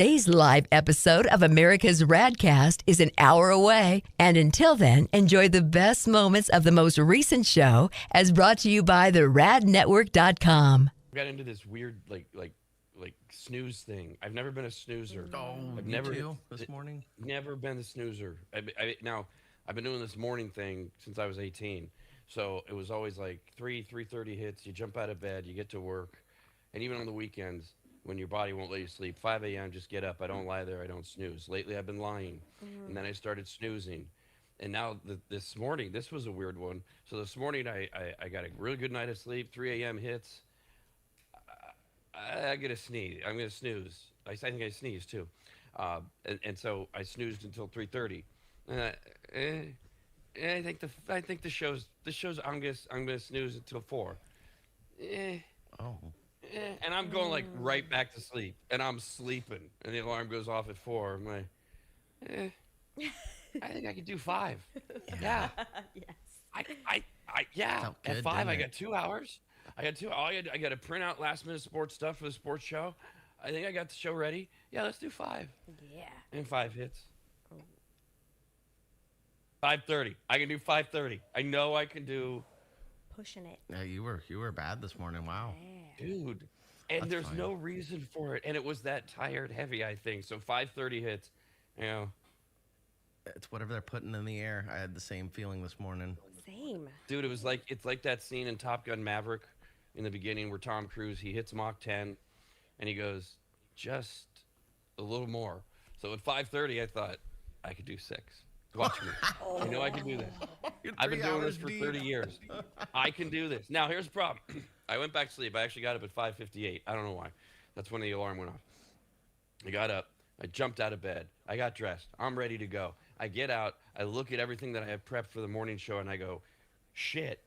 Today's live episode of America's RAD Cast is an hour away. And until then, enjoy the best moments of the most recent show as brought to you by the radnetwork.com. I got into this weird, like snooze thing. I've never been a snoozer. Oh, I've me never too, this morning? Never been a snoozer. Now, I've been doing this morning thing since I was 18. So it was always like 3:30 hits. You jump out of bed, you get to work. And even on the weekends, when your body won't let you sleep, 5 a.m., just get up. I don't lie there. I don't snooze. Lately, I've been lying. And then I started snoozing. And now this morning, this was a weird one. So this morning, I got a really good night of sleep. 3 a.m. hits. I get a sneeze. I'm going to snooze. I think I sneezed too. And so I snoozed until 3:30. I think the show's I'm gonna snooze until 4. And I'm going like right back to sleep, and I'm sleeping, and the alarm goes off at 4. I'm like, I think I could do 5. Yeah. Yes. Yeah. Good, At 5, I didn't got 2 hours. I got to print out last minute sports stuff for the sports show. I think I got the show ready. Yeah, let's do 5. Yeah. And 5 hits. 5:30. I can do 5:30. I know I can do. Pushing it. Yeah, you were bad this morning. Wow. Yeah. Dude. And That's there's fine. no reason for it. And it was that tired heavy, I think. So 5:30 hits. You know. It's whatever they're putting in the air. I had the same feeling this morning. Same. Dude, it's like that scene in Top Gun Maverick in the beginning where Tom Cruise, he hits Mach 10 and he goes, just a little more. So at 5:30, I thought I could do 6. Watch me. I know I can do this. I've been doing this for 30 years. I can do this. Now, here's the problem. I went back to sleep. I actually got up at 5:58. I don't know why. That's when the alarm went off. I got up. I jumped out of bed. I got dressed. I'm ready to go. I get out. I look at everything that I have prepped for the morning show, and I go, shit.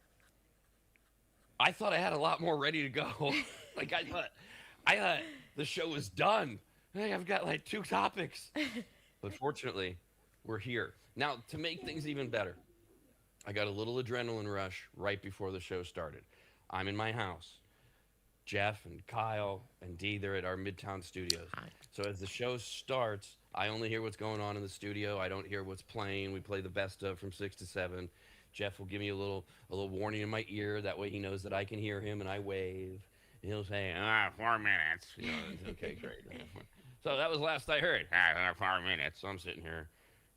I thought I had a lot more ready to go. Like, I thought the show was done. Hey, I've got like 2 topics. But fortunately, we're here. Now, to make things even better, I got a little adrenaline rush right before the show started. I'm in my house. Jeff and Kyle and Dee, they're at our Midtown studios. Hi. So as the show starts, I only hear what's going on in the studio. I don't hear what's playing. We play the best of from 6 to 7. Jeff will give me a little warning in my ear. That way he knows that I can hear him, and I wave. And he'll say, 4 minutes. You know, okay, great. So that was last I heard. 4 minutes. So I'm sitting here,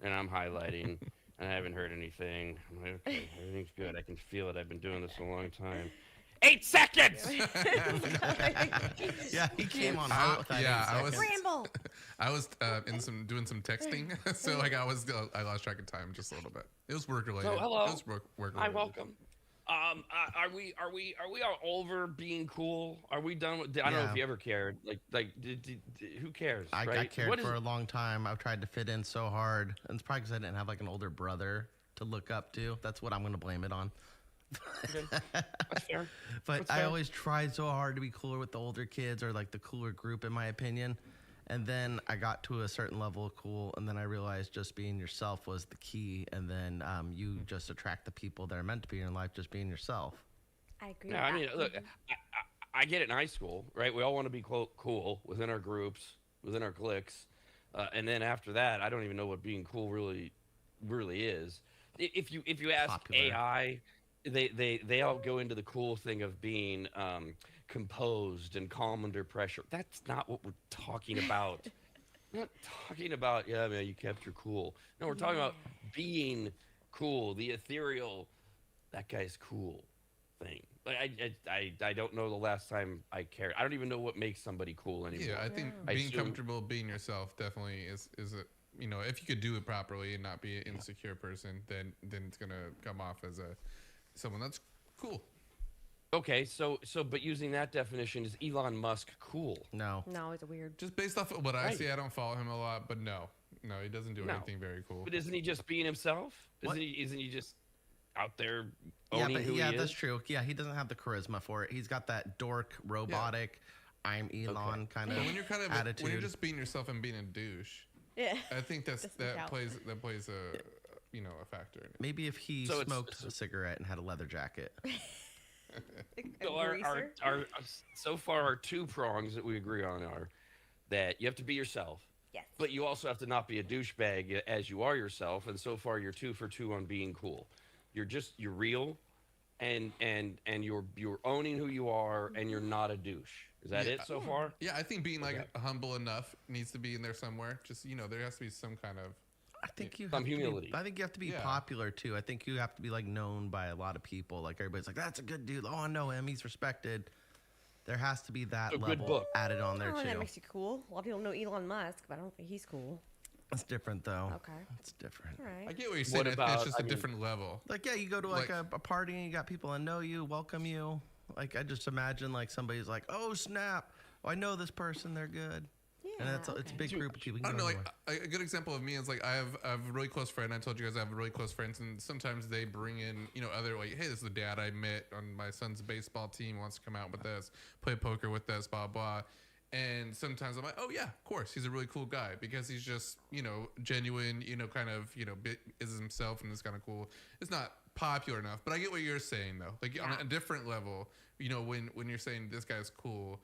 and I'm highlighting, and I haven't heard anything. I'm like, okay, everything's good. I can feel it. I've been doing this a long time. 8 seconds! Yeah, he came on hot with that. Yeah, 8 seconds. Ramble. I was doing some texting, so like I lost track of time just a little bit. It was work related. So hello. It was work related. Hi, welcome. Are we all over being cool? Are we done with? I don't know Yeah. if you ever cared. Who cares? I right? cared What for is- a long time. I've tried to fit in so hard. And it's probably because I didn't have like an older brother to look up to. That's what I'm going to blame it on. Okay. That's fair. But That's I fair. always tried so hard to be cooler with the older kids or like the cooler group, in my opinion. And then I got to a certain level of cool, and then I realized just being yourself was the key. And then you just attract the people that are meant to be in your life, just being yourself. I agree. No, with I mean, that. look, I get it in high school, right? We all want to be cool within our groups, within our cliques, and then after that, I don't even know what being cool really is. If you ask Popular. AI, they all go into the cool thing of being composed and calm under pressure. That's not what we're talking about. We're not talking about, yeah, man, you kept your cool. No, we're talking about being cool, the ethereal, that guy's cool thing. Like, I don't know the last time I cared. I don't even know what makes somebody cool anymore. Yeah, I think I being assume- comfortable being yourself definitely is a, you know, if you could do it properly and not be an insecure person, then it's gonna come off as someone that's cool. Okay, so but using that definition, is Elon Musk cool? No. No, it's weird. Just based off of what I Right. see, I don't follow him a lot, but no, he doesn't do No. anything very cool. But isn't he just being himself? What? Isn't he just out there Yeah, owning who yeah, he that's is? true. Yeah, he doesn't have the charisma for it. He's got that dork, robotic, I'm Elon kind But of when you're kind of attitude. when you're just being yourself and being a douche, Yeah. I think Doesn't that count. plays a a factor in it. Maybe if he So it's- smoked a cigarette and had a leather jacket. So so far our 2 prongs that we agree on are that you have to be yourself, Yes. but you also have to not be a douchebag as you are yourself. And so far, you're 2 for 2 on being cool. You're real, and you're owning who you are, and you're not a douche. Is that it so far? Yeah, I think being like humble enough needs to be in there somewhere. Just there has to be some kind of. I think you Some have to humility. I think you have to be popular too. I think you have to be like known by a lot of people. Like everybody's like, that's a good dude. Oh, I know him. He's respected. There has to be that A good level book. added on there Oh, too. that makes you cool. A lot of people know Elon Musk, but I don't think he's cool. It's different though. Okay. It's different. All right. I get what you're saying. What about- it's just I a mean- different level. Like, yeah, you go to like a party and you got people that know you, welcome you. Like, I just imagine like somebody's like, oh snap, oh, I know this person, they're good. And Yeah, it's a okay. big group of people. You I can don't know. go Like a good example of me is like I have a really close friend. I told you guys I have a really close friends, and sometimes they bring in other like, hey, this is the dad I met on my son's baseball team. Wants to come out with us, play poker with us, blah blah. And sometimes I'm like, oh yeah, of course, he's a really cool guy because he's just genuine, kind of is himself and is kind of cool. It's not popular enough, but I get what you're saying though. Like on a different level, when you're saying this guy's cool.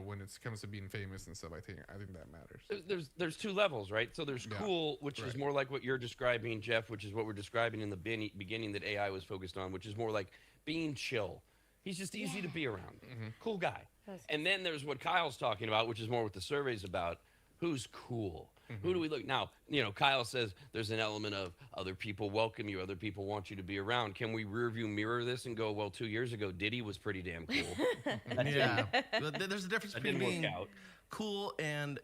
When it comes to being famous and stuff, I think that matters. There's 2 levels, right? So there's cool, which is more like what you're describing, Jeff, which is what we're describing in the beginning that AI was focused on, which is more like being chill. He's just easy to be around. Cool guy. And then there's what Kyle's talking about, which is more what the survey's about. Who's cool? Who do we look now? Kyle says there's an element of other people welcome you, other people want you to be around. Can we rearview mirror this and go, well, 2 years ago, Diddy was pretty damn cool. Yeah, but there's a difference That between didn't work being out. cool and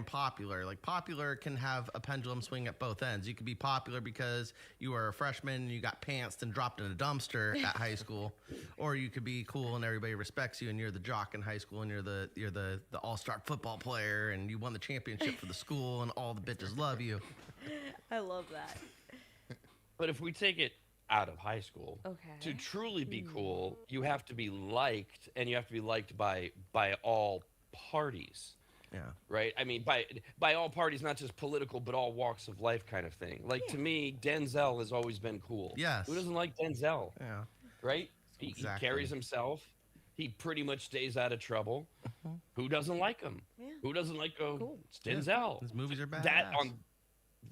popular. Like popular can have a pendulum swing at both ends. You could be popular because you were a freshman and you got pantsed and dropped in a dumpster at high school, or you could be cool and everybody respects you and you're the jock in high school and you're the all-star football player and you won the championship for the school and all the bitches love you. I love that. But if we take it out of high school, Okay. to truly be cool, you have to be liked, and you have to be liked by all parties. Yeah. Right? I mean, by all parties, not just political, but all walks of life kind of thing. Like, to me, Denzel has always been cool. Yes. Who doesn't like Denzel? Yeah. Right? He Exactly. carries himself. He pretty much stays out of trouble. Who doesn't like him? Yeah. Who doesn't like Cool. it's Denzel? His movies are bad. That on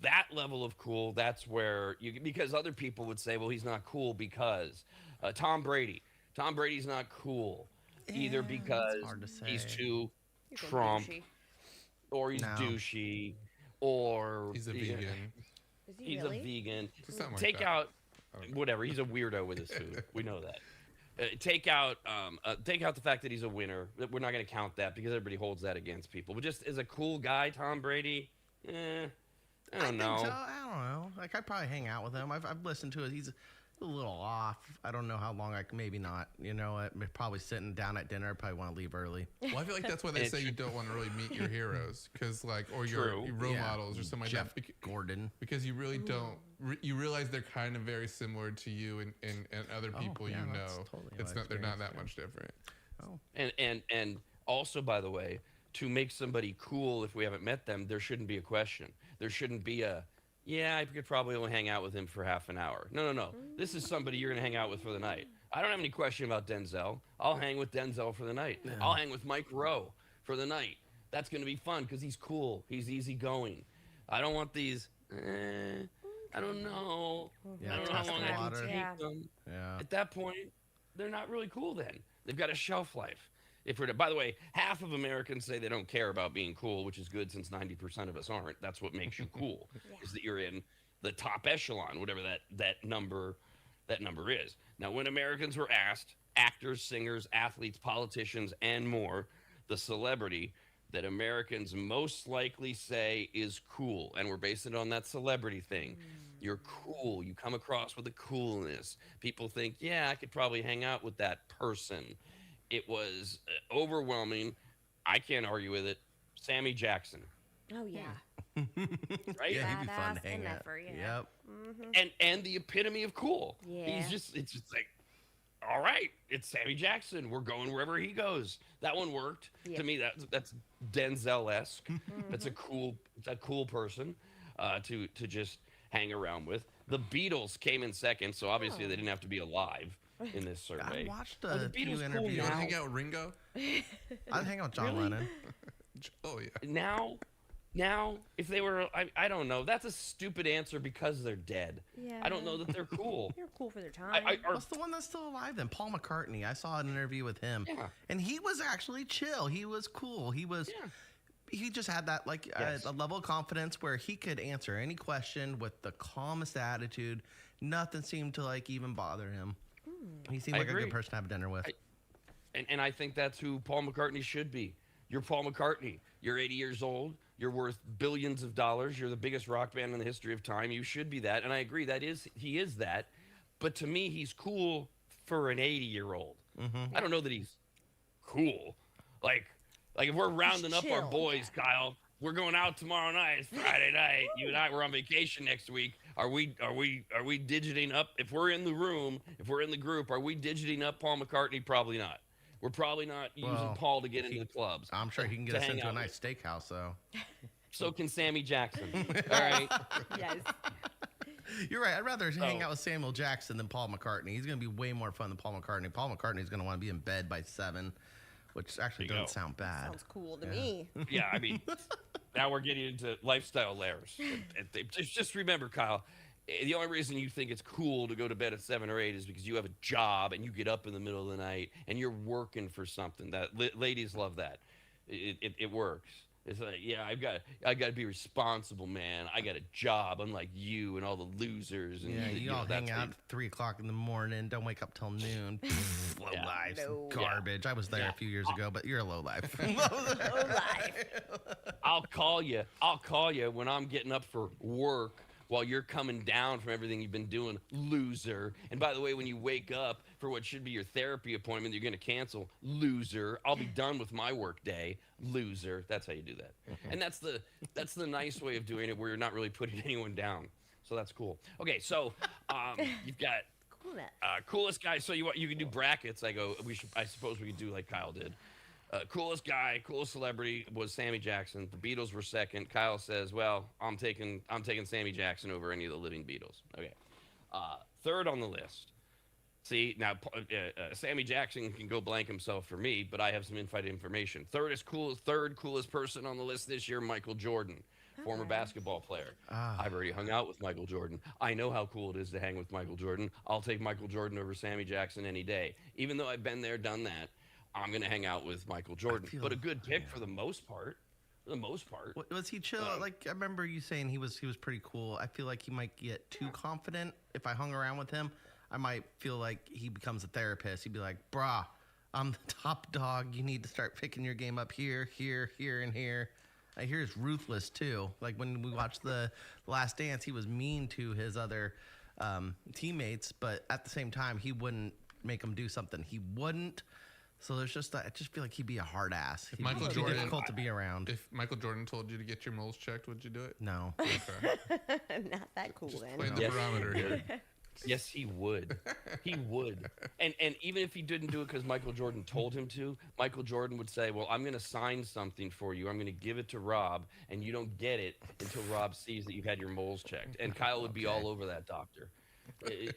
that level of cool, that's where because other people would say, well, he's not cool because Tom Brady's not cool either because hard to he's say. too You're being Trump douchey. or he's No. douchey or He's a vegan. Is he He's really? a vegan. Something like Take that. out whatever. He's a weirdo with his food. We know that. Take out the fact that he's a winner. We're not going to count that because everybody holds that against people. But just as a cool guy, Tom Brady, I don't know. Think so. I don't know. Like I'd probably hang out with him. I've listened to it. He's a little off. I don't know how long. Maybe not. Probably sitting down at dinner. I probably want to leave early. Well, I feel like that's why they say you don't want to really meet your heroes, because or True. your role Yeah. models or something Jeff like that. Gordon. Because you really don't. You realize they're kind of very similar to you and other people yeah, you that's know. totally It's my not. They're not that experience, much different. And also, by the way, to make somebody cool, if we haven't met them, there shouldn't be a question. There shouldn't be I could probably only hang out with him for half an hour. No. This is somebody you're going to hang out with for the night. I don't have any question about Denzel. I'll hang with Denzel for the night. Yeah. I'll hang with Mike Rowe for the night. That's going to be fun because he's cool. He's easygoing. I don't want these, I don't know. Yeah, I don't know test how long the I can water. take Yeah. them. Yeah. At that point, they're not really cool then. They've got a shelf life. By the way, half of Americans say they don't care about being cool, which is good since 90% of us aren't. That's what makes you cool, is that you're in the top echelon, whatever that number is. Now, when Americans were asked, actors, singers, athletes, politicians, and more, the celebrity that Americans most likely say is cool, and we're basing it on that celebrity thing. You're cool. You come across with a coolness. People think, yeah, I could probably hang out with that person. It was overwhelming. I can't argue with it. Sammy Jackson. Oh yeah. Right? Yeah, he'd be fun Badass to hang and out. effer, yeah. Yep. And the epitome of cool. Yeah. It's just like, all right, it's Sammy Jackson. We're going wherever he goes. That one worked. Yeah. To me, that's Denzel-esque. That's a cool person to just hang around with. The Beatles came in second, so obviously they didn't have to be alive in this survey. I watched the a Beatles few cool interviews. You want to now. hang out with Ringo? I'd hang out with John Really? Lennon. Oh yeah. Now, if they were, I don't know. That's a stupid answer because they're dead. Yeah. I don't know that they're cool. They're cool for their time. What's the one that's still alive then? Paul McCartney. I saw an interview with him. Yeah. And he was actually chill. He was cool. He just had that a level of confidence where he could answer any question with the calmest attitude. Nothing seemed to even bother him. He seemed like a good person to have dinner with. And I think that's who Paul McCartney should be. You're Paul McCartney. You're 80 years old. You're worth billions of dollars. You're the biggest rock band in the history of time. You should be that. And I agree, he is that. But to me, he's cool for an 80-year-old. I don't know that he's cool. Like if we're rounding up our boys, Kyle, we're going out tomorrow night. It's Friday night. You and I, we're on vacation next week. Are we digiting up? If we're in the room, if we're in the group, are we digiting up Paul McCartney? Probably not. We're probably not using Paul to get into the clubs. I'm sure he can get us into a nice steakhouse, though. So can Sammy Jackson. All right. Yes. You're right. I'd rather hang out with Samuel Jackson than Paul McCartney. He's going to be way more fun than Paul McCartney. Paul McCartney's going to want to be in bed by 7, which actually doesn't sound bad. Sounds cool to me. Yeah, I mean, now we're getting into lifestyle layers. Just remember, Kyle, the only reason you think it's cool to go to bed at 7 or 8 is because you have a job and you get up in the middle of the night and you're working for something. That ladies love that. It works. It's like, yeah, I got to be responsible, man. I got a job, unlike you and all the losers. And, yeah, you all hang out at 3 o'clock in the morning. Don't wake up till noon. Low life, garbage. I was there a few years ago, but you're a low life. Low life. I'll call you when I'm getting up for work while you're coming down from everything you've been doing, loser. And by the way, when you wake up for what should be your therapy appointment that you're going to cancel, loser. I'll be done with my work day, loser. That's how you do that. And that's the nice way of doing it, where you're not really putting anyone down. So that's cool. Okay, so you've got Coolness. Coolest guy. So you can do brackets. I suppose we could do like Kyle did. Coolest guy, coolest celebrity was Sammy Jackson. The Beatles were second. Kyle says, "Well, I'm taking Sammy Jackson over any of the living Beatles." Okay. Third on the list. See, now Sammy Jackson can go blank himself for me, but I have some inside information. Third coolest person on the list this year, Michael Jordan, former basketball player. I've already hung out with Michael Jordan. I know how cool it is to hang with Michael Jordan. I'll take Michael Jordan over Sammy Jackson any day. Even though I've been there, done that, I'm going to hang out with Michael Jordan. But a good pick for the most part. For the most part. Was he chill? I remember you saying he was pretty cool. I feel like he might get too confident. If I hung around with him, I might feel like he becomes a therapist. He'd be like, "Brah, I'm the top dog. You need to start picking your game up here, here, here, and here." I hear he's ruthless too. Like when we watched the Last Dance, he was mean to his other teammates, but at the same time, he wouldn't make them do something he wouldn't. So there's just I just feel like he'd be a hard ass. He'd Michael be Jordan, difficult to be around. If Michael Jordan told you to get your moles checked, would you do it? No. Okay. Not that cool Just then. playing the barometer here. Yes, he would. He would. And even if he didn't do it because Michael Jordan told him to, Michael Jordan would say, "Well, I'm going to sign something for you. I'm going to give it to Rob, and you don't get it until Rob sees that you've had your moles checked." And Kyle would be all over that doctor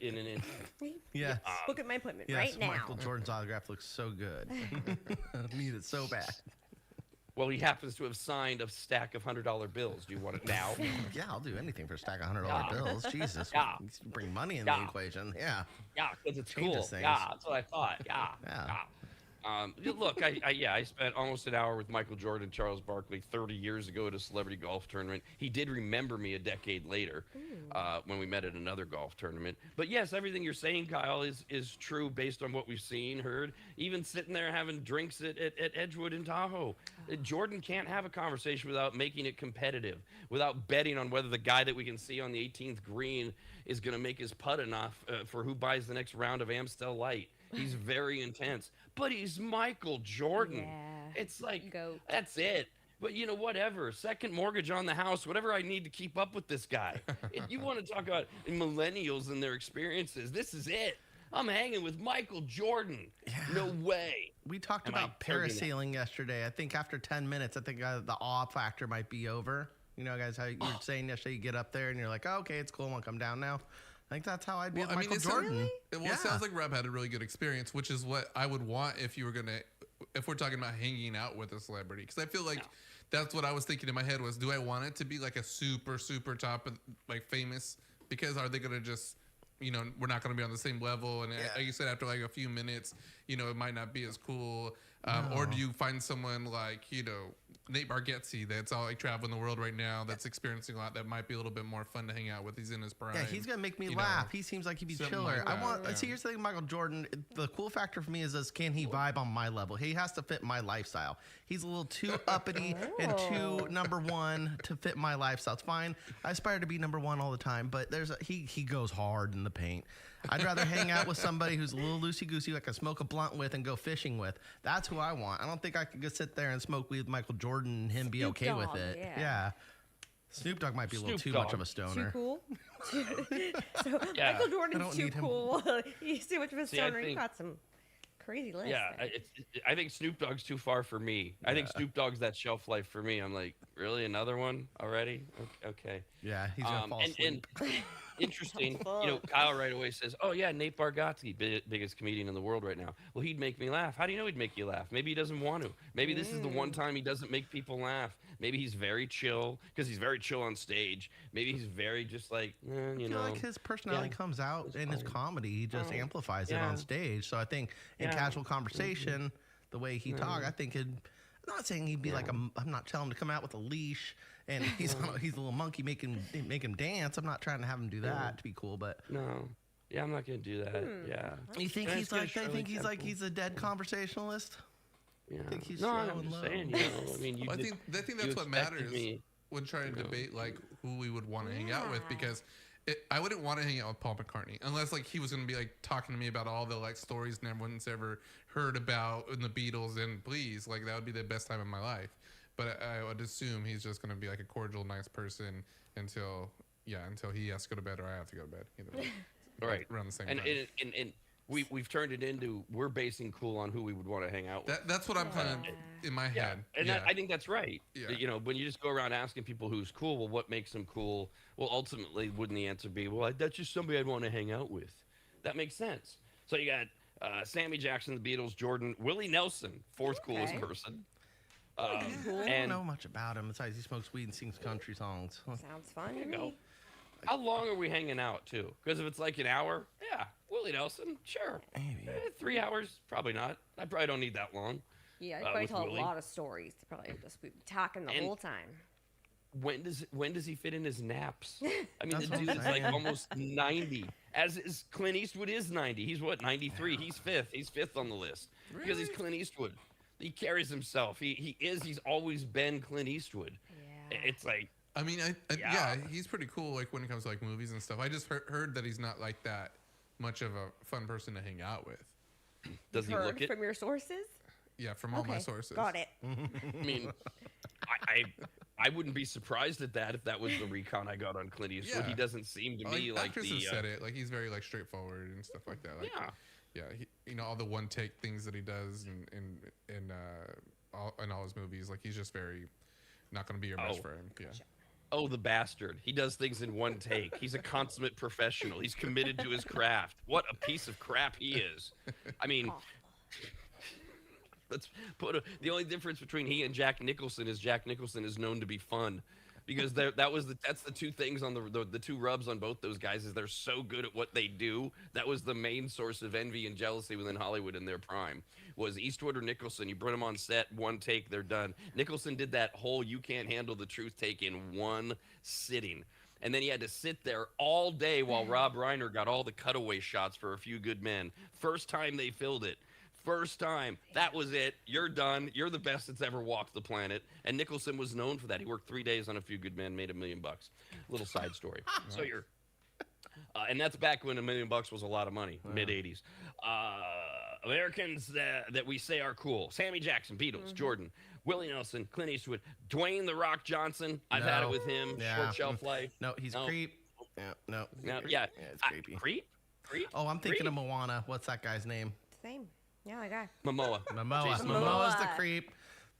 in an instant. Yeah. Book at my appointment Yes, right now. Michael Jordan's autograph looks so good. I need it so bad. Well, he happens to have signed a stack of $100 bills. Do you want it now? Yeah, I'll do anything for a stack of $100 bills. Jesus. Yeah. Bring money in the equation. Yeah. Yeah, because it's Changes cool. things. Yeah, that's what I thought. Yeah. Yeah. Look, I spent almost an hour with Michael Jordan and Charles Barkley 30 years ago at a celebrity golf tournament. He did remember me a decade later when we met at another golf tournament. But yes, everything you're saying, Kyle, is true based on what we've seen, heard. Even sitting there having drinks at Edgewood in Tahoe. Jordan can't have a conversation without making it competitive, without betting on whether the guy that we can see on the 18th green is going to make his putt enough for who buys the next round of Amstel Light. He's very intense. But he's Michael Jordan. Yeah. It's like, Goat. that's it. But, whatever. Second mortgage on the house, whatever I need to keep up with this guy. If you want to talk about millennials and their experiences, this is it. I'm hanging with Michael Jordan. Yeah. No way. We talked about parasailing yesterday. I think after 10 minutes, the awe factor might be over. Guys, how you were saying yesterday, you get up there and you're like, "Oh, okay, it's cool. I'll come down now." I think that's how I'd be with Michael Jordan. It sounds like Rob had a really good experience, which is what I would want if we're talking about hanging out with a celebrity. Because I feel like that's what I was thinking in my head was, do I want it to be like a super, super top, like famous? Because are they going to just, you know, we're not going to be on the same level. And like you said, after like a few minutes, you know, it might not be as cool. Or do you find someone like, you know, Nate Bargatze that's all like traveling the world right now, that's experiencing a lot, that might be a little bit more fun to hang out with. He's in his prime. Yeah, he's gonna make me you laugh. know, He seems like he'd be something chiller. like I that, want. yeah. See, here's the thing, Michael Jordan. The cool factor for me is can he vibe on my level? He has to fit my lifestyle. He's a little too uppity and too number one to fit my lifestyle. It's fine. I aspire to be number one all the time, but he goes hard in the paint. I'd rather hang out with somebody who's a little loosey-goosey, I can smoke a blunt with and go fishing with. That's who I want. I don't think I could go sit there and smoke weed with Michael Jordan and him be Snoop okay with Dogg, it. yeah. Snoop Dogg might be a little Snoop too much Dogg. of a stoner. Too cool. So Yeah. Michael I Jordan's don't too need him. cool. He's too much of a See, I stoner. He think- got some crazy lists. Yeah, there. I think Snoop Dogg's too far for me. I think Snoop Dogg's that shelf life for me. I'm like, really, another one already? Okay. Yeah, he's gonna fall asleep. And interesting, you know, Kyle right away says, "Oh yeah, Nate Bargatze, biggest comedian in the world right now." Well, he'd make me laugh. How do you know he'd make you laugh? Maybe he doesn't want to. Maybe this is the one time he doesn't make people laugh. Maybe he's very chill because he's very chill on stage. Maybe he's very just like, you I feel know. like his personality comes out in his comedy. He just amplifies it yeah. on stage. So I think in Yeah. casual conversation, the way he talk, I think I'm not saying he'd be like I'm not telling him to come out with a leash and he's a little monkey make him dance. I'm not trying to have him do that to be cool, but No. Yeah, I'm not gonna do that. Yeah. you think Yeah, he's it's gonna like show I think he's like tempo. he's a dead conversationalist. Yeah. think he's no, slow I'm and just low. saying, you know, I mean, you Well, I just- think you that's what expected matters me- when trying to debate like who we would want to hang out with, because I wouldn't want to hang out with Paul McCartney unless like he was going to be like talking to me about all the like stories no one's ever heard about in the Beatles, and please, like that would be the best time of my life. But I would assume he's just going to be like a cordial, nice person until he has to go to bed or I have to go to bed. Either way. Right. Around the same and, time. and we've turned it into we're basing cool on who we would want to hang out with. That's what I'm kind of in my Yeah, head. and I think that's right. Yeah. You know, when you just go around asking people who's cool, well, what makes them cool? Well, ultimately, wouldn't the answer be, well, that's just somebody I'd want to hang out with? That makes sense. So you got Sammy Jackson, the Beatles, Jordan, Willie Nelson, fourth coolest Okay. person. Cool. I don't And know much about him besides he smokes weed and sings country songs. Sounds fun to you go. me. How long are we hanging out too? Because if it's like an hour, yeah, Willie Nelson, sure. Maybe. 3 hours, probably not. I probably don't need that long. Yeah, you probably with tell Willie. a lot of stories. Probably just be talking the And- whole time. When does he fit in his naps? I mean, That's the what I'm dude's like saying. almost 90. As is Clint Eastwood is 90. He's what, 93? He's fifth. He's fifth on the list because he's Clint Eastwood. He carries himself. He's always been Clint Eastwood. Yeah. It's like, I mean, Yeah. yeah, he's pretty cool. Like when it comes to like movies and stuff. I just heard that he's not like that much of a fun person to hang out with. does he Heard look it? from your sources? Yeah, from all my sources. Got it. I mean, I wouldn't be surprised at that if that was the recon I got on Clint Eastwood. Yeah. He doesn't seem to me like actors the. have said it. Like he's very like straightforward and stuff like that. Like, Yeah. yeah. You know, all the one take things that he does in all his movies. Like he's just very not going to be your best Oh. friend. Yeah. Oh, the bastard. He does things in one take. He's a consummate professional. He's committed to his craft. What a piece of crap he is. I mean, let's put the only difference between he and Jack Nicholson is Jack Nicholson is known to be fun. Because that's the two things on the two rubs on both those guys is they're so good at what they do. That was the main source of envy and jealousy within Hollywood in their prime. Was Eastwood or Nicholson? You bring them on set, one take, they're done. Nicholson did that whole "you can't handle the truth" take in one sitting, and then he had to sit there all day while Rob Reiner got all the cutaway shots for A Few Good Men. First time they filled it. First time. That was it. You're done. You're the best that's ever walked the planet. And Nicholson was known for that. He worked 3 days on A Few Good Men, made $1 million. Little side story. So you're, and that's back when $1 million was a lot of money, mid '80s. Americans that we say are cool: Sammy Jackson, Beatles, Jordan, Willie Nelson, Clint Eastwood, Dwayne "The Rock" Johnson. I've had it No. with him. Yeah. Short shelf life. No, he's No. a creep. Yeah, no. he's a No, creep. yeah, it's creepy. Creep. Oh, I'm thinking Creep. of Moana. What's that guy's name? Same. Yeah, that guy. Momoa. Momoa. Jason Momoa's the Momoa. creep.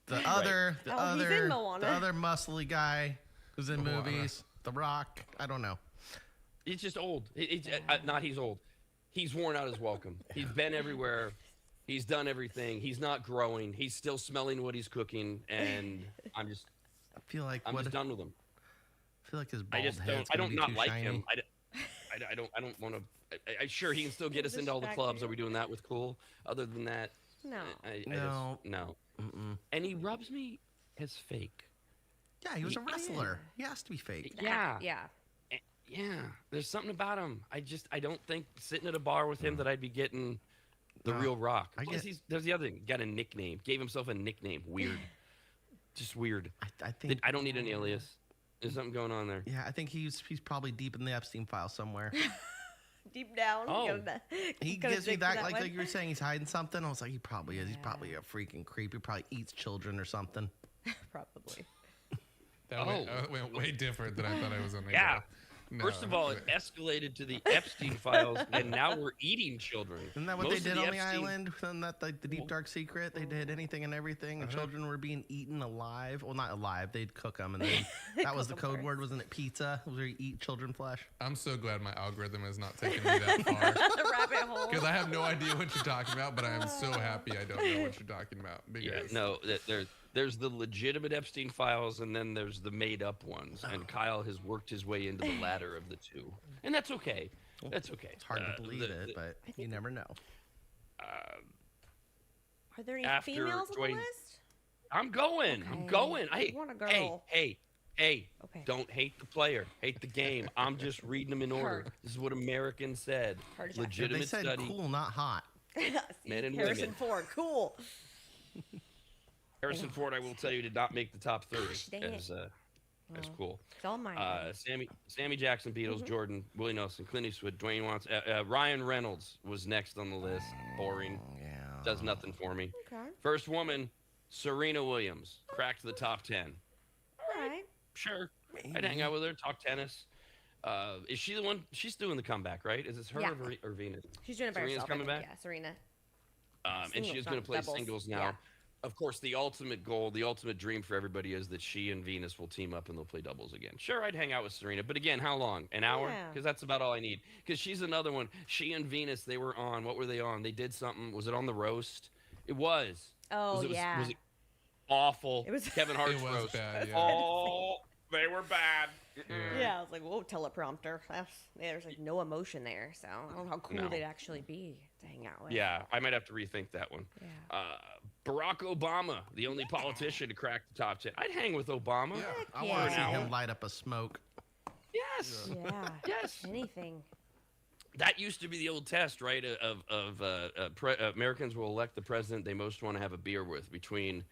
The other, Oh, he's in Moana. the other muscly guy who's in Moana. movies. The Rock. I don't know. He's just old. Not he's old. He's worn out his welcome. He's been everywhere. He's done everything. He's not growing. He's still smelling what he's cooking. And feel like I'm just done with him. I feel like his I bald just head's don't. I gonna don't be not too like shiny. him. I don't want to. Sure, he can still get us into all the clubs. Are we doing that with Cool? Other than that, No. No. No. Mm-mm. And he rubs me as fake. Yeah, he was a wrestler. He has to be fake. Yeah. Yeah. Yeah. There's something about him. I don't think sitting at a bar with him that I'd be getting the No, real Rock. I Plus, get- there's the other thing. Got a nickname. Gave himself a nickname. Weird. Just weird. I think. I don't need an alias. There's something going on there. Yeah, I think he's probably deep in the Epstein file somewhere. Deep down. Oh. He gonna gives me dig for that, that like, one. like you were saying, he's hiding something. I was like, he probably is. He's Yeah. probably a freaking creep. He probably eats children or something. Probably. That went way different than I thought I was on. Yeah. First of all, it escalated to the Epstein files, and now we're eating children. Isn't that what Most they of did on the Epstein- island? Isn't that like the deep dark secret? They did anything and everything, and children were being eaten alive. Well, not alive. They'd cook them, and then that was the Cook 'em code first. word, wasn't it? Pizza, where you eat children flesh. I'm so glad my algorithm is not taking me that far. The rabbit hole. Because I have no idea what you're talking about, but I am so happy I don't know what you're talking about. Yeah, Because no, there's the legitimate Epstein files, and then there's the made-up ones. And Kyle has worked his way into the latter of the two, and that's okay. That's okay. It's hard to believe it, but you never know. Are there any after females on the Dwayne- list? I'm going. I'm Okay. going. I want a girl. Hey. Okay. Don't hate the player. Hate the game. I'm just reading them in order. Heard. This is what Americans said. Heard Jack. They Legitimate said study. cool, not hot. See, Men and Harrison women. Ford. Cool. Harrison Ford, I will tell you, did not make the top 30 Gosh, dang it. as Well, cool. It's all mine. Sammy Jackson, Beatles, Jordan, Willie Nelson, Clint Eastwood, Dwayne Johnson, Ryan Reynolds was next on the list. Boring. Yeah. Does nothing for me. Okay. First woman, Serena Williams, cracked the top 10. All right. Sure, I'd hang out with her, talk tennis. Is she the one? She's doing the comeback, right? Is it her Yeah. or Venus? She's doing it by Serena's herself. coming I think. back? Yeah, Serena. And Singles, she's going not to play doubles. singles now. Yeah. Of course, the ultimate goal, the ultimate dream for everybody is that she and Venus will team up and they'll play doubles again. Sure, I'd hang out with Serena, but again, how long? An hour? Yeah. Because that's about all I need. Because she's another one. She and Venus, they were on. What were they on? They did something. Was it on the roast? It was. Oh, was it, yeah. Was it awful? It was- Kevin Hart's it was roast. bad. Yeah. Oh, they were bad. Yeah, I was like, whoa, teleprompter. There's like no emotion there, so I don't know how cool No. they'd actually be to hang out with. Yeah, I might have to rethink that one. Yeah. Barack Obama, the only politician to crack the top 10. I'd hang with Obama. Yeah. I Yeah. want to see An hour. him light up a smoke. Yes. Yeah. Yes. Anything. That used to be the old test, right? Americans will elect the president they most want to have a beer with between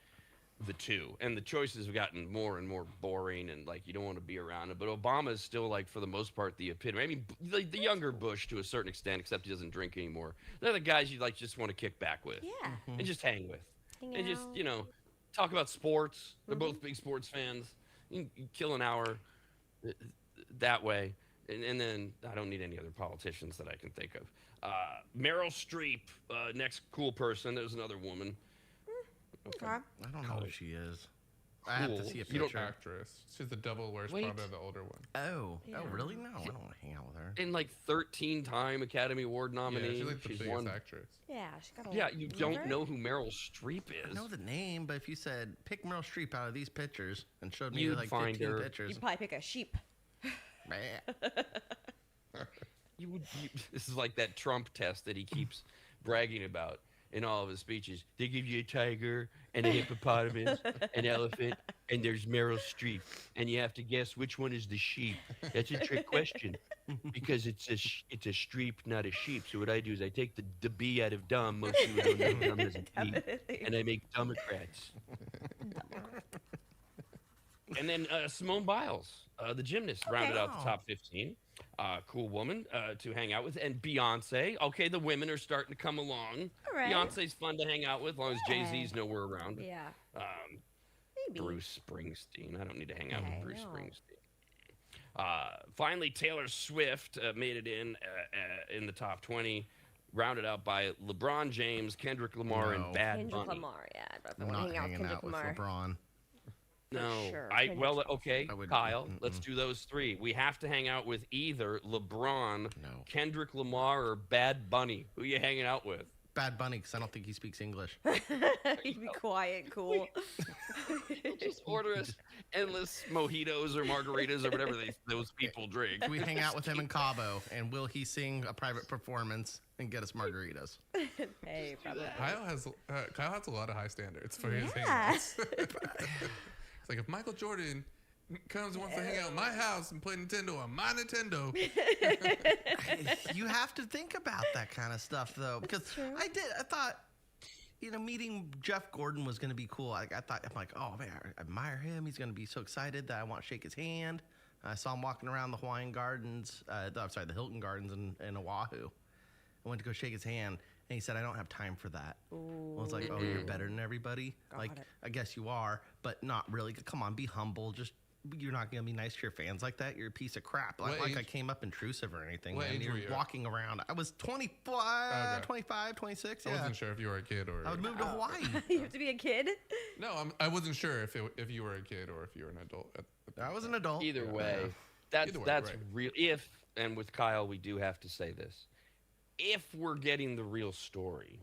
the two, and the choices have gotten more and more boring, and like you don't want to be around it. But Obama is still like for the most part the epitome. I mean, the younger Bush to a certain extent, except he doesn't drink anymore. They're the guys you like just want to kick back with Yeah. and just hang with, Hang and just out. talk about sports. They're both big sports fans. You can kill an hour that way. And then I don't need any other politicians that I can think of. Meryl Streep, next cool person. There's another woman. Okay. I don't know who she is. I have to Cool. see a You don't- picture. Actress. She's the double worst, Wait. probably the older one. Oh, Yeah. oh, really? No, I don't want to hang out with her. And like 13-time Academy Award Yeah, nominee. she's like the biggest won. actress. Yeah, she got a Yeah, you don't Remember? know who Meryl Streep I is. know the name, but if you said pick Meryl Streep out of these pictures and showed me You'd like find 15 her. pictures, You'd probably pick a sheep. meh. This is like that Trump test that he keeps bragging about in all of his speeches. They give you a tiger and a hippopotamus, an elephant, and there's Meryl Streep, and you have to guess which one is the sheep. That's a trick question because it's a streep, not a sheep. So what I do is I take the B out of dumb. Most people don't know dumb as a B, and I make Democrats. And then Simone Biles, the gymnast, rounded out the top 15. Cool woman to hang out with. And Beyonce. Okay, the women are starting to come along. All right. Beyonce's fun to hang out with as long as Jay-Z's nowhere around. Yeah. Maybe. Bruce Springsteen. I don't need to hang out Okay, with Bruce no. Springsteen. Finally, Taylor Swift made it in the top 20, rounded out by LeBron James, Kendrick Lamar, No. and Bad Kendrick Bunny. Lamar, yeah. I'd I'm want to not hang out with hanging Kendrick out with Lamar. LeBron. No, sure. okay, I would- Kyle, let's do those three. We have to hang out with either LeBron, No. Kendrick Lamar, or Bad Bunny. Who you hanging out with? Bad Bunny because I don't think he speaks English. He'd be quiet, cool. He'll just order us endless mojitos or margaritas or whatever those people drink. We hang out with him in Cabo, and will he sing a private performance and get us margaritas? Hey, probably. Kyle has a lot of high standards for his Yeah. hangouts. It's like if Michael Jordan comes and wants to hang out at my house and play Nintendo on my Nintendo. You have to think about that kind of stuff, though, because I thought, meeting Jeff Gordon was going to be cool. I'm like, oh man, I admire him. He's going to be so excited that I want to shake his hand. I saw him walking around the Hawaiian Gardens, the Hilton Gardens in Oahu. I went to go shake his hand, and he said, I don't have time for that. Ooh. I was like, oh, you're better than everybody? Got it. I guess you are, but not really. Come on, be humble. You're not going to be nice to your fans like that. You're a piece of crap. Like I came up intrusive or anything. What Man. age You're were you? walking around. I was 25, 26. I Yeah. wasn't sure if you were a kid or. I would move to Hawaii. You have to be a kid? No, I wasn't sure if you were a kid or if you were an adult. I was an adult. Either way, Either way, that's right. real. And with Kyle, we do have to say this: if we're getting the real story,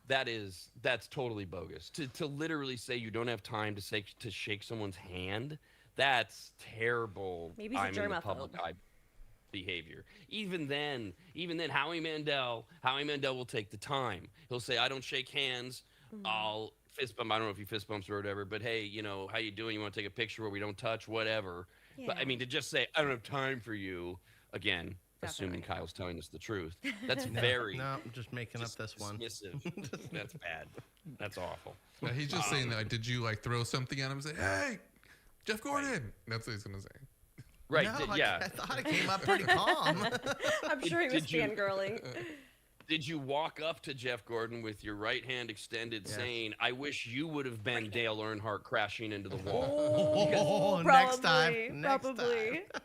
that's totally bogus. To literally say you don't have time to shake someone's hand, that's terrible. Maybe he's a I'm in the germaphobe. public eye behavior. Even then, Howie Mandel will take the time. He'll say, "I don't shake hands. I'll fist bump." I don't know if he fist bumps or whatever, but hey, how you doing? You want to take a picture where we don't touch, whatever. But I Yeah. mean, to just say, "I don't have time for you," again, assuming Definitely. Kyle's telling us the truth, that's very No, I'm just making up this one. dismissive. That's bad. That's awful. Yeah, he's just saying that. Like, did you throw something at him and say, "Hey, Jeff Gordon"? That's what he's gonna say. Right? No, yeah. I thought I came up pretty calm. I'm sure he was Did you- fangirling. Did you walk up to Jeff Gordon with your right hand extended, Yes. saying, "I wish you would have been Dale Earnhardt crashing into the wall"? Oh, next time. Next Probably. time.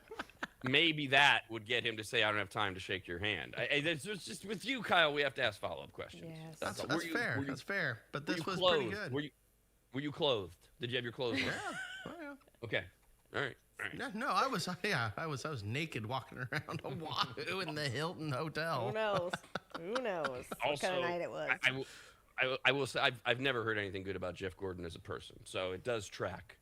Maybe that would get him to say, "I don't have time to shake your hand." It's just with you, Kyle. We have to ask follow-up questions. Yes. That's all. fair. Were you- That's fair. But were this you was clothed? pretty good. Were you clothed? Did you have your clothes on? Yeah. Oh, yeah. Okay. All right. No, I was naked walking around Oahu in the Hilton Hotel. Who knows? Who knows what Also, kind of night it was? I will say I've never heard anything good about Jeff Gordon as a person, so it does track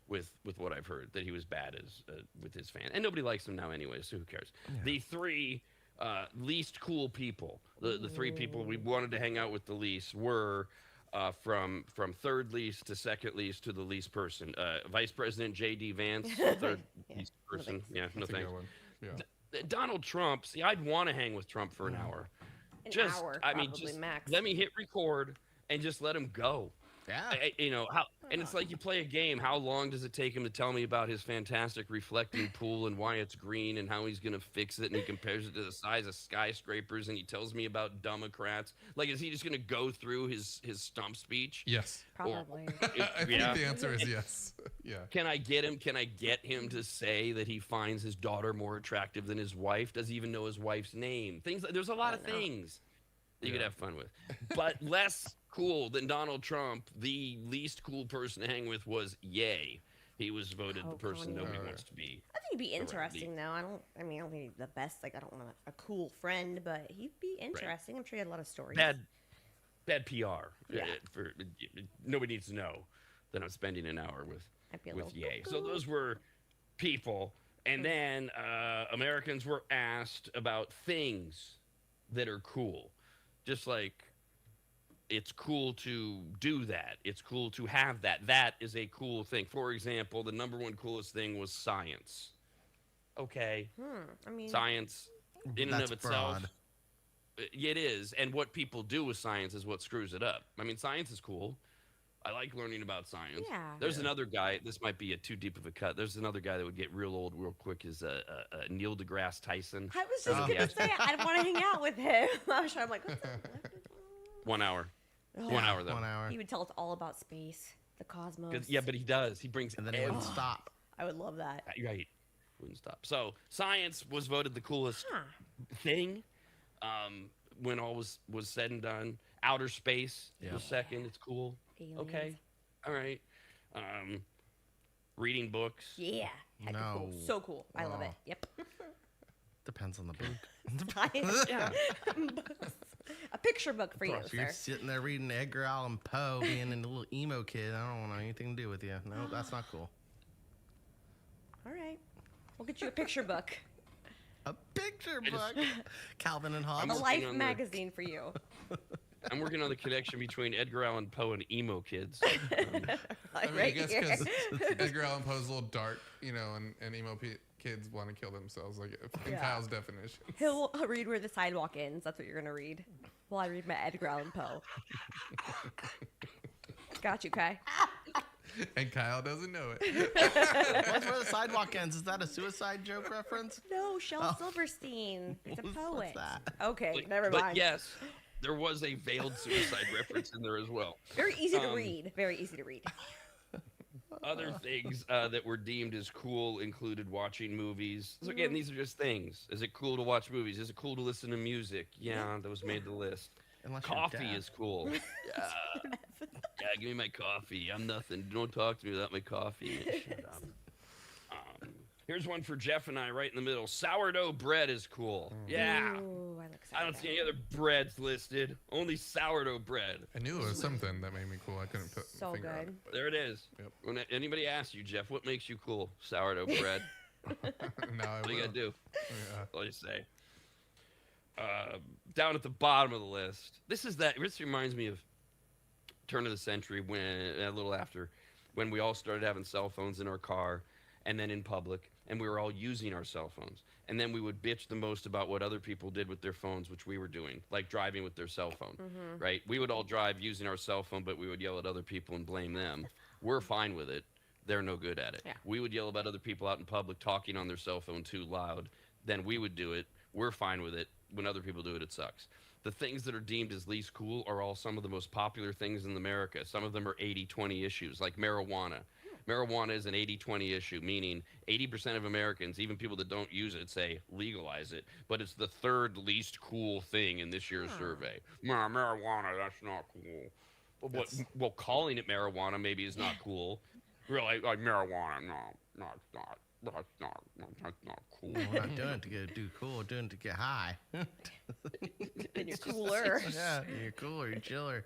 with what I've heard that he was bad as with his fan, and nobody likes him now anyway, so who cares? Yeah. The three least cool people, the three people we wanted to hang out with the least were from third least to second least to the least person. Vice President J.D. Vance, third least person. Yeah, no That's a thanks. good one. Yeah. Donald Trump. See, I'd want to hang with Trump for an hour. An Just, hour, I mean, probably just max. let me hit record and just let him go. Yeah. How, and it's like you play a game. How long does it take him to tell me about his fantastic reflecting pool and why it's green and how he's going to fix it? And he compares it to the size of skyscrapers and he tells me about Democrats. Like, is he just going to go through his stump speech? Yes. Probably. I think the answer is yes. Yeah. Can I get him to say that he finds his daughter more attractive than his wife? Does he even know his wife's name? There's a lot of don't know. things that you could have fun with. But less cool than Donald Trump, the least cool person to hang with was Ye. He was voted the person Kanye. nobody wants to be. I think he'd be around interesting, though. I don't think he's the best. I don't want a cool friend, but he'd be interesting. I'm sure he had a lot of stories. Bad PR. Yeah. Nobody needs to know that I'm spending an hour I'd be a with little Ye. So cuckoo. those were people. And then Americans were asked about things that are cool. Just like it's cool to do that. It's cool to have that. That is a cool thing. For example, the number one coolest thing was science. Okay. I mean, Science in and That's of itself. broad. It is. And what people do with science is what screws it up. I mean, science is cool. I like learning about science. Yeah. There's another guy. This might be too deep of a cut. There's another guy that would get real old real quick. Is Neil deGrasse Tyson. I was just Oh. going to say, I'd want to hang out with him. I'm like, what the 1 hour. Oh. 1 hour though. 1 hour. He would tell us all about space, the cosmos. Yeah, but he does. He brings And then it wouldn't every- stop. I would love that. Right. Wouldn't stop. So science was voted the coolest Huh. thing when all was said and done. Outer space was second. It's cool. Aliens. Okay. All right. Reading books. Yeah. Heck of cool. No. So cool. I love it. Oh. Yep. Depends on the book. Science. Yeah. A picture book for you, If you're sir. sitting there reading Edgar Allan Poe, being a little emo kid, I don't want anything to do with you. No, that's not cool. All right. We'll get you a picture book. A picture book. Calvin and A Hobbes. working life on the- magazine for you. I'm working on the connection between Edgar Allan Poe and emo kids. I mean, Right I guess here. because Edgar Allan Poe's a little dark, and emo kids want to kill themselves, like in Yeah. Kyle's definition. He'll read Where the Sidewalk Ends. That's what you're going to read. While I read my Edgar Allan Poe. Got you, Kai. And Kyle doesn't know it. What's Where the Sidewalk Ends? Is that a Suicide joke reference? No, Shel Silverstein. He's a What's poet. that? Okay, never But mind. yes, there was a veiled suicide reference in there as well. Very easy to read. Very easy to read. Other things that were deemed as cool included watching movies. So again, these are just things. Is it cool to watch movies? Is it cool to listen to music? Yeah, those made the list. Unless you're Coffee deaf. is cool. Yeah, give me my coffee. I'm nothing. Don't talk to me without my coffee. Shut up. Here's one for Jeff and I right in the middle. Sourdough bread is cool. Yeah. Ooh, I like I don't see any other breads listed. Only sourdough bread. I knew it was something that made me cool. I couldn't put So my finger on good. it. There it is. Yep. When anybody asks you, Jeff, what makes you cool? Sourdough bread. Now I What do you will. gotta do? Yeah. That's all you say. Down at the bottom of the list. This reminds me of turn of the century, when a little after, when we all started having cell phones in our car and then in public, and we were all using our cell phones. And then we would bitch the most about what other people did with their phones, which we were doing, like driving with their cell phone, right? We would all drive using our cell phone, but we would yell at other people and blame them. We're fine with it. They're no good at it. Yeah. We would yell about other people out in public talking on their cell phone too loud. Then we would do it. We're fine with it. When other people do it, it sucks. The things that are deemed as least cool are all some of the most popular things in America. Some of them are 80-20 issues, like marijuana. Marijuana is an 80-20 issue, meaning 80% of Americans, even people that don't use it, say legalize it. But it's the third least cool thing in this year's survey. Marijuana, that's not cool. Well, calling it marijuana maybe is not cool. Really, like marijuana, no, it's not. That's not cool. We're not doing it to do cool. We're doing it to get high. And you're cooler. Yeah, you're cooler. You're chiller.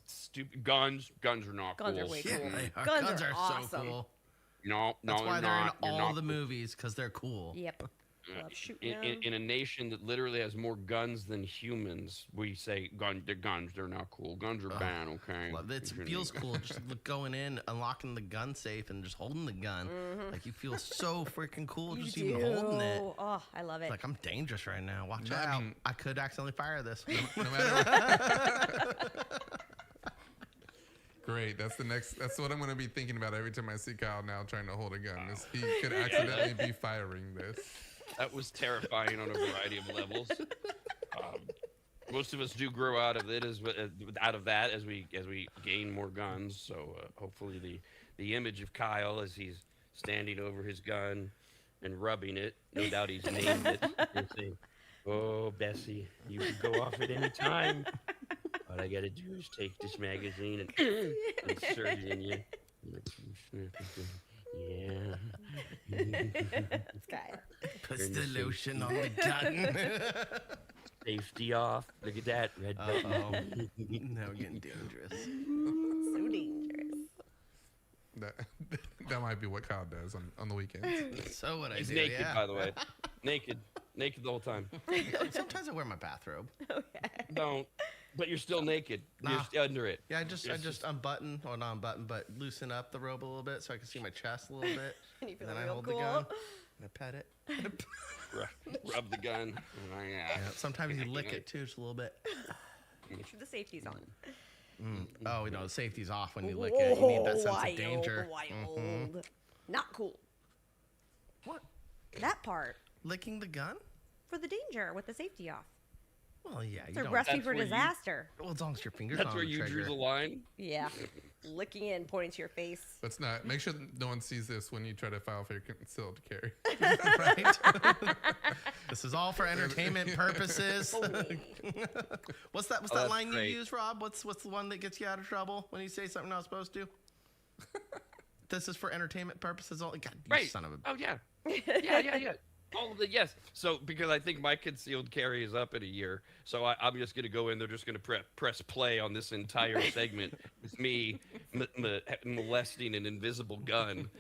Stupid guns. Guns are not Guns cool. are way Yeah, cool. they are. Guns are so awesome. cool. No, That's why they're not. in You're all not the cool. movies, because they're cool. Yep. Love shooting them. In a nation that literally has more guns than humans, we say they're not cool. Guns are bad, okay? Well, it You feels shouldn't- cool just going in, unlocking the gun safe, and just holding the gun. Like, you feel so freaking cool You just do. even holding it. Oh, I love it. Like, I'm dangerous right now. Watch No, I out. mean- I could accidentally fire this. No matter Great. That's what I'm going to be thinking about every time I see Kyle now trying to hold a gun. Is he could accidentally be firing this. That was terrifying on a variety of levels. Most of us do grow out of it as we gain more guns. So hopefully the image of Kyle as he's standing over his gun and rubbing it, no doubt he's named it, and saying, "Oh, Bessie, you can go off at any time. All I gotta do is take this magazine and insert it in you." Yeah. This guy. Puts the lotion on the gun. Safety off. Look at that red button. Uh-oh. Now we're getting dangerous. So dangerous. That might be what Kyle does on the weekends. So what I He's do, naked, yeah. by the way. Naked the whole time. Sometimes I wear my bathrobe. Don't. But you're still naked. You're Nah. still under it. Yeah, I just unbutton, or not unbutton, but loosen up the robe a little bit so I can see my chest a little bit. And you feel And then I real hold cool. the gun and I pet it. Rub the gun. Oh, yeah. Yeah, sometimes you lick it too, just a little bit. Make sure the safety's on. Oh, you know, the safety's off when you lick it. You need that sense Wild, of danger. Wild. Not cool. What? That part Licking the gun? for the danger with the safety off. Well, yeah, It's you a don't. recipe That's for where you- disaster. Well, as long as your fingers That's on where the you trigger. drew the line. Yeah. Licking in, pointing to your face. Let's not make sure that no one sees this when you try to file for your concealed carry. Right? This is all for entertainment purposes. What's that that's line great. you use, Rob? What's the one that gets you out of trouble when you say something not supposed to? This is for entertainment purposes only. God, you Right. son of a. Oh, yeah. Yeah. All of the yes. So because I think my concealed carry is up in a year, so I'm just gonna go in. They're just gonna press play on this entire segment with me molesting an invisible gun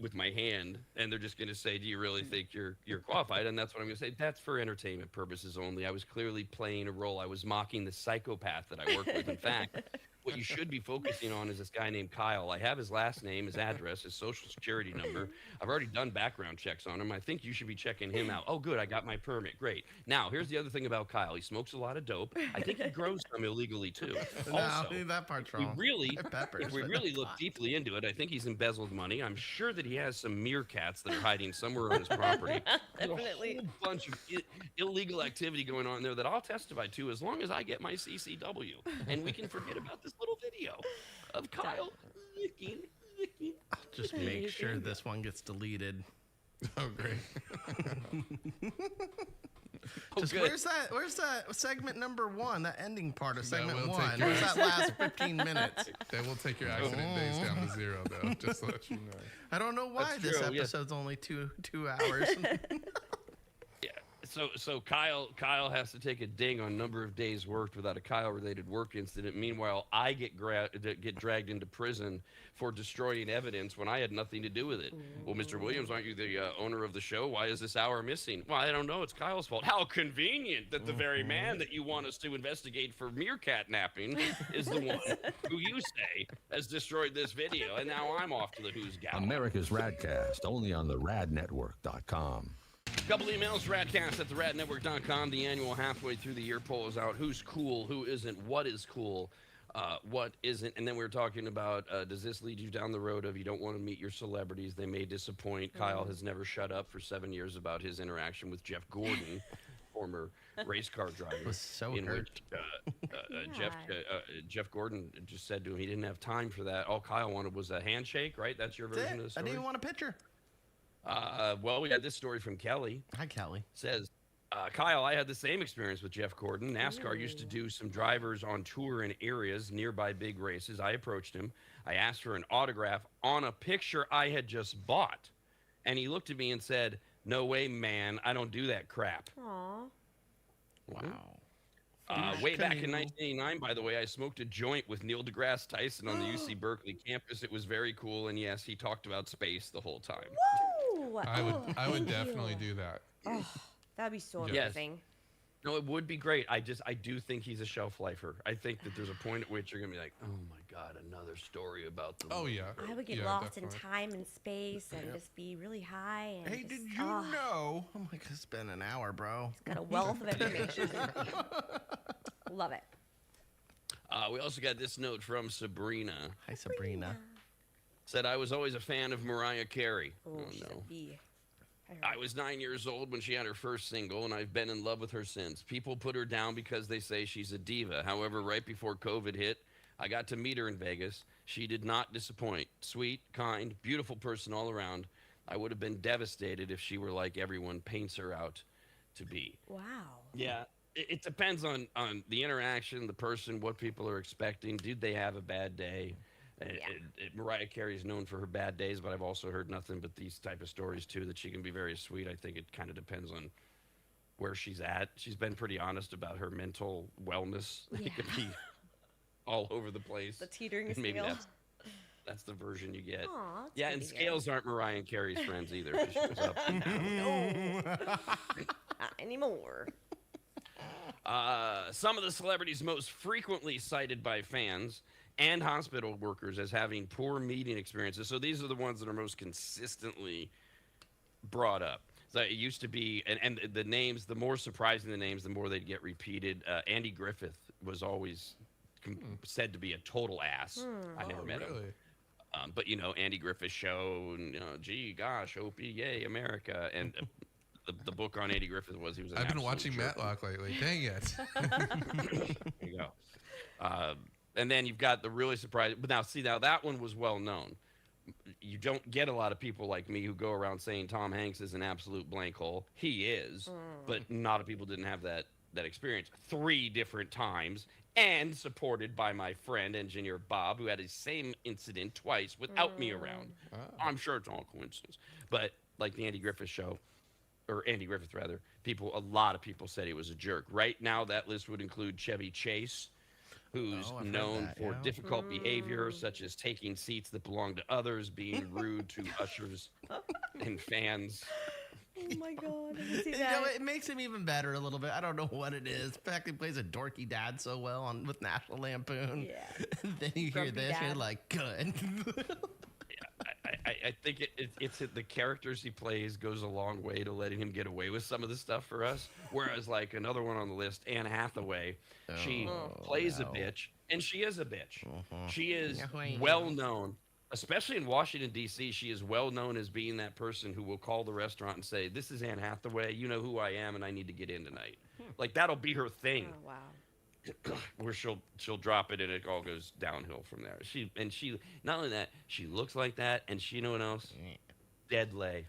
with my hand, and they're just gonna say, "Do you really think you're qualified?" And that's what I'm gonna say. That's for entertainment purposes only. I was clearly playing a role. I was mocking the psychopath that I work with. In fact. What you should be focusing on is this guy named Kyle. I have his last name, his address, his social security number. I've already done background checks on him. I think you should be checking him out. Oh, good. I got my permit. Great. Now, here's the other thing about Kyle. He smokes a lot of dope. I think he grows some illegally, too. Also, No, that part's wrong. If we really look deeply into it, I think he's embezzled money. I'm sure that he has some meerkats that are hiding somewhere on his property. Definitely. There's a whole bunch of illegal activity going on there that I'll testify to as long as I get my CCW. And we can forget about this little video of Kyle licking. I'll just make sure this one gets deleted. Oh, great. Just good. where's that segment number 1, that ending part of That segment will 1? take your- Where's that last 15 minutes? That will take your accident days down to 0, though. Just to let you know. I don't know why That's this true, yeah. episode's only two hours. Yeah. So Kyle has to take a ding on number of days worked without a Kyle-related work incident. Meanwhile, I get dragged into prison for destroying evidence when I had nothing to do with it. Well, Mr. Williams, aren't you the owner of the show? Why is this hour missing? Well, I don't know. It's Kyle's fault. How convenient that the very man that you want us to investigate for meerkat napping is the one who you say has destroyed this video, and now I'm off to the Who's Gal. America's RAD Cast, only on the radnetwork.com. Couple emails, radcast at the radnetwork.com. The annual halfway through the year poll is out. Who's cool? Who isn't? What is cool? What isn't? And then we were talking about, does this lead you down the road of you don't want to meet your celebrities? They may disappoint. Kyle has never shut up for 7 years about his interaction with Jeff Gordon, former race car driver. Was so in hurt. which Jeff Gordon just said to him he didn't have time for that. All Kyle wanted was a handshake, right? That's your That's version it. of the I story? didn't even want a picture. Well, we had this story from Kelly. Hi, Kelly. Says, Kyle, I had the same experience with Jeff Gordon. NASCAR used to do some drivers on tour in areas nearby big races. I approached him. I asked for an autograph on a picture I had just bought. And he looked at me and said, "No way, man. I don't do that crap." Aw. Wow. Way back in 1989, by the way, I smoked a joint with Neil deGrasse Tyson on the UC Berkeley campus. It was very cool. And yes, he talked about space the whole time. Woo! I would Thank definitely you. do that. Oh, that'd be so Yes. amazing. No, it would be great. I do think he's a shelf lifer. I think that there's a point at which you're going to be like, oh my God, another story about the Oh, yeah. I would get Yeah, lost in definitely. time and space and just be really high. And Hey, just, did you know? I'm like, it's been an hour, bro. Got a wealth of information. Love it. We also got this note from Sabrina. Hi, Sabrina. Said, I was always a fan of Mariah Carey. Oh, she's a bee. I was 9 years old when she had her first single, and I've been in love with her since. People put her down because they say she's a diva. However, right before COVID hit, I got to meet her in Vegas. She did not disappoint. Sweet, kind, beautiful person all around. I would have been devastated if she were like everyone paints her out to be. Wow. Yeah, it depends on the interaction, the person, what people are expecting. Did they have a bad day? Mariah Carey is known for her bad days, but I've also heard nothing but these type of stories too, that she can be very sweet. I think it kind of depends on where she's at. She's been pretty honest about her mental wellness. It could be all over the place. The teetering And maybe scale. that's the version you get. Aw, that's Yeah, good and to hear. scales aren't Mariah Carey's friends either. 'Cause she goes up and down. Not anymore. Some of the celebrities most frequently cited by fans and hospital workers as having poor meeting experiences. So these are the ones that are most consistently brought up. So it used to be, and the names, the more surprising the names, the more they'd get repeated. Andy Griffith was always said to be a total ass. I never met him. Really? But, you know, Andy Griffith's show, and, you know, gee, gosh, Opie, yay, America. And the book on Andy Griffith was he was an I've been absolute watching jerk. Matlock lately. Dang it. There you go. And then you've got the really surprising. But now, see, now that one was well known. You don't get a lot of people like me who go around saying Tom Hanks is an absolute blank hole. He is, but a lot of people didn't have that experience 3 different times, and supported by my friend engineer Bob, who had the same incident twice without me around. I'm sure it's all coincidence, but like the Andy Griffith show. or Andy Griffith rather, a lot of people said he was a jerk. Right now, that list would include Chevy Chase, who's I've heard known that, for yeah. difficult behavior, such as taking seats that belong to others, being rude to ushers and fans. Oh my god, I can see You that. know, it makes him even better a little bit. I don't know what it is. The fact he plays a dorky dad so well with National Lampoon. Yeah. Then you hear Grumpy this, and dad. you're like, good. I think it's the characters he plays goes a long way to letting him get away with some of the stuff for us. Whereas like another one on the list, Anne Hathaway, she plays a bitch, and she is a bitch. She is well known, especially in Washington D.C. She is well known as being that person who will call the restaurant and say, "This is Anne Hathaway. You know who I am, and I need to get in tonight." Like that'll be her thing. Oh wow. Where she'll drop it and it all goes downhill from there. She not only that, she looks like that, and you know what else? Dead lay,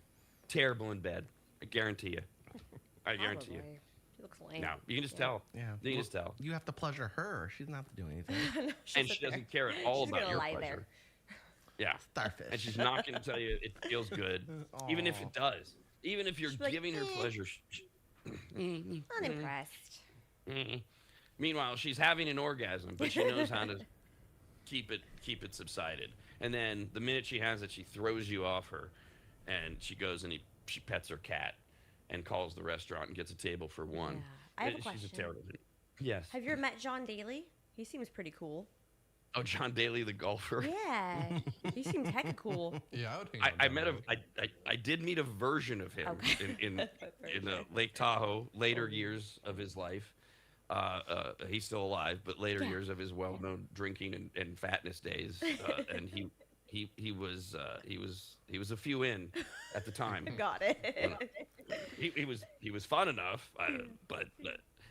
terrible in bed. I guarantee you. I guarantee you. Probably. She looks lame. No, you can just tell. Yeah. You can just tell. You have to pleasure her. She doesn't have to do anything. No, she'll And sit she there. doesn't care at all She's about gonna your lie pleasure. there. Yeah. Starfish. And she's not going to tell you it feels good, even if it does. Even if you're She's like, giving her pleasure. Unimpressed. Meanwhile, she's having an orgasm, but she knows how to keep it subsided. And then the minute she has it, she throws you off her, and she goes and she pets her cat, and calls the restaurant and gets a table for one. Yeah. I have a She's question. a terrible. Yes. Have you ever met John Daly? He seems pretty cool. Oh, John Daly, the golfer. Yeah. He seems hecka cool. Yeah, I would hang I out met down him. I did meet a version of him Okay. in Lake Tahoe later years of his life. He's still alive, but later years of his well-known drinking and fatness days, and he was a few in at the time. Got it. He was fun enough, but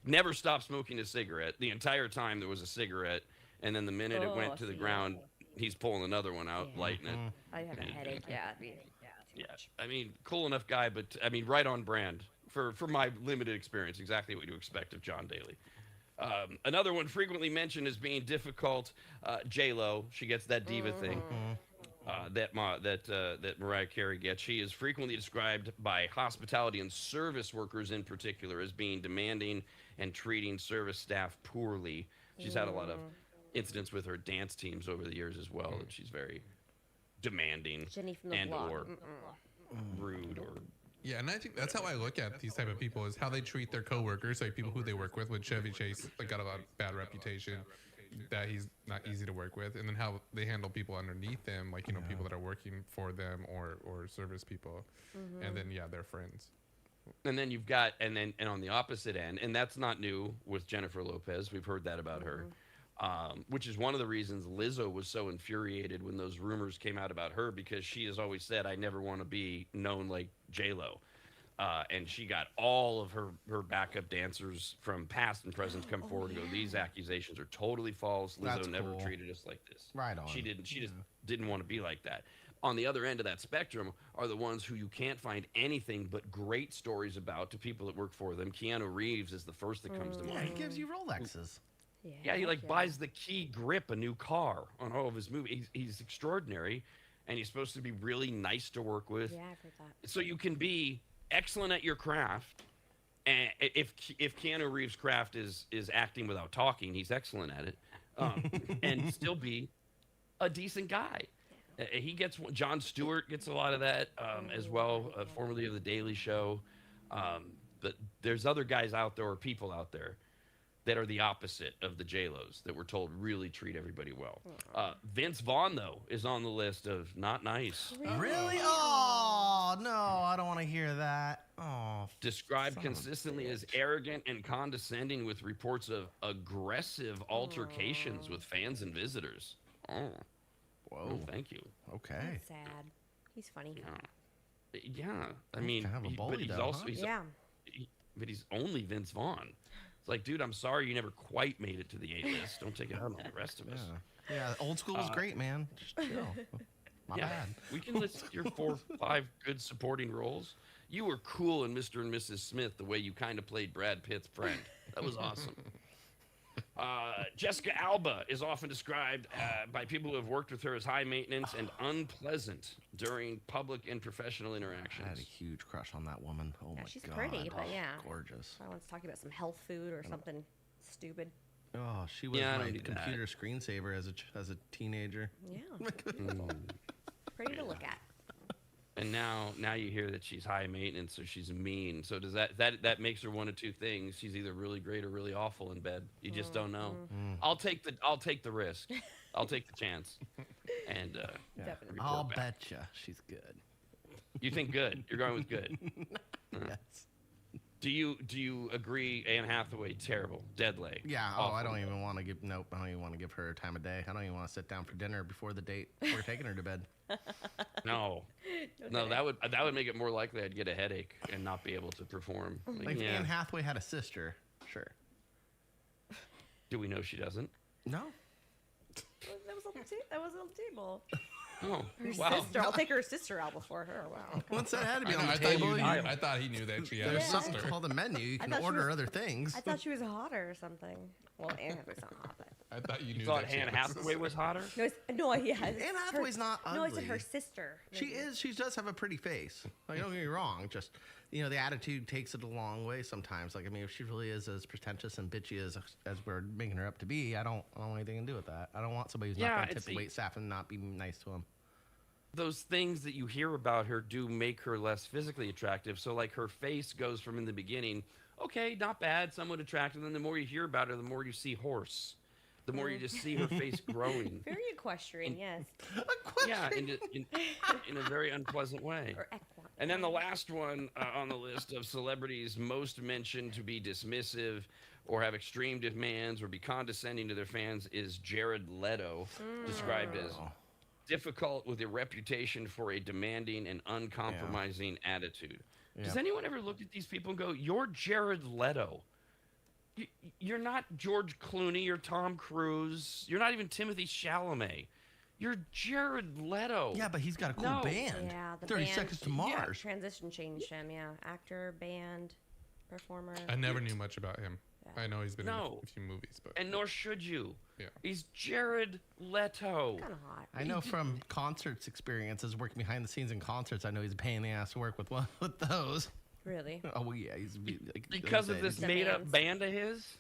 never stopped smoking a cigarette. The entire time there was a cigarette, and then the minute it went to the ground, he's pulling another one out, lighting it. I have a headache. Yeah. Yeah, I mean, cool enough guy, but I mean, right on brand for my limited experience. Exactly what you expect of John Daly. Another one frequently mentioned as being difficult, J-Lo. She gets that diva thing that Mariah Carey gets. She is frequently described by hospitality and service workers in particular as being demanding and treating service staff poorly. She's had a lot of incidents with her dance teams over the years as well, that she's very demanding Jenny from the and block. or rude or Yeah, and I think that's how I look at these type of people is how they treat their coworkers, like people who they work with. When Chevy Chase got a lot of bad reputation, that he's not easy to work with, and then how they handle people underneath them, like people that are working for them or service people, and then their friends. And then you've got, and on the opposite end, and that's not new with Jennifer Lopez. We've heard that about her, which is one of the reasons Lizzo was so infuriated when those rumors came out about her, because she has always said, "I never want to be known like J-Lo." And she got all of her backup dancers from past and present to come forward and go, "These accusations are totally false. Lizzo That's never cool. treated us like this. Right on. She just didn't want to be like that." On the other end of that spectrum are the ones who you can't find anything but great stories about to people that work for them. Keanu Reeves is the first that comes to Yeah, mind. he gives you Rolexes. Yeah, he buys the key grip a new car on all of his movies. He's extraordinary, and he's supposed to be really nice to work with. Yeah, I've heard that. So you can be excellent at your craft, and if Keanu Reeves' craft is acting without talking, he's excellent at it, and still be a decent guy. He gets Jon Stewart gets a lot of that as well, formerly of the Daily Show. But there's other guys out there or people out there that are the opposite of the J-Los that we're told really treat everybody well. Vince Vaughn, though, is on the list of not nice. Really? Oh, no, I don't want to hear that. Oh, Described consistently as arrogant and condescending, with reports of aggressive altercations with fans and visitors. Oh, whoa. Thank you. Okay. That's sad. He's funny. Yeah, I mean, kind of a bully, but he's though, also huh? but he's only Vince Vaughn. It's like, dude, I'm sorry you never quite made it to the A-list. Don't take it out on the rest of us. Yeah, old school was great, man. Just chill. My bad. We can list your 4 or 5 good supporting roles. You were cool in Mr. and Mrs. Smith, the way you kind of played Brad Pitt's friend. That was awesome. Jessica Alba is often described by people who have worked with her as high maintenance and unpleasant during public and professional interactions. I had a huge crush on that woman. Oh my she's god, pretty, but yeah, gorgeous. I was talking about some health food or something stupid. Oh, she was Yeah, I my don't do computer screensaver as a teenager. Yeah, pretty to look at. And now you hear that she's high maintenance, so she's mean. So does that makes her one of two things? She's either really great or really awful in bed. You just don't know. I'll take the risk. I'll take the chance. And Definitely. I'll back. betcha she's good. You think good? You're going with good. Yes. Do you agree? Anne Hathaway, terrible, dead leg. Yeah. awful. I don't even want to give. Nope. I don't even want to give her time of day. I don't even want to sit down for dinner before the date. We're taking her to bed. No, that would make it more likely I'd get a headache and not be able to perform. Like if Anne Hathaway had a sister, sure. Do we know she doesn't? No. That was on the table. Oh, Her wow. sister. I'll take her sister out before her. Wow. Once that had to be on I the thought table, I thought he knew that she had a there's something sister. called a menu. You can thought she order was- other things. I thought she was hotter or something. Well, Anne Hathaway's not hot, but I thought you knew You thought that she Anne had a Hathaway sister. was hotter? yeah. Anne Hathaway's not No, I said ugly. her sister. She maybe. is. She does have a pretty face. Like, don't get me wrong. Just, the attitude takes it a long way sometimes. Like, I mean, if she really is as pretentious and bitchy as we're making her up to be, I don't want anything to do with that. I don't want somebody who's not Yeah, going to tip it's the wait staff and not be nice to him. Those things that you hear about her do make her less physically attractive. So, like, her face goes from in the beginning, okay, not bad, somewhat attractive. And then the more you hear about her, the more you see horse. The more you just see her face growing. Very equestrian, yes. Yeah, in a very unpleasant way. Or equine. And then the last one on the list of celebrities most mentioned to be dismissive or have extreme demands or be condescending to their fans is Jared Leto, described as difficult with a reputation for a demanding and uncompromising attitude. Does anyone ever look at these people and go, you're Jared Leto? You're not George Clooney or Tom Cruise. You're not even Timothy Chalamet. You're Jared Leto. Yeah, but he's got a cool No. band. Yeah, the 30 band- Seconds to Mars. Transition changed him, yeah. Actor, band, performer. I never knew much about him. Yeah. I know he's been in No. a few movies, but And nor should you. Yeah. He's Jared Leto. Kind of hot. I know from concerts experiences, working behind the scenes in concerts, I know he's a pain in the ass to work with those. Really? Oh, well, yeah. He's like Because of this Demands. made-up band of his?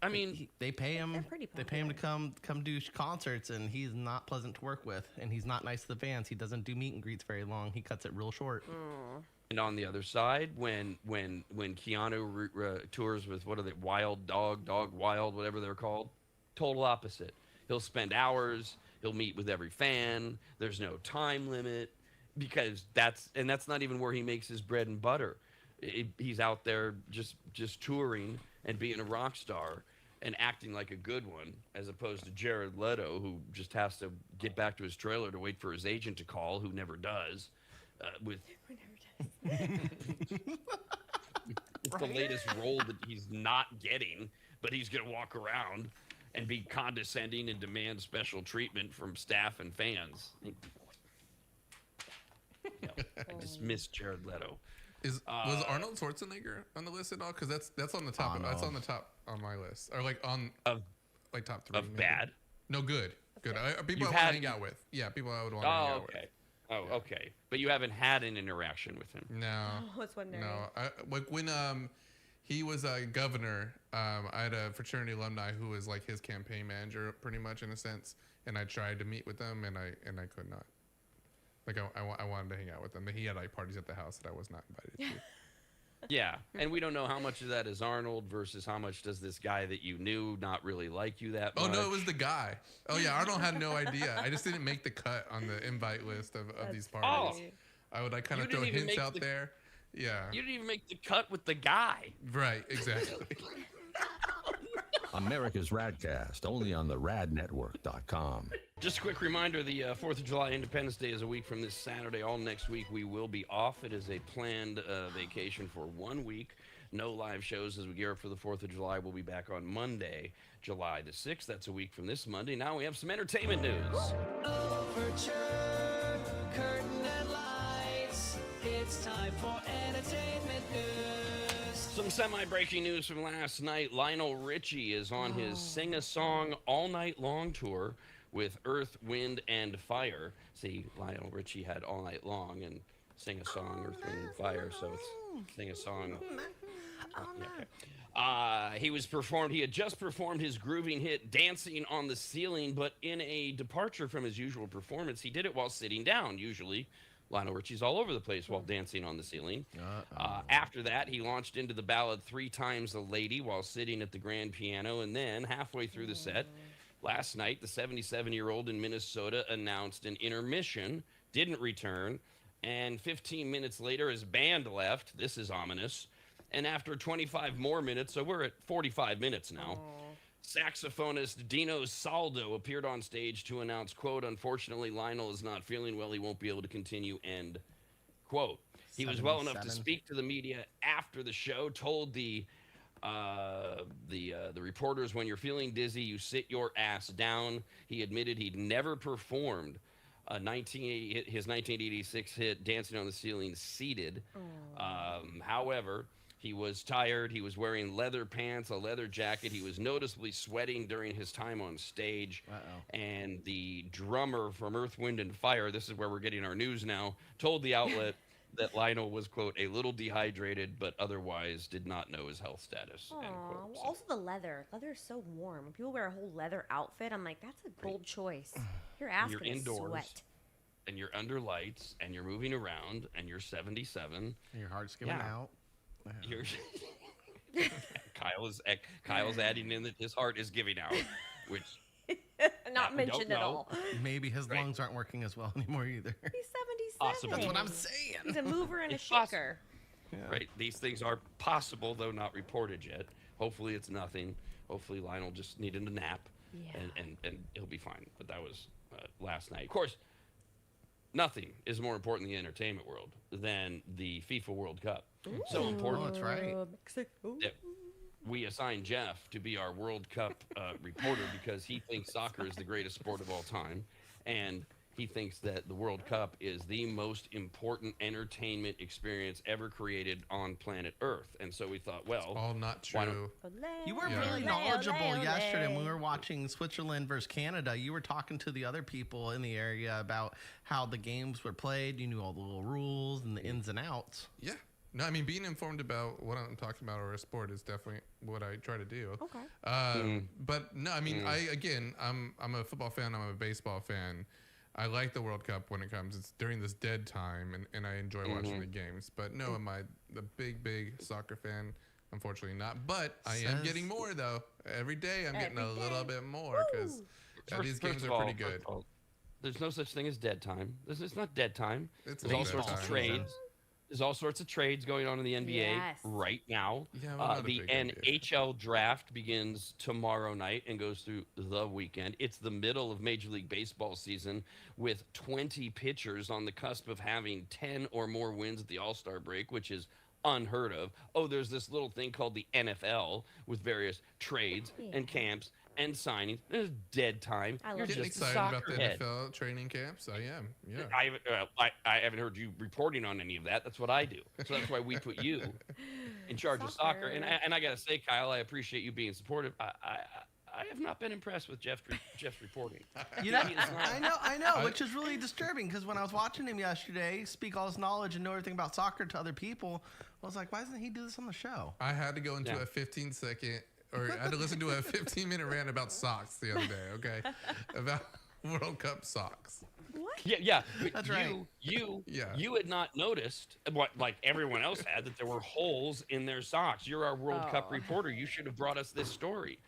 I mean, they pay him. They're pretty They pay him to come do concerts, and he's not pleasant to work with, and he's not nice to the fans. He doesn't do meet and greets very long. He cuts it real short. and on the other side, when Keanu tours with, what are they, Wild Dog Wild, whatever they're called, total opposite. He'll spend hours. He'll meet with every fan. There's no time limit because that's not even where he makes his bread and butter. He's out there just touring and being a rock star and acting like a good one, as opposed to Jared Leto, who just has to get back to his trailer to wait for his agent to call, who never does. It's the latest role that he's not getting, but he's going to walk around and be condescending and demand special treatment from staff and fans. I just miss Jared Leto. Was Arnold Schwarzenegger on the list at all? Because that's on the top. Arnold. That's on the top on my list, or like on like top 3. Of maybe. bad? No, good. People You've I had- want to hang out with. Yeah, people I would want to hang Oh, out okay. Oh, okay. But you haven't had an interaction with him. with. No. I was wondering. No, like when he was a governor, I had a fraternity alumni who was like his campaign manager, pretty much in a sense, and I tried to meet with them, and I could not. Like I wanted to hang out with them, but he had like parties at the house that I was not invited to. Yeah, and we don't know how much of that is Arnold versus how much does this guy that you knew not really like you that much. Oh no, it was the guy. Oh yeah, Arnold had no idea. I just didn't make the cut on the invite list of these parties. Oh. I would like kind You of throw didn't even hints make out the- there. Yeah. You didn't even make the cut with the guy. Right. Exactly. America's RAD Cast, only on the radnetwork.com. Just a quick reminder, the 4th of July Independence Day is a week from this Saturday. All next week we will be off. It is a planned vacation for 1 week. No live shows as we gear up for the 4th of July. We'll be back on Monday, July the 6th. That's a week from this Monday. Now we have some entertainment news. Overture, curtain and lights. It's It's time for entertainment news. Some semi-breaking news from last night. Lionel Richie is on his sing-a-song all night long tour with Earth, Wind, and Fire. See, Lionel Richie had All Night Long and sing-a-song, Earth, Wind, and Fire, so it's sing-a-song. He had just performed his grooving hit Dancing on the Ceiling, but in a departure from his usual performance, he did it while sitting down. Usually, Lionel Richie's all over the place while dancing on the ceiling. After that, he launched into the ballad 3 Times a Lady while sitting at the grand piano, and then halfway through the set, last night, the 77-year-old in Minnesota announced an intermission, didn't return, and 15 minutes later, his band left. This is ominous. And after 25 more minutes, so we're at 45 minutes now, saxophonist Dino Saldo appeared on stage to announce, quote, "Unfortunately, Lionel is not feeling well. He won't be able to continue," end quote. He was well enough to speak to the media after the show, told the reporters, "When you're feeling dizzy, you sit your ass down." He admitted he'd never performed his 1986 hit Dancing on the Ceiling seated. However, he was tired. He was wearing leather pants, a leather jacket. He was noticeably sweating during his time on stage. And the drummer from Earth, Wind, and Fire, this is where we're getting our news now, told the outlet that Lionel was, quote, "a little dehydrated, but otherwise did not know his health status." End quote. Well, also the leather. Leather is so warm. When people wear a whole leather outfit, I'm like, that's a bold choice. Your ass You're gonna indoors, sweat. and you're under lights, and you're moving around, and you're 77. And your heart's giving out. You're Kyle's adding in that his heart is giving out, which not mentioned at all. Maybe his lungs aren't working as well anymore either. He's 77. Possible. That's what I'm saying. He's a mover and a It's possible. shaker. Right. These things are possible, though not reported yet. Hopefully it's nothing. Hopefully Lionel just needed a nap, and he'll be fine. But that was last night. Of course, nothing is more important in the entertainment world than the FIFA World Cup. So important. Oh, that's right. That we assigned Jeff to be our World Cup reporter because he thinks soccer is the greatest sport of all time, and he thinks that the World Cup is the most important entertainment experience ever created on planet Earth. And so we thought, well, All not true. You were really knowledgeable yesterday when we were watching Switzerland versus Canada. You were talking to the other people in the area about how the games were played. You knew all the little rules and the ins and outs. Yeah. No, I mean, being informed about what I'm talking about or a sport is definitely what I try to do. Okay. But no, I mean, I'm a football fan. I'm a baseball fan. I like the World Cup when it comes. It's during this dead time, and I enjoy watching the games. But no, am I the big soccer fan? Unfortunately not. But I am getting more, though. Every day I'm getting a little bit more because these games are pretty good. There's no such thing as dead time. It's not dead time. It's There's all sorts of trades. There's all sorts of trades going on in the NBA right now. Yeah, the NHL draft begins tomorrow night and goes through the weekend. It's the middle of Major League Baseball season with 20 pitchers on the cusp of having 10 or more wins at the All-Star break, which is unheard of. Oh, there's this little thing called the NFL with various trades and camps and signings. There's dead time. You're getting excited about the NFL training camps. I am. Yeah. I haven't heard you reporting on any of that. That's what I do. So that's why we put you in charge of soccer. And I gotta say, Kyle, I appreciate you being supportive. I have not been impressed with Jeff's reporting. You know, I know, which is really disturbing because when I was watching him yesterday speak all his knowledge and know everything about soccer to other people, I was like, why doesn't he do this on the show? I had to go into a 15-second, or I had to listen to a 15-minute rant about socks the other day, okay? About World Cup socks. What? Yeah. That's right. You had not noticed, like everyone else had, that there were holes in their socks. You're our World Cup reporter. You should have brought us this story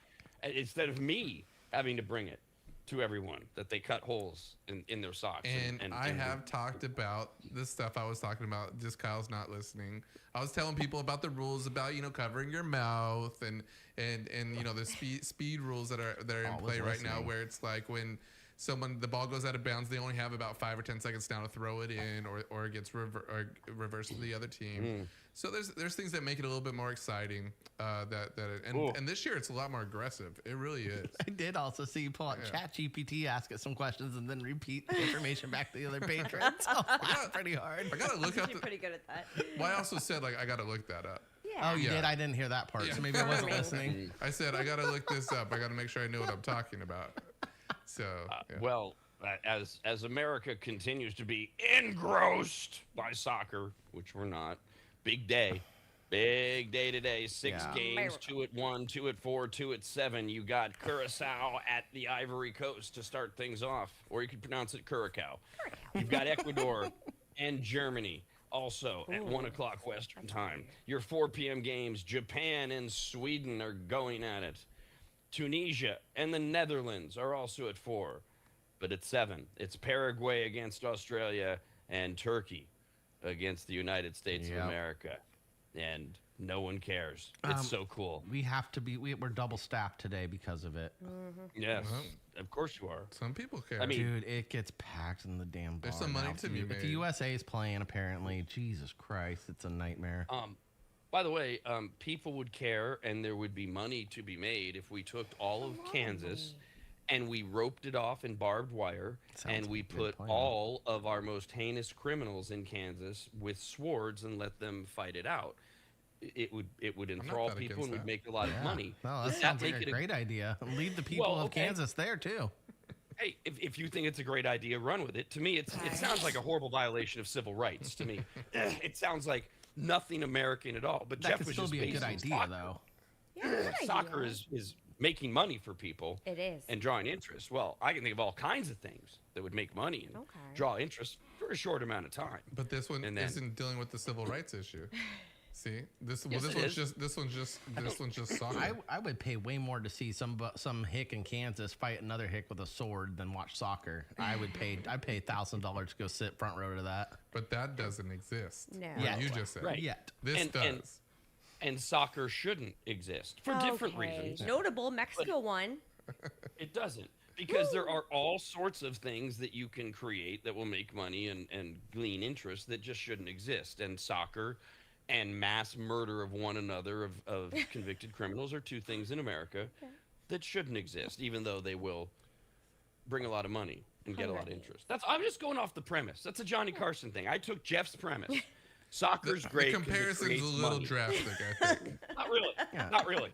instead of me having to bring it to everyone that they cut holes in their socks. And I have talked about this stuff I was talking about, just Kyle's not listening. I was telling people about the rules about, covering your mouth and the speed rules that are in play right now, where it's like when So when the ball goes out of bounds, they only have about 5 or 10 seconds now to throw it in, or it gets reversed to the other team. So there's things that make it a little bit more exciting. And this year it's a lot more aggressive. It really is. I did also see you pull out ChatGPT, ask it some questions, and then repeat the information back to the other patrons. So that's pretty hard. I gotta look up. You're pretty good at that. Well, I also said I gotta look that up. Yeah. Oh, you did? I didn't hear that part, so maybe I wasn't listening. I said I gotta look this up. I gotta make sure I know what I'm talking about. So well, as America continues to be engrossed by soccer, which we're not, big day today. 6 games, America. 2 at 1, 2 at 4, 2 at 7. You got Curacao at the Ivory Coast to start things off, or you could pronounce it Curacao. You've got Ecuador and Germany also at 1 o'clock Western time. Your 4 p.m. games, Japan and Sweden are going at it. Tunisia and the Netherlands are also at 4. But at 7, it's Paraguay against Australia and Turkey against the United States of America. And no one cares. It's so cool. We have to be. We're double staffed today because of it. Yes, of course you are. some people care. I mean, Dude, it gets packed in the damn bar. There's some money now, to be dude. If the made. USA is playing, apparently, Jesus Christ, it's a nightmare. by the way, people would care and there would be money to be made if we took all of Kansas and we roped it off in barbed wire and Sounds we like a good put plan. all of our most heinous criminals in Kansas with swords and let them fight it out. It would enthrall that people and against would that. make a lot of money. No, Would that sounds like make a it great idea. Lead the people Well, of okay. Kansas there too. Hey, if you think it's a great idea, run with it. To me, it sounds like a horrible violation of civil rights. To me, it sounds like nothing American at all. But That Jeff could was still just be a good basing idea, soccer. though. Yeah, good Soccer idea. is making money for people. It is. And drawing interest. Well, I can think of all kinds of things that would make money and Okay. draw interest for a short amount of time. But this one And then- isn't dealing with the civil rights issue. See, this Yes, this it one's is. this one's just soccer. I would pay way more to see some hick in Kansas fight another hick with a sword than watch soccer. I'd pay $1,000 to go sit front row to that. But that doesn't exist. No. What Yet. you just said. Right. Yet. This And- does. And soccer shouldn't exist for different Okay. reasons. Notable Mexico won. It doesn't. Because there are all sorts of things that you can create that will make money and glean interest that just shouldn't exist. And soccer and mass murder of one another of convicted criminals are two things in America that shouldn't exist, even though they will bring a lot of money and get a lot of interest. I'm just going off the premise. That's a Johnny Carson thing. I took Jeff's premise. Soccer's great. The 'cause it comparison's a creates little money. drastic, I think. Not really. Not really.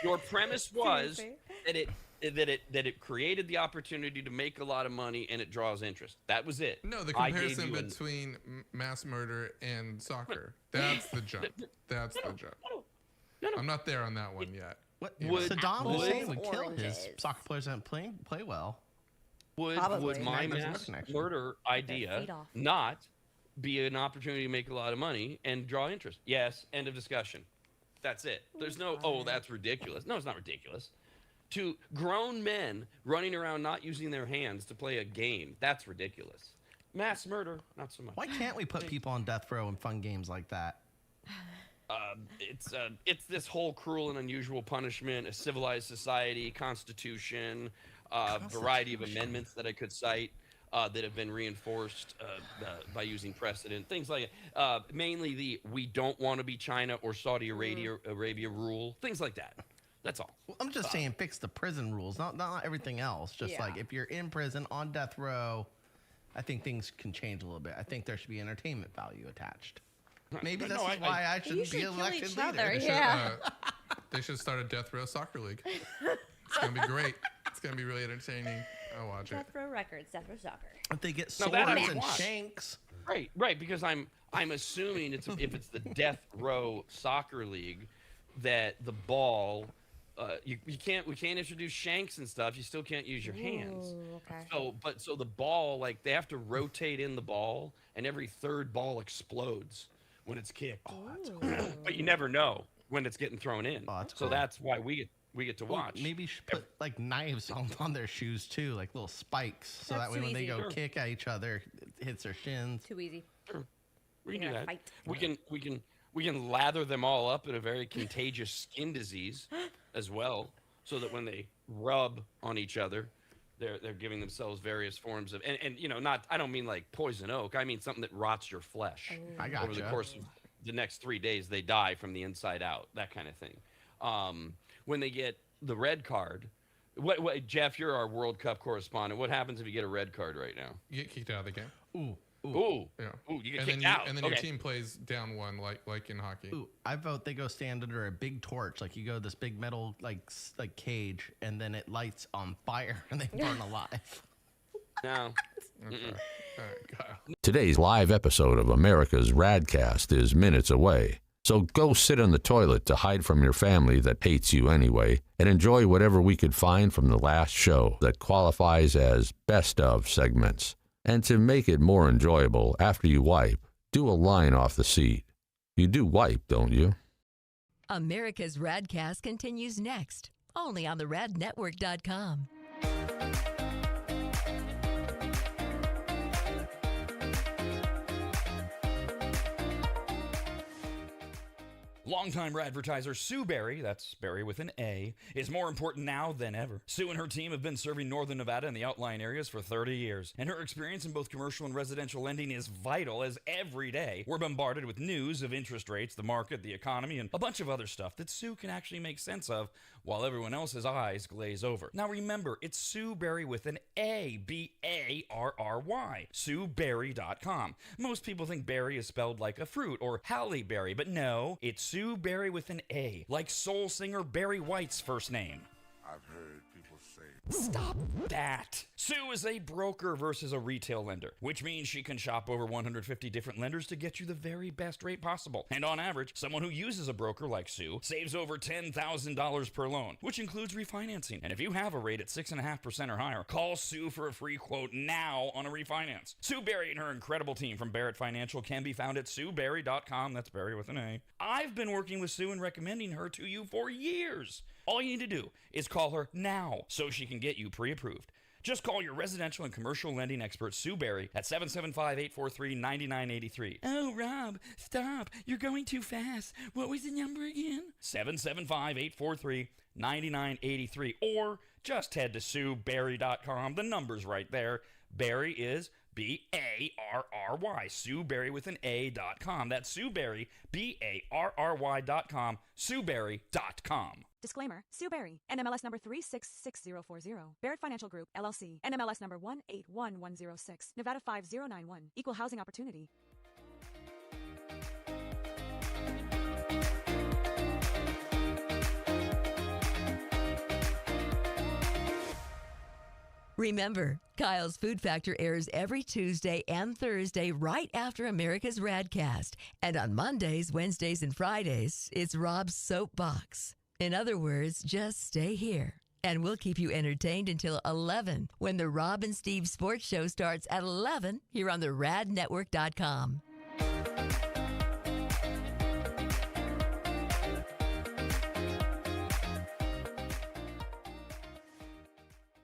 Your premise was Seriously? that it created the opportunity to make a lot of money and it draws interest. That was it. No, the I gave comparison you between mass murder and soccer. That's the jump. That's the jump. No. I'm not there on that one yet. What Would- Saddam would- Hussein would kill his Oranges. soccer players that play well. Would Probably. my There's no mass connection. murder idea feet off. not be an opportunity to make a lot of money and draw interest? Yes. End of discussion. That's it. There's no, oh, that's ridiculous. No, it's not ridiculous. To grown men running around not using their hands to play a game, that's ridiculous. Mass murder, not so much. Why can't we put people on death row in fun games like that? It's this whole cruel and unusual punishment, a civilized society, constitution, variety of amendments that I could cite that have been reinforced by using precedent, things like mainly the we don't want to be China or Saudi Arabia rule, things like that. That's all. Well, I'm just saying, fix the prison rules, not everything else. Just Yeah. like if you're in prison on death row, I think things can change a little bit. I think there should be entertainment value attached. Maybe No, that's I- why I You shouldn't should be kill elected each leader. other. They Yeah. they should start a death row soccer league. It's gonna be great. It's gonna be really entertaining. I'll watch it. Death Row Records, Death Row Soccer. If they get Now swords that I and watch. shanks, Right, because I'm assuming if it's the death row soccer league, that the ball, we can't introduce shanks and stuff. You still can't use your hands. Ooh, okay. So the ball, like they have to rotate in the ball, and every third ball explodes when it's kicked. But you never know when it's getting thrown in. Oh, that's so cool. that's why we get to watch. maybe you should put like knives on their shoes too, like little spikes, so That's that way too when they easy. go Sure. kick at each other, it hits their shins. Too easy. We can You're do gonna that. fight. We can lather them all up in a very contagious skin disease as well, so that when they rub on each other, they're giving themselves various forms of and not, I don't mean like poison oak. I mean something that rots your flesh. I gotcha. Over the course of the next 3 days, they die from the inside out. That kind of thing. When they get the red card, what Jeff, you're our World Cup correspondent. What happens if you get a red card right now? You get kicked out of the game. Ooh. Yeah. Ooh, you get and kicked then out. And then your team plays down one, like in hockey. Ooh, I vote they go stand under a big torch. Like you go to this big metal like cage, and then it lights on fire, and they burn alive. No. Okay. All right, Kyle. Today's live episode of America's RAD Cast is minutes away. So go sit on the toilet to hide from your family that hates you anyway, and enjoy whatever we could find from the last show that qualifies as best of segments. And to make it more enjoyable, after you wipe, do a line off the seat. You do wipe, don't you? America's RADcast continues next, only on the radnetwork.com. Longtime advertiser Sue Berry, that's Berry with an A, is more important now than ever. Sue and her team have been serving Northern Nevada and the outlying areas for 30 years, and her experience in both commercial and residential lending is vital, as every day we're bombarded with news of interest rates, the market, the economy, and a bunch of other stuff that Sue can actually make sense of while everyone else's eyes glaze over. Now remember, it's Sue Berry with an A, B-A-R-R-Y, SueBerry.com. Most people think berry is spelled like a fruit or Halle Berry, but no, it's Sue Berry with an A, like soul singer Barry White's first name. I've heard people say. Stop that. Sue is a broker versus a retail lender, which means she can shop over 150 different lenders to get you the very best rate possible. And on average, someone who uses a broker like Sue saves over $10,000 per loan, which includes refinancing. And if you have a rate at 6.5% or higher, call Sue for a free quote now on a refinance. Sue Berry and her incredible team from Barrett Financial can be found at SueBerry.com. That's Berry with an A. I've been working with Sue and recommending her to you for years. All you need to do is call her now so she can get you pre-approved. Just call your residential and commercial lending expert, Sue Berry, at 775-843-9983. Oh, Rob, stop. You're going too fast. What was the number again? 775-843-9983. Or just head to SueBerry.com. The number's right there. Berry is B-A-R-R-Y. Sue Berry with an A.com. That's Sue Berry, B-A-R-R-Y.com. SueBerry.com. Disclaimer, Sue Berry, NMLS number 366040, Barrett Financial Group, LLC, NMLS number 181106, Nevada 5091, Equal Housing Opportunity. Remember, Kyle's Food Factor airs every Tuesday and Thursday right after America's RADcast. And on Mondays, Wednesdays, and Fridays, it's Rob's Soapbox. In other words, just stay here, and we'll keep you entertained until 11 when the Rob and Steve Sports Show starts at 11 here on the radnetwork.com.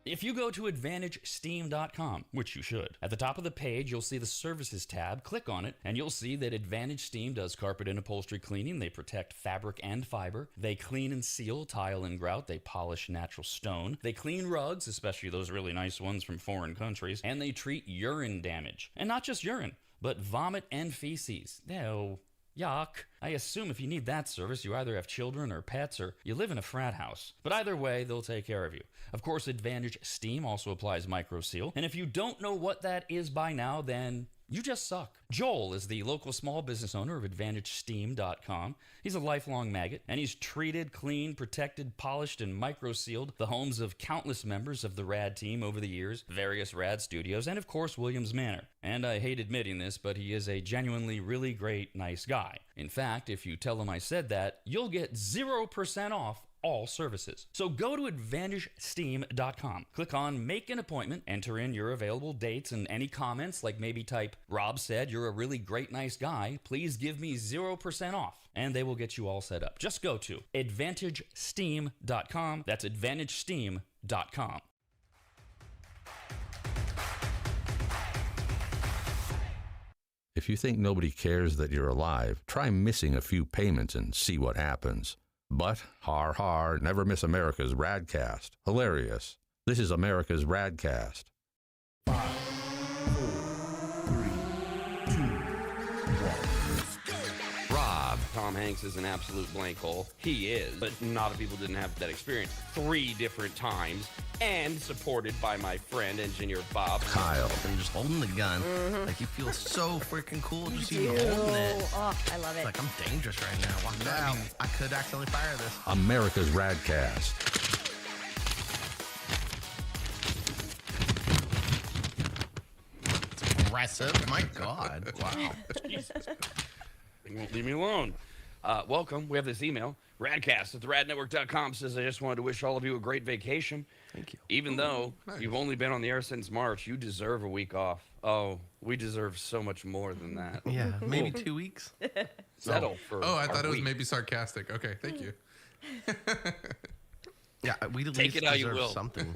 If you go to AdvantageSteam.com, which you should, at the top of the page, you'll see the Services tab. Click on it, and you'll see that Advantage Steam does carpet and upholstery cleaning. They protect fabric and fiber. They clean and seal tile and grout. They polish natural stone. They clean rugs, especially those really nice ones from foreign countries. And they treat urine damage. And not just urine, but vomit and feces. No. Yuck. I assume if you need that service, you either have children or pets or you live in a frat house. But either way, they'll take care of you. Of course, Advantage Steam also applies MicroSeal. And if you don't know what that is by now, then you just suck. Joel is the local small business owner of AdvantageSteam.com. He's a lifelong maggot, and he's treated, cleaned, protected, polished, and microsealed the homes of countless members of the RAD team over the years, various RAD studios, and of course, Williams Manor. And I hate admitting this, but he is a genuinely really great, nice guy. In fact, if you tell him I said that, you'll get 0% off all services. So go to AdvantageSteam.com. Click on Make an Appointment, enter in your available dates and any comments, like maybe type, Rob said you're a really great, nice guy. Please give me 0% off. And they will get you all set up. Just go to AdvantageSteam.com. That's AdvantageSteam.com. If you think nobody cares that you're alive, try missing a few payments and see what happens. But, har har, never miss America's RADcast. Hilarious. This is America's RAD Cast. 5, 4, 3, 2, 1. Rob, Tom Hanks is an absolute blank hole. He is, but a lot of people didn't have that experience 3 different times, and supported by my friend, engineer Bob. Kyle. And just holding the gun. Like, you feel so freaking cool just even Ew. holding it. Oh, I love it. It's like, I'm dangerous right now. Watch out. I could accidentally fire this. America's RAD Cast. Aggressive. My God. Wow. Jesus. They won't leave me alone. Welcome. We have this email. Radcast at theradnetwork.com says, I just wanted to wish all of you a great vacation. Thank you. Even though nice. you've only been on the air since March, you deserve a week off. Oh, we deserve so much more than that. Yeah, maybe 2 weeks. Settle for Oh, I our thought it was week. maybe sarcastic. Okay, thank you. Yeah, we at Take least it how you deserve will. something.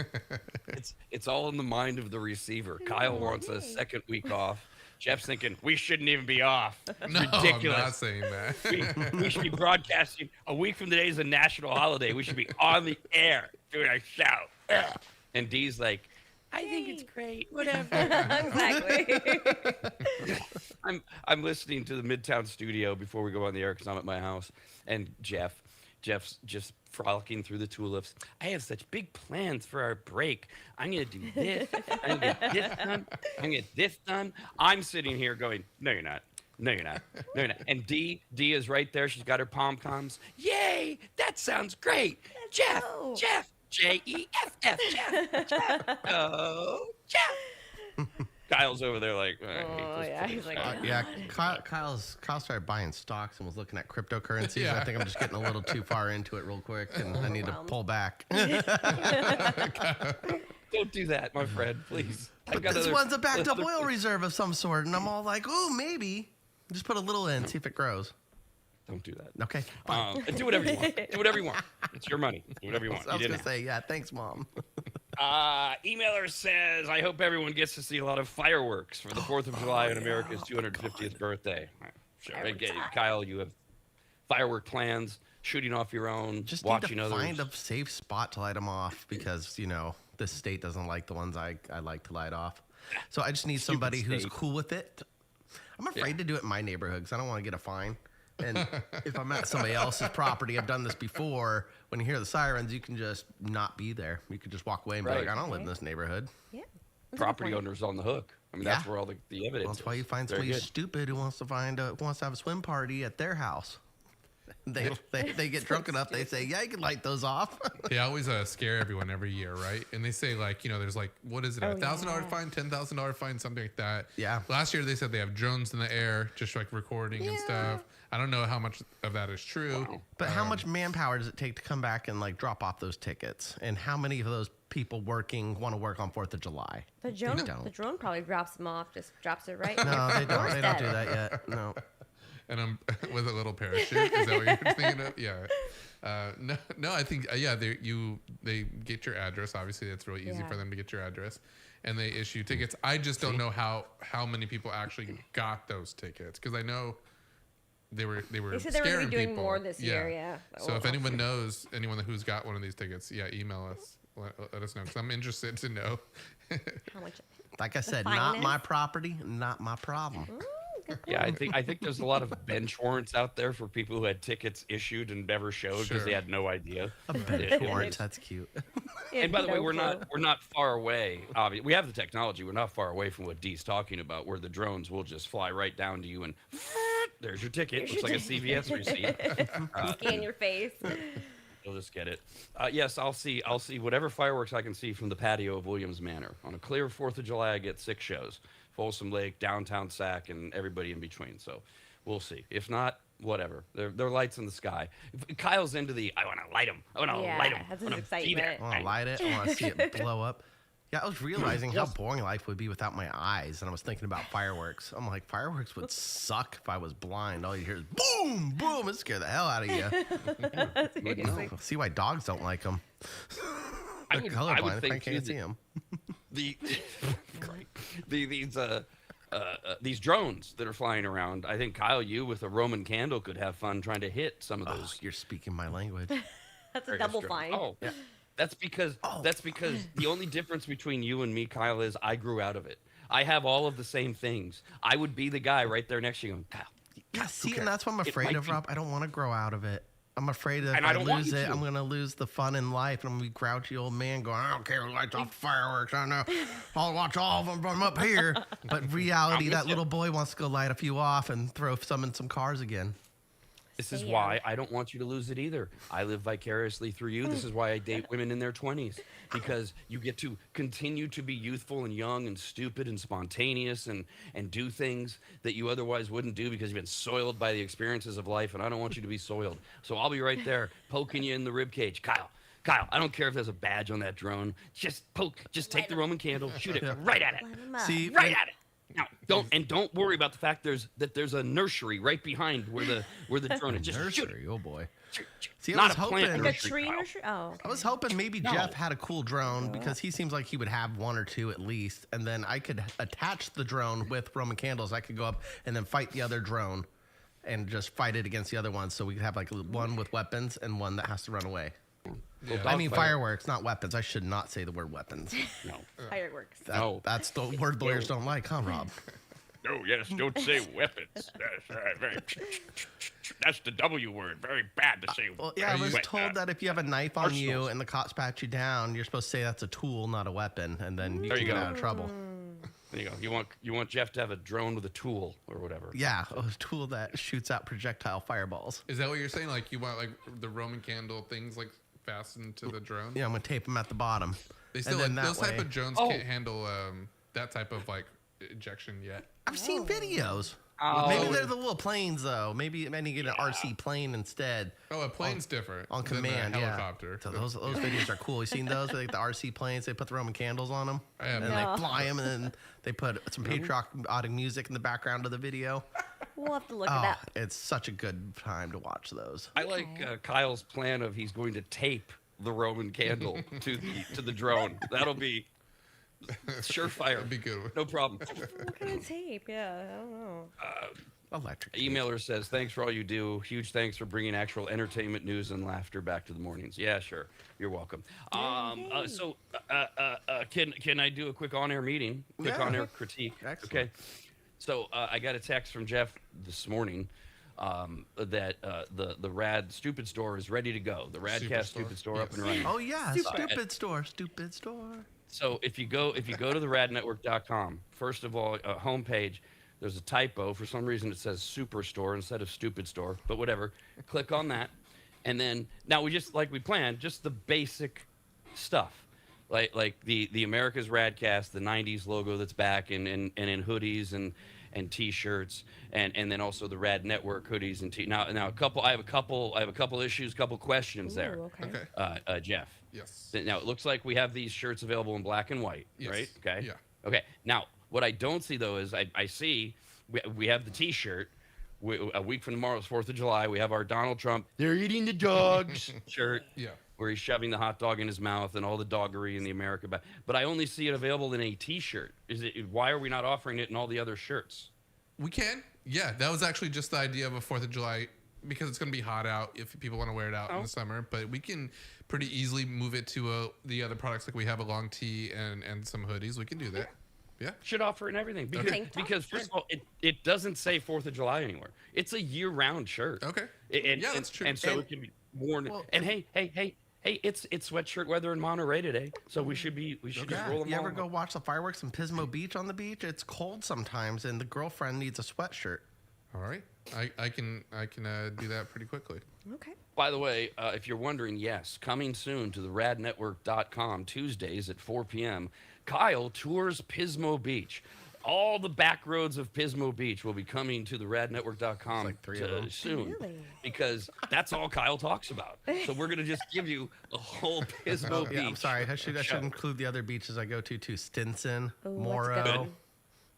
It's all in the mind of the receiver. Kyle wants a second week off. Jeff's thinking, we shouldn't even be off. No, Ridiculous. I'm not saying that. We should be broadcasting a week from today is a national holiday. We should be on the air doing our show. Ugh. And Dee's like, I think it's great. Whatever. Exactly. I'm listening to the Midtown studio before we go on the air because I'm at my house. And Jeff's just frolicking through the tulips. I have such big plans for our break. I'm going to do this. I'm going to get this done. I'm going to get this done. I'm sitting here going, no, you're not. No, you're not. No, you're not. And Dee is right there. She's got her pom-poms. Yay! That sounds great. Jeff, go. Jeff, Jeff, Jeff. Oh, Jeff. Kyle's over there like, I hate Oh, this yeah. place. He's like, Yeah, Kyle started buying stocks and was looking at cryptocurrencies. Yeah. I think I'm just getting a little too far into it real quick, and I need to Overwhelmed. pull back. Don't do that, my friend, please. I've But got this other- one's a backed up oil reserve of some sort, and I'm all like, oh, maybe. Just put a little in, see if it grows. Don't do that. Okay. And do whatever you want. Do whatever you want. It's your money. Do whatever you want. I You was going didn't to say, yeah, thanks, Mom. Emailer says, I hope everyone gets to see a lot of fireworks for the 4th of July on America's 250th birthday. Sure. Every Okay, time. Kyle, you have firework plans, shooting off your own, Just watching need to others. find a safe spot to light them off because, you know, this state doesn't like the ones I like to light off. So I just need somebody who's state. cool with it. I'm afraid to do it in my neighborhood because I don't want to get a fine. And if I'm at somebody else's property, I've done this before. When you hear the sirens, you can just not be there. You can just walk away and be Right. like, I don't live in this neighborhood. yeah. That's a good Property point. owners on the hook. I mean, that's Yeah. where all the evidence Well, that's why is. you find Very somebody good. stupid who wants to have a swim party at their house. They get drunk enough. They say, yeah, you can light those off. They always scare everyone every year, right? And they say like, you know, there's like, what is it, Oh, $1,000 yeah. fine, $10,000 fine, something like that. Yeah. Last year they said they have drones in the air, just like recording and stuff. I don't know how much of that is true. But how much manpower does it take to come back and like drop off those tickets? And how many of those people working want to work on 4th of July? The drone probably drops them off, just drops it right. No, they don't. They don't do Doorstep. that yet. No. And I'm with a little parachute. Is that what you're thinking of? Yeah. No. I think they get your address. Obviously, it's really easy Yeah. for them to get your address, and they issue tickets. I just don't know how many people actually got those tickets because I know they were They said they were going scaring to be doing people. more this year, yeah. So if anyone knows anyone who's got one of these tickets, yeah, email us. Let us know because I'm interested to know. How much? Like I said, fine not is? my property, not my problem. Yeah, I think there's a lot of bench warrants out there for people who had tickets issued and never showed because Sure. they had no idea. A bench Yeah. warrant. That's cute. And by the way, No we're clue. not far away. Obviously, we have the technology. We're not far away from what Dee's talking about, where the drones will just fly right down to you and there's your ticket. Looks like a CVS receipt. Scan your face. You'll just get it. Yes, I'll see whatever fireworks I can see from the patio of Williams Manor. On a clear 4th of July, I get 6 shows. Folsom Lake, downtown Sac, and everybody in between. So we'll see. If not, whatever. They're lights in the sky. If Kyle's into I want to light them. I want to Yeah, light them. that's his excitement. I want to light it. I want to see it blow up. Yeah, I was realizing how boring life would be without my eyes, and I was thinking about fireworks. I'm like, fireworks would suck if I was blind. All you hear is boom, boom. It scared the hell out of you. Seriously. See why dogs don't like them. I They're would colorblind if think I can't too see that them. these drones that are flying around. I think Kyle, you with a Roman candle could have fun trying to hit some of Oh, those. you're speaking my language. That's a various double drones. fine. Oh, That's because the only difference between you and me, Kyle, is I grew out of it. I have all of the same things. I would be the guy right there next to you going, Kyle. Yeah, see, and that's what I'm afraid of, Rob. I don't want to grow out of it. I'm afraid that if And I I don't want lose you it, to. I'm going to lose the fun in life. And I'm going to be grouchy old man going, I don't care who lights off fireworks. I know. I'll watch all of them from up here. But reality, that little boy wants to go light a few off and throw some in some cars again. This is why I don't want you to lose it either. I live vicariously through you. This is why I date women in their 20s, because you get to continue to be youthful and young and stupid and spontaneous and do things that you otherwise wouldn't do because you've been soiled by the experiences of life, and I don't want you to be soiled. So I'll be right there poking you in the rib cage. Kyle, I don't care if there's a badge on that drone. Just take the Roman candle, shoot it right at it. See, Right at it. Now, don't worry about the fact there's a nursery right behind where the drone is. Just nursery, oh boy. See, I Not was a hoping plant Like a nursery, tree Kyle. nursery? Oh. I was hoping maybe Jeff had a cool drone because he seems like he would have one or two at least, and then I could attach the drone with Roman candles. I could go up and then fight the other drone and just fight it against the other one, so we could have like one with weapons and one that has to run away. Yeah. I mean fireworks, not weapons. I should not say the word weapons. No. Fireworks. That's the word lawyers don't like, huh, Rob? No, yes, don't say weapons. That's the W word. Very bad to say. Well, yeah, I was told that if you have a knife on you and the cops pat you down, you're supposed to say that's a tool, not a weapon, and then you can get out of trouble. There you go. You want Jeff to have a drone with a tool or whatever. Yeah, a tool that shoots out projectile fireballs. Is that what you're saying? Like you want like the Roman candle things like fastened to the drone? Yeah, I'm gonna tape them at the bottom. They still And then those that type way- of drones can't handle that type of like ejection yet. I've seen videos. Oh. Maybe they're the little planes though. Maybe I need to get an RC plane instead. Oh, a plane's different On than command, a yeah. helicopter. So those videos are cool. You seen those? Like the RC planes, they put the Roman candles on them, I have and not. they fly them, and then they put some patriotic music in the background of the video. We'll have to look Oh, at that. it's such a good time to watch those. I like Kyle's plan of he's going to tape the Roman candle to the drone. That'll be surefire. That'd be good. No problem. What kind of tape? Yeah, I don't know. Electric. Emailer says, thanks for all you do. Huge thanks for bringing actual entertainment news and laughter back to the mornings. Yeah, sure. You're welcome. Can I do a quick on-air meeting? Quick Yeah. on-air critique. Excellent. Okay. So I got a text from Jeff this morning that the RAD Stupid Store is ready to go. The RAD Cast Stupid Store up and running. Oh yeah, Stupid. stupid store. So if you go to the radnetwork.com, first of all, homepage, there's a typo. For some reason, it says Superstore instead of Stupid Store, but whatever. Click on that. And then, now we just, like we planned, just the basic stuff. Like the America's RAD Cast, the 90s logo that's back, and in hoodies and T-shirts, and then also the RAD Network hoodies and Now I have a couple issues, couple questions there, Ooh, okay. Okay. Jeff. Yes. Now it looks like we have these shirts available in black and white, Yes. right? Okay. Yeah. Okay. Now what I don't see though is I see we have the T-shirt. A week from tomorrow is 4th of July. We have our Donald Trump, they're eating the dogs shirt. Yeah. Where he's shoving the hot dog in his mouth and all the doggery in the America back. But I only see it available in a T-shirt. Why are we not offering it in all the other shirts? We can. Yeah, that was actually just the idea of a 4th of July because it's going to be hot out if people want to wear it out in the summer. But we can pretty easily move it to the other products. Like we have a long tee and some hoodies. We can do that. Yeah. Should offer it in everything. Tank top? Because first of all, it doesn't say 4th of July anywhere. It's a year-round shirt. Okay. Yeah, that's true. And so it can be worn. Well, and hey, it's sweatshirt weather in Monterey today. So we should just roll them You all ever go out. watch the fireworks in Pismo Beach on the beach? It's cold sometimes, and the girlfriend needs a sweatshirt. All right. I can do that pretty quickly. Okay. By the way, if you're wondering, yes, coming soon to the radnetwork.com Tuesdays at 4 p.m., Kyle tours Pismo Beach. All the back roads of Pismo Beach will be coming to the radnetwork.com like 3 of them. soon. Really? Because that's all Kyle talks about. So we're going to just give you a whole Pismo Beach. Yeah, I'm sorry. I should show. include the other beaches I go to Stinson, Ooh, that's a good Morrow, one.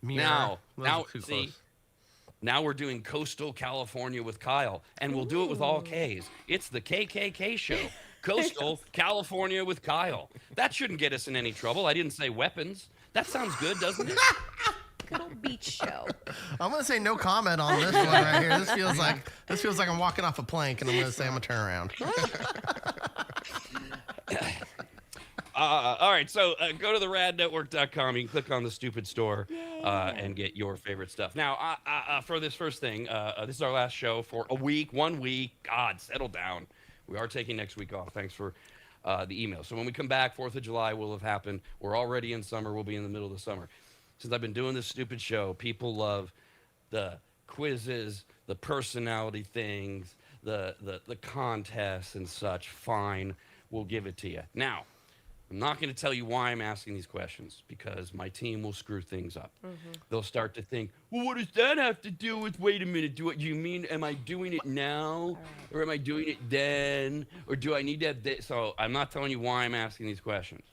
Muir. Now, Those are too see, close. now we're doing Coastal California with Kyle, and we'll do it with all Ks. It's the KKK show. Coastal California with Kyle. That shouldn't get us in any trouble. I didn't say weapons. That sounds good, doesn't it? Good old beach show. I'm gonna say no comment on this one right here. This feels like I'm walking off a plank, and I'm gonna say I'm a turnaround. All right, so go to the radnetwork.com. You can click on the stupid store and get your favorite stuff. Now, for this first thing, this is our last show for a week, 1 week. God, settle down. We are taking next week off. Thanks for the email. So when we come back, 4th of July will have happened. We're already in summer. We'll be in the middle of the summer. Since I've been doing this stupid show, people love the quizzes, the personality things, the contests and such. Fine, we'll give it to you. Now, I'm not going to tell you why I'm asking these questions, because my team will screw things up. They'll start to think, well, what does that have to do with, wait a minute, do you mean, am I doing it now? Or am I doing it then? Or do I need to have this? So I'm not telling you why I'm asking these questions.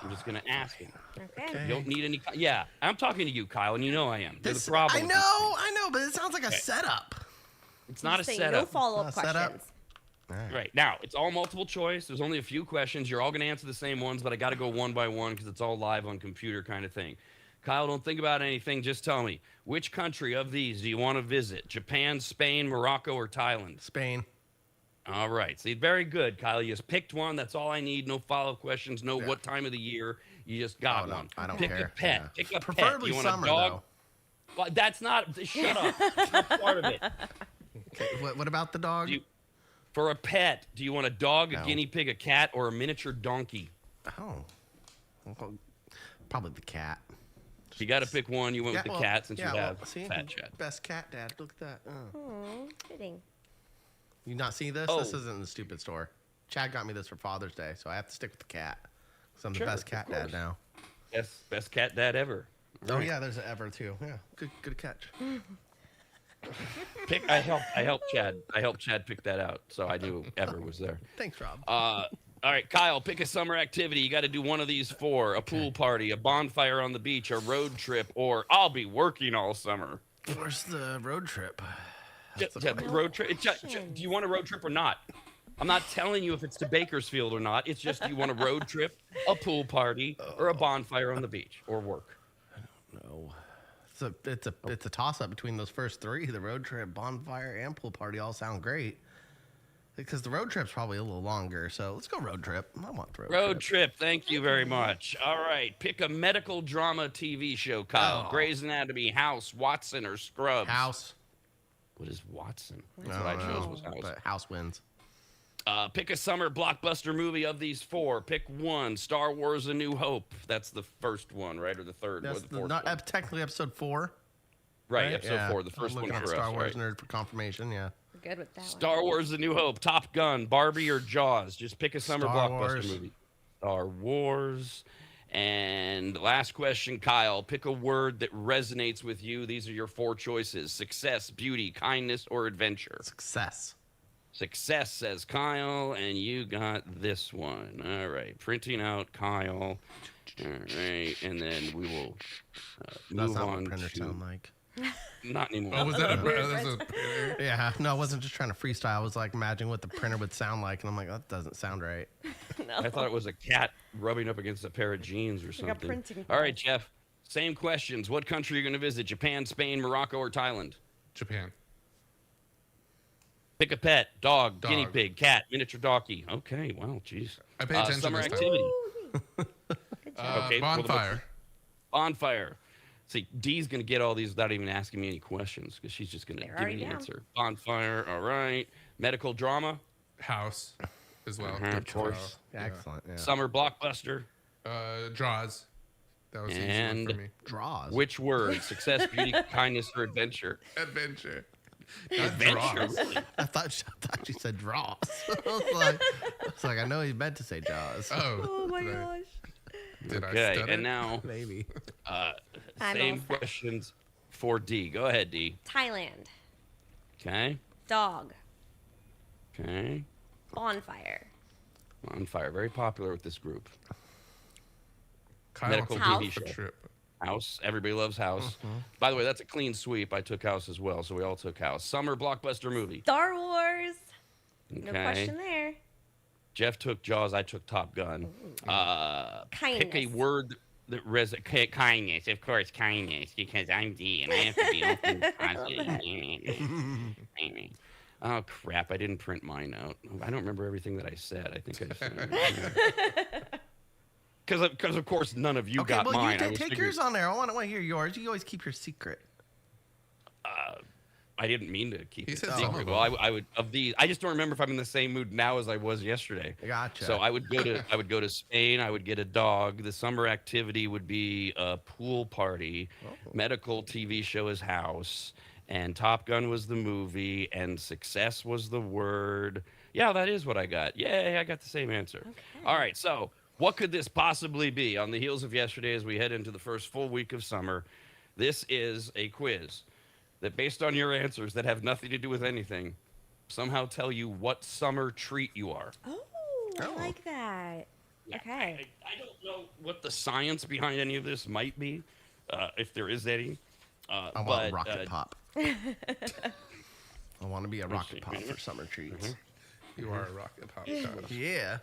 I'm just going to ask them. Okay. You don't need any, yeah, I'm talking to you, Kyle, and you know I am. You're the problem. I know, but it sounds like a setup. It's not a Saying setup. No follow-up Setup. questions. Right. Now, it's all multiple choice. There's only a few questions. You're all going to answer the same ones, but I got to go one by one because it's all live on computer kind of thing. Kyle, don't think about anything. Just tell me, which country of these do you want to visit? Japan, Spain, Morocco, or Thailand? Spain. All right. See, very good, Kyle. You just picked one. That's all I need. No follow-up questions. No what time of the year. You just got one. I don't Pick care. a pet. Yeah. Pick a Preferably pet. You want summer, a dog? though. Well, that's not. Shut up. That's not part of it. Okay, what about the dog? For a pet, do you want a dog, a No. guinea pig, a cat, or a miniature donkey? Oh. Probably the cat. If you got to pick one, you went with the cat since you have see, fat Chad. Best cat dad. Look at that. Fitting. You not see this? Oh. This isn't in the stupid store. Chad got me this for Father's Day, so I have to stick with the cat. So I'm the Sure, best cat of dad course. now. Best cat dad ever. Oh Right. yeah, there's an ever too. Yeah, good catch. I helped Chad pick that out, so I knew Ever was there. Thanks, Rob. All right, Kyle, pick a summer activity. You got to do one of these four: a pool party, a bonfire on the beach, a road trip, or I'll be working all summer. Where's the road trip? Road trip. Do you want a road trip or not? I'm not telling you if it's to Bakersfield or not. It's just, do you want a road trip, a pool party, or a bonfire on the beach, or work? No. It's a toss up between those first three. The road trip, bonfire, and pool party all sound great. Because the road trip's probably a little longer. So let's go road trip. I want the road trip. Thank you very much. All right, pick a medical drama TV show, Kyle. Grey's Anatomy, House, Watson, or Scrubs. House. What is Watson? That's what I chose was House. But House wins. Pick a summer blockbuster movie of these four. Pick one. Star Wars: A New Hope. That's the first one, right, or the third? That's or the fourth? not technically episode 4. Right, episode 4. The I'm first one looking for at Star us. Wars Right? nerd for confirmation. Yeah. We're good with that Star Wars: A New Hope, Top Gun, Barbie, or Jaws. Just pick a summer Star blockbuster Wars. movie. Star Wars. And last question, Kyle. Pick a word that resonates with you. These are your four choices: success, beauty, kindness, or adventure. Success. Success, says Kyle, and you got this one. All right, printing out Kyle. All right, and then we will That's move not on what printers to... sound like. Not anymore. Oh, was that a printer? Yeah, no, I wasn't just trying to freestyle. I was like imagining what the printer would sound like, and I'm like, that doesn't sound right. I thought it was a cat rubbing up against a pair of jeans or Like a something. printing All right, Jeff. Same questions. What country are you going to visit? Japan, Spain, Morocco, or Thailand? Japan. Pick a pet: dog, guinea Dog. pig, cat, miniature donkey. Okay, well, jeez. I pay attention Summer this time. activity. Okay, well, bonfire. Bonfire. See, Dee's going to get all these without even asking me any questions because she's just going to They're give me already the down. answer. Bonfire. All right. Medical drama. House as well. Of course. Excellent. Yeah. Summer blockbuster. Draws. That was the easy one And for me. Draws. which word? Success, beauty, kindness, or adventure? Adventure. Not Adventure. draws. Really? I thought you said draws. I was like, I know he meant to say Jaws. Oh my did I- gosh. Did I Okay, stutter? and now Maybe. I'm same all set. questions for D. Go ahead, D. Thailand. Okay. Dog. Okay. Bonfire. Bonfire. Very popular with this group. Kyle Medical wants to TV go for a show. trip. House. Everybody loves House. By the way, that's a clean sweep. I took House as well, so we all took House. Summer blockbuster movie. Star Wars. Okay. No question there. Jeff took Jaws. I took Top Gun. Pick a Kindness. word that resonates. Kindness, of course, kindness, because I'm D and I have to be open positive. Oh crap! I didn't print mine out. I don't remember everything that I said. I think I just. Because of course none of you Okay, got well, mine. you I was take figuring- yours on there. I want to hear yours. You always keep your secret. I didn't mean to keep He it said secret. some of Well, them. I would of these. I just don't remember if I'm in the same mood now as I was yesterday. Gotcha. So I would go to Spain. I would get a dog. The summer activity would be a pool party. Medical TV show is house, and Top Gun was the movie, and success was the word. Yeah, that is what I got. Yay, I got the same answer. Okay. All right, so what could this possibly be on the heels of yesterday as we head into the first full week of summer? This is a quiz that, based on your answers that have nothing to do with anything, somehow tell you what summer treat you are. Oh, I like that. Okay. I don't know what the science behind any of this might be, if there is any. I want a rocket pop. I want to be a rocket see. pop for summer treats. You are a rocket pop. Josh. Yeah.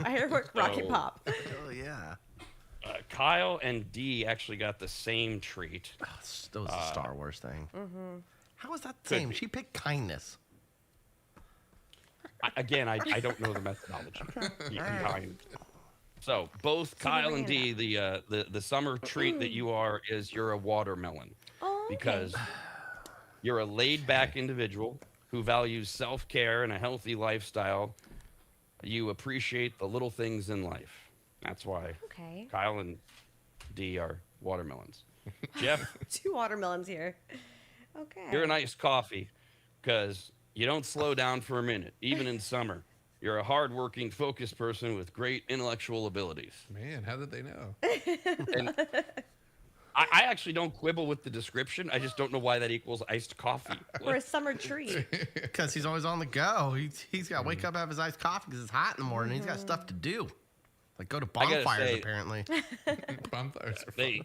I heard rocket Oh. pop. Oh, yeah. Kyle and Dee actually got the same treat. Oh, that was a Star Wars thing. Mm-hmm. How was that the same? She picked kindness. I don't know the methodology behind. So both Kyle and Dee, the summer treat that you are is you're a watermelon. Oh, okay. Because you're a laid-back individual who values self-care and a healthy lifestyle. You appreciate the little things in life. That's why Okay. Kyle and Dee are watermelons. Jeff, 2 watermelons here. Okay. you're an iced coffee because you don't slow down for a minute, even in summer. You're a hardworking, focused person with great intellectual abilities. Man, how did they know? And I actually don't quibble with the description. I just don't know why that equals iced coffee. Or a summer treat. Because he's always on the go. He's got to wake up, have his iced coffee because it's hot in the morning. He's got stuff to do. Like go to gotta bonfires, say- apparently. Bonfires are fun.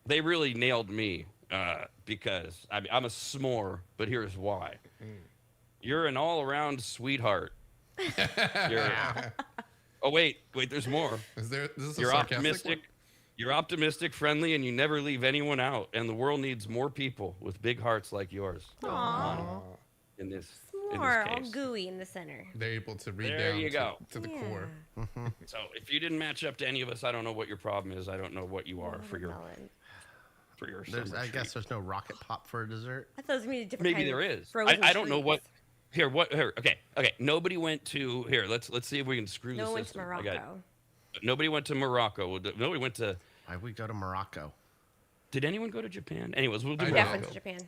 They really nailed me because I'm a s'more, but here's why. You're an all-around sweetheart. Oh, wait, there's more. Is this a You're sarcastic optimistic. You're optimistic, friendly, and you never leave anyone out. And the world needs more people with big hearts like yours. Aw. In this More all case. gooey in the center. They're able to read There down you go. to the Yeah. core. So if you didn't match up to any of us, I don't know what your problem is. I don't know what you are for your There's, summer I guess treat. there's no rocket pop for a dessert. I thought it was going to be a different Maybe kind there of is. frozen I don't know what. treats. Here. Okay. Nobody went to here. Let's see if we can screw No the one went to system. Morocco. Nobody went to Morocco. Nobody went to. Why would we go to Morocco? Did anyone go to Japan? Anyways, we'll do I Morocco. Definitely to Japan.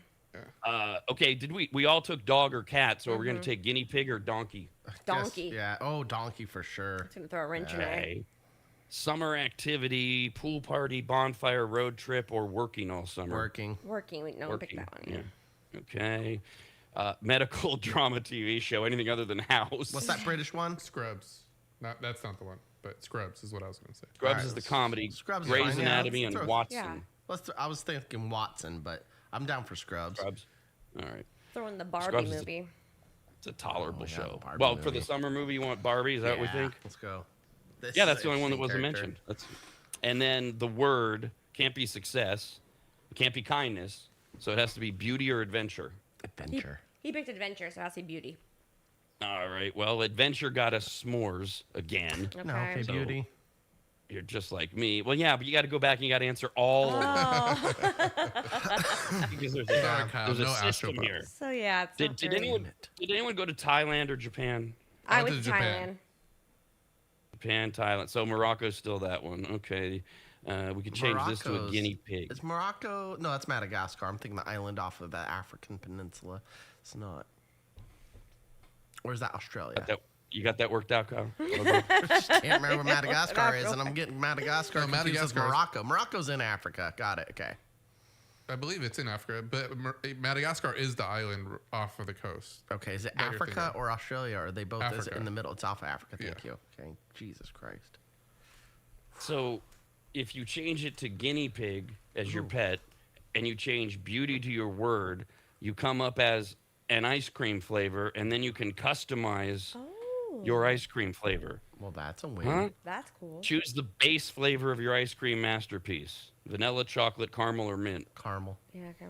Okay. Did we all took dog or cat? So we're gonna take guinea pig or donkey. Donkey. Guess, yeah. Oh, donkey for sure. It's going to throw a wrench in there. Okay. Summer activity, pool party, bonfire, road trip, or working all summer. Working. Working. No one picked that one. Yeah. Okay. Medical drama TV show. Anything other than House. What's that British one? Scrubs. That's not the one, but Scrubs is what I was going to say. Scrubs Alright, is the comedy. Scrubs is Grey's fine, yeah. Anatomy Let's and throw- Watson. Yeah. I was thinking Watson, but I'm down for Scrubs. Scrubs. All right. Throw in the Barbie Scrubs is a- movie. It's a tolerable Oh, yeah, show. Barbie Well, for movie. the summer movie, you want Barbie? Is that what we think? Let's go. This Yeah, is that's an the only one that interesting wasn't character. mentioned. And then the word can't be success. It can't be kindness. So it has to be beauty or adventure. Adventure. He picked adventure, so I'll say beauty. All right. Well, adventure got us s'mores again. Okay. No, okay, So- beauty. You're just like me. Well, yeah, but you got to go back and you got to answer all of them. Oh. Because there's Sorry, Kyle, there's a no system Astro here. So yeah, it's not Did very- anyone go to Thailand or Japan? I went went to to Japan. Thailand. Japan, Thailand. So Morocco's still that one. Okay. We can change this to a Morocco's- guinea pig. Is Morocco? No, that's Madagascar. I'm thinking the island off of the African peninsula. It's not. Or is that Australia? You got that worked out, Kyle? Can't remember where Madagascar is, and I'm getting Madagascar No, confused with Madagascar is- Morocco. Morocco's in Africa. Got it. Okay. I believe it's in Africa, but Madagascar is the island off of the coast. Okay. Is it That you're Africa thinking. or Australia? Or are they both is it Africa. in the middle? It's off Africa. Thank Yeah. you. Okay. Jesus Christ. So if you change it to guinea pig as your pet and you change beauty to your word, you come up as an ice cream flavor, and then you can customize Oh. your ice cream flavor. Well, that's a win. Huh? That's cool. Choose the base flavor of your ice cream masterpiece. Vanilla, chocolate, caramel, or mint. Caramel. Yeah, okay.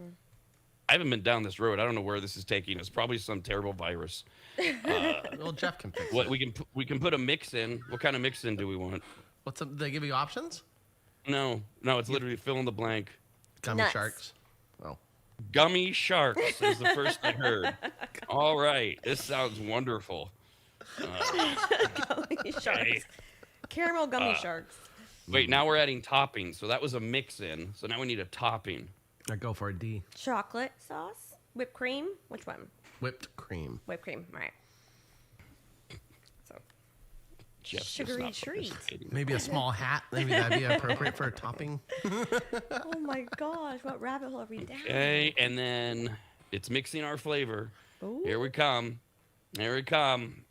I haven't been down this road. I don't know where this is taking us. Probably some terrible virus. Well, Jeff can fix What it. we can put a mix in. What kind of mix in do we want? They give you options? No, it's literally fill in the blank. Gummy Nuts. sharks. Oh. Gummy sharks is the first I heard. All right, this sounds wonderful. Gummy sharks. Caramel gummy sharks. Wait, now we're adding toppings. So that was a mix-in. So now we need a topping. I go for a D. Chocolate sauce. Whipped cream. Which one? Whipped cream. Whipped cream. All right. So Jeff's just sugary not treat. participating. Maybe a small hat. Maybe that'd be appropriate for a topping. Oh my gosh, what rabbit hole are we down? Okay, and then it's mixing our flavor. Ooh. Here we come. Here we come.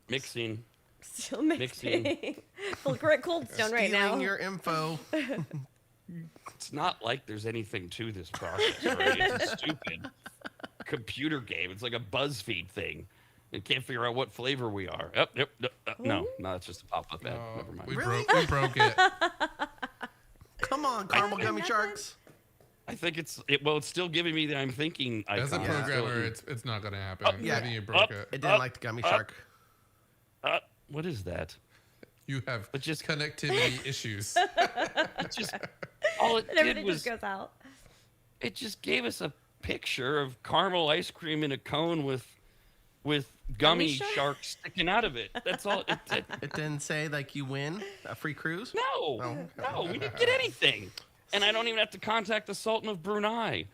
Mixing. Still mixing. We're at Cold Stone right now. Stealing your info. It's not like there's anything to this process, right? It's a stupid computer game. It's like a BuzzFeed thing. You can't figure out what flavor we are. No, it's just a pop-up ad. Never mind. We broke it. Come on, caramel gummy sharks. I think it's still giving me the I'm thinking icon. As a programmer, it's not going to happen. yeah. I think you broke it. It didn't like the gummy shark. What is that? You have It just- connectivity issues. It just all it And did everything was just goes out. it just gave us a picture of caramel ice cream in a cone with gummy shark? sharks sticking out of it. That's all it did. It didn't say like you win a free cruise. No, we didn't get anything. And I don't even have to contact the Sultan of Brunei.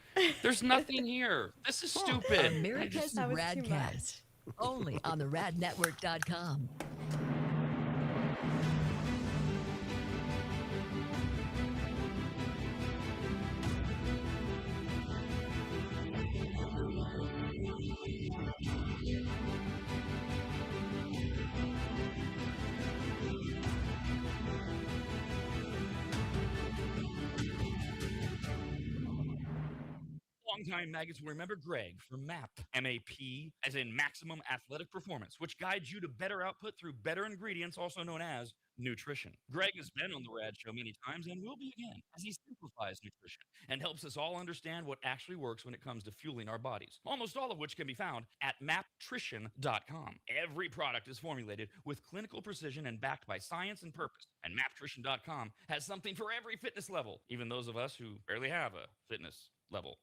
There's nothing here. This is stupid. America's That was RAD too much. Cast. Only on the radnetwork.com. Longtime maggots will remember Greg from MAP, M-A-P, as in Maximum Athletic Performance, which guides you to better output through better ingredients, also known as nutrition. Greg has been on the RAD show many times and will be again, as he simplifies nutrition and helps us all understand what actually works when it comes to fueling our bodies, almost all of which can be found at maptrition.com. Every product is formulated with clinical precision and backed by science and purpose, and maptrition.com has something for every fitness level, even those of us who barely have a fitness level.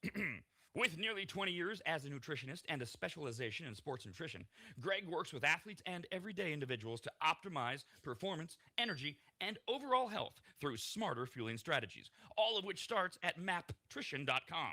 With nearly 20 years as a nutritionist and a specialization in sports nutrition, Greg works with athletes and everyday individuals to optimize performance, energy, and overall health through smarter fueling strategies, all of which starts at maptrition.com.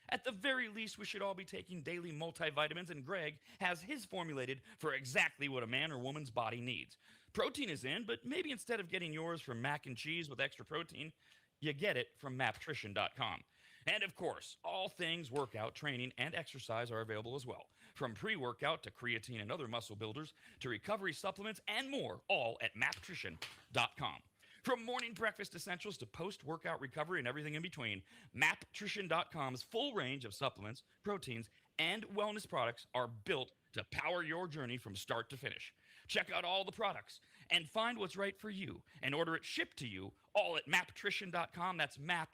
At the very least, we should all be taking daily multivitamins, and Greg has his formulated for exactly what a man or woman's body needs. Protein is in, but maybe instead of getting yours from mac and cheese with extra protein, you get it from maptrition.com. And of course, all things workout, training, and exercise are available as well. From pre-workout to creatine and other muscle builders to recovery supplements and more, all at maptrition.com. From morning breakfast essentials to post-workout recovery and everything in between, maptrition.com's full range of supplements, proteins, and wellness products are built to power your journey from start to finish. Check out all the products and find what's right for you and order it shipped to you all at maptrition.com. That's maptrition.com.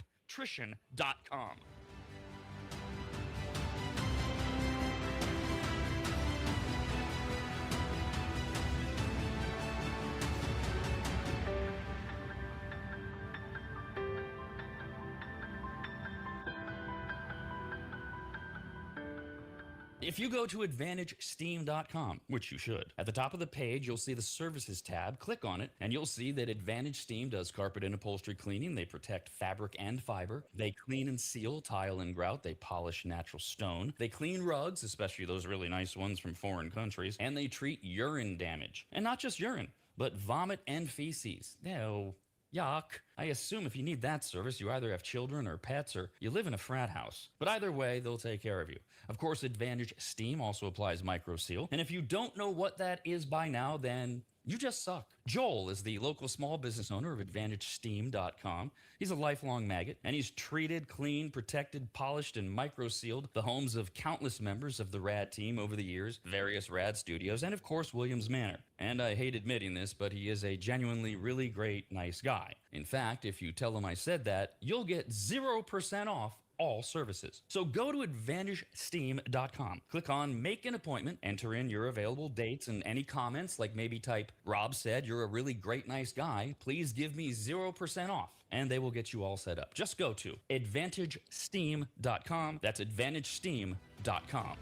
If you go to AdvantageSteam.com, which you should, at the top of the page, you'll see the Services tab. Click on it, and you'll see that Advantage Steam does carpet and upholstery cleaning. They protect fabric and fiber. They clean and seal tile and grout. They polish natural stone. They clean rugs, especially those really nice ones from foreign countries. And they treat urine damage. And not just urine, but vomit and feces. No. Yuck. I assume if you need that service, you either have children or pets or you live in a frat house. But either way, they'll take care of you. Of course, Advantage Steam also applies MicroSeal. And if you don't know what that is by now, then you just suck. Joel is the local small business owner of AdvantageSteam.com. He's a lifelong maggot, and he's treated, cleaned, protected, polished, and micro-sealed the homes of countless members of the RAD team over the years, various RAD studios, and of course, Williams Manor. And I hate admitting this, but he is a genuinely really great, nice guy. In fact, if you tell him I said that, you'll get 0% off all services. So go to AdvantageSteam.com. Click on Make an Appointment, enter in your available dates and any comments, like maybe type, Rob said you're a really great, nice guy. Please give me 0% off. And they will get you all set up. Just go to AdvantageSteam.com. That's AdvantageSteam.com.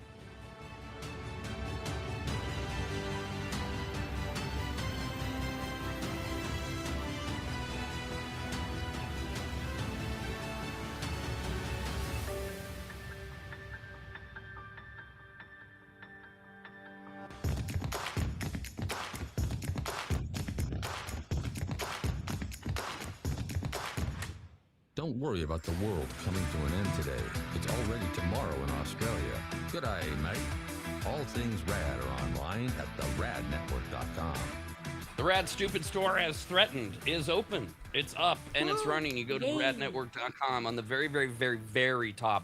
Don't worry about the world coming to an end today. It's already tomorrow in Australia. Good day, mate. All things rad are online at theradnetwork.com. The Rad Stupid Store, as threatened, is open. It's up and it's running. You go to radnetwork.com on the very, very, very, very top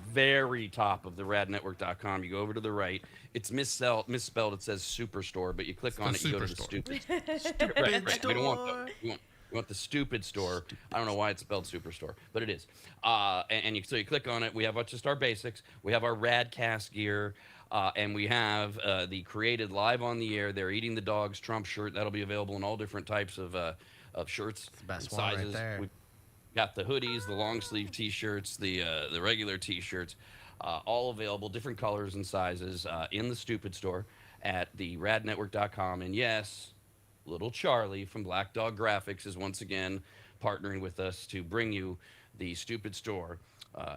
of the radnetwork.com. You go over to the right. It's misspelled. It says Superstore, but you click on it, you go to the Stupid. Right. We don't want you want the Stupid Store. I don't know why it's spelled Superstore, but it is. So you click on it. We have just our basics. We have our RAD Cast gear. And we have the created live on the air. They're eating the dogs Trump shirt. That'll be available in all different types of shirts, the best and sizes. one right there. We've got the hoodies, the long sleeve T-shirts, the regular T-shirts, all available, different colors and sizes in the Stupid Store at the radnetwork.com. And yes, little Charlie from Black Dog Graphics is once again partnering with us to bring you the Stupid Store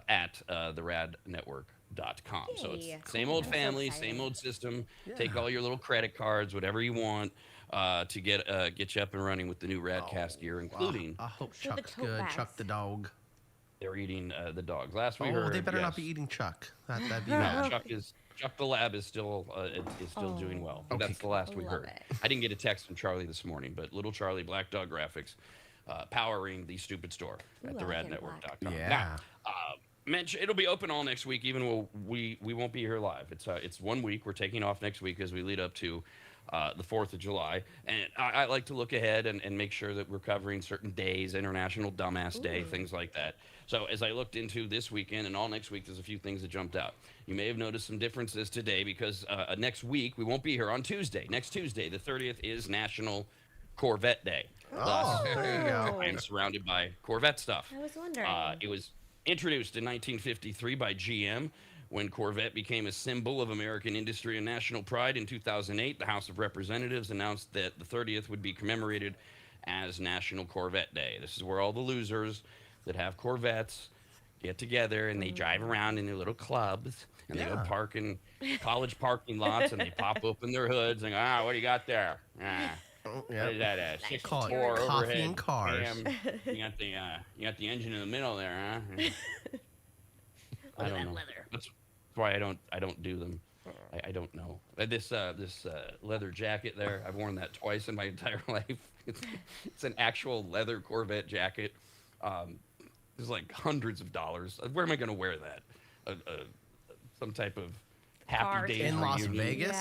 at the radnetwork.com. So it's same old family, same old system. Yeah. Take all your little credit cards, whatever you want, to get you up and running with the new RAD Cast gear, including. I hope Chuck's good. Chuck the dog. They're eating the dogs. Last we heard, they better not be eating Chuck. That'd be no, bad. Chuck the lab is still doing well. Okay. That's the last we heard. I didn't get a text from Charlie this morning, but little Charlie, Black Dog Graphics, powering the Stupid Store at the radnetwork.com. Yeah. Now, it'll be open all next week, even though we won't be here live. It's 1 week. We're taking off next week as we lead up to the 4th of July. And I like to look ahead and make sure that we're covering certain days, International Dumbass Day, things like that. So as I looked into this weekend and all next week, there's a few things that jumped out. You may have noticed some differences today because next week we won't be here on Tuesday. Next Tuesday, the 30th, is National Corvette Day. Thus, there you go. I am surrounded by Corvette stuff. I was wondering. It was introduced in 1953 by GM. When Corvette became a symbol of American industry and national pride in 2008, the House of Representatives announced that the 30th would be commemorated as National Corvette Day. This is where all the losers that have Corvettes get together and they drive around in their little clubs and they go park in college parking lots and they pop open their hoods and go, what do you got there? What is that? 64 coffee overhead and cars. You got the engine in the middle there, huh? I don't know. That's why I don't do them. I don't know. This leather jacket there, I've worn that twice in my entire life. It's an actual leather Corvette jacket. It's like hundreds of dollars. Where am I going to wear that? Some type of happy day in Las Vegas.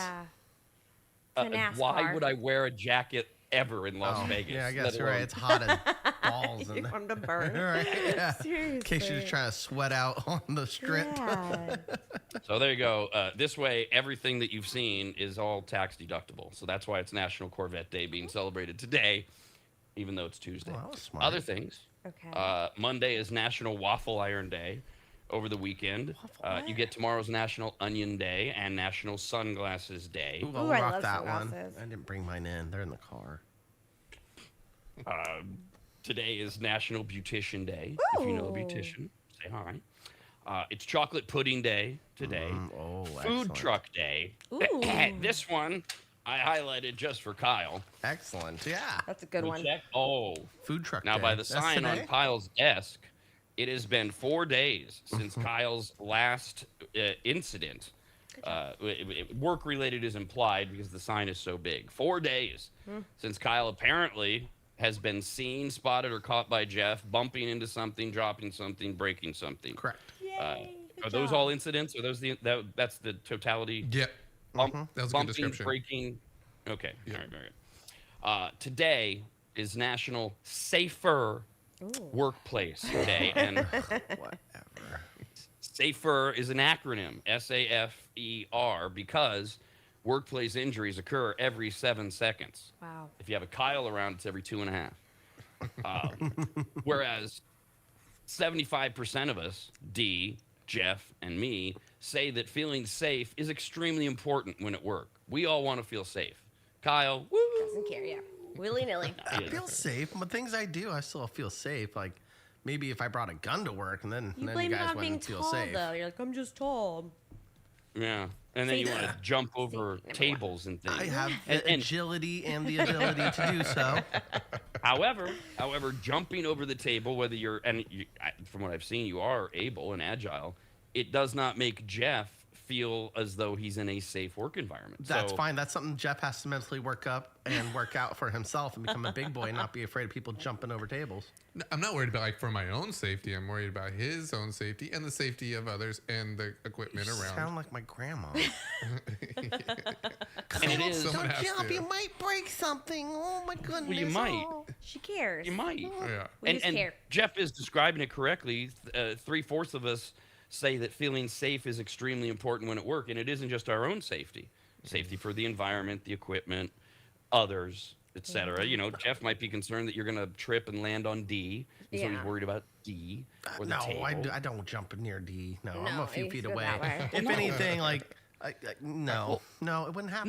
Yeah. Why would I wear a jacket ever in Las Vegas? Yeah, I guess you're right. It's hot as balls. You want to burn. Right, yeah. Seriously. In case you're just trying to sweat out on the strip. Yeah. So there you go. This way, everything that you've seen is all tax deductible. So that's why it's National Corvette Day being celebrated today, even though it's Tuesday. Oh, that was smart. Other things. Okay. Monday is National Waffle Iron Day. Over the weekend, you get tomorrow's National Onion Day and National Sunglasses Day. Ooh, I'll rock that one. I didn't bring mine in. They're in the car. Today is National Beautician Day. If you know a beautician, say hi. It's Chocolate Pudding Day today. Food Truck Day. This one I highlighted just for Kyle. Excellent. Yeah. That's a good one. Food Truck Now, Day. by the sign on Kyle's desk, it has been 4 days since Kyle's last incident. Work-related is implied because the sign is so big. 4 days since Kyle apparently has been seen, spotted, or caught by Jeff bumping into something, dropping something, breaking something. Correct. Are those all incidents? Are those that's the totality? Yeah. That was a bumping, good description. Breaking. Okay. Yeah. All right. Today is National Safer Workplace Day, and SAFER is an acronym, SAFER, because workplace injuries occur every 7 seconds. Wow. If you have a Kyle around, it's every 2.5. Whereas 75% of us, D, Jeff, and me, say that feeling safe is extremely important when at work. We all want to feel safe. Kyle, woo! Doesn't care, yeah. Willy-nilly. I feel safe, but things I do, I still feel safe. Like maybe if I brought a gun to work, and then You you blame it guys on being wouldn't feel tall, safe. though. You're like, I'm just tall. Yeah. And then you want to jump over Safety, number tables and things. I have And- the agility and the ability to do so. However, jumping over the table, whether from what I've seen, you are able and agile, it does not make Jeff feel as though he's in a safe work environment. That's So- fine. That's something Jeff has to mentally work up and work out for himself and become a big boy and not be afraid of people jumping over tables. I'm not worried about like for my own safety. I'm worried about his own safety and the safety of others and the equipment You around. sound like my grandma. And it is. Someone has Jump, to. you might break something. Oh my goodness. Well, you might. Oh. She cares. You might. Yeah. We just and care. Jeff is describing it correctly. 3/4 of us say that feeling safe is extremely important when at work, and it isn't just our own safety. Safety for the environment, the equipment, others, etc. You know, Jeff might be concerned that you're going to trip and land on D, and so he's Yeah. worried about D or the No, table. I don't jump near D. No, I'm No, a few he's feet good away. that way. If No. anything, like, no, it wouldn't happen.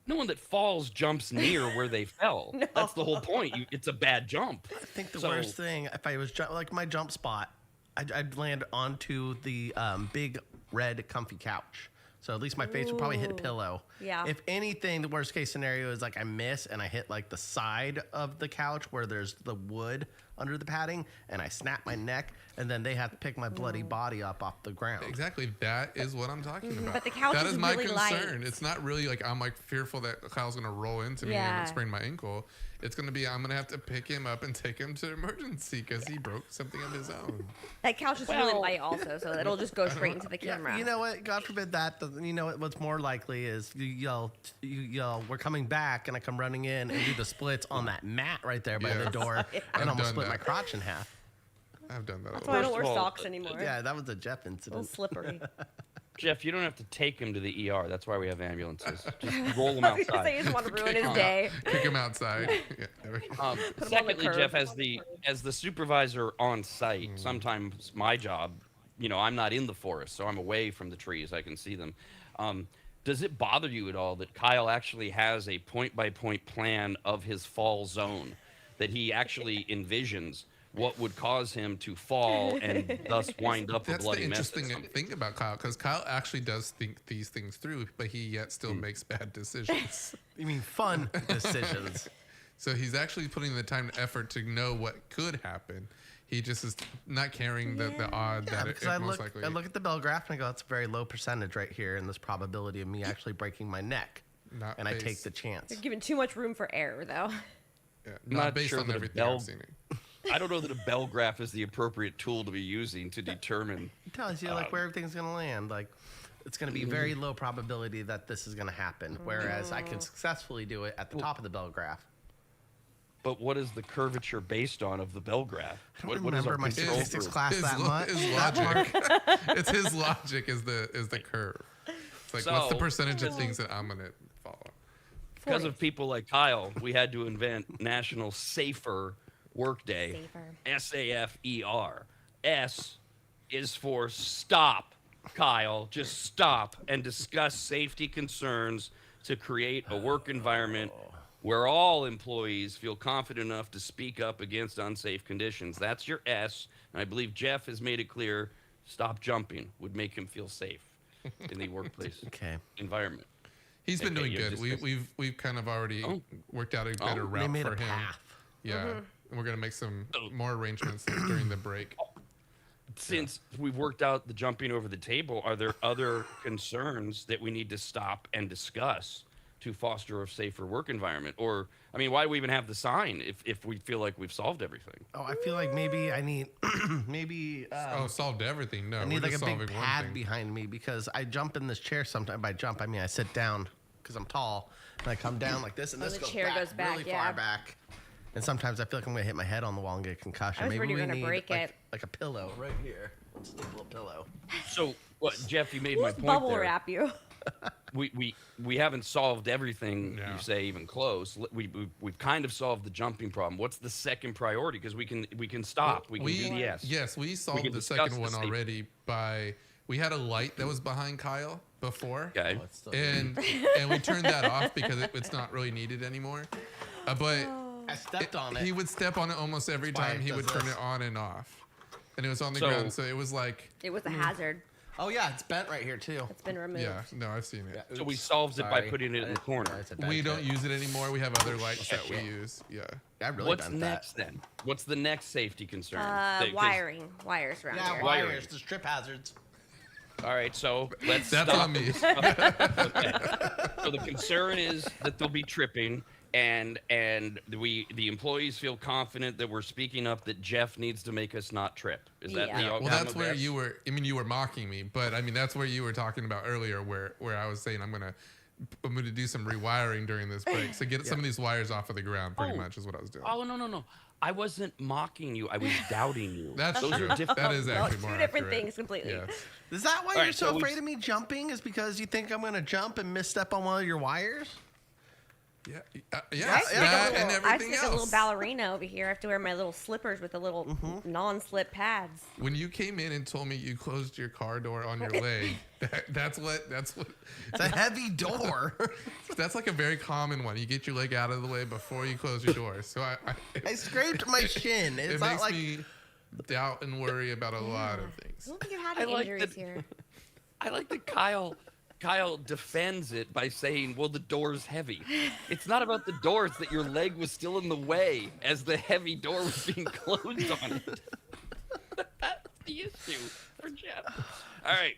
No one that falls jumps near where they fell. That's the whole point. It's a bad jump. I think the So- worst thing, if I was like my jump spot, I'd land onto the big red comfy couch. So at least my face would probably hit a pillow. Yeah. If anything, the worst case scenario is like I miss and I hit like the side of the couch where there's the wood under the padding and I snap my neck and then they have to pick my bloody body up off the ground. Exactly. That is what I'm talking about. But the couch that is my really concern. light. It's not really like I'm like fearful that Kyle's gonna roll into me Yeah. and sprain my ankle. It's gonna be I'm gonna have to pick him up and take him to emergency because he broke something of his own. That couch is really light also, so it'll just go straight into the camera. You know what? God forbid that. You know what's more likely is you yell, we're coming back, and I come running in and do the splits on that mat right there by the door, and I've almost done split my that. crotch in half. I've done that. That's a why I lot. don't wear First of all, socks anymore. Yeah, that was a Jeff A little incident. slippery. Jeff, you don't have to take him to the ER. That's why we have ambulances. Just roll him I was gonna outside. say you just want to ruin his day. Kick him outside. Yeah, there we go. Put him on the Secondly, curb. Jeff, as the supervisor on site, sometimes my job, I'm not in the forest, so I'm away from the trees. I can see them. Does it bother you at all that Kyle actually has a point-by-point plan of his fall zone, that he actually envisions what would cause him to fall and thus wind up a That's the bloody mess? interesting thing about Kyle, because Kyle actually does think these things through, but he yet still makes bad decisions. You mean fun decisions? So he's actually putting the time and effort to know what could happen. He just is not carrying the odd Yeah, that it, because it I most look, likely. I look at the bell graph and I go, that's a very low percentage right here in this probability of me actually breaking my neck. Not And I based- take the chance. You're giving too much room for error, though. Yeah, I'm not not based sure on that a everything bell- I've seen. I don't know that a bell graph is the appropriate tool to be using to determine. It tells you like where everything's going to land. Like it's going to be very low probability that this is going to happen. Whereas I can successfully do it at the top of the bell graph. But what is the curvature based on of the bell graph? I don't What is our remember my control statistics group? class that much. His logic. It's his logic is the curve. It's like what's the So- percentage of things that I'm gonna follow? Because of people like Kyle, we had to invent National Safer Workday. SAFER. S is for stop, Kyle. Just stop and discuss safety concerns to create a work environment where all employees feel confident enough to speak up against unsafe conditions. That's your S. And I believe Jeff has made it clear stop jumping would make him feel safe in the workplace environment. He's been Okay, doing you're good. just- We've kind of already worked out a better They route made for a him. path. Yeah, and we're gonna make some more arrangements during the break. Since we've worked out the jumping over the table, are there other concerns that we need to stop and discuss to foster a safer work environment? Or, I mean, why do we even have the sign if we feel like we've solved everything? Oh, I feel like maybe I need maybe Solved everything. No, I need we're like a just big solving one pad thing. behind me because I jump in this chair sometimes. By jump, I mean I sit down because I'm tall and I come down like this and this the goes chair back, goes back, really yeah. far back. And sometimes I feel like I'm gonna hit my head on the wall and get a concussion. I was Maybe worried you we were gonna need break like, it. like a pillow right here. Staple a pillow. So, what, Jeff? You made my Who's point bubble there. wrap you? We haven't solved everything. No. You say even close. We've kind of solved the jumping problem. What's the second priority? Because we can stop. We can do the S. Yes, we solved can the discuss second the one safety. already by we had a light that was behind Kyle before. Okay. And we turned that off because it's not really needed anymore. But I stepped on it. he would step on it almost every That's why time it he would does turn this. it on and off. And it was on the So- ground, so it was like, It was a hazard. Oh yeah, it's bent right here too. It's been removed. yeah, no, I've seen it. So we solved it by putting it in the corner. We don't use it anymore. We have other lights that we use. Yeah. I really What's bent next then? What's the next safety concern? 'Cause- Wiring. Wires around Yeah, here. wires. There's trip hazards. All right, so let's That's stop. on me. So the concern is that they'll be tripping, and the employees feel confident that we're speaking up that Jeff needs to make us not trip. Is that Yeah. the outcome Well, that's of where this? you were. I mean, you were mocking me, but I mean, that's where you were talking about earlier, where I was saying I'm gonna do some rewiring during this break, so get some of these wires off of the ground. Pretty much is what I was doing. Oh no! I wasn't mocking you. I was doubting you. That's Those true. are different. That is actually more Two different accurate. things completely. Yes. Is that why All you're right, so so we've- afraid of me jumping? Is because you think I'm gonna jump and misstep on one of your wires? Yeah. I Yes. stick That a and little, I everything stick a little else. ballerina over here. I have to wear my little slippers with the little non-slip pads. When you came in and told me you closed your car door on your leg, that's what. It's a heavy door. That's like a very common one. You get your leg out of the way before you close your door. So I scraped my shin. It's it not makes like me doubt and worry about a lot of I things. don't think you had I any like injuries that- here. I like that Kyle defends it by saying, well, the door's heavy. It's not about the door, it's that your leg was still in the way as the heavy door was being closed on it. That's the issue for Jeff. All right,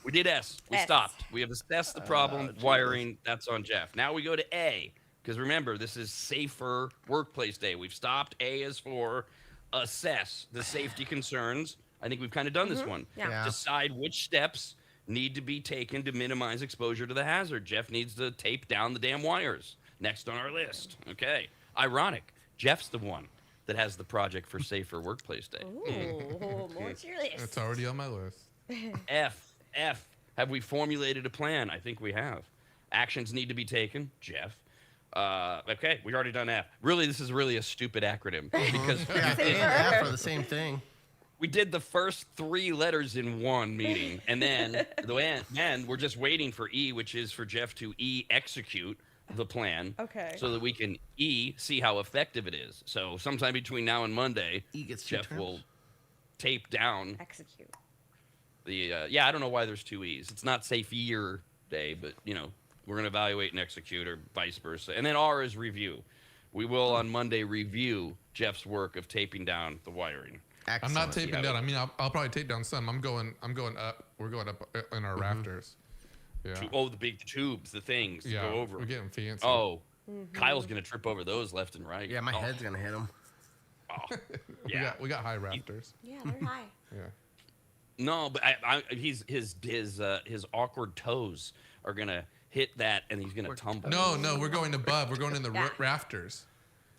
we did S. We S. stopped. We have assessed the problem, wiring, that's on Jeff. Now we go to A, because remember, this is Safer Workplace Day. We've stopped. A is for assess the safety concerns. I think we've kind of done this one. Yeah. Decide which steps need to be taken to minimize exposure to the hazard. Jeff needs to tape down the damn wires. Next on our list. Okay. Ironic. Jeff's the one that has the project for Safer Workplace Day. Ooh, more to your list. It's already on my list. F. Have we formulated a plan? I think we have. Actions need to be taken. Jeff. Okay, we already done F. Really, this is really a stupid acronym because yeah, A and F are the same thing. we did the first 3 letters in one meeting, and then we're just waiting for E, which is for Jeff to execute the plan. Okay. So that we can see how effective it is. So sometime between now and Monday, E gets 2 Jeff terms. will tape down Execute. the. I don't know why there's 2 E's. It's not Safer Day, but we're gonna evaluate and execute, or vice versa. And then R is review. We will on Monday review Jeff's work of taping down the wiring. I'm not Excellent. taping down. I mean, I'll probably tape down some. I'm going up. We're going up in our rafters. Yeah. The big tubes, the things to Yeah. go over. We're getting fancy. Oh, Kyle's gonna trip over those left and right. Yeah, my Oh, head's gonna hit him. oh, We yeah. got high rafters. Yeah, they're high. Yeah. No, but his awkward toes are gonna hit that, and he's gonna tumble. No, we're going above. We're going in the Yeah. rafters.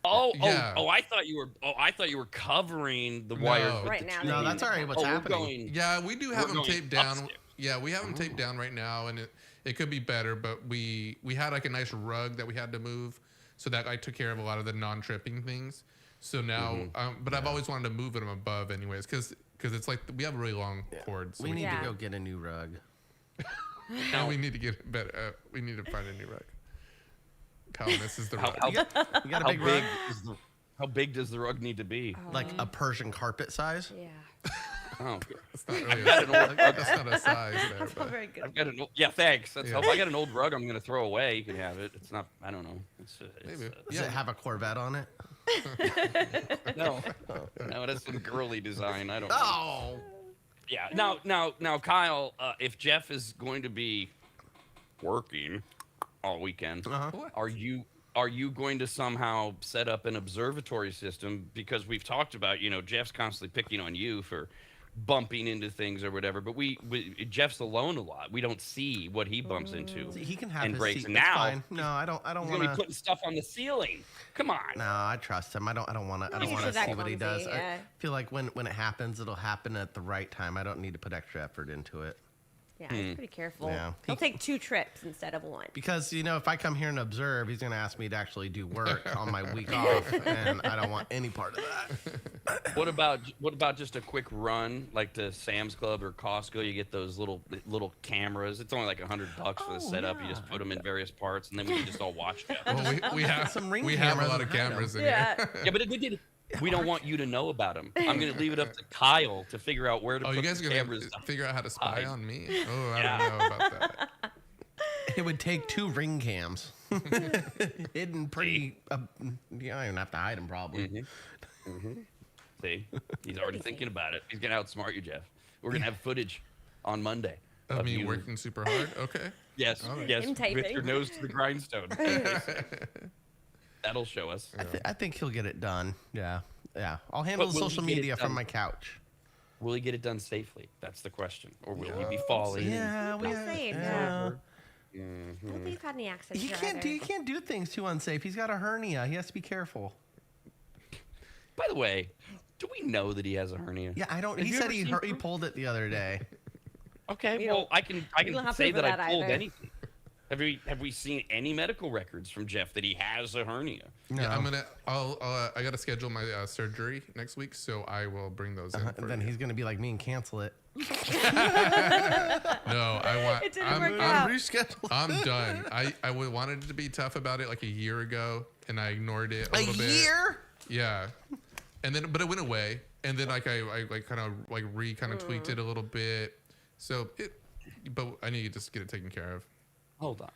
I Yeah. thought you were covering the wires with Right the now, tube. No, that's already what's we're happening. going- Yeah, we do have We're them going taped down. upstairs. Yeah, we have them taped down right now, and it could be better, but we had like a nice rug that we had to move, so that I took care of a lot of the non-tripping things. So now, but I've always wanted to move them above, anyways, because it's like we have a really long cord, so We need Yeah. to go get a new rug. now we need to get better. We need to find a new rug. Coolness is the rug. How, You got a how big big rug? how big does the rug need to be? Like a Persian carpet size? Yeah. Oh, It's not really got an old rug. that's not a size there, That's not but very good. I've got an old, thanks. That's Yeah. If I got an old rug, I'm gonna throw away. You can have it. It's not. I don't know. It's maybe. Does it have a Corvette on it? no, no. It has some girly design. I don't know. Oh! Yeah. Now, Kyle, if Jeff is going to be working all weekend, Uh-huh. are you going to somehow set up an observatory system? Because we've talked about, Jeff's constantly picking on you for bumping into things or whatever. But Jeff's alone a lot. We don't see what he bumps into. See, he can have and his breaks. seat. And That's now fine. No, I don't he's want gonna be putting stuff on the ceiling. Come on. No, I trust him. I don't want to. I don't he's want to that see what he does. clumsy, yeah. I feel like when it happens, it'll happen at the right time. I don't need to put extra effort into it. Yeah, he's pretty careful. Yeah. He'll take 2 trips instead of 1. Because, if I come here and observe, he's going to ask me to actually do work on my week off, and I don't want any part of that. What about just a quick run, like to Sam's Club or Costco? You get those little cameras. It's only like $100 for the setup. You just put them in various parts, and then we can just all watch them. Well, we have Some ring we have a cameras lot of and hide 'em. cameras in Yeah. here. Yeah, but we don't want you to know about them. I'm going to leave it up to Kyle to figure out where to Oh, put you guys the are gonna cameras. figure out how to spy hide. on me? Oh, I don't know about that. It would take 2 ring cams. Hidden pretty. You don't even have to hide them, probably. See, he's already thinking about it. He's going to outsmart you, Jeff. We're going to have footage on Monday. Of me you. working super hard? Okay. Yes, right. yes, Him with typing. your nose to the grindstone. That'll show us. I think he'll get it done. Yeah. I'll handle But the will social he get it media from done? my couch. Will he get it done safely? That's the question. Or will he be falling? Yeah, Be safe, yeah. I don't think you've had any accidents He here can't either. do things too unsafe. He's got a hernia. He has to be careful. By the way, do we know that he has a hernia? Yeah, I don't. Have He you said ever he seen he pulled it the other day. Okay, We well, don't- I can we don't have say proof of that that I pulled either. anything. Have we seen any medical records from Jeff that he has a hernia? No. Yeah, I got to schedule my surgery next week, so I will bring those in. For Then you. he's gonna be like me and cancel it. No, I want. It didn't work out. Reschedule. I'm done. I wanted to be tough about it like a year ago, and I ignored it a A little bit. year? Yeah, but it went away, and then I kind of tweaked it a little bit. So but I need to just get it taken care of. Hold on.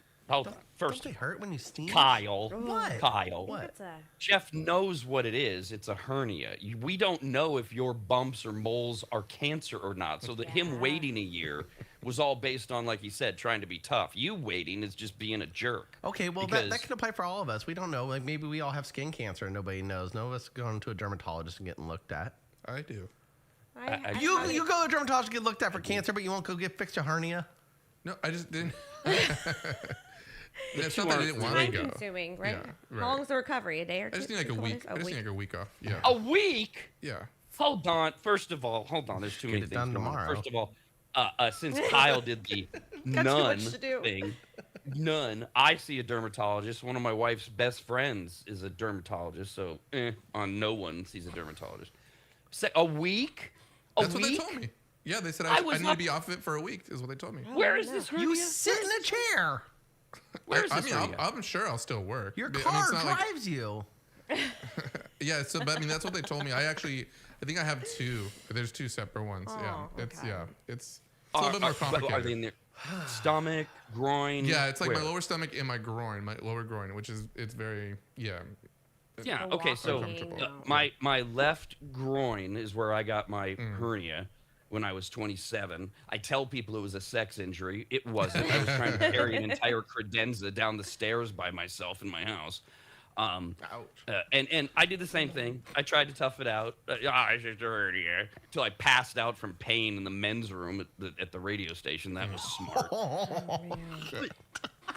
First, Don't they hurt when you steam? Kyle. What? Kyle. What? It's a, Jeff knows what it is. It's a hernia. We don't know if your bumps or moles are cancer or not. So that him waiting a year was all based on, like he said, trying to be tough. You waiting is just being a jerk. Okay, well Because- that can apply for all of us. We don't know. Like maybe we all have skin cancer and nobody knows. None of us going to a dermatologist and getting looked at. I do. I- You go to a dermatologist and get looked at for cancer, but you won't go get fixed a hernia. No, I just didn't. It's you not that I aren't didn't want to time go. consuming, right? Yeah, right. How long's the recovery? A day or two? I just need like a 2 week. days? I just need like a week off. Yeah. A week? Yeah. Hold on. First of all, hold on. There's too many it things done going on. tomorrow. First of all, since Kyle did the Got too much none to do. thing, I see a dermatologist. One of my wife's best friends is a dermatologist, so on no one sees a dermatologist. A week? That's what they told me. Yeah, they said I was need up- to be off it for a week. Is what they told me. Where is this hernia? You sit in a chair. Where's I this mean, hernia? I'm sure I'll still work. Your I mean, car it's not like- drives you. Yeah, so but I mean that's what they told me. I think I have 2. There's 2 separate ones. Yeah, it's okay. it's a little bit more Are complicated. they in there? Stomach, groin? Yeah, it's like my where? lower stomach and my lower groin, which is it's very Yeah. The Okay. So walking, my left groin is where I got my hernia when I was 27. I tell people it was a sex injury. It wasn't. I was trying to carry an entire credenza down the stairs by myself in my house. And I did the same thing. I tried to tough it out. It's just a hernia. Until I passed out from pain in the men's room at the radio station. That was smart.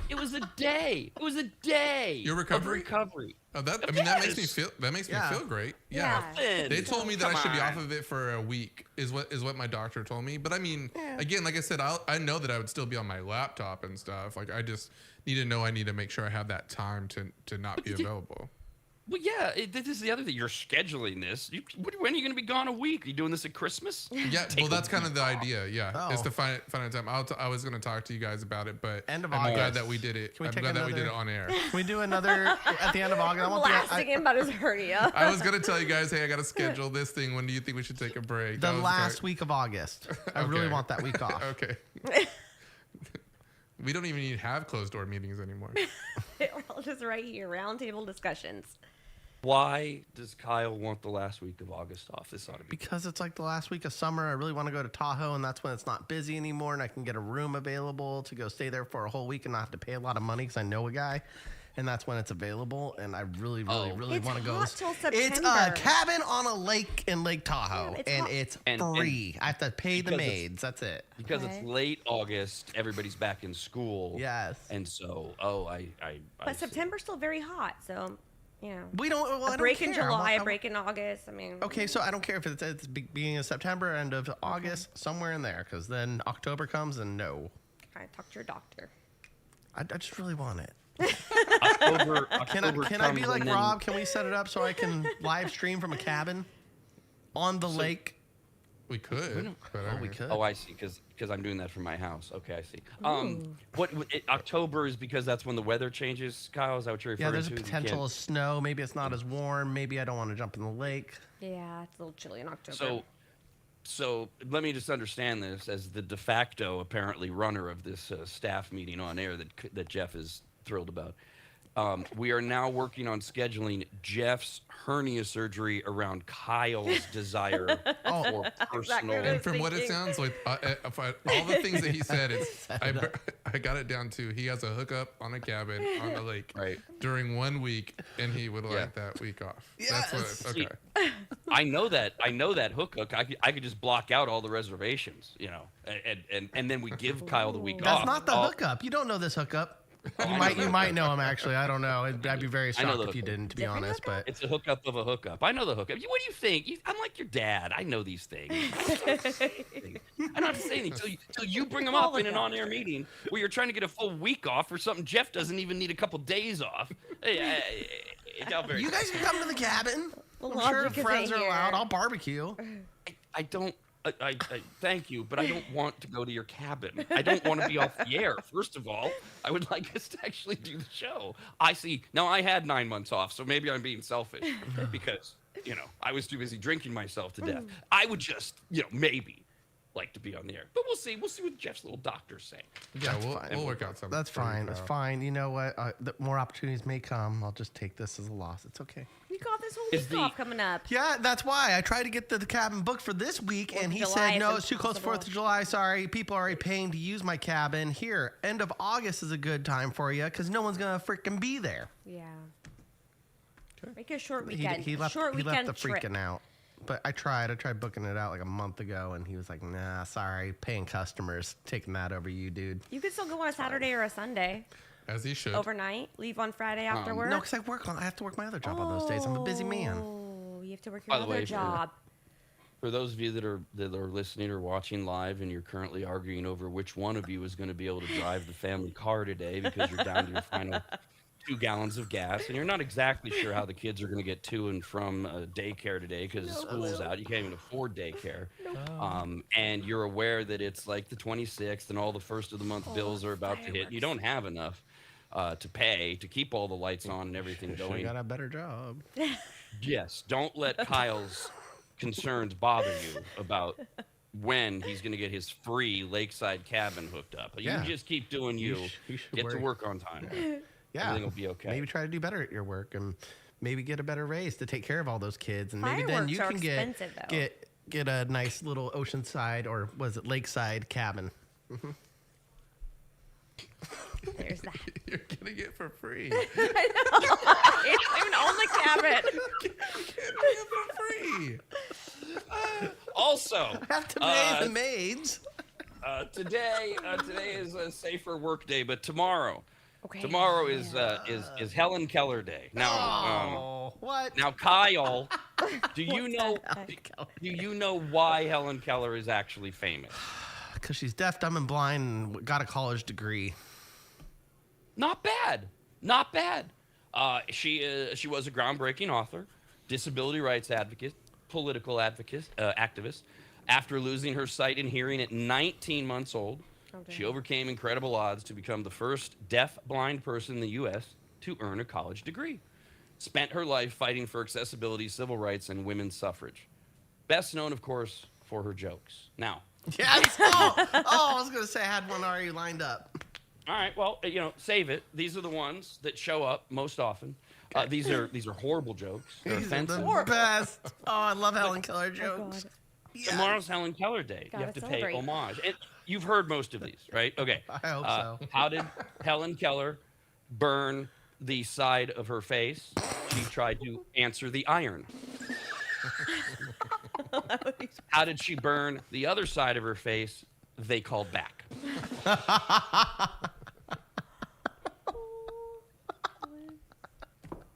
It was a day. It was a day. Your recovery? Of recovery. Oh, that makes me feel Yeah. me feel great. Yeah. Yeah. They told me that I Come should be off on. of it for a week is what my doctor told me. But I mean, again, like I said, I know that I would still be on my laptop and stuff. Like I just need to know I need to make sure I have that time to not be available. Well, yeah, this is the other thing. You're scheduling this. When are you going to be gone a week? Are you doing this at Christmas? Yeah, well, that's kind of the idea. Yeah, is Oh. to find a time. I was going to talk to you guys about it, but End of I'm glad August. that we did it. Can we I'm take glad that we did it another- on air. Can we do another at the end of August? I want Blasting him about his hernia. I was going to tell you guys, hey, I got to schedule this thing. When do you think we should take a break? the That was last great. week of August. I really Okay. want that week off. Okay. We don't even need to have closed door meetings anymore. I'll just right here, roundtable discussions. Why does Kyle want the last week of August off? This ought to be. Because it's like the last week of summer. I really want to go to Tahoe, and that's when it's not busy anymore, and I can get a room available to go stay there for a whole week and not have to pay a lot of money because I know a guy. and that's when it's available. And I really want to go. It's hot till It's a September. cabin on a lake in Lake Tahoe, it's and hot. it's And free. I have to pay the because it's- maids. That's it. Because Okay. it's late August, everybody's back in school. Yes. And so, I But see. September's still very hot, so you know. We don't. Well, I A don't break in care. July, I a want- break in August. I mean. Okay, so I don't care if it's at the beginning of September, end of August, somewhere in there, because then October comes and no. I talk to your doctor. I just really want it. October Can I be comes like and then- Rob? Can we set it up so I can live stream from a cabin on the lake? We could. But Oh, we could. Oh, I see. Because I'm doing that from my house. Okay, I see. October is because that's when the weather changes. Kyle, is that what you're referring Yeah, there's a to? You potential can't- of snow. Maybe it's not as warm. Maybe I don't want to jump in the lake. Yeah, it's a little chilly in October. So let me just understand this as the de facto apparently runner of this staff meeting on air that Jeff is thrilled about. We are now working on scheduling Jeff's hernia surgery around Kyle's desire for personal. And from what it sounds like, all the things that he said, I got it down to he has a hookup on a cabin on the lake during 1 week, and he would like that week off. Yes. That's what. Okay. I know that hookup. I could just block out all the reservations, and then we give Kyle the week off. That's not the hookup. You don't know this hookup. You might know him actually. I don't know. I'd be very I know shocked the if you hookup. didn't, to be honest. But It's a hookup of a hookup. I know the hookup. What do you think? I'm like your dad. I know these things. I don't have to say anything until you bring them up in an on-air meeting where you're trying to get a full week off for something Jeff doesn't even need a couple days off. you guys can come to the cabin. The I'm sure logic if friends isn't are allowed. here. I'll barbecue. I don't. I thank you, but I don't want to go to your cabin. I don't want to be off the air. First of all, I would like us to actually do the show. I see. Now I had 9 months off, so maybe I'm being selfish because I was too busy drinking myself to death. I would just maybe like to be on the air, but we'll see. We'll see what Jeff's little doctors say. Yeah, we'll work out something. That's for you, fine. That's Kyle. fine. You know what? More opportunities may come. I'll just take this as a loss. It's okay. You got this whole Is week the- off coming up. Yeah, that's why I tried to get the cabin booked for this week, 4th and of he July said is no, it's too close. impossible. 4th of July. Sorry, people are already paying to use my cabin. Here, end of August is a good time for you because no one's gonna freaking be there. Yeah. Make a short weekend. He left. Short He left weekend the trip. freaking out. But I tried booking it out like a month ago, and he was like, "Nah, sorry, paying customers taking that over you, dude." You could still go on a Saturday or a Sunday As he should. overnight. Leave on Friday after work. No, because I have to work my other job on those days. I'm a busy man. Oh, you have to work By your the other way, job. For those of you that are listening or watching live, and you're currently arguing over which one of you is going to be able to drive the family car today because you're down to your final 2 gallons of gas, and you're not exactly sure how the kids are going to get to and from daycare today because school's out. You can't even afford daycare. And you're aware that it's like the 26th and all the first of the month bills are about to hit. You don't have enough to pay to keep all the lights on and everything Should going. got a better job. Yes, don't let Kyle's concerns bother you about when he's going to get his free lakeside cabin hooked up. You Yeah. just keep doing you. You should Get to worry. work on time. Yeah, Everything will be okay. Maybe try to do better at your work and maybe get a better raise to take care of all those kids, and maybe then Fireworks you are can expensive, though. get a nice little oceanside or was it lakeside cabin. There's that. You're getting it for free. I don't even own the cabin. Getting it for free. Also, I have to pay the maids. today is a safer work day, but tomorrow Okay. tomorrow is Helen Keller Day. Now, What? now Kyle, do you know why Helen Keller is actually famous? Because she's deaf, dumb, and blind and got a college degree. Not bad. Not bad. She was a groundbreaking author, disability rights advocate, political activist. After losing her sight and hearing at 19 months old, she overcame incredible odds to become the first deaf-blind person in the U.S. to earn a college degree. Spent her life fighting for accessibility, civil rights, and women's suffrage. Best known, of course, for her jokes. Now, Yes. I was gonna say I had one already lined up. all right, well, save it. These are the ones that show up most often. These are horrible jokes. They're These are offensive. the best. Oh, I love Helen Keller jokes. Yes. Tomorrow's Helen Keller Day. Gotta You have to celebrate. pay homage. You've heard most of these, right? Okay. I hope so. How did Helen Keller burn the side of her face, she tried to answer the iron. How did she burn the other side of her face? They called back.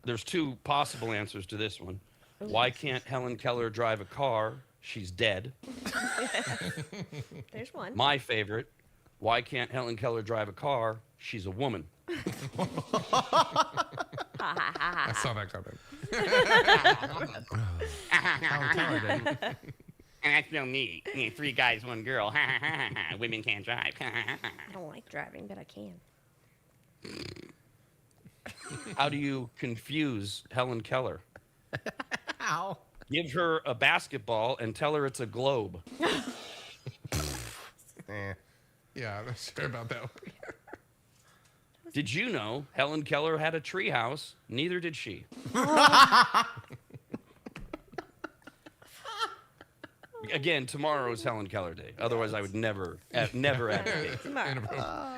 There's two possible answers to this one. Why can't Helen Keller drive a car? She's dead. There's one. My favorite. Why can't Helen Keller drive a car? She's a woman. I saw that coming. Helen Keller didn't. And that's still me. 3 guys, 1 girl. Women can't drive. I don't like driving, but I can. How do you confuse Helen Keller? How? Give her a basketball and tell her it's a globe. Yeah, I'm not sure about that one. Did you know Helen Keller had a treehouse? Neither did she. Again, tomorrow is Helen Keller Day. Otherwise, I would never advocate.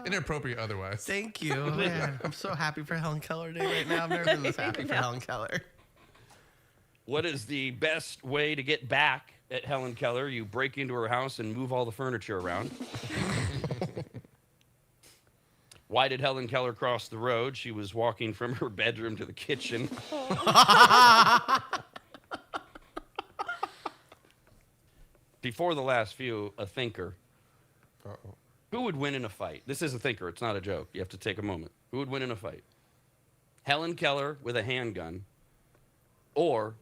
Inappropriate otherwise. Thank you. Man, I'm so happy for Helen Keller Day right now. I've never been this happy for Helen Keller. What is the best way to get back at Helen Keller? You break into her house and move all the furniture around. Why did Helen Keller cross the road? She was walking from her bedroom to the kitchen. Before the last few, a thinker. Uh-oh. Who would win in a fight? This is a thinker. It's not a joke. You have to take a moment. Who would win in a fight? Helen Keller with a handgun or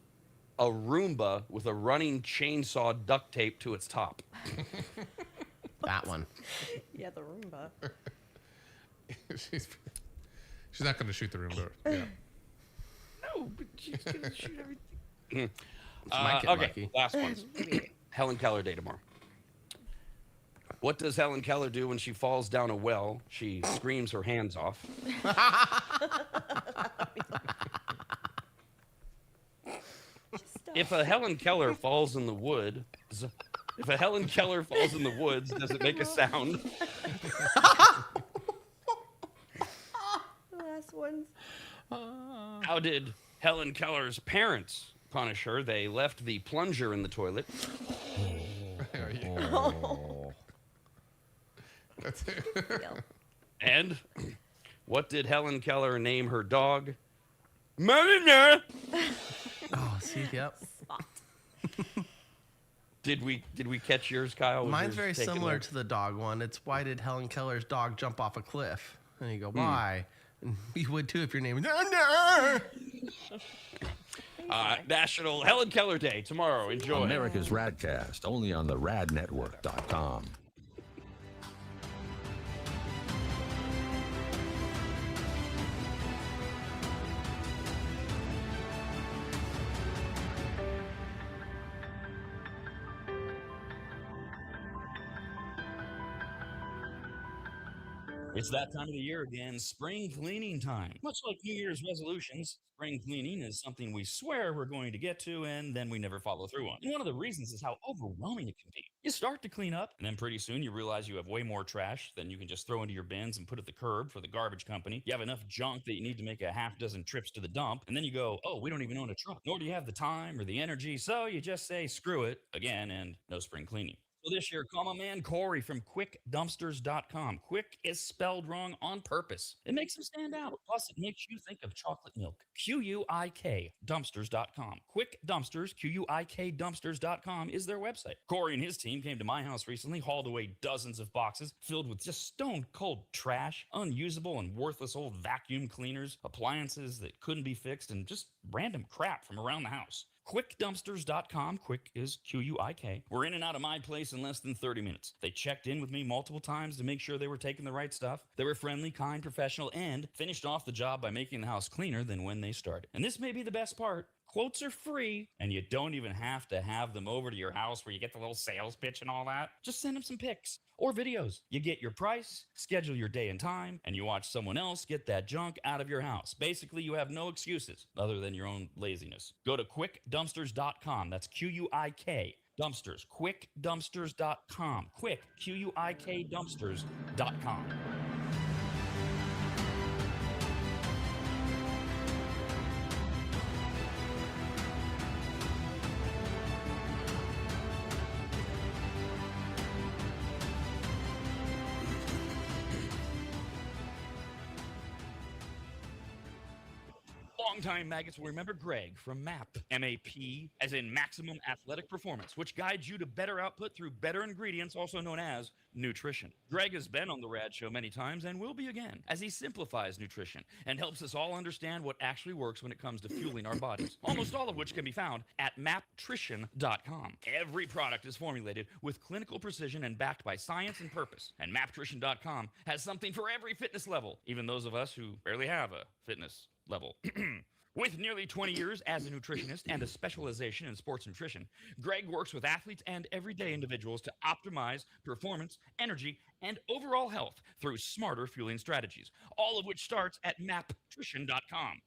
a Roomba with a running chainsaw duct tape to its top? That one. Yeah, the Roomba. she's not going to shoot the Roomba. Yeah. No, but she's going to shoot everything. Get okay, lucky. last ones. Helen Keller Day tomorrow. What does Helen Keller do when she falls down a well? She screams her hands off. If a Helen Keller falls in the woods, does it make a sound? The last ones. How did Helen Keller's parents punish her? They left the plunger in the toilet. Oh. That's it. And what did Helen Keller name her dog? Marina. Oh, see, yep. Did we catch yours, Kyle? Was Mine's yours very taken similar there? to the dog one. It's why did Helen Keller's dog jump off a cliff? And you go, why? And you would too if your name was National Helen Keller Day tomorrow. Enjoy. America's RAD Cast, only on the radnetwork.com. It's that time of the year again, spring cleaning time. Much like New Year's resolutions, spring cleaning is something we swear we're going to get to and then we never follow through on. And one of the reasons is how overwhelming it can be. You start to clean up, and then pretty soon you realize you have way more trash than you can just throw into your bins and put at the curb for the garbage company. You have enough junk that you need to make a half dozen trips to the dump, and then you go, oh, we don't even own a truck, nor do you have the time or the energy, so you just say screw it again and no spring cleaning. So this year, call my man Corey from QuickDumpsters.com. Quick is spelled wrong on purpose. It makes him stand out. Plus, it makes you think of chocolate milk. QUIK Dumpsters.com. Quick Dumpsters, QUIK Dumpsters.com is their website. Corey and his team came to my house recently, hauled away dozens of boxes filled with just stone cold trash, unusable and worthless old vacuum cleaners, appliances that couldn't be fixed, and just random crap from around the house. QuickDumpsters.com. Quick is QUIK. We're in and out of my place in less than 30 minutes. They checked in with me multiple times to make sure they were taking the right stuff. They were friendly, kind, professional, and finished off the job by making the house cleaner than when they started. And this may be the best part. Quotes are free, and you don't even have to have them over to your house where you get the little sales pitch and all that. Just send them some pics or videos. You get your price, schedule your day and time, and you watch someone else get that junk out of your house. Basically, you have no excuses other than your own laziness. Go to QuickDumpsters.com. That's QUIK. Dumpsters. QuickDumpsters.com. Quick. QUIK Dumpsters.com. Longtime maggots will remember Greg from MAP, M-A-P, as in Maximum Athletic Performance, which guides you to better output through better ingredients, also known as nutrition. Greg has been on the RAD Show many times and will be again, as he simplifies nutrition and helps us all understand what actually works when it comes to fueling our bodies, almost all of which can be found at maptrition.com. Every product is formulated with clinical precision and backed by science and purpose, and maptrition.com has something for every fitness level, even those of us who barely have a fitness level. With nearly 20 years as a nutritionist and a specialization in sports nutrition, Greg works with athletes and everyday individuals to optimize performance, energy, and overall health through smarter fueling strategies, all of which starts at maptrition.com.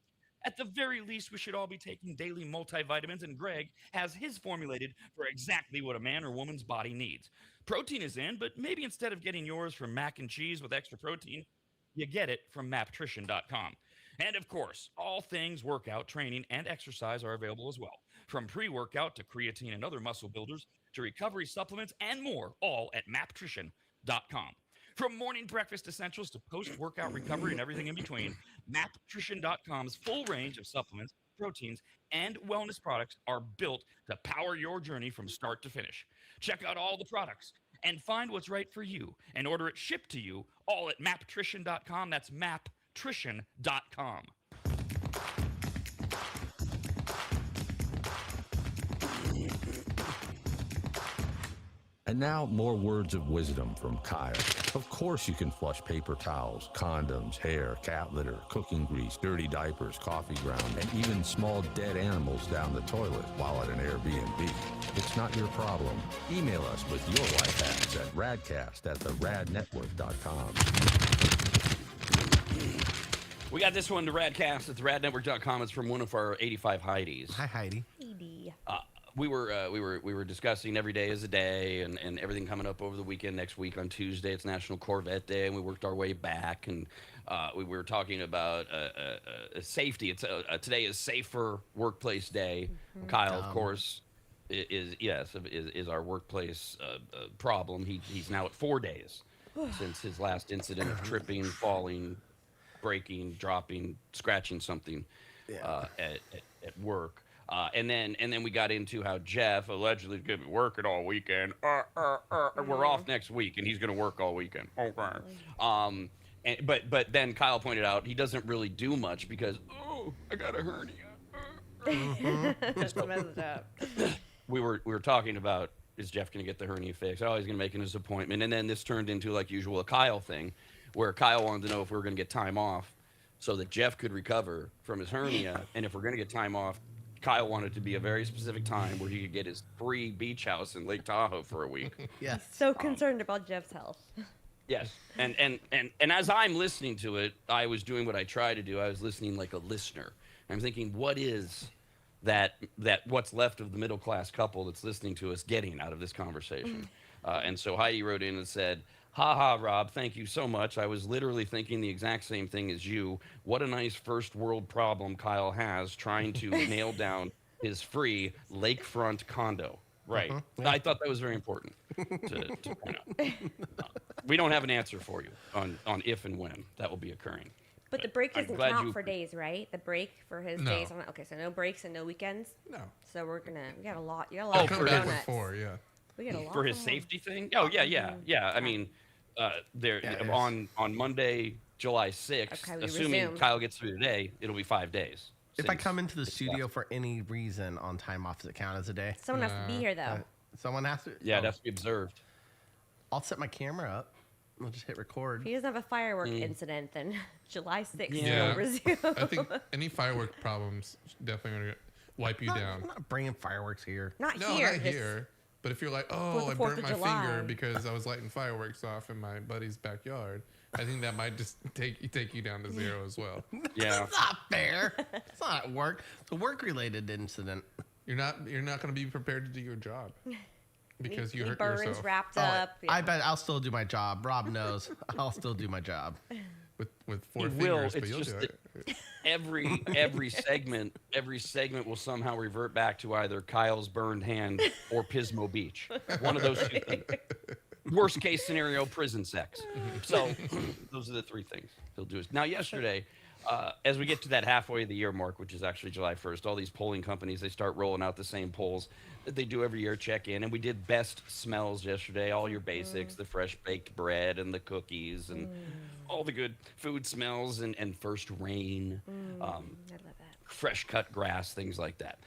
At the very least, we should all be taking daily multivitamins, and Greg has his formulated for exactly what a man or woman's body needs. Protein is in, but maybe instead of getting yours from mac and cheese with extra protein, you get it from maptrition.com. And of course, all things workout, training, and exercise are available as well. From pre-workout to creatine and other muscle builders to recovery supplements and more, all at maptrition.com. From morning breakfast essentials to post-workout recovery and everything in between, maptrition.com's full range of supplements, proteins, and wellness products are built to power your journey from start to finish. Check out all the products and find what's right for you and order it shipped to you all at maptrition.com. That's maptrition.com. And now, more words of wisdom from Kyle. Of course you can flush paper towels, condoms, hair, cat litter, cooking grease, dirty diapers, coffee ground, and even small dead animals down the toilet while at an Airbnb. It's not your problem. Email us with your life hacks at radcast@theradnetwork.com. We got this one to RADcast at theradnetwork.com. It's from one of our 85 Heidi's. Hi, Heidi. We were discussing every day is a day and everything coming up over the weekend. Next week on Tuesday, it's National Corvette Day, and we worked our way back, and we were talking about safety. It's today is Safer Workplace Day. Mm-hmm. Kyle, of course, is our workplace problem. He's now at 4 days since his last incident of tripping, falling, breaking, dropping, scratching something at work. And then we got into how Jeff allegedly is going to be working all weekend. We're off next week, and he's going to work all weekend. Okay. But then Kyle pointed out he doesn't really do much because, I got a hernia. That's messed up. We were talking about, is Jeff going to get the hernia fixed? Oh, he's going to make his appointment. And then this turned into, like usual, a Kyle thing, where Kyle wanted to know if we were going to get time off so that Jeff could recover from his hernia. And if we're going to get time off, Kyle wanted to be a very specific time where he could get his free beach house in Lake Tahoe for a week. Yes. So concerned about Jeff's health. Yes. And as I'm listening to it, I was doing what I try to do. I was listening like a listener. I'm thinking, what is that what's left of the middle class couple that's listening to us getting out of this conversation? And so Heidi wrote in and said, "Ha ha, Rob, thank you so much. I was literally thinking the exact same thing as you. What a nice first world problem Kyle has trying to nail down his free lakefront condo." Right. Yeah. I thought that was very important to point out. We don't have an answer for you on if and when that will be occurring. But the break doesn't count for days, right? The break for his days. Okay, so no breaks and no weekends? No. So we got a lot. You got a lot for donuts. Yeah. We got a lot for his safety thing? Oh, yeah. I mean, on Monday, July 6th, assuming resume. Kyle gets through today, it'll be 5 days. If I come into the studio for any reason on time off, does it count as a day? Someone has to be here, though. Someone has to? Yeah, it has to be observed. I'll set my camera up. I'll just hit record. If he doesn't have a firework incident, then July 6th will resume. I think any firework problems definitely going to wipe you down. I'm not bringing fireworks here. Not here. But if you're like, I burnt my finger because I was lighting fireworks off in my buddy's backyard, I think that might just take you down to zero as well. Yeah, that's not fair. It's not work. It's a work-related incident. You're not going to be prepared to do your job because you hurt burns yourself. Wrapped up. Yeah. I bet I'll still do my job. Rob knows. I'll still do my job. With four fingers, but you'll do it. Every segment will somehow revert back to either Kyle's burned hand or Pismo Beach. One of those two things. Worst case scenario, prison sex. So those are the three things he'll do. Now, yesterday, as we get to that halfway of the year mark, which is actually July 1st, all these polling companies, they start rolling out the same polls that they do every year, check in. And we did best smells yesterday, all your basics, the fresh baked bread and the cookies and all the good food smells and first rain, I love that. fresh cut grass, things like that.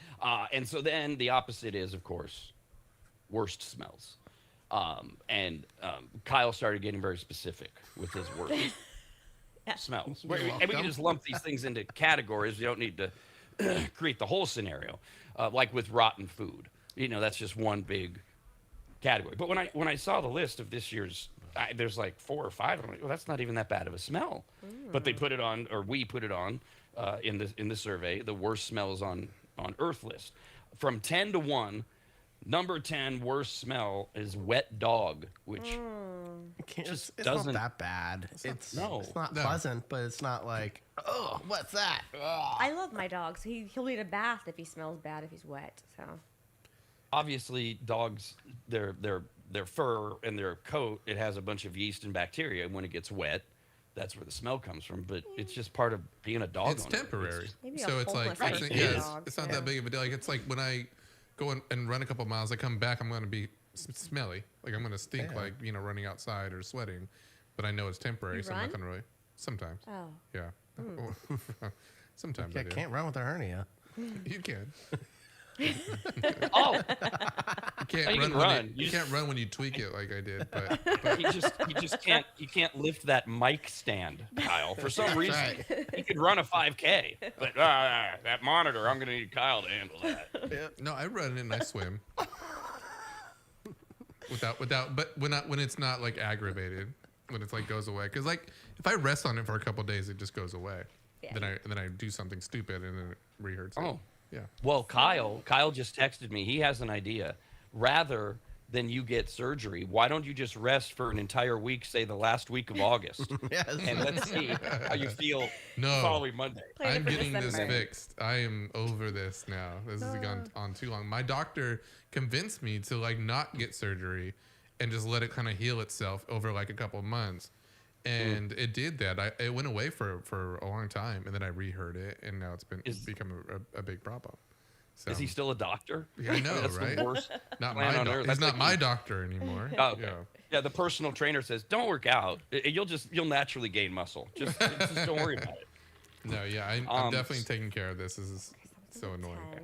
And so then the opposite is, of course, worst smells. Kyle started getting very specific with his worst smells. And we can just lump these things into categories. You don't need to create the whole scenario, like with rotten food. That's just one big category. But when I saw the list of this year's, there's like 4 or 5. I'm like, well, that's not even that bad of a smell. But they put it on, or we put it on, in the survey, the worst smells on Earth list, from 10 to 1. Number 10 worst smell is wet dog, which It's doesn't. not that bad. It's not No. pleasant, but it's not like, oh, what's that? Ugh. I love my dogs. He'll need a bath if he smells bad if he's wet. So Obviously, dogs, their fur and their coat, it has a bunch of yeast and bacteria. And when it gets wet, that's where the smell comes from. But it's just part of being a dog. It's owner. temporary. Maybe So a it's like, homeless person it's not that big of a deal. Like, it's like when I go and run a couple miles, I come back, I'm going to be smelly. Like, I'm going to stink, like, running outside or sweating. But I know it's temporary, so I'm not going to really. Sometimes. Oh. Yeah. Sometimes I do. Can't run with a hernia. You can. Oh, You can't You run. can When run. you can't run when you tweak it like I did. But he just can't. You can't lift that mic stand, Kyle. For some reason, he could run a 5K, but that monitor, I'm going to need Kyle to handle that. no, I run and I swim. Without, but when it's not like aggravated, when it's like goes away. Because like if I rest on it for a couple days, it just goes away. Yeah. Then I do something stupid and then it re-hurts. Oh. Yeah. Well, Kyle just texted me. He has an idea. Rather than you get surgery, why don't you just rest for an entire week, say the last week of August, Yes. and let's see how you feel the No. following Monday. Plan it I'm for getting this December. fixed. I am over this now. This has gone on too long. My doctor convinced me to like not get surgery and just let it kind of heal itself over like a couple of months. And it did that. It went away for a long time, and then I reheard it, and now it's become a big problem. So, Is he still a doctor? Yeah, I know, That's right? the worst not plan my on doctor. earth. He's That's not like my doctor anymore. Oh, okay. Yeah. Yeah, the personal trainer says, "Don't work out. You'll naturally gain muscle. Just don't worry about it." No, yeah, I'm definitely taking care of this. This is so annoying. 10.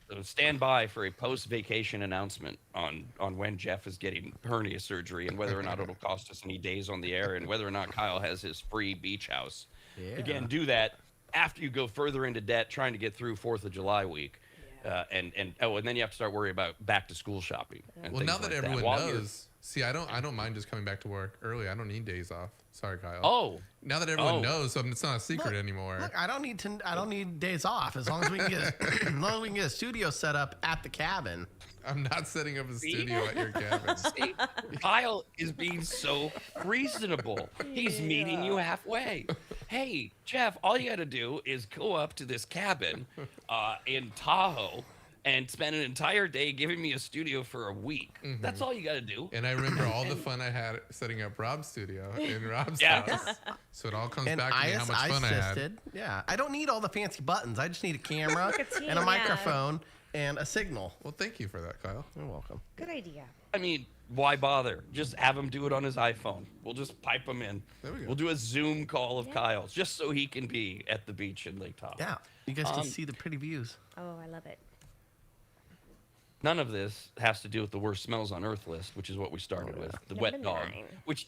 So stand by for a post-vacation announcement on when Jeff is getting hernia surgery and whether or not it'll cost us any days on the air and whether or not Kyle has his free beach house. Yeah. Again, do that after you go further into debt trying to get through 4th of July week. And then you have to start worrying about back to school shopping. And Well, now things that like everyone While you're- knows, see, I don't mind just coming back to work early. I don't need days off. Sorry, Kyle. Oh, Now that everyone knows, it's not a secret Look, anymore. Look, I don't need days off as long as we can get as long as we can get a studio set up at the cabin. I'm not setting up a studio at your cabin. see, Kyle is being so reasonable. He's meeting you halfway. Hey, Jeff, all you got to do is go up to this cabin in Tahoe and spend an entire day giving me a studio for a week. That's all you got to do. And I remember all the fun I had setting up Rob's studio in Rob's Yeah. house. So it all comes And back to me how much fun I had. assisted. Yeah, I don't need all the fancy buttons. I just need a camera Like a team, and a yeah. microphone and a signal. Well, thank you for that, Kyle. You're welcome. Good idea. I mean, why bother? Just have him do it on his iPhone. We'll just pipe him in. There we go. We'll do a Zoom call of Kyle's just so he can be at the beach in Lake Tahoe. Yeah, you guys can see the pretty views. Oh, I love it. None of this has to do with the worst smells on Earth list, which is what we started with, the Number wet dog. 9. Which,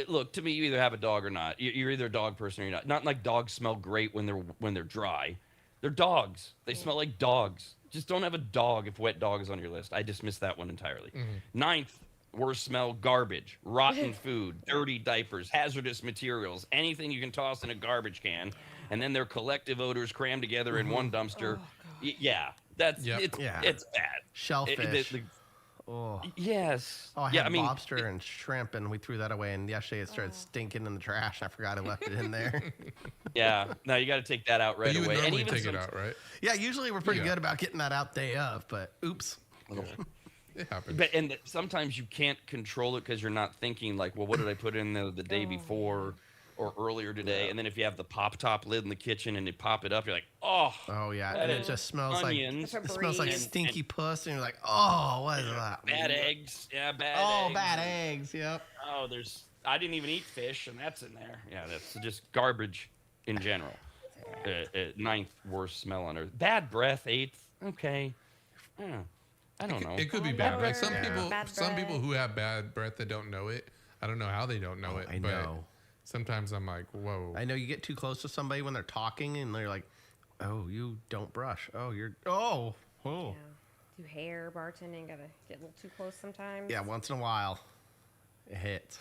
look, to me, you either have a dog or not. You're either a dog person or you're not. Not like dogs smell great when they're dry. They're dogs. They smell like dogs. Just don't have a dog if wet dog is on your list. I dismissed that one entirely. 9th, worst smell, garbage, rotten food, dirty diapers, hazardous materials, anything you can toss in a garbage can, and then their collective odors crammed together in one dumpster. Yeah. That's Yep. it's bad. Shellfish. Oh. Yes. Oh, I yeah, had I mean, lobster and shrimp, and we threw that away. And yesterday it started stinking in the trash. I forgot I left it in there. yeah. No, you got to take that out right But you would away. And normally even take it out, right? Yeah, usually we're pretty Yeah. good about getting that out day of, but oops. It happens. But sometimes you can't control it because you're not thinking like, well, what did I put in the day before? or earlier today. And then if you have the pop top lid in the kitchen and you pop it up, you're like, oh. Oh yeah, that and it is just smells onions. like it smells like And- stinky puss, and you're like, oh, what is that? Bad eggs. Yeah, bad Oh, eggs. bad eggs. Yep. Oh, I didn't even eat fish, and that's in there. Yeah, that's just garbage in general. Ninth worst smell on earth. Bad breath, eighth. Okay. Yeah. I don't know. It could be bad. Like some Yeah. people who have bad breath that don't know it. I don't know how they don't know it. I but know. Sometimes I'm like, whoa. I know you get too close to somebody when they're talking, and they're like, oh, you don't brush. Oh, oh. Yeah. Do hair, bartending, gotta get a little too close sometimes. Yeah, once in a while, it hits.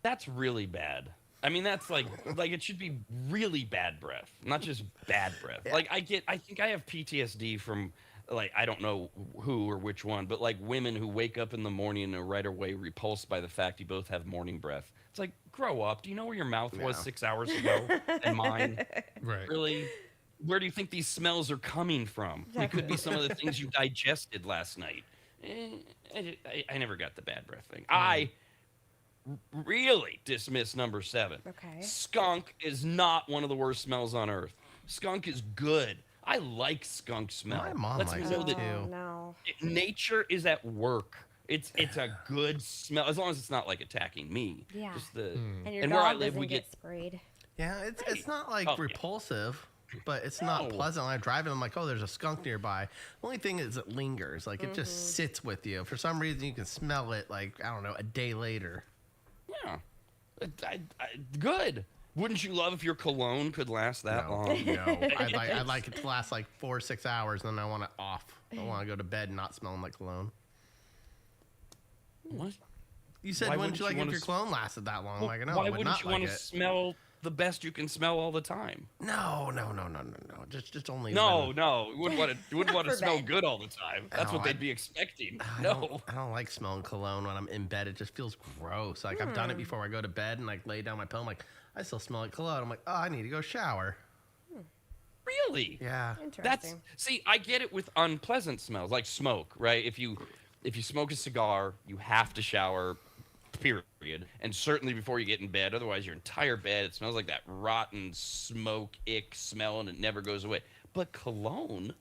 That's really bad. I mean, that's like it should be really bad breath, not just bad breath. Yeah. Like I think I have PTSD from like I don't know who or which one, but like women who wake up in the morning and are right away repulsed by the fact you both have morning breath. It's like, grow up. Do you know where your mouth was 6 hours ago and mine? Right. Really? Where do you think these smells are coming from? It could be some of the things you digested last night. I never got the bad breath thing. I really dismiss number 7. Okay. Skunk is not one of the worst smells on earth. Skunk is good. I like skunk smell. My mom Lets me likes know it that too. No. nature is at work. It's a good smell as long as it's not like attacking me. Yeah. Just the And your and dog where I live, doesn't we get get sprayed. Yeah, it's not like Oh, yeah. repulsive, but it's not No. pleasant. When I drive and I'm like, oh, there's a skunk nearby. The only thing is it lingers. Like it just sits with you. For some reason, you can smell it like, I don't know, a day later. yeah. Good. Wouldn't you love if your cologne could last that long? No. I'd like it to last like 4 or 6 hours, and then I want it off. I want to go to bed not smelling like cologne. What? You said, Why wouldn't you like wouldn't if you your wanna clone lasted that long? Well, Like, no, why I would wouldn't not you like want it. to smell the best you can smell all the time? No. Just only. No, when- no. You wouldn't want to For smell bed. good all the time. That's No, what they'd be expecting. I No. don't like smelling cologne when I'm in bed. It just feels gross. Like I've done it before I go to bed and like lay down my pillow. I'm like, I still smell like cologne. I'm like, oh, I need to go shower. Really? Yeah. Interesting. See, I get it with unpleasant smells like smoke, right? If you smoke a cigar, you have to shower, period. And certainly before you get in bed, otherwise your entire bed, it smells like that rotten smoke ick smell and it never goes away. But cologne,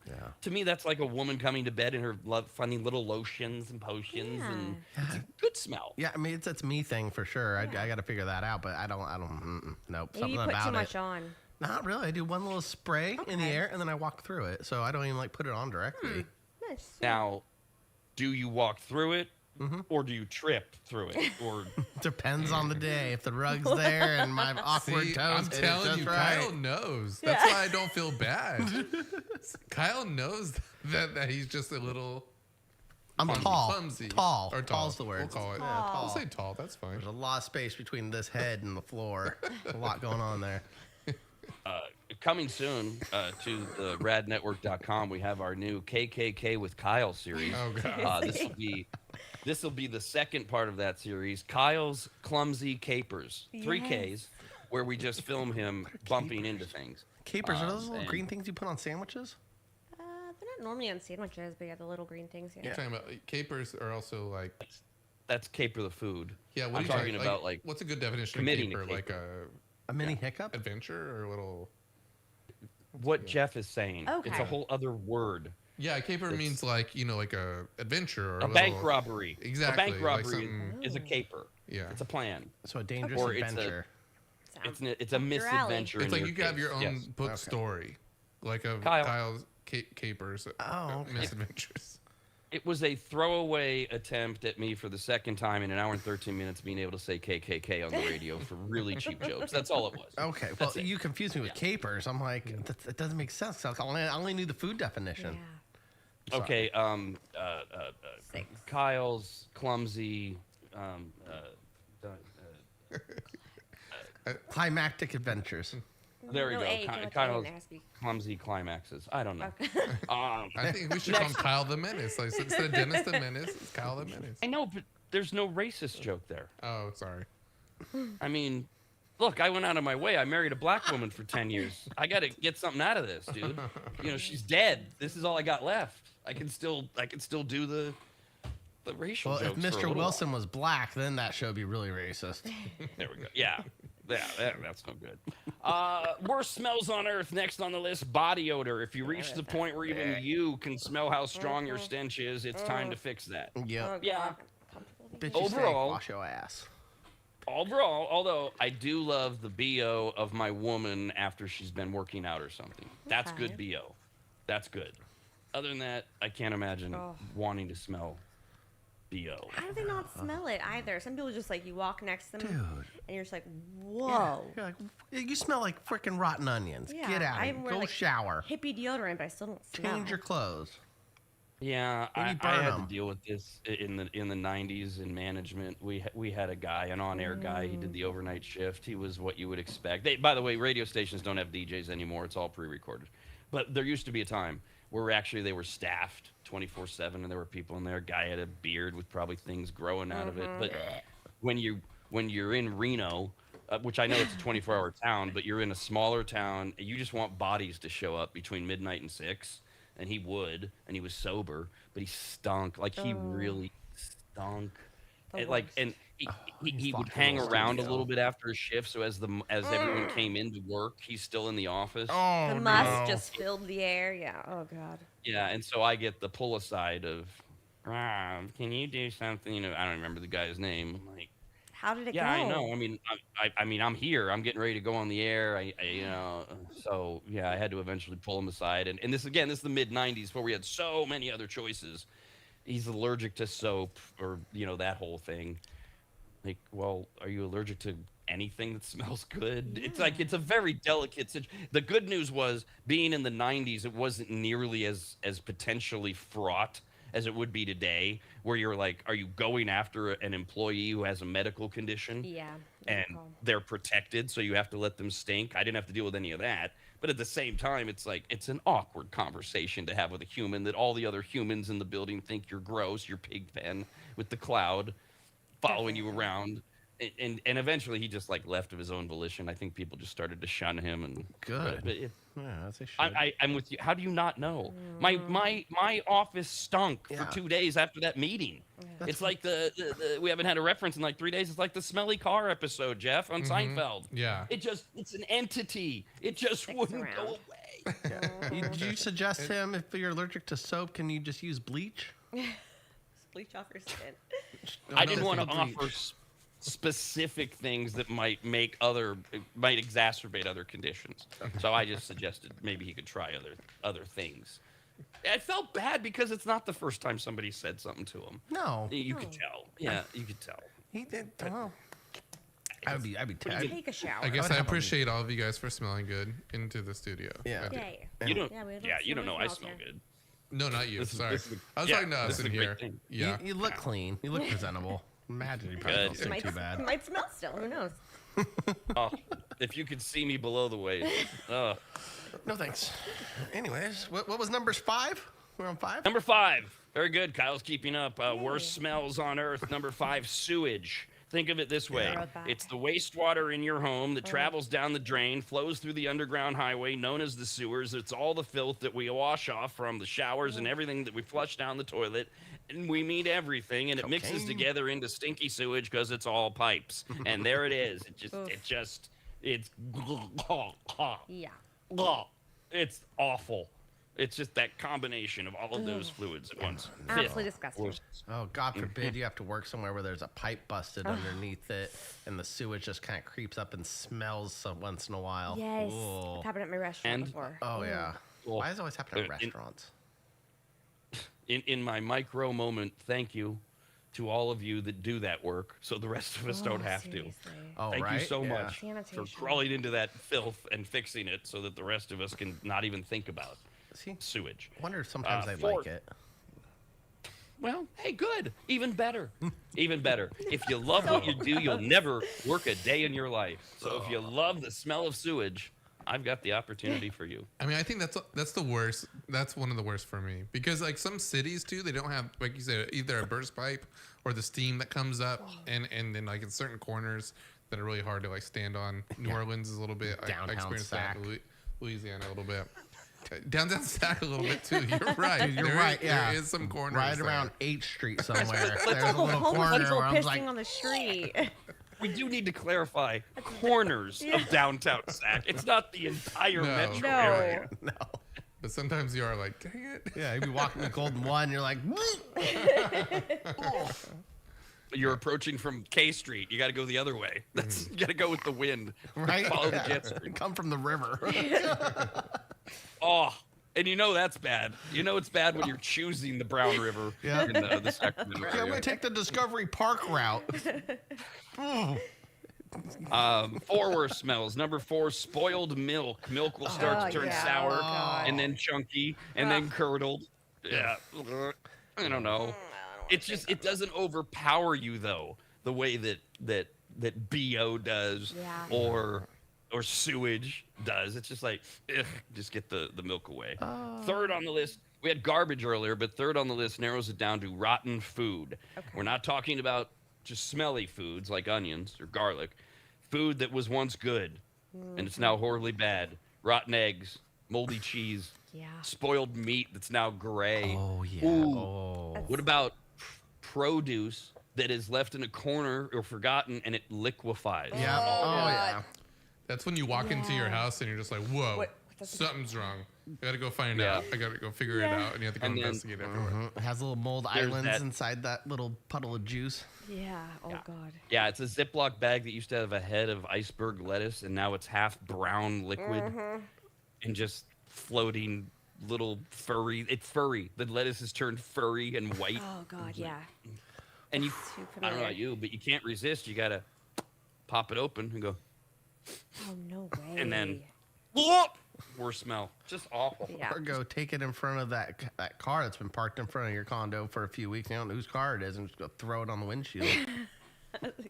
to me, that's like a woman coming to bed in her funny little lotions and potions, and it's a good smell. Yeah, I mean it's me thing for sure. I got to figure that out, but I don't. Nope. Maybe Something you put about too it. much on. Not really. I do one little spray in the air and then I walk through it. So I don't even like put it on directly. Nice. Now, do you walk through it, or do you trip through it, or Depends on the day. If the rug's there and my awkward See, toes I'm hit it telling just you, right. Kyle knows. That's why I don't feel bad. Kyle knows that he's just a little I'm clumsy, tall. clumsy. Tall. Or tall. Tall's the word. We'll call it. Yeah, We'll tall. say tall. That's fine. There's a lot of space between this head and the floor. A lot going on there. coming soon to the radnetwork.com, we have our new KKK with Kyle series. Oh god. This will be the second part of that series, Kyle's Clumsy Capers, 3 Ks, where we just film him bumping into things. Capers, are those little and- green things you put on sandwiches? They're not normally on sandwiches, but yeah, the little green things. Yeah. You're talking about capers are also like That's caper the food. yeah. What I'm are you talking about like what's a good definition of committing caper? to Like caper. A mini hiccup? adventure or a little what Jeff is saying. It's Okay. a whole other word. yeah. Caper means like like a adventure or A a bank little, robbery. Exactly, A bank like robbery something- is a caper. Yeah. It's a plan. So a dangerous Or it's a- adventure. It's a Up your alley. misadventure. It's in like you have case. your own Yes. book story, like of Kyle. Kyle's capers. Oh, okay. Misadventures. It was a throwaway attempt at me for the second time in an hour and 13 minutes being able to say KKK on the radio for really cheap jokes. That's all it was. Okay, well, That's it. you confused me with capers. I'm like, that doesn't make sense. I only knew the food definition. Yeah. Okay, Kyle's clumsy. Climactic adventures. There we No go. H, I Kyle's didn't ask you. clumsy climaxes. I don't know. I think we should call him Kyle the Menace. Like instead of Dennis the Menace, it's Kyle the Menace. I know, but there's no racist joke there. Oh, sorry. I mean, look, I went out of my way. I married a black woman for 10 years. I got to get something out of this, dude. You know, she's dead. This is all I got left. I can still do the racial Well, if jokes. for a Mr. little Wilson was black, then that show would be really racist. while. There we go. Yeah. That's no good. Worst smells on earth. Next on the list, body odor. If you reach the point where even you can smell how strong your stench is, it's time to fix that. Yep. Yeah. Bitchy stank, Overall- wash your ass. Overall, although I do love the BO of my woman after she's been working out or something. That's good BO. That's good. Other than that, I can't imagine wanting to smell BO. How do they not smell it either? Some people just like you walk next to them Dude. and you're just like, whoa. You're like, you smell like freaking rotten onions. Yeah, Get out I of here. wear, Go like, shower. Hippie deodorant, but I still don't smell. Change your clothes. Yeah, Maybe I burn had 'em. to deal with this in the 90s in management. We had a guy, an on-air guy. He did the overnight shift. He was what you would expect. By the way, radio stations don't have DJs anymore. It's all pre-recorded. But there used to be a time where actually they were staffed 24/7, and there were people in there. Guy had a beard with probably things growing out of it. But when you're in Reno, which I know it's a 24-hour town, but you're in a smaller town, you just want bodies to show up between midnight and 6. And he would, and he was sober, but he stunk. Like, he really stunk. And, like, and he would hang around a little bit after his shift, so as everyone came into work, he's still in the office. Oh, The must just filled the air. Yeah. Oh, God. Yeah, and so I get the pull aside of, Rob, can you do something? You know, I don't remember the guy's name. I'm like, How did it yeah, go? I know. I mean, I'm here. I'm getting ready to go on the air. So yeah, I had to eventually pull him aside. And this is the mid '90s where we had so many other choices. He's allergic to soap, or that whole thing. Like, well, are you allergic to anything that smells good? It's like it's a very delicate situation. The good news was being in the '90s, it wasn't nearly as potentially fraught as it would be today, where you're like, are you going after an employee who has a medical condition? Yeah. And they're protected, so you have to let them stink. I didn't have to deal with any of that. But at the same time, it's like, it's an awkward conversation to have with a human that all the other humans in the building think you're gross, you're pig pen with the cloud following you around. And eventually he just like left of his own volition. I think people just started to shun him. And Good. But Yeah, that's a shame. I'm with you. How do you not know? My office stunk for 2 days after that meeting. It's like the we haven't had a reference in like 3 days. It's like the smelly car episode, Jeff, on Seinfeld. Yeah. It's an entity. It just wouldn't go away. Did you suggest him, if you're allergic to soap, can you just use bleach? Bleach off your skin. I didn't want to offer specific things that might exacerbate other conditions. So I just suggested maybe he could try other things. I felt bad because it's not the first time somebody said something to him. No. You could tell. Yeah, you could tell. He did. Well, I'd be Take a shower. I guess I appreciate all of you guys for smelling good into the studio. Yeah. I do. Yay. You don't. Yeah, we don't Yeah, you don't smell know I smells smell here. good. No, not you. Sorry. this is- I was yeah, talking to this us is in a great here. thing. Yeah. You look clean. You look presentable. Imagine you probably Good. don't stink too bad. Might smell still. Who knows? Oh, if you could see me below the waist. No thanks. Anyways, what was numbers 5? We're on 5? Number 5. Very good. Kyle's keeping up. Worst smells on earth. Number 5, sewage. Think of it this way. It's the wastewater in your home that travels down the drain, flows through the underground highway known as the sewers. It's all the filth that we wash off from the showers and everything that we flush down the toilet. And we meet everything, and it mixes Cocaine. together into stinky sewage because it's all pipes. And there it is. It's Yeah. it's awful. It's just that combination of all of those fluids at once. Absolutely disgusting. Oh, God forbid you have to work somewhere where there's a pipe busted underneath it, and the sewage just kind of creeps up and smells once in a while. Yes. Ooh. It's happened at my restaurant before. Oh, yeah. Well, Why does it always happen at restaurants? In my micro moment, thank you to all of you that do that work, so the rest of us don't have to. Oh, Thank right? you so Yeah. much for Sanitation. crawling into that filth and fixing it so that the rest of us can not even think about See, sewage. I wonder if sometimes they for- like it. Well, hey, good. Even better. Even better. If you love what you do, you'll never work a day in your life. So if you love the smell of sewage, I've got the opportunity for you. I mean, I think that's the worst. That's one of the worst for me because like some cities too, they don't have, like you said, either a burst pipe or the steam that comes up, and then like in certain corners that are really hard to like stand on. New Orleans is a little bit. I Downtown experienced Sac. that in Louisiana a little bit. Downtown Sac a little bit too. You're right. You're right. Yeah, there is some corners right there. around 8th Street somewhere. There's a Couple little homeless corner people where I'm pissing like, on the street. We do need to clarify corners of downtown Sac. It's not the entire No. metro No. area. no. But sometimes you are like, dang it. Yeah, you'd be walking the Golden One, you're like, You're approaching from K Street. You got to go the other way. That's you got to go with the wind. right? Follow the jet stream. Come from the river. Oh, and you know that's bad. You know it's bad when you're choosing the Brown River Yeah. in the Sacramento Yeah, I'm area. gonna take the Discovery Park route. 4 worst smells. Number 4, spoiled milk. Milk will start to turn yeah. sour Oh, God. and then chunky and then curdled. Yeah. I don't know. It's just it doesn't overpower you though the way that BO does Yeah. or sewage does. It's just like ugh, just get the milk away. Third on the list, we had garbage earlier, but third on the list narrows it down to rotten food. Okay. We're not talking about just smelly foods like onions or garlic. Food that was once good and it's now horribly bad. Rotten eggs, moldy cheese, Yeah. spoiled meat that's now gray. Oh yeah. Ooh. Oh. What about produce that is left in a corner or forgotten and it liquefies? Yeah. Oh yeah. That's when you walk into your house and you're just like, whoa, something's wrong. I gotta go find Yeah. out. I gotta go figure it out. And you have to go And then- investigate everywhere. It has little mold There's islands that- inside that little puddle of juice. Yeah. Oh God. Yeah, it's a Ziploc bag that used to have a head of iceberg lettuce and now it's half brown liquid and just floating little furry. It's furry. The lettuce has turned furry and white. Oh God. Yeah. And you, Too I don't know familiar. about you, but you can't resist. You gotta pop it open and go, Oh no way. and then, whoop, worst smell. Just awful. Yeah. Or go take it in front of that car that's been parked in front of your condo for a few weeks. You don't know whose car it is, and just go throw it on the windshield.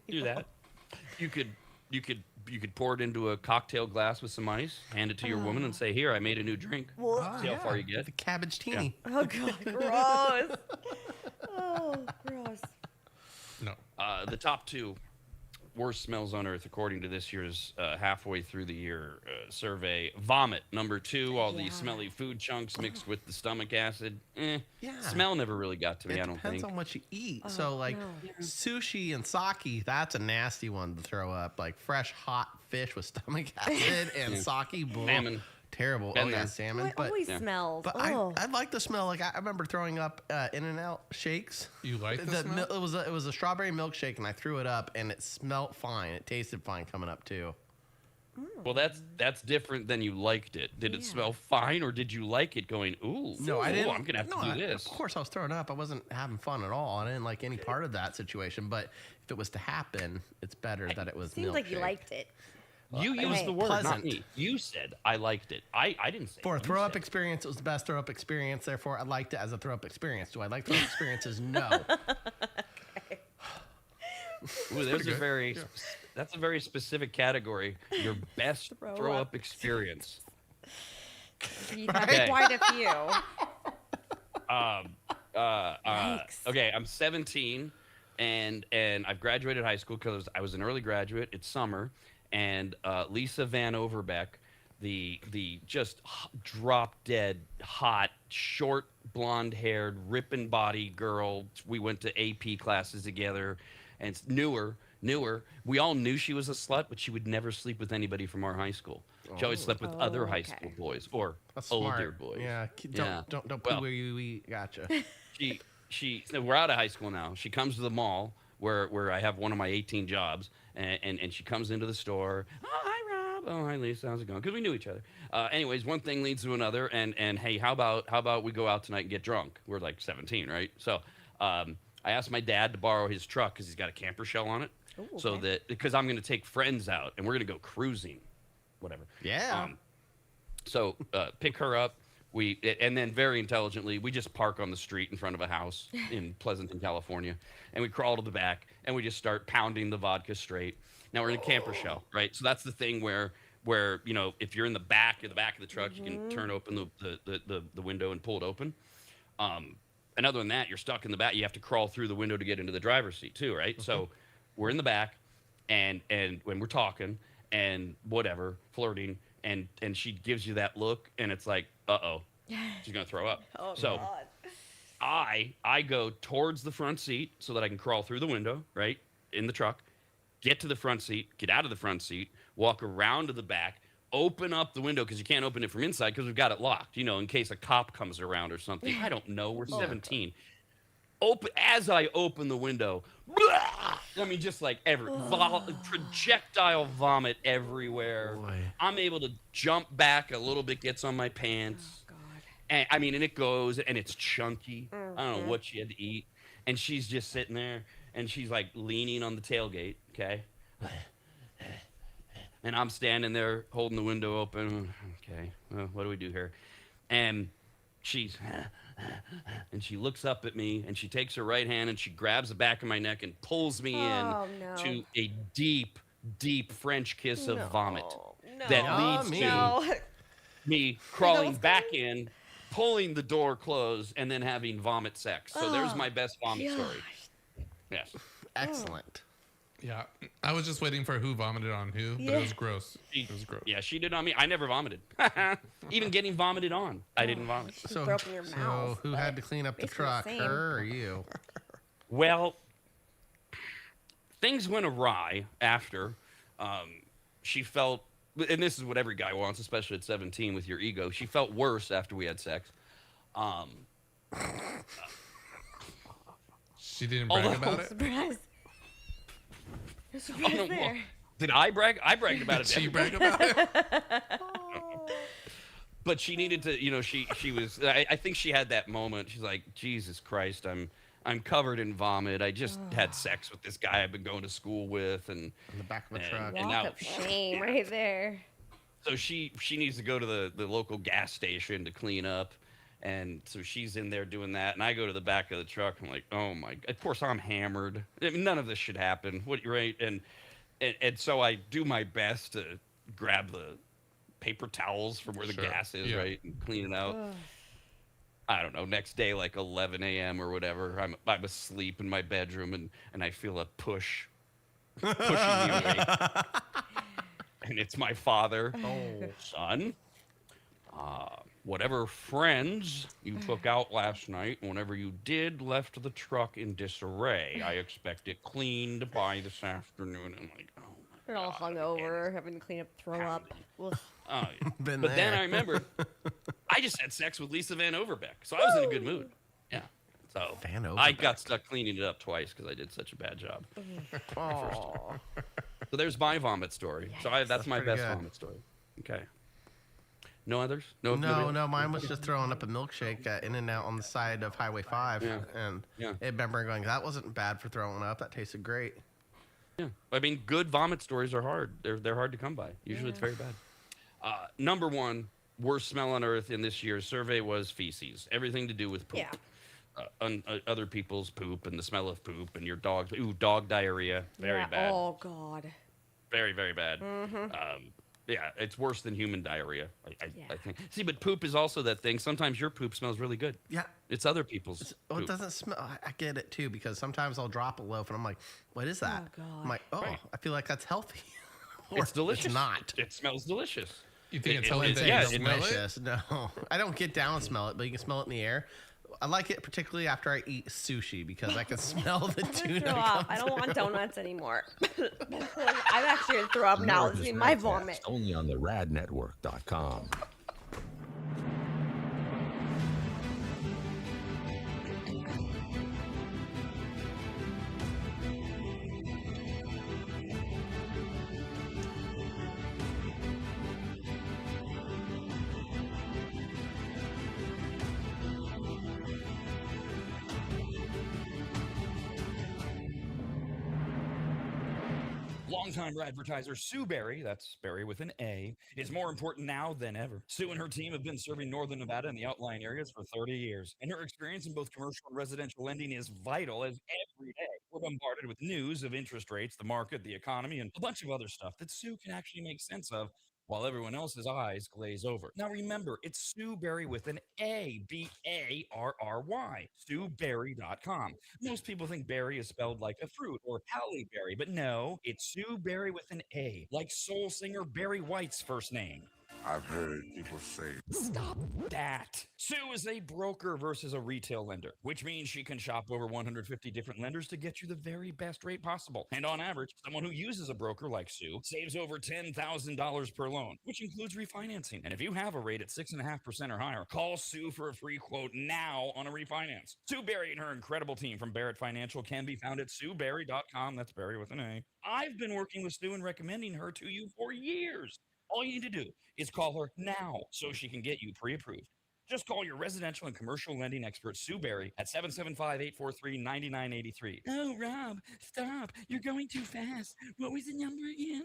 Do that. You could pour it into a cocktail glass with some ice, hand it to your woman, and say, "Here, I made a new drink." See how far you get. The cabbage teeny. Oh God. Gross. Oh, gross. No. The top 2 worst smells on earth, according to this year's halfway through the year survey. Vomit, number 2. All these smelly food chunks mixed with the stomach acid. Yeah. Smell never really got to me. It I don't depends think. on what you eat. So like sushi and sake, that's a nasty one to throw up. Like fresh hot fish with stomach acid and sake, blah, Salmon. terrible. Been Oh yeah, there. salmon. It But always smells. but Oh. I like the smell. Like I remember throwing up In-N-Out shakes. You like the smell? It was a strawberry milkshake, and I threw it up, and it smelled fine. It tasted fine coming up too. Well, that's different than you liked it. Did it smell fine, or did you like it? Going, ooh, No, I ooh, didn't. I'm gonna have to do this. Of course, I was throwing up. I wasn't having fun at all. I didn't like any part of that situation. But if it was to happen, it's better that it was. Seems like you milkshake. liked it. You it used was the word, not pleasant. me. You said I liked it. I didn't say. For a it. You throw up said it. experience, it was the best throw up experience. Therefore, I liked it as a throw up experience. Do I like throw up experiences? No. Ooh, that's a very specific category. Your best throw up experience. You've had Okay. quite a few. Okay, I'm 17, and I've graduated high school because I was an early graduate. It's summer, and Lisa Van Overbeck, the just drop dead hot, short, blonde-haired, ripping body girl. We went to AP classes together, and it's newer. We all knew she was a slut, but she would never sleep with anybody from our high school. She always slept with other high school boys or That's older smart. boys. Yeah. Don't Well, poo where you eat. Gotcha. So we're out of high school now. She comes to the mall where I have one of my 18 jobs, and she comes into the store. Oh, hi, Rob. Oh, hi, Lisa. How's it going? Because we knew each other. Anyways, one thing leads to another, and hey, how about we go out tonight and get drunk? We're like 17, right? So I asked my dad to borrow his truck because he's got a camper shell on it. Ooh, So okay. that because I'm going to take friends out and we're going to go cruising, whatever. Yeah. So pick her up. And then very intelligently, we just park on the street in front of a house in Pleasanton, California, and we crawl to the back and we just start pounding the vodka straight. Now we're in a camper shell, right? So that's the thing where if you're in the back of the truck, you can turn open the window and pull it open. And other than that, you're stuck in the back. You have to crawl through the window to get into the driver's seat too, right? So we're in the back, and when we're talking and whatever, flirting. and she gives you that look, and it's like, uh-oh, she's gonna throw up. So God. I go towards the front seat so that I can crawl through the window, right, in the truck, get to the front seat, get out of the front seat, walk around to the back, open up the window because you can't open it from inside because we've got it locked, in case a cop comes around or something. I don't know. We're 17. As I open the window, I mean, just like projectile vomit everywhere. Boy. I'm able to jump back a little bit, gets on my pants. And I mean, and it goes, and it's chunky. I don't know what she had to eat. And she's just sitting there, and she's like leaning on the tailgate, okay? And I'm standing there holding the window open. Okay, well, what do we do here? And she's, and she looks up at me, and she takes her right hand, and she grabs the back of my neck and pulls me to a deep, deep French kiss of vomit that leads to me crawling back in, pulling the door closed, and then having vomit sex. So there's my best vomit story. Yes. Excellent. Yeah, I was just waiting for who vomited on who, but it was gross. It was gross. Yeah, she did on me. I never vomited. Even getting vomited on, I didn't vomit. So your mouth, who had to clean up the basically the truck, same. her or you? Well, things went awry after she felt, and this is what every guy wants, especially at 17 with your ego. She felt worse after we had sex. She didn't brag about it. Surprise. Surprise Well, there. did I brag? I bragged about it. She bragged about it. But she needed to, she was, I think she had that moment. She's like, Jesus Christ, I'm covered in vomit. I just had sex with this guy I've been going to school with, and In the back of a truck. and Walk now, of shame right there. so she needs to go to the local gas station to clean up. And so she's in there doing that, and I go to the back of the truck. I'm like, oh my! Of course, I'm hammered. I mean, none of this should happen. Right? And so I do my best to grab the paper towels from where the gas is, right, and clean it out. I don't know. Next day, like 11 a.m. or whatever, I'm asleep in my bedroom, and I feel a push pushing me awake, and it's my father. Oh, son. Whatever friends you took out last night, whenever you did, left the truck in disarray. I expect it cleaned by this afternoon. I'm like, oh my They're all hungover, having to clean up, throw up. Ugh. Oh, yeah. Been But then there. I remember I just had sex with Lisa Van Overbeck, so I was in a good mood. Yeah. So Van I Overbeck. got stuck cleaning it up twice because I did such a bad job. Aw. So there's my vomit story. So that's my pretty best good. vomit story. Okay. No others? No, nobody? mine was just throwing up a milkshake in and out on the side of Highway 5. Yeah. And Yeah. I remember going, that wasn't bad for throwing up. That tasted great. Yeah, I mean, good vomit stories are hard. They're hard to come by. Usually, it's very bad. Number one, worst smell on earth in this year's survey was feces. Everything to do with poop. Yeah. Other people's poop and the smell of poop and your dog's. Ooh, dog diarrhea. Very bad. Oh, God. Very, very bad. Yeah, it's worse than human diarrhea. I think. See, but poop is also that thing. Sometimes your poop smells really good. Yeah. It's other people's. Oh, it poop. doesn't smell. I get it too, because sometimes I'll drop a loaf and I'm like, what is that? Oh, God. I'm like, oh, Right. I feel like that's healthy. Or It's delicious. It's not. It smells delicious. You think it's It- healthy it- that yeah, you it- smell it? Delicious. No, I don't get down and smell it, but you can smell it in the air. I like it particularly after I eat sushi because I can smell the tuna. Throw up. I don't want donuts anymore. I'm actually going to throw up now. This is America's my Radcast, vomit. Only on the radnetwork.com. Longtime advertiser Sue Berry, that's Berry with an A, is more important now than ever. Sue and her team have been serving Northern Nevada and the outlying areas for 30 years, and her experience in both commercial and residential lending is vital, as every day we're bombarded with news of interest rates, the market, the economy, and a bunch of other stuff that Sue can actually make sense of, while everyone else's eyes glaze over. Now remember, it's Sue Berry with an A, B-A-R-R-Y, SueBerry.com. Most people think berry is spelled like a fruit or Halle Berry, but no, it's Sue Berry with an A, like soul singer Barry White's first name. I've heard people say. Stop that. Sue is a broker versus a retail lender, which means she can shop over 150 different lenders to get you the very best rate possible. And on average, someone who uses a broker like Sue saves over $10,000 per loan, which includes refinancing. And if you have a rate at 6.5% or higher, call Sue for a free quote now on a refinance. Sue Barry and her incredible team from Barrett Financial can be found at SueBarry.com. That's Barry with an A. I've been working with Sue and recommending her to you for years. All you need to do is call her now so she can get you pre-approved. Just call your residential and commercial lending expert, Sue Barry, at 775-843-9983. Oh, Rob, stop. You're going too fast. What was the number again?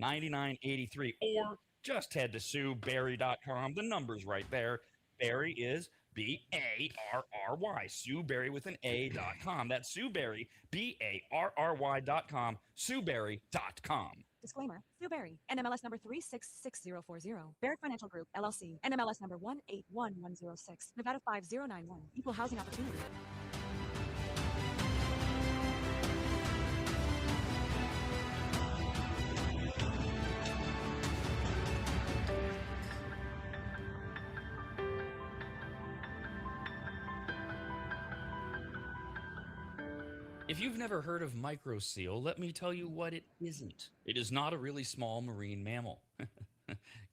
775-843-9983. Or just head to SueBarry.com. The number's right there. Barry is B-A-R-R-Y. Sue Barry with an A.com. That's Sue Barry, B-A-R-R-Y.com. SueBarry.com. Disclaimer. Sue Barry, NMLS number 366040. Barrett Financial Group, LLC. NMLS number 181106. Nevada 5091. Equal housing opportunity. If you've never heard of microseal, let me tell you what it isn't. It is not a really small marine mammal.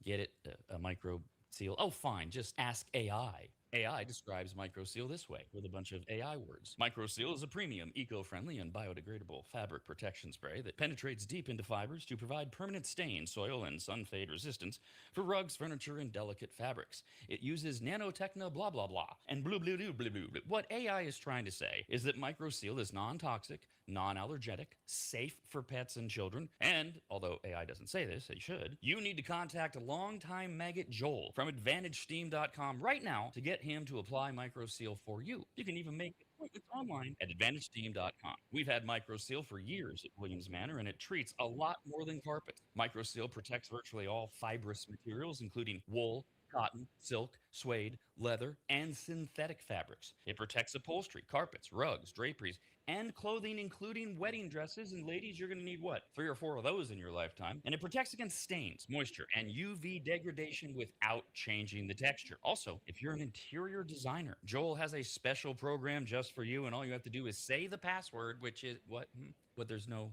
Get it? A microseal? Oh, fine. Just ask AI. AI describes microseal this way with a bunch of AI words. Microseal is a premium, eco-friendly, and biodegradable fabric protection spray that penetrates deep into fibers to provide permanent stain, soil, and sun fade resistance for rugs, furniture, and delicate fabrics. It uses nanotechno blah blah blah and blue blue blue blue blue. What AI is trying to say is that microseal is non-toxic, non-allergenic, safe for pets and children, and, although AI doesn't say this, it should, you need to contact a longtime maggot Joel from AdvantageSteam.com right now to get him to apply microseal for you. You can even make appointments online at AdvantageSteam.com. We've had microseal for years at Williams Manor, and it treats a lot more than carpet. Microseal protects virtually all fibrous materials, including wool, cotton, silk, suede, leather, and synthetic fabrics. It protects upholstery, carpets, rugs, draperies, and clothing, including wedding dresses. And ladies, you're going to need what? 3 or 4 of those in your lifetime. And it protects against stains, moisture, and UV degradation without changing the texture. Also, if you're an interior designer, Joel has a special program just for you, and all you have to do is say the password, which is what? What? There's no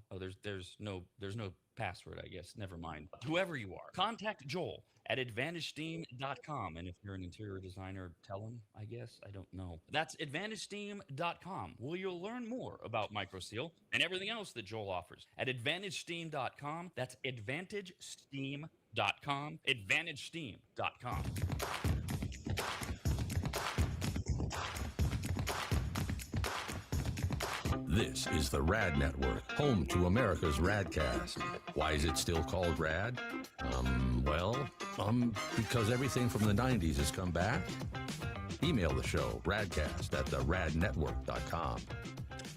password, I guess. Never mind. Whoever you are, contact Joel at AdvantageSteam.com. And if you're an interior designer, tell him, I guess. I don't know. That's AdvantageSteam.com, where you'll learn more about microseal and everything else that Joel offers. At AdvantageSteam.com, that's AdvantageSteam.com, AdvantageSteam.com. This is the RAD Network, home to America's RAD Cast. Why is it still called RAD? Because everything from the 90s has come back. Email the show, radcast@theradnetwork.com.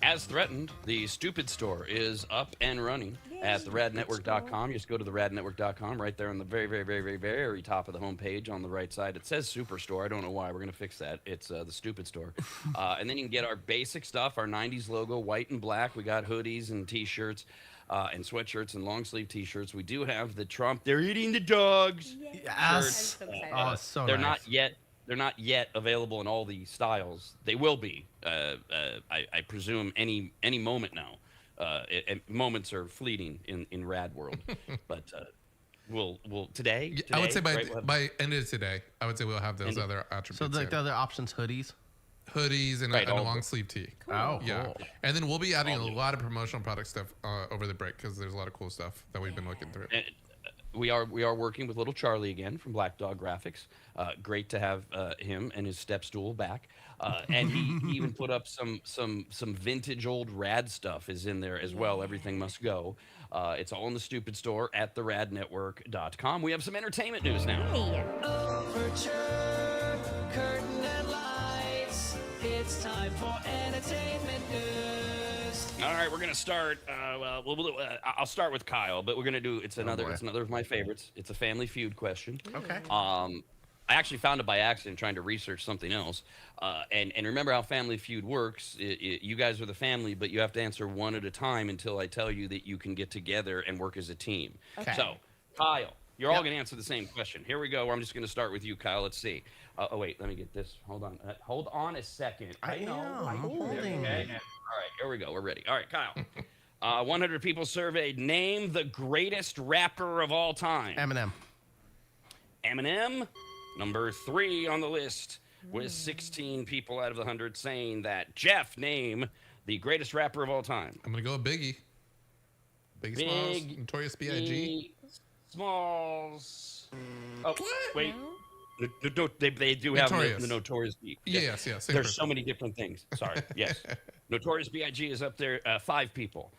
As threatened, the Stupid Store is up and running at theradnetwork.com. You just go to theradnetwork.com. Right there on the very, very, very, very, very top of the homepage on the right side. It says Superstore. I don't know why. We're going to fix that. It's the Stupid Store. And then you can get our basic stuff, our 90s logo, white and black. We got hoodies and T-shirts and sweatshirts and long-sleeve T-shirts. We do have the Trump, they're eating the dogs. Yes. Oh, so they're nice. They're not yet available in all the styles. They will be. I presume any moment now. Moments are fleeting in Rad World, but we'll today. I would say by end of today, I would say we'll have those other attributes. So like the other options, hoodies and a long sleeve tee. Cool. Oh, yeah. Cool. And then we'll be adding a lot of promotional product stuff over the break because there's a lot of cool stuff that we've been looking through. And we are working with little Charlie again from Black Dog Graphics. Great to have him and his step stool back. And he even put up some vintage old Rad stuff is in there as well. Everything must go. It's all in the Stupid Store at theradnetwork.com. We have some entertainment news now. Overture, curtain and lights. It's time for entertainment news. All right, we're gonna start. I'll start with Kyle, but we're gonna do. It's another of my favorites. It's a Family Feud question. Okay. I actually found it by accident trying to research something else. And remember how Family Feud works. You guys are the family, but you have to answer one at a time until I tell you that you can get together and work as a team. Okay. So, Kyle, You're all going to answer the same question. Here we go. I'm just going to start with you, Kyle. Let's see. Oh, wait. Let me get this. Hold on. Hold on a second. I know. I'm holding. Okay. All right. Here we go. We're ready. All right, Kyle. 100 people surveyed. Name the greatest rapper of all time. Eminem, number 3 on the list, with 16 people out of the 100 saying that. Jeff, name the greatest rapper of all time. I'm going to go with Biggie. Biggie Smalls, Notorious B.I.G. Smalls. Oh, wait. They do have the Notorious B. Yes. There's so many different things. Sorry. Yes. Notorious B.I.G. is up there. 5 people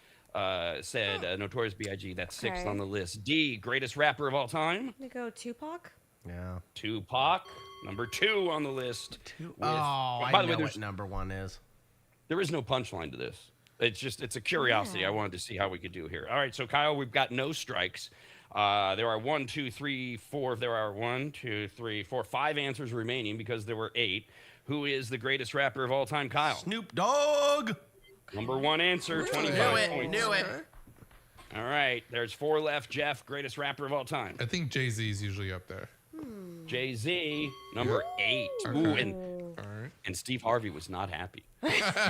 said Notorious B.I.G. That's 6th on the list. D, greatest rapper of all time. I'm going to go Tupac. Yeah. Tupac, number 2 on the list. I know what number 1 is. There is no punchline to this. It's a curiosity. Yeah. I wanted to see how we could do here. All right, so Kyle, we've got no strikes. There are 1, 2, 3, 4. There are 1, 2, 3, 4, 5 answers remaining because there were 8. Who is the greatest rapper of all time, Kyle? Snoop Dogg. Number 1 answer, 25 points. Knew it. All right, there's 4 left. Jeff, greatest rapper of all time. I think Jay-Z is usually up there. Jay-Z, number 8. Okay. Ooh, and Steve Harvey was not happy. You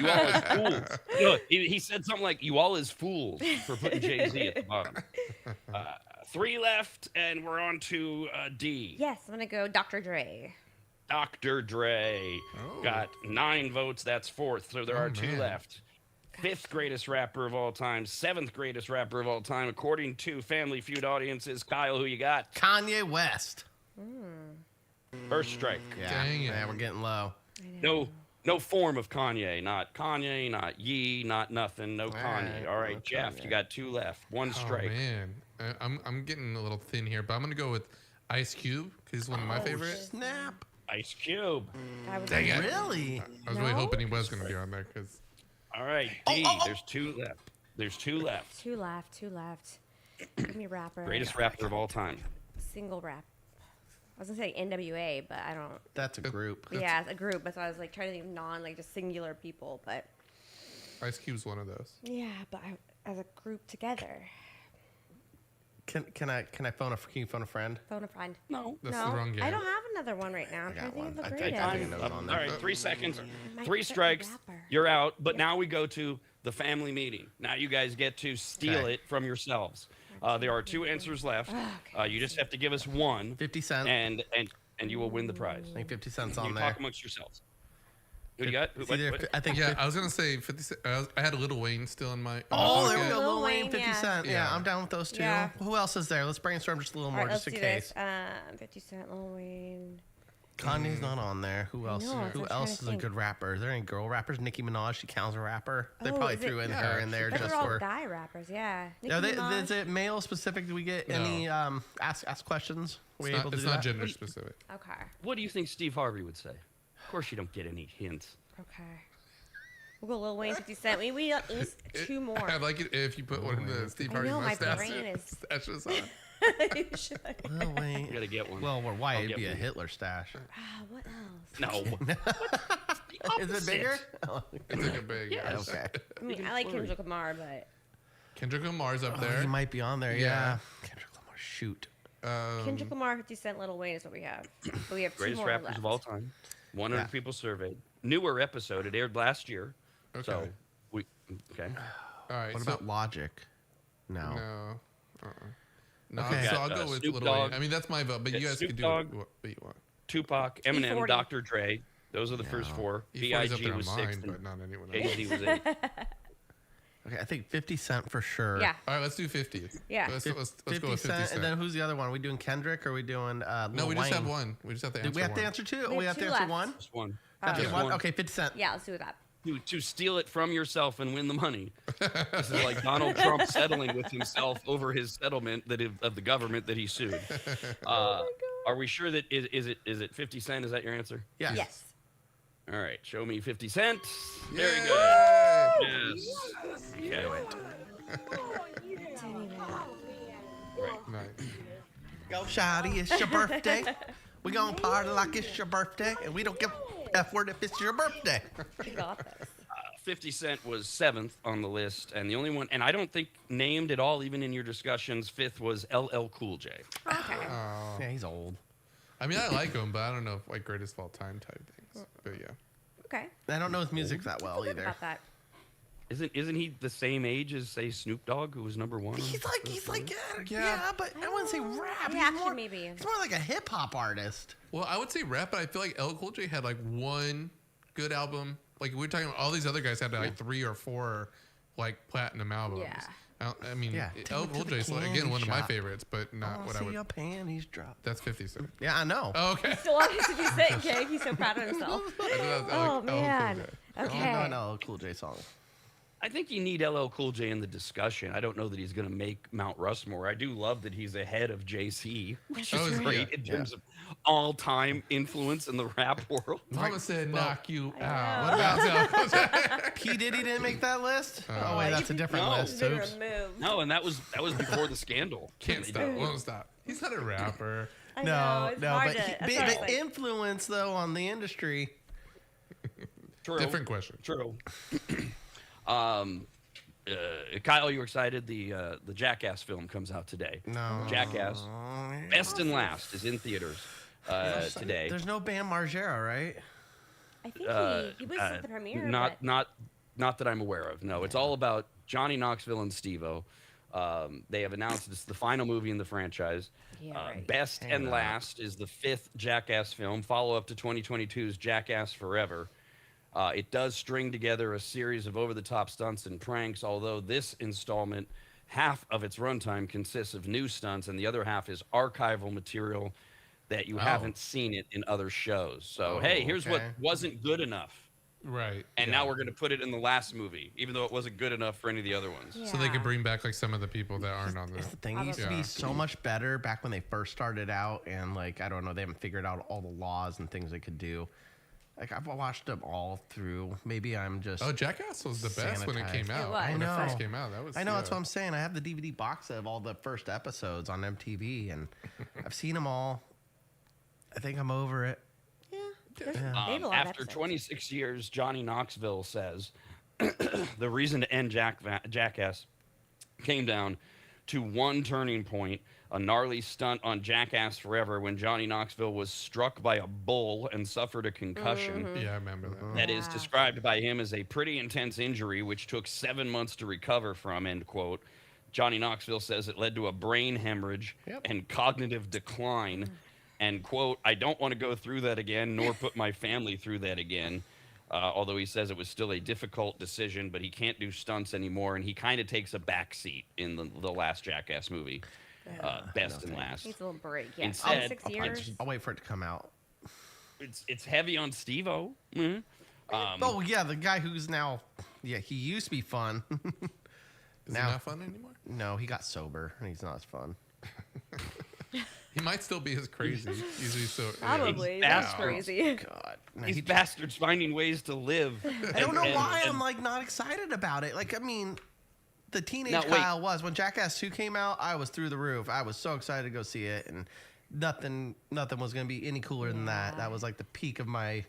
all as fools. Look, he said something like, you all as fools for putting Jay-Z at the bottom. 3 left, and we're on to D. Yes, I'm going to go Dr. Dre. Dr. Dre got 9 votes. That's 4th, so there are 2 left. 5th greatest rapper of all time, 7th greatest rapper of all time, according to Family Feud audiences. Kyle, who you got? Kanye West. First strike. Dang it. Yeah, we're getting low. No form of Kanye. Not Kanye, not Ye, not nothing. No Kanye. All right, Jeff, Kanye. You got 2 left. 1 strike. Oh, man. I'm getting a little thin here, but I'm going to go with Ice Cube because he's one of my favorites. Snap. Ice Cube. Dang it. Really? I was really hoping he was going to be on there because. All right, D, there's 2 left. There's 2 left. 2 left. Give me rapper. Greatest rapper of all time. Single rap. I was gonna say NWA, but I don't. That's a group. Yeah, it's a group. That's why I was like trying to think just singular people, but. Ice Cube's one of those. Yeah, but as a group together. Can I phone a friend? Phone a friend. No. That's the wrong game. I don't have another one right now. I'm trying to think of the greatest. I think I know it on there. All right, 3 seconds. Might 3 fit the strikes. rapper. You're out. But now we go to the family meeting. Now you guys get to steal it from yourselves. There are 2 answers left. You just have to give us 1. 50 cents. And you will win the prize. I think 50 cents You on there. talk amongst yourselves. Who do you got? I think. Yeah, I was going to say 50 cents. I had a Lil Wayne still in my. Oh, there we pocket. go. Lil Lil Wayne, Wayne, 50 yeah. cents. Yeah, Yeah. I'm down with those 2. Yeah. Who else is there? Let's brainstorm just a little more, just in case. 50 Cent, Lil Wayne. Kanye's not on there. Who else? know, Who I'm trying else to is a think. good rapper? Is there any girl rappers? Nicki Minaj, she counts a rapper. They Oh, probably is it- threw in Yeah, her in there But just they're all for. guy rappers, yeah. Are Nicki they, Minaj. is it male specific? Do we get No. any ask questions? Were we able to It's do not that? gender specific. Okay. What do you think Steve Harvey would say? Of course you don't get any hints. Okay. We'll go Lil Wayne, 50 Cent. We got at least 2 more. I'd like it if you put one of the Steve I Harvey know, my mustache. brain is- Mustaches on. You should. Lil Wayne. You gotta get one. Well, we're white. I'll It'd get be a one. Hitler stash. What else? No. Is it bigger? It's like a big. Yes. Okay. I mean, I like Kendrick Lamar, but Kendrick Lamar's up Oh, there. he might be on there. Yeah. Yeah. Kendrick Lamar. Shoot. Kendrick Lamar, 50 Cent, Lil Wayne is what we have. But we have 2 Greatest more rappers left. of all time. 100 Yeah. people surveyed. Newer episode. It aired last year. Okay. So we okay. All right. What so, about Logic? No. No. No, Okay. so Got, I'll go with Snoop Lil Dogg. Wayne. I mean, that's my vote, but you Yeah, guys Snoop can do Dogg. what you want. Tupac, Eminem, E40. Dr. Dre. Those are the first 4. E40's up B.I.G. there on was mine, 6th. but not anyone else. Jay-Z was 8th. Okay, I think 50 Cent for sure. Yeah. All right, let's do 50. Yeah. Let's 50 go with 50 Cent. And then who's the other one? Are we doing Kendrick or are we doing Lil No, we just have Wayne? one. We just have to answer Did we have one. to answer 2? We We have have to 2 answer left. 1? Just one. Just Just one? one. Okay, 50 Cent. Yeah, let's do that. To steal it from yourself and win the money. This is like Donald Trump settling with himself over his settlement of the government that he sued. Are we sure that is it 50 Cent? Is that your answer? Yes. Yes. All right, show me 50 Cent. Very Yay! good. Yes. Okay. Right. Nice. Go, Shawty, it's your birthday. We gonna party like it's your birthday, and we don't give F word if it's your birthday. We got this. 50 Cent was 7th on the list, and the only one, and I don't think named at all, even in your discussions, 5th was LL Cool J. Okay. Yeah, he's old. I mean, I like him, but I don't know if like greatest of all time type things. But yeah. Okay. I don't know his music that well Think either. about that. Isn't he the same age as, say, Snoop Dogg, who was number 1? He's like yeah, but I wouldn't say rap. Yeah, He's more, maybe. he's more like a hip hop artist. Well, I would say rap, but I feel like LL Cool J had like one good album. Like we were talking about, all these other guys had like 3 or 4 like platinum albums. Yeah. I mean, Yeah. LL Cool J is again one of my favorites, but not what I would. Your panties drop. That's 50 Cent. Yeah, I know. Oh, okay. Still on his 50 Cent gig. He's so proud of himself. Oh, man. Okay. I know Cool J song. I think you need LL Cool J in the discussion. I don't know that he's going to make Mount Rushmore. I do love that he's ahead of JC, which is great in terms of all-time influence in the rap world. Mama said knock you out. What about P. Diddy didn't make that list? Oh wait, that's a different list. Oops. No, and that was before the scandal. Can't stop. Won't stop. He's not a rapper. I know, it's hard but influence though on the industry. True. Different question. True. Kyle, you excited? The Jackass film comes out today. No. Jackass, Best and Last, is in theaters today. There's no Bam Margera, right? I think he was at the premiere. Not that I'm aware of. No, it's all about Johnny Knoxville and Steve-O. They have announced it's the final movie in the franchise. Best and Last is the 5th Jackass film, follow-up to 2022's Jackass Forever. It does string together a series of over-the-top stunts and pranks, although this installment, half of its runtime consists of new stunts, and the other half is archival material that you haven't seen it in other shows. So, hey, here's what wasn't good enough. Right. And now we're going to put it in the last movie, even though it wasn't good enough for any of the other ones. So they could bring back like some of the people that aren't on That's the thing. It used to be so much better back when they first started out, and like, I don't know, they haven't figured out all the laws and things they could do. Like, I've watched them all through. Maybe I'm just. Oh, Jackass was the best when it came out. I know. When it first came out, that was. I know. That's what I'm saying. I have the DVD box set of all the first episodes on MTV, and I've seen them all. I think I'm over it. After 26 years, Johnny Knoxville says the reason to end Jackass came down to one turning point, a gnarly stunt on Jackass Forever when Johnny Knoxville was struck by a bull and suffered a concussion. Yeah, I remember that. That is described by him as a pretty intense injury, which took 7 months to recover from, end quote. Johnny Knoxville says it led to a brain hemorrhage and cognitive decline. And, quote, I don't want to go through that again, nor put my family through that again. Although he says it was still a difficult decision, but he can't do stunts anymore. And he kind of takes a backseat in the last Jackass movie, Best and Last. Needs a little break, yeah. Instead, 6 years. I'll wait for it to come out. It's heavy on Steve-O. Mm-hmm. Oh, yeah, the guy who's now, he used to be fun. Is he not fun anymore? No, he got sober, and he's not as fun. He might still be as crazy. He's so Probably. That's crazy. God. These bastards finding ways to live. I don't know why I'm like not excited about it. Like, I mean, the teenage Kyle was when Jackass 2 came out. I was through the roof. I was so excited to go see it, and nothing was gonna be any cooler than that. That was like the peak of my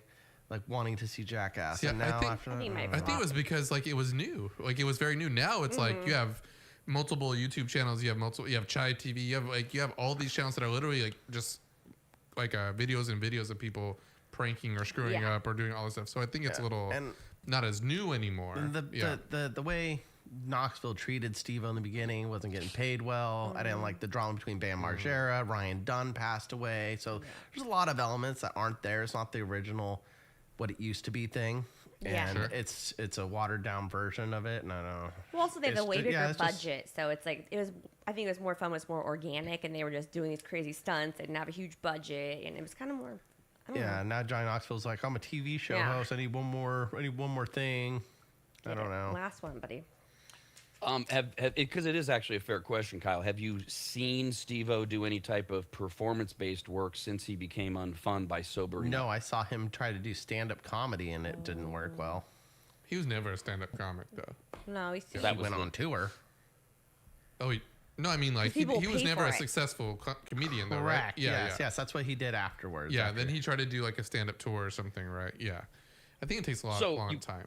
like wanting to see Jackass. See, and now I think after it was because like it was new. Like it was very new. Now it's like you have multiple YouTube channels. You have Chai TV. You have all these channels that are literally like just like videos of people pranking or screwing up or doing all this stuff. So I think it's a little not as new anymore. And the way Knoxville treated Steve in the beginning wasn't getting paid well. I didn't like the drama between Bam Margera. Ryan Dunn passed away. So there's a lot of elements that aren't there. It's not the original what it used to be thing. And it's a watered down version of it, and I don't know. Well, also they have a way bigger budget, so it's like I think it was more fun. It was more organic, and they were just doing these crazy stunts. They didn't have a huge budget, and it was kind of more. I don't know. Now Johnny Knoxville's like, I'm a TV show host. I need one more thing. I don't know. Last one, buddy. Because it is actually a fair question, Kyle. Have you seen Steve-O do any type of performance-based work since he became unfun by sobering? No, I saw him try to do stand-up comedy, and it didn't work well. He was never a stand-up comic, though. No, he went on tour. Oh, no, I mean, like, he was never a successful comedian, though, right? Yes, that's what he did afterwards. Yeah, then he tried to do, like, a stand-up tour or something, right? Yeah. I think it takes a long time.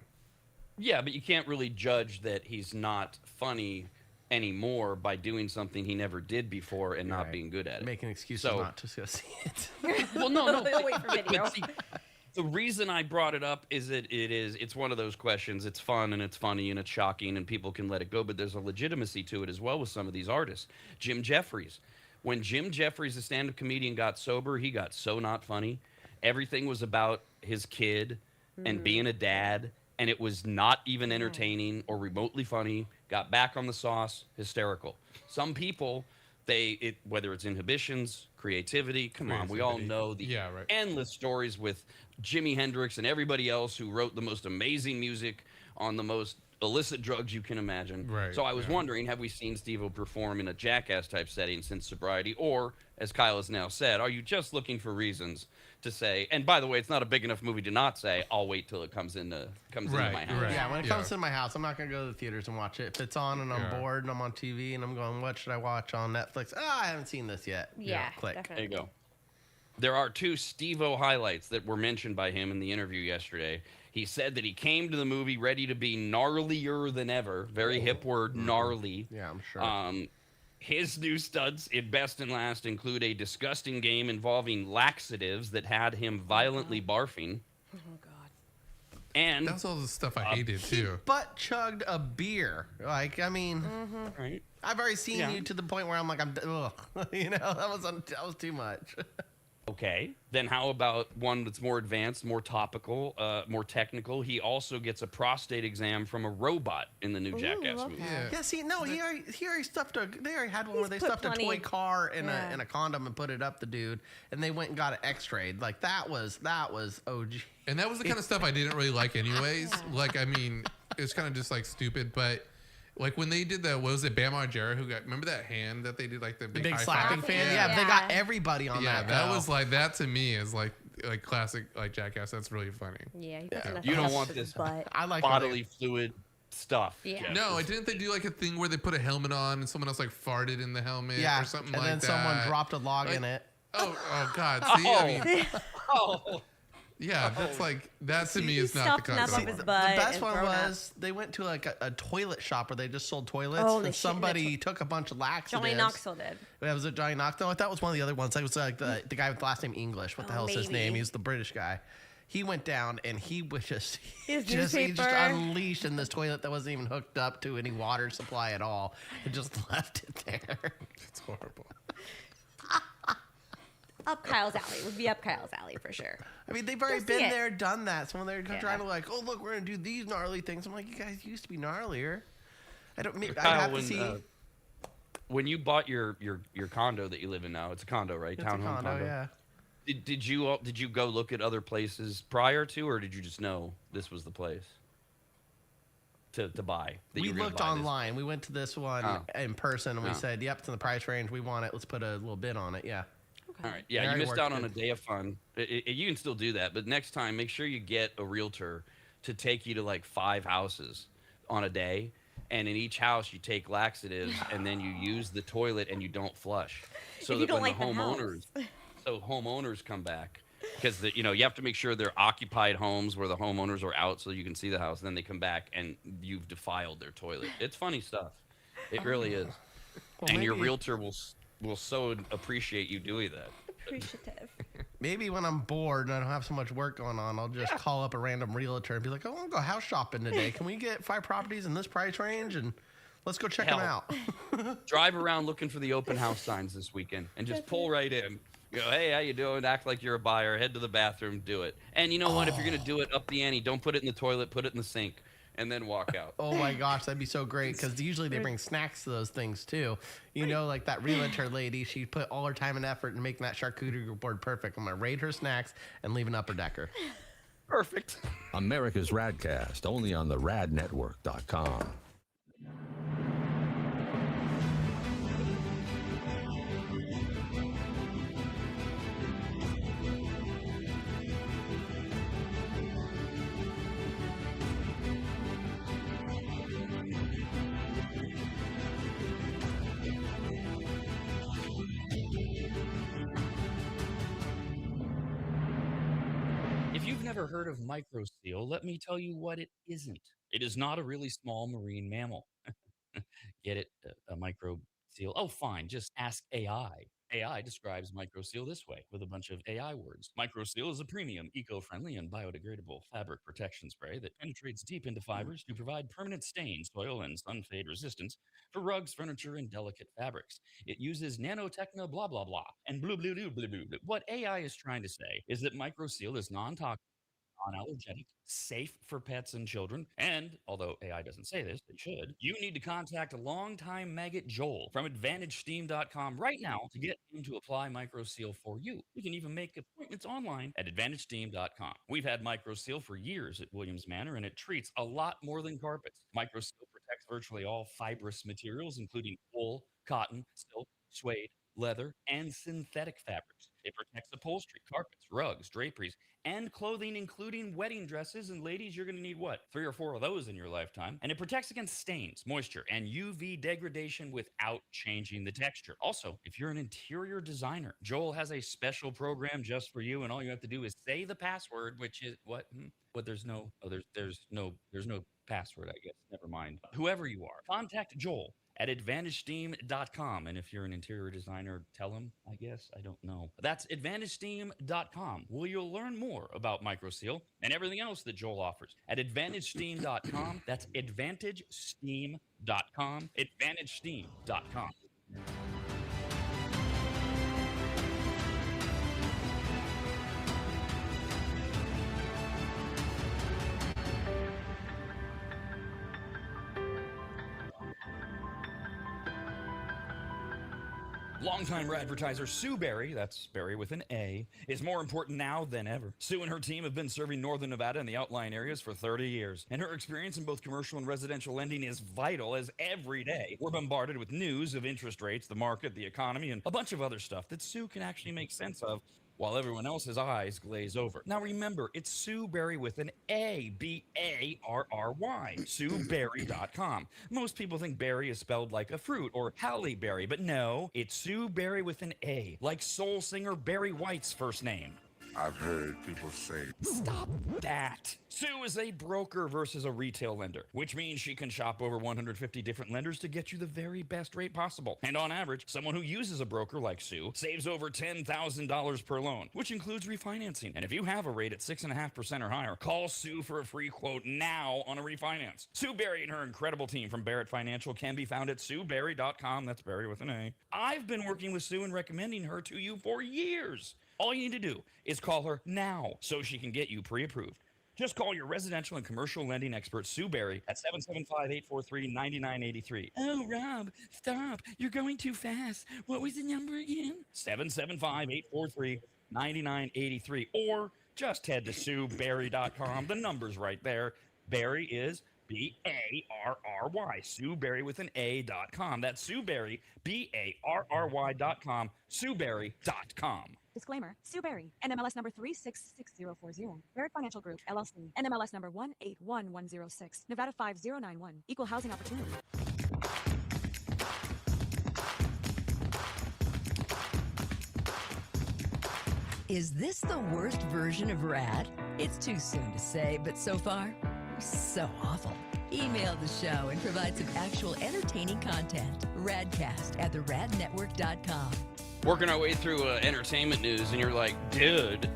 Yeah, but you can't really judge that he's not funny anymore by doing something he never did before and not being good at it. Making excuses not to go see it. Well, no. They'll wait for video. But see, the reason I brought it up is that it's one of those questions. It's fun and it's funny and it's shocking and people can let it go, but there's a legitimacy to it as well with some of these artists. Jim Jeffries. When Jim Jeffries, the stand-up comedian, got sober, he got so not funny. Everything was about his kid and being a dad, and it was not even entertaining or remotely funny. Got back on the sauce, hysterical. Some people, whether it's inhibitions, creativity, come on, we all know the endless stories with Jimi Hendrix and everybody else who wrote the most amazing music on the most illicit drugs you can imagine. Right, so I was wondering, have we seen Steve-O perform in a Jackass type setting since sobriety? Or, as Kyle has now said, are you just looking for reasons to say, and by the way, it's not a big enough movie to not say, I'll wait till it comes into my house. Yeah, when it comes in my house, I'm not going to go to the theaters and watch it. If it's on and I'm bored and I'm on TV and I'm going, what should I watch on Netflix? I haven't seen this yet. Yeah, click. definitely. There you go. There are 2 Steve-O highlights that were mentioned by him in the interview yesterday. He said that he came to the movie ready to be gnarlier than ever. Very hip word, gnarly. Yeah, I'm sure. His new stunts in Best and Last include a disgusting game involving laxatives that had him violently barfing. Oh, God. And that's all the stuff I hated, too. Butt chugged a beer. Like, I mean, right. I've already seen you to the point where I'm like, ugh. You know, that was too much. Okay, then how about one that's more advanced, more topical, more technical? He also gets a prostate exam from a robot in the new Jackass movie. Yeah, see, no, he already stuffed they already had one where they stuffed a toy car in a condom and put it up the dude, and they went and got it x-rayed. Like, that was OG. And that was the kind of stuff I didn't really like anyways. Like, I mean, it was kind of just, like, stupid, but... Like when they did what was it, Bam Margera, who got, remember that hand that they did like the big high slapping five? fan? Yeah, they got everybody on that. Yeah, that was like, that to me is like classic like Jackass. That's really funny. Yeah, you don't want this bodily fluid stuff. Yeah. No, didn't they do like a thing where they put a helmet on and someone else like farted in the helmet or something like that? And then someone dropped a log in it. Oh God. See, I mean, yeah, that's like, that to me is not the concept. The best one was they went to like a toilet shop where they just sold toilets, and somebody took a bunch of laxatives. Johnny Knoxville did. Was it Johnny Knoxville? That was one of the other ones. It was like the guy with the last name English. What the hell is his name? He was the British guy. He went down and he was he just unleashed in this toilet that wasn't even hooked up to any water supply at all. It just left it there. It's horrible. Up Kyle's alley. Would be up Kyle's alley for sure. I mean, they've already been there, done that. So when they're trying to like, oh, look, we're going to do these gnarly things. I'm like, you guys used to be gnarlier. I'd have to see. When you bought your condo that you live in now, it's a condo, right? It's a condo, yeah. Did you go look at other places prior to, or did you just know this was the place to buy? We looked online. We went to this one in person, and we said, yep, it's in the price range. We want it. Let's put a little bid on it. Yeah. All right. Yeah, you missed out on a day of fun. You can still do that, but next time, make sure you get a realtor to take you to like 5 houses on a day, and in each house you take laxatives, and then you use the toilet and you don't flush, so that when the homeowners come back, because you have to make sure they're occupied homes where the homeowners are out, so you can see the house. And then they come back and you've defiled their toilet. It's funny stuff. It really is. Well, and your realtor will so appreciate you doing that. Appreciative. Maybe when I'm bored and I don't have so much work going on, I'll just call up a random realtor and be like, I want to go house shopping today. Can we get 5 properties in this price range? And let's go check them out. Drive around looking for the open house signs this weekend and just pull right in. Go, hey, how you doing? Act like you're a buyer. Head to the bathroom. Do it. And you know what? If you're going to do it, up the ante. Don't put it in the toilet. Put it in the sink. And then walk out. Oh my gosh, that'd be so great, because usually they bring snacks to those things too. You know, like that realtor lady, she put all her time and effort in making that charcuterie board perfect. I'm gonna raid her snacks and leave an upper decker. Perfect. America's RAD Cast, only on the radnetwork.com. If you've never heard of microseal, let me tell you what it isn't. It is not a really small marine mammal. Get it? A micro seal. Oh, fine. Just ask AI. AI describes microseal this way with a bunch of AI words. Microseal is a premium, eco-friendly, and biodegradable fabric protection spray that penetrates deep into fibers to provide permanent stain, soil, and sun-fade resistance for rugs, furniture, and delicate fabrics. It uses nanotechno blah blah blah and blue blue blue blue blue. What AI is trying to say is that microseal is non-toxic, non-allergenic, safe for pets and children, and although AI doesn't say this, it should, you need to contact a longtime maggot Joel from AdvantageSteam.com right now to get him to apply MicroSeal for you. You can even make appointments online at AdvantageSteam.com. We've had MicroSeal for years at Williams Manor, and it treats a lot more than carpets. MicroSeal protects virtually all fibrous materials, including wool, cotton, silk, suede, leather, and synthetic fabrics. It protects upholstery, carpets, rugs, draperies, and clothing, including wedding dresses. And ladies, you're going to need what? 3 or 4 of those in your lifetime. And it protects against stains, moisture, and UV degradation without changing the texture. Also, if you're an interior designer, Joel has a special program just for you, and all you have to do is say the password, which is what? But there's no password, I guess. Never mind. Whoever you are, contact Joel at AdvantageSteam.com. And if you're an interior designer, tell him, I guess. I don't know. That's AdvantageSteam.com, where you'll learn more about MicroSeal and everything else that Joel offers. At AdvantageSteam.com, that's AdvantageSteam.com, AdvantageSteam.com. Longtime advertiser Sue Berry, that's Berry with an A, is more important now than ever. Sue and her team have been serving Northern Nevada and the outlying areas for 30 years, and her experience in both commercial and residential lending is vital, as every day we're bombarded with news of interest rates, the market, the economy, and a bunch of other stuff that Sue can actually make sense of, while everyone else's eyes glaze over. Now remember, it's Sue Berry with an A, B-A-R-R-Y, SueBerry.com. Most people think berry is spelled like a fruit or Halle Berry, but no, it's Sue Berry with an A, like soul singer Barry White's first name. I've heard people say. Stop that. Sue is a broker versus a retail lender, which means she can shop over 150 different lenders to get you the very best rate possible. And on average, someone who uses a broker like Sue saves over $10,000 per loan, which includes refinancing. And if you have a rate at 6.5% or higher, call Sue for a free quote now on a refinance. Sue Berry and her incredible team from Barrett Financial can be found at SueBerry.com. That's Berry with an A. I've been working with Sue and recommending her to you for years. All you need to do is call her now so she can get you pre-approved. Just call your residential and commercial lending expert, Sue Berry, at 775-843-9983. Oh, Rob, stop. You're going too fast. What was the number again? 775-843-9983. Or just head to SueBerry.com. The number's right there. Berry is B-A-R-R-Y. Sue Berry with an A.com. That's Sue Berry, B-A-R-R-Y.com, SueBerry.com. Disclaimer. Sue Berry, NMLS number 366040. Barrett Financial Group, LLC. NMLS number 181106. Nevada 5091. Equal housing opportunity. Is this the worst version of RAD? It's too soon to say, but so far, so awful. Email the show and provide some actual entertaining content. RADcast at theradnetwork.com. Working our way through entertainment news, and you're like, dude,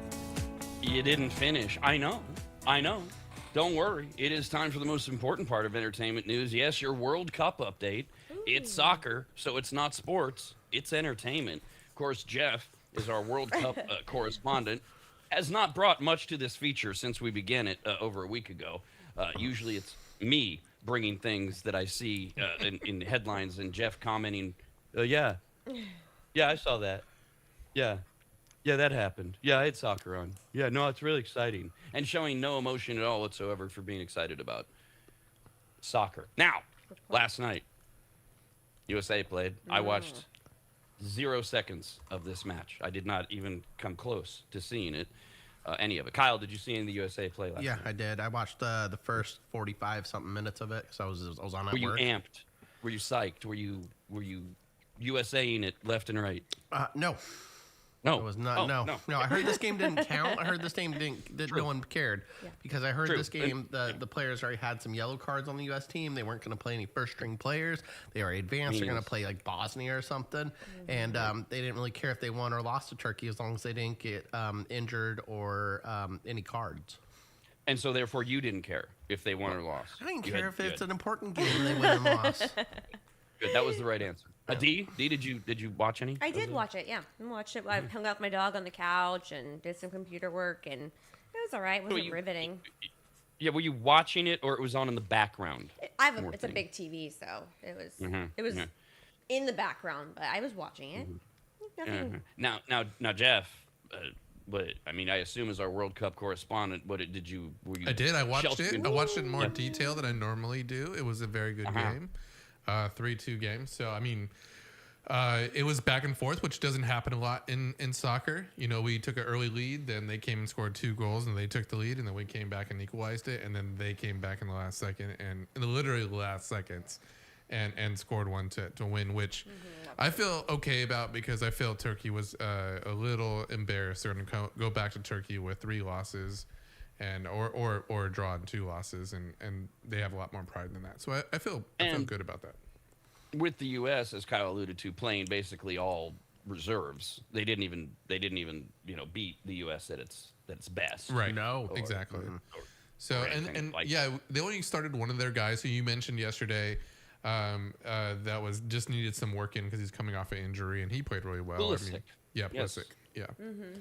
you didn't finish. I know. Don't worry. It is time for the most important part of entertainment news. Yes, your World Cup update. Ooh. It's soccer, so it's not sports. It's entertainment. Of course, Jeff is our World Cup correspondent. Has not brought much to this feature since we began it over a week ago. Usually it's me bringing things that I see in headlines and Jeff commenting, yeah, I saw that. Yeah, that happened. Yeah, I had soccer on. Yeah, no, it's really exciting. And showing no emotion at all whatsoever for being excited about soccer. Now, last night, USA played. I watched 0 seconds of this match. I did not even come close to seeing it, any of it. Kyle, did you see any of the USA play last night? Yeah, I did. I watched the first 45-something minutes of it because I was on at work. Were you amped? Were you psyched? Were you USA-ing it left and right? No. No. It was not. Oh, no. I heard this game didn't count. I heard this game didn't. That no one cared because I heard this game. The players already had some yellow cards on the U.S. team. They weren't going to play any first string players. They already advanced. They're going to play like Bosnia or something, and they didn't really care if they won or lost to Turkey as long as they didn't get injured or any cards. And so therefore, you didn't care if they won or lost. I didn't care if it's an important game and they win and lost. Good. That was the right answer. D, did you watch any? I did watch it. Yeah, I watched it. I hung out with my dog on the couch and did some computer work, and it was all right. It wasn't riveting. Yeah, were you watching it or it was on in the background? It's a big TV, so it was in the background, but I was watching it. Nothing. Now, Jeff. But I mean, I assume as our World Cup correspondent, were you? I did. I watched it. I watched it in more detail than I normally do. It was a very good game, 3-2 game. So I mean, it was back and forth, which doesn't happen a lot in soccer. You know, we took an early lead, then they came and scored 2 goals, and they took the lead, and then we came back and equalized it, and then they came back in the last second, and in literally the last seconds, and scored one to win, which I feel okay about because I feel Turkey was a little embarrassed. They're going to go back to Turkey with 3 losses, and or a draw and 2 losses, and they have a lot more pride than that. So I feel good about that. With the U.S., as Kyle alluded to, playing basically all reserves, they didn't even beat the U.S. at its best. Right. No. Exactly. So and they only started one of their guys who you mentioned yesterday. That was just needed some work in because he's coming off an injury and he played really well. Pulisic. Pulisic. Yeah.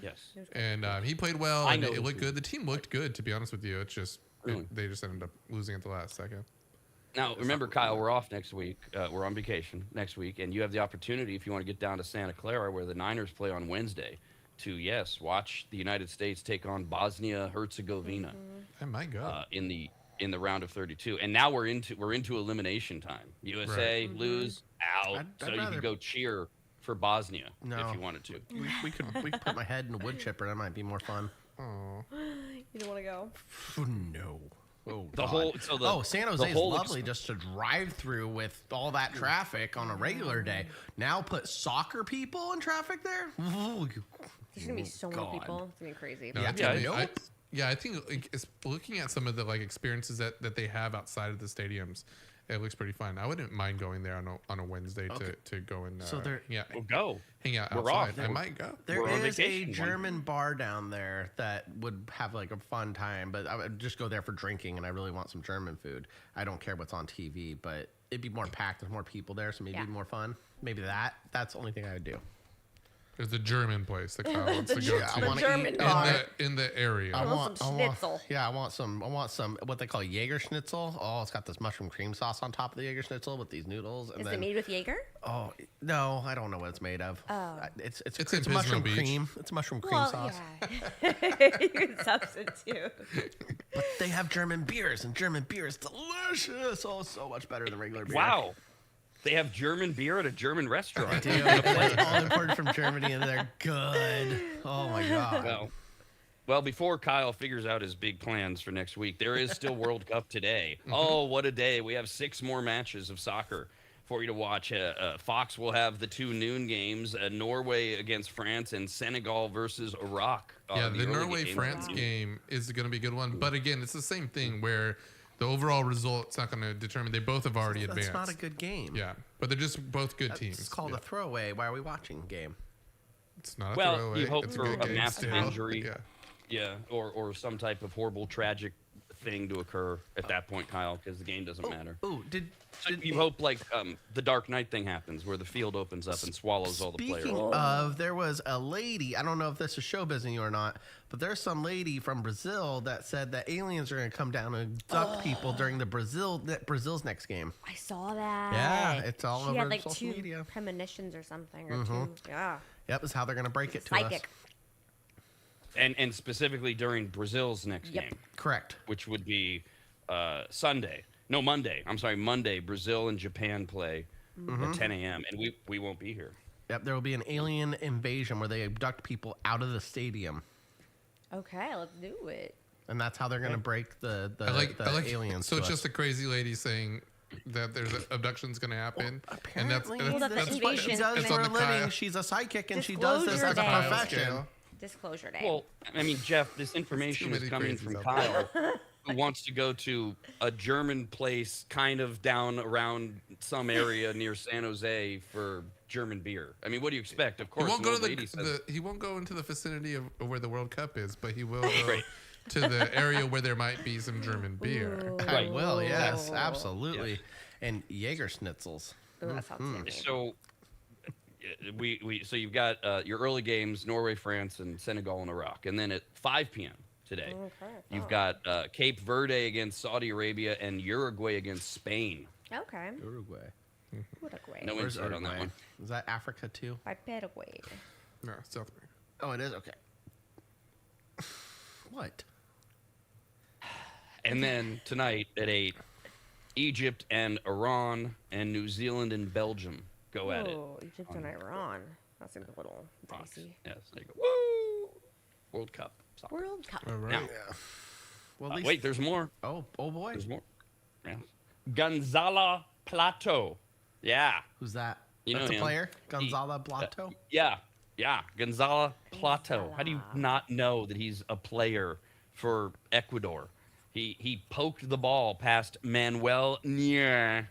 Yes. And he played well and it looked good. The team looked good, to be honest with you. It's just they just ended up losing at the last second. Now, remember, Kyle, we're off next week. We're on vacation next week, and you have the opportunity, if you want to get down to Santa Clara, where the Niners play on Wednesday, to, watch the United States take on Bosnia-Herzegovina. I might go. In the round of 32. And now we're into elimination time. USA lose, out. So you can go cheer for Bosnia if you wanted to. We could put my head in a wood chipper. That might be more fun. Oh. You don't want to go? No. San Jose is lovely just to drive through with all that traffic on a regular day. Now put soccer people in traffic there? There's going to be so many people. It's going to be crazy. I think it's looking at some of the experiences that they have outside of the stadiums. It looks pretty fun. I wouldn't mind going there on a Wednesday to go and we'll go hang out We're outside. Off. I might go. There is a German bar down there that would have a fun time, but I would just go there for drinking, and I really want some German food. I don't care what's on TV, but it'd be more packed. There's more people there, so maybe it'd be more fun. Maybe that's the only thing I would do. There's a German place that Kyle wants to go to. I want to eat in the area. I want some schnitzel. I want some what they call Jaeger schnitzel. Oh, it's got this mushroom cream sauce on top of the Jaeger schnitzel with these noodles. And Is it made with Jaeger? Oh no, I don't know what it's made of. Oh, it's in mushroom Beach. cream. It's mushroom cream sauce. Yeah. You can substitute. But they have German beers, and German beer is delicious. Oh, so much better than regular beer. Wow. They have German beer at a German restaurant. They do. It's all imported from Germany, and they're good. Oh, my God. Well, before Kyle figures out his big plans for next week, there is still World Cup today. Oh, what a day. We have 6 more matches of soccer for you to watch. Fox will have the 2 noon games, Norway against France and Senegal versus Iraq. The Norway-France game is going to be a good one. But, again, it's the same thing where the overall result's not going to determine. They both have already advanced. That's not a good game. Yeah, but they're just both good teams. It's called a throwaway. Why are we watching game? It's not a throwaway. Well, you hope it's for a massive injury. Yeah. Or some type of horrible, tragic thing to occur at that point, Kyle, because the game doesn't matter. You hope the Dark Knight thing happens where the field opens up and swallows all the players. Speaking of, there was a lady, I don't know if this is show business or not, but there's some lady from Brazil that said that aliens are going to come down and abduct people during the Brazil's next game. I saw that. Yeah, it's all she over had social 2 media. premonitions or something, or 2. Yeah. Yep, that's how they're going to break it to Psychic. us. And specifically during Brazil's next game. Correct. Which would be Monday. I'm sorry, Monday. Brazil and Japan play at 10 a.m. And we won't be here. Yep, there will be an alien invasion where they abduct people out of the stadium. Okay, let's do it. And that's how they're going to break the aliens. So it's just a crazy lady saying, that there's abduction's going to happen. Apparently, that's that's invasion. what she does It's for on a the living. Kyle. She's a psychic, and she does this Disclosure as a day. profession. Disclosure day. Well, I mean, Jeff, this information is many coming crazies from out Kyle, who wants to go to a German place kind of down around some area near San Jose for German beer. I mean, what do you expect? Of He course, won't an go old to lady says, he won't go into the vicinity of where the World Cup is, but he will go Right. to the area where there might be some German beer. I will, yes, Ooh. absolutely. And Jaeger schnitzels. Ooh, that sounds yummy. So so you've got your early games: Norway, France, and Senegal and Iraq, and then at 5 p.m. today, you've got Cape Verde against Saudi Arabia and Uruguay against Spain. Okay. Uruguay. Uruguay. No Where's insight on that Uruguay? one. Is that Africa too? By Paraguay. No, South America. Oh, it is? Okay. What? And then tonight at 8, Egypt and Iran and New Zealand and Belgium go at it. Oh, Egypt and Iran. That seems a little dicey. Yes, there you go. Woo! World Cup. Soccer. World Cup. All right. Now, Well, at least- wait, there's more. Oh boy. There's more. Yeah. Gonzalo Plato. Yeah. Who's that? You know That's a him. player? Gonzalo Blato? Yeah. Gonzalo Plato. How do you not know that he's a player for Ecuador? He poked the ball past Manuel Neuer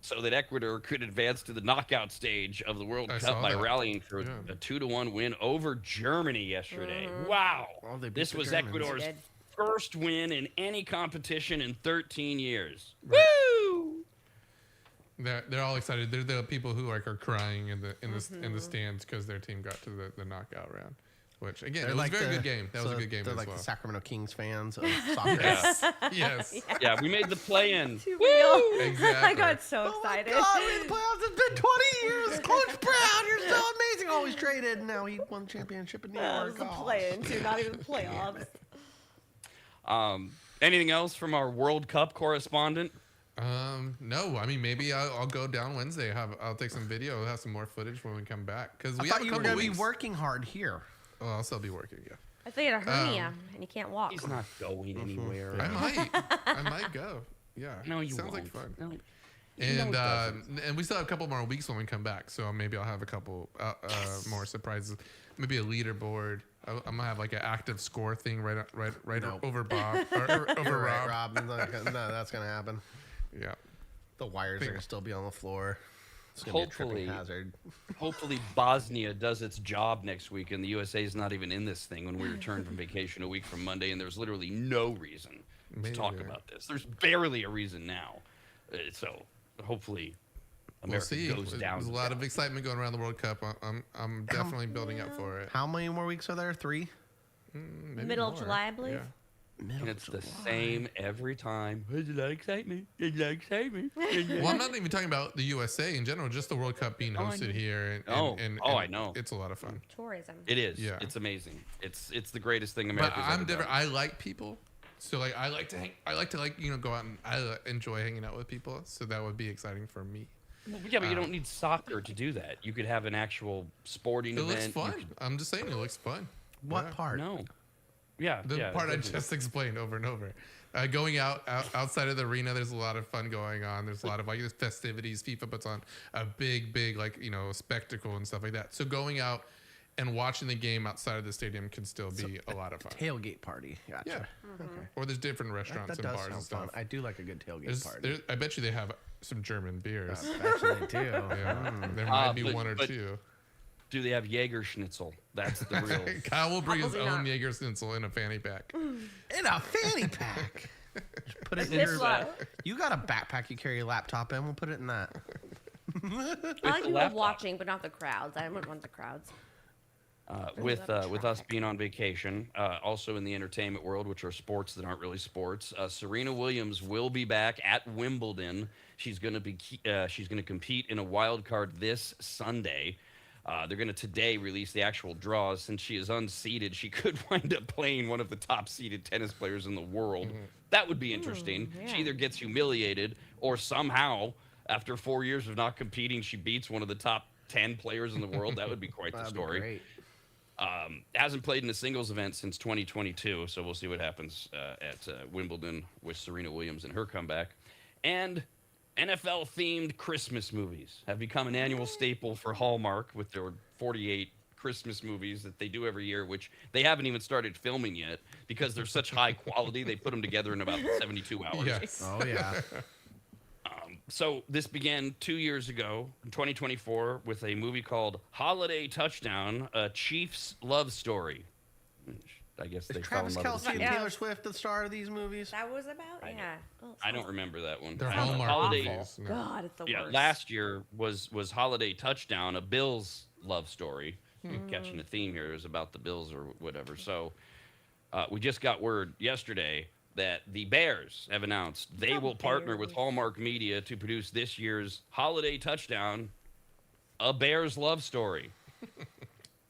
so that Ecuador could advance to the knockout stage of the World I Cup saw by that. rallying for Yeah. a 2-1 win over Germany yesterday. Wow. Oh, they beat This the was Germans. Ecuador's They did. first win in any competition in 13 years. Woo! They're all excited. They're the people who are crying in the stands because their team got to the knockout round. Which again, They're it was like a very the- good game. That was a good game They're as like well. the Sacramento Kings fans of soccer. Yes. Yes, Yeah, we made the play-in. Too real. exactly. I got so Oh my excited. God, we're in the playoffs. It's been 20 years. Coach Brown, you're so amazing. Always traded. Now he won the championship in New That York. was a Oh. play-in, too, not even playoffs. Anything else from our World Cup correspondent? No, I mean maybe I'll go down Wednesday. I'll take some video. We'll have some more footage when we come back because I we thought have a you were couple going to be weeks. working hard here. Oh, I'll still be working. Yeah, I thought you had a hernia and you can't walk. He's not going anywhere. I might go. Yeah, No, you sounds won't. like fun. No. And No, it doesn't. and we still have a couple more weeks when we come back, so maybe I'll have a couple more surprises. Maybe a leaderboard. I'm gonna have like an active score thing right No. over Bob or over You're right, Rob. Rob. No, that's going to happen. Yeah, The wires are Think- going to still be on the floor. It's going to be a Hopefully. tripping hazard. Hopefully Bosnia does its job next week, and the USA is not even in this thing when we return from vacation a week from Monday, and there's literally no reason to talk Maybe. about this. There's barely a reason now. So hopefully we'll America see. goes down. There's a lot of excitement going around the World Cup. I'm definitely building up for it. How many more weeks are there? 3? Maybe Middle of more. July, I believe. Yeah. And it's the same every time. There's a lot of excitement. There's a lot of excitement. Well, I'm not even talking about the USA in general, just the World Cup being I hosted know. here. And I know. It's a lot of fun. Tourism. It is. Yeah. It's amazing. It's the greatest thing But America's I'm ever different. done. I like people, so like I like to go out and I enjoy hanging out with people. So that would be exciting for me. Yeah, but you don't need soccer to do that. You could have an actual sporting It event. looks You fun. could- I'm just saying, it looks fun. What Yeah. part? No. Yeah. The yeah, part I definitely. just explained over and over. Going outside of the arena, there's a lot of fun going on. There's a lot of like festivities. FIFA puts on a big spectacle and stuff like that. So going out and watching the game outside of the stadium can still be a lot of fun. Tailgate party. Gotcha. Yeah. Or there's different restaurants That and does bars and sound stuff. fun. I do like a good tailgate There's, party. I bet you they have some German beers. Actually, they do. Yeah, there might be but- one or but- two. Do they have Jaeger Schnitzel? That's the real. Kyle will bring his Probably own not. Jaeger Schnitzel in a fanny pack. In a fanny pack. Just put it in Zip your. lock. You got a backpack you carry your laptop in. We'll put it in that. I like the people laptop. watching, but not the crowds. I wouldn't want the crowds. With us being on vacation, also in the entertainment world, which are sports that aren't really sports, Serena Williams will be back at Wimbledon. She's going to compete in a wild card this Sunday. They're going to today release the actual draws. Since she is unseeded, she could wind up playing one of the top seeded tennis players in the world. That would be interesting. yeah. She either gets humiliated or somehow, after 4 years of not competing, she beats one of the top 10 players in the world. That would be quite the That'd be story. great. Hasn't played in a singles event since 2022, so we'll see what happens at Wimbledon with Serena Williams and her comeback. And NFL-themed Christmas movies have become an annual staple for Hallmark with their 48 Christmas movies that they do every year, which they haven't even started filming yet because they're such high quality. They put them together in about 72 hours. Yes. Oh yeah. So this began 2 years ago, in 2024, with a movie called Holiday Touchdown, a Chiefs love story. I guess they Is fell in Travis love with the Kelce and team. Taylor Swift the star of these movies? That was about? Yeah. Oh, I don't remember that one. They're I know Hallmark Holiday. movies. No. God, it's the Yeah, worst. last year was Holiday Touchdown, a Bills love story. Catching a theme here is about the Bills or whatever. So we just got word yesterday that the Bears have announced they will partner with Hallmark Media to produce this year's Holiday Touchdown, a Bears love story.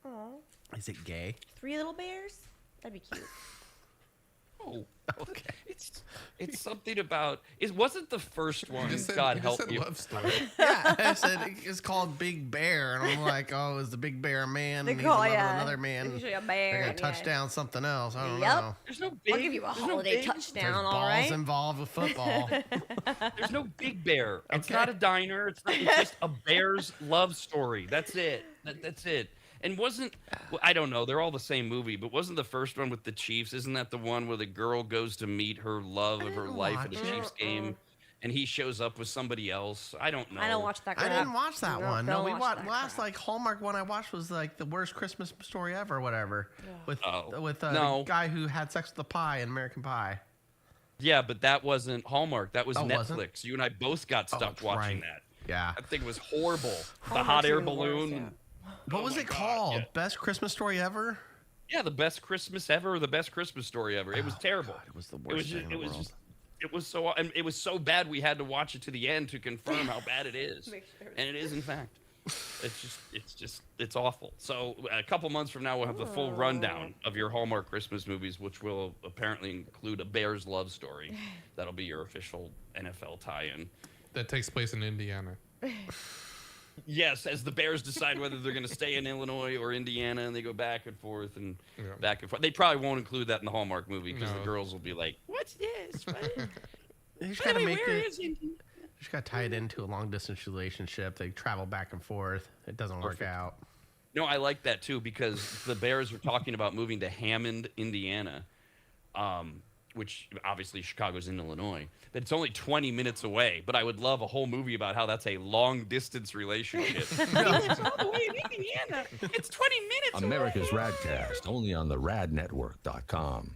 Aw. Is it gay? 3 little bears? That'd be cute. Oh, okay. It's something about it wasn't the first one. He just God said help you. love story. Yeah, I said it's called Big Bear, and I'm like, oh, is the Big Bear a man? And he's in love with another man. Usually a bear. They're gonna and touchdown something else. I don't Yep. know. There's no big. I'll give you a there's no holiday big- touchdown, There's all balls right? involved with football. There's no Big Bear. It's Okay. not a diner. It's just a Bears love story. That's it. That's it. And wasn't well, I don't know. They're all the same movie, but wasn't the first one with the Chiefs? Isn't that the one where the girl goes to meet her love of her didn't life at a watch it. Chiefs game, and he shows up with somebody else? I don't know. I don't watch that I crap. didn't watch that No, one. No, don't we watch watched that last crap. like Hallmark one I watched was like the worst Christmas story ever, or whatever. With Oh, the no. guy who had sex with the pie in American Pie. Yeah, but that wasn't Hallmark. That was Oh, Netflix. wasn't? You and I both got stuck that's watching right. that. Yeah. That thing was horrible. The Hallmark's hot air even worse, balloon. yeah. What Oh was my it God, called? yeah. Best Christmas story ever? Yeah, the best Christmas ever, or the best Christmas story ever. It was terrible. God, it was the It worst was thing in the world. it was so and it was so bad we had to watch it to the end to confirm how bad it is. Make sure And it is in fact. It's awful. So a couple months from now we'll have the full rundown of your Hallmark Christmas movies, which will apparently include a Bears love story. That'll be your official NFL tie-in. That takes place in Indiana. Yes, as the Bears decide whether they're going to stay in Illinois or Indiana, and they go back and forth and back and forth. They probably won't include that in the Hallmark movie because the No. girls will be like, "What's this? What? You just By the gotta way, make where it. is Indiana?" You just gotta tie it into a long distance relationship. They travel back and forth. It doesn't work Perfect. out. No, I like that too because the Bears are talking about moving to Hammond, Indiana, which obviously Chicago's in Illinois. But it's only 20 minutes away. But I would love a whole movie about how that's a long distance relationship. He lives all the way in Indiana. It's 20 minutes America's away. Radcast, only on the radnetwork.com.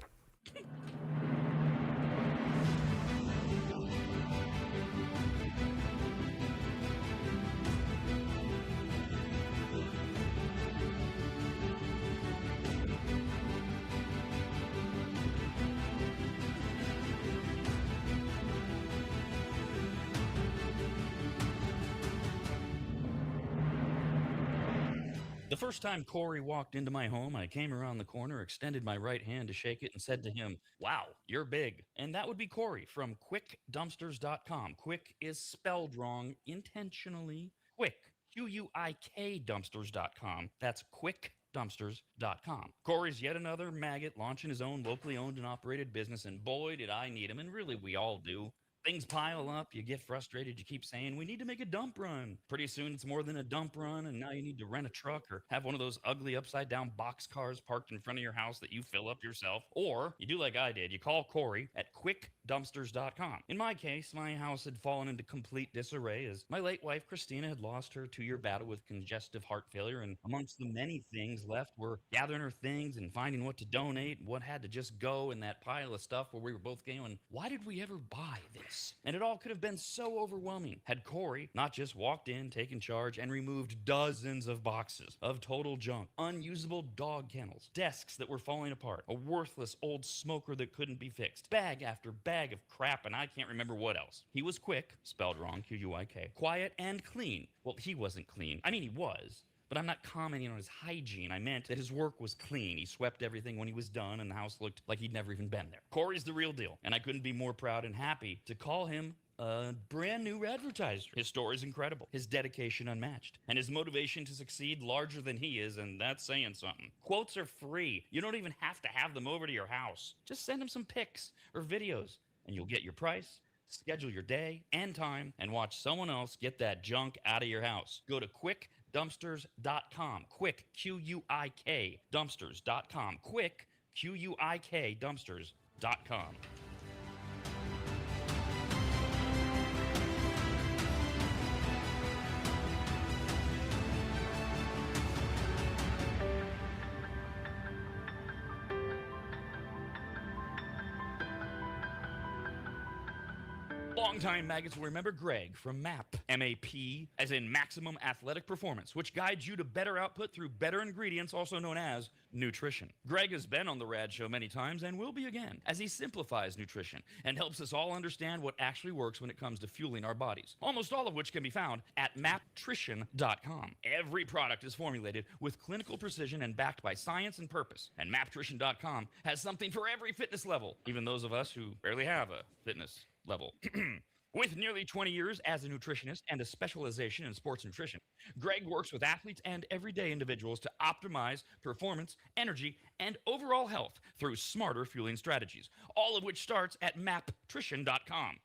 The first time Corey walked into my home, I came around the corner, extended my right hand to shake it, and said to him, "Wow, you're big." And that would be Corey from quickdumpsters.com. Quick is spelled wrong intentionally. Quick, Q-U-I-K dumpsters.com. That's quickdumpsters.com. Corey's yet another maggot launching his own locally owned and operated business, and boy, did I need him, and really we all do. Things pile up, you get frustrated, you keep saying, "We need to make a dump run." Pretty soon it's more than a dump run, and now you need to rent a truck or have one of those ugly upside down box cars parked in front of your house that you fill up yourself. Or you do like I did, you call Corey at quickdumpsters.com. In my case, my house had fallen into complete disarray as my late wife Christina had lost her 2-year battle with congestive heart failure, and amongst the many things left were gathering her things and finding what to donate and what had to just go in that pile of stuff where we were both going, why did we ever buy this? And it all could have been so overwhelming had Corey not just walked in, taken charge, and removed dozens of boxes of total junk, unusable dog kennels, desks that were falling apart, a worthless old smoker that couldn't be fixed, bag after bag of crap, and I can't remember what else. He was quick, spelled wrong, Q-U-I-K, quiet and clean. Well, he wasn't clean. I mean, he was. But I'm not commenting on his hygiene. I meant that his work was clean. He swept everything when he was done, and the house looked like he'd never even been there. Corey's the real deal, and I couldn't be more proud and happy to call him a brand new advertiser. His story's incredible, his dedication unmatched, and his motivation to succeed larger than he is, and that's saying something. Quotes are free. You don't even have to have them over to your house. Just send him some pics or videos, and you'll get your price, Schedule your day and time and watch someone else get that junk out of your house. Go to quickdumpsters.com. Quick, Q-U-I-K, dumpsters.com. Quick, Q-U-I-K, dumpsters.com. Longtime maggots will remember Greg from MAP, M-A-P, as in Maximum Athletic Performance, which guides you to better output through better ingredients, also known as nutrition. Greg has been on the RAD Show many times and will be again, as he simplifies nutrition and helps us all understand what actually works when it comes to fueling our bodies, almost all of which can be found at maptrition.com. Every product is formulated with clinical precision and backed by science and purpose, and maptrition.com has something for every fitness level, even those of us who barely have a fitness level. With nearly 20 years as a nutritionist and a specialization in sports nutrition, Greg works with athletes and everyday individuals to optimize performance, energy, and overall health through smarter fueling strategies, all of which starts at maptrition.com.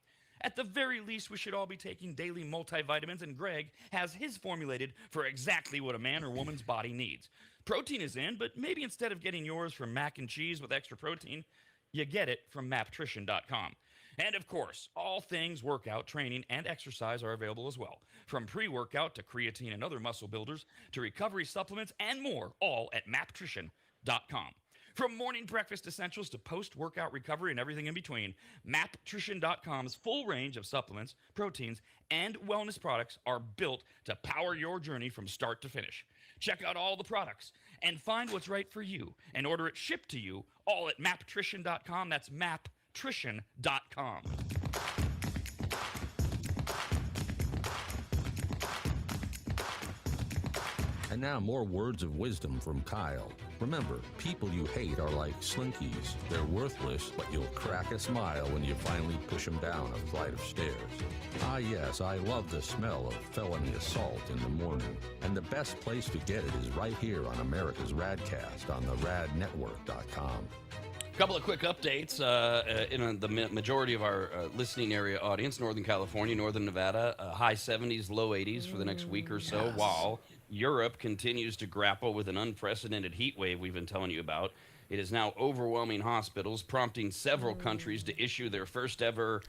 At the very least, we should all be taking daily multivitamins, and Greg has his formulated for exactly what a man or woman's body needs. Protein is in, but maybe instead of getting yours from mac and cheese with extra protein, you get it from maptrition.com. And of course, all things workout, training, and exercise are available as well. From pre-workout to creatine and other muscle builders to recovery supplements and more, all at maptrition.com. From morning breakfast essentials to post-workout recovery and everything in between, maptrition.com's full range of supplements, proteins, and wellness products are built to power your journey from start to finish. Check out all the products and find what's right for you and order it shipped to you all at maptrition.com. That's maptrition.com. And now more words of wisdom from Kyle. Remember, people you hate are like slinkies. They're worthless, but you'll crack a smile when you finally push them down a flight of stairs. Ah yes, I love the smell of felony assault in the morning. And the best place to get it is right here on America's RAD Cast on the radnetwork.com. A couple of quick updates in the majority of our listening area audience, Northern California, Northern Nevada, high 70s, low 80s for the next week or so, while Europe continues to grapple with an unprecedented heat wave we've been telling you about. It is now overwhelming hospitals, prompting several countries to issue their first ever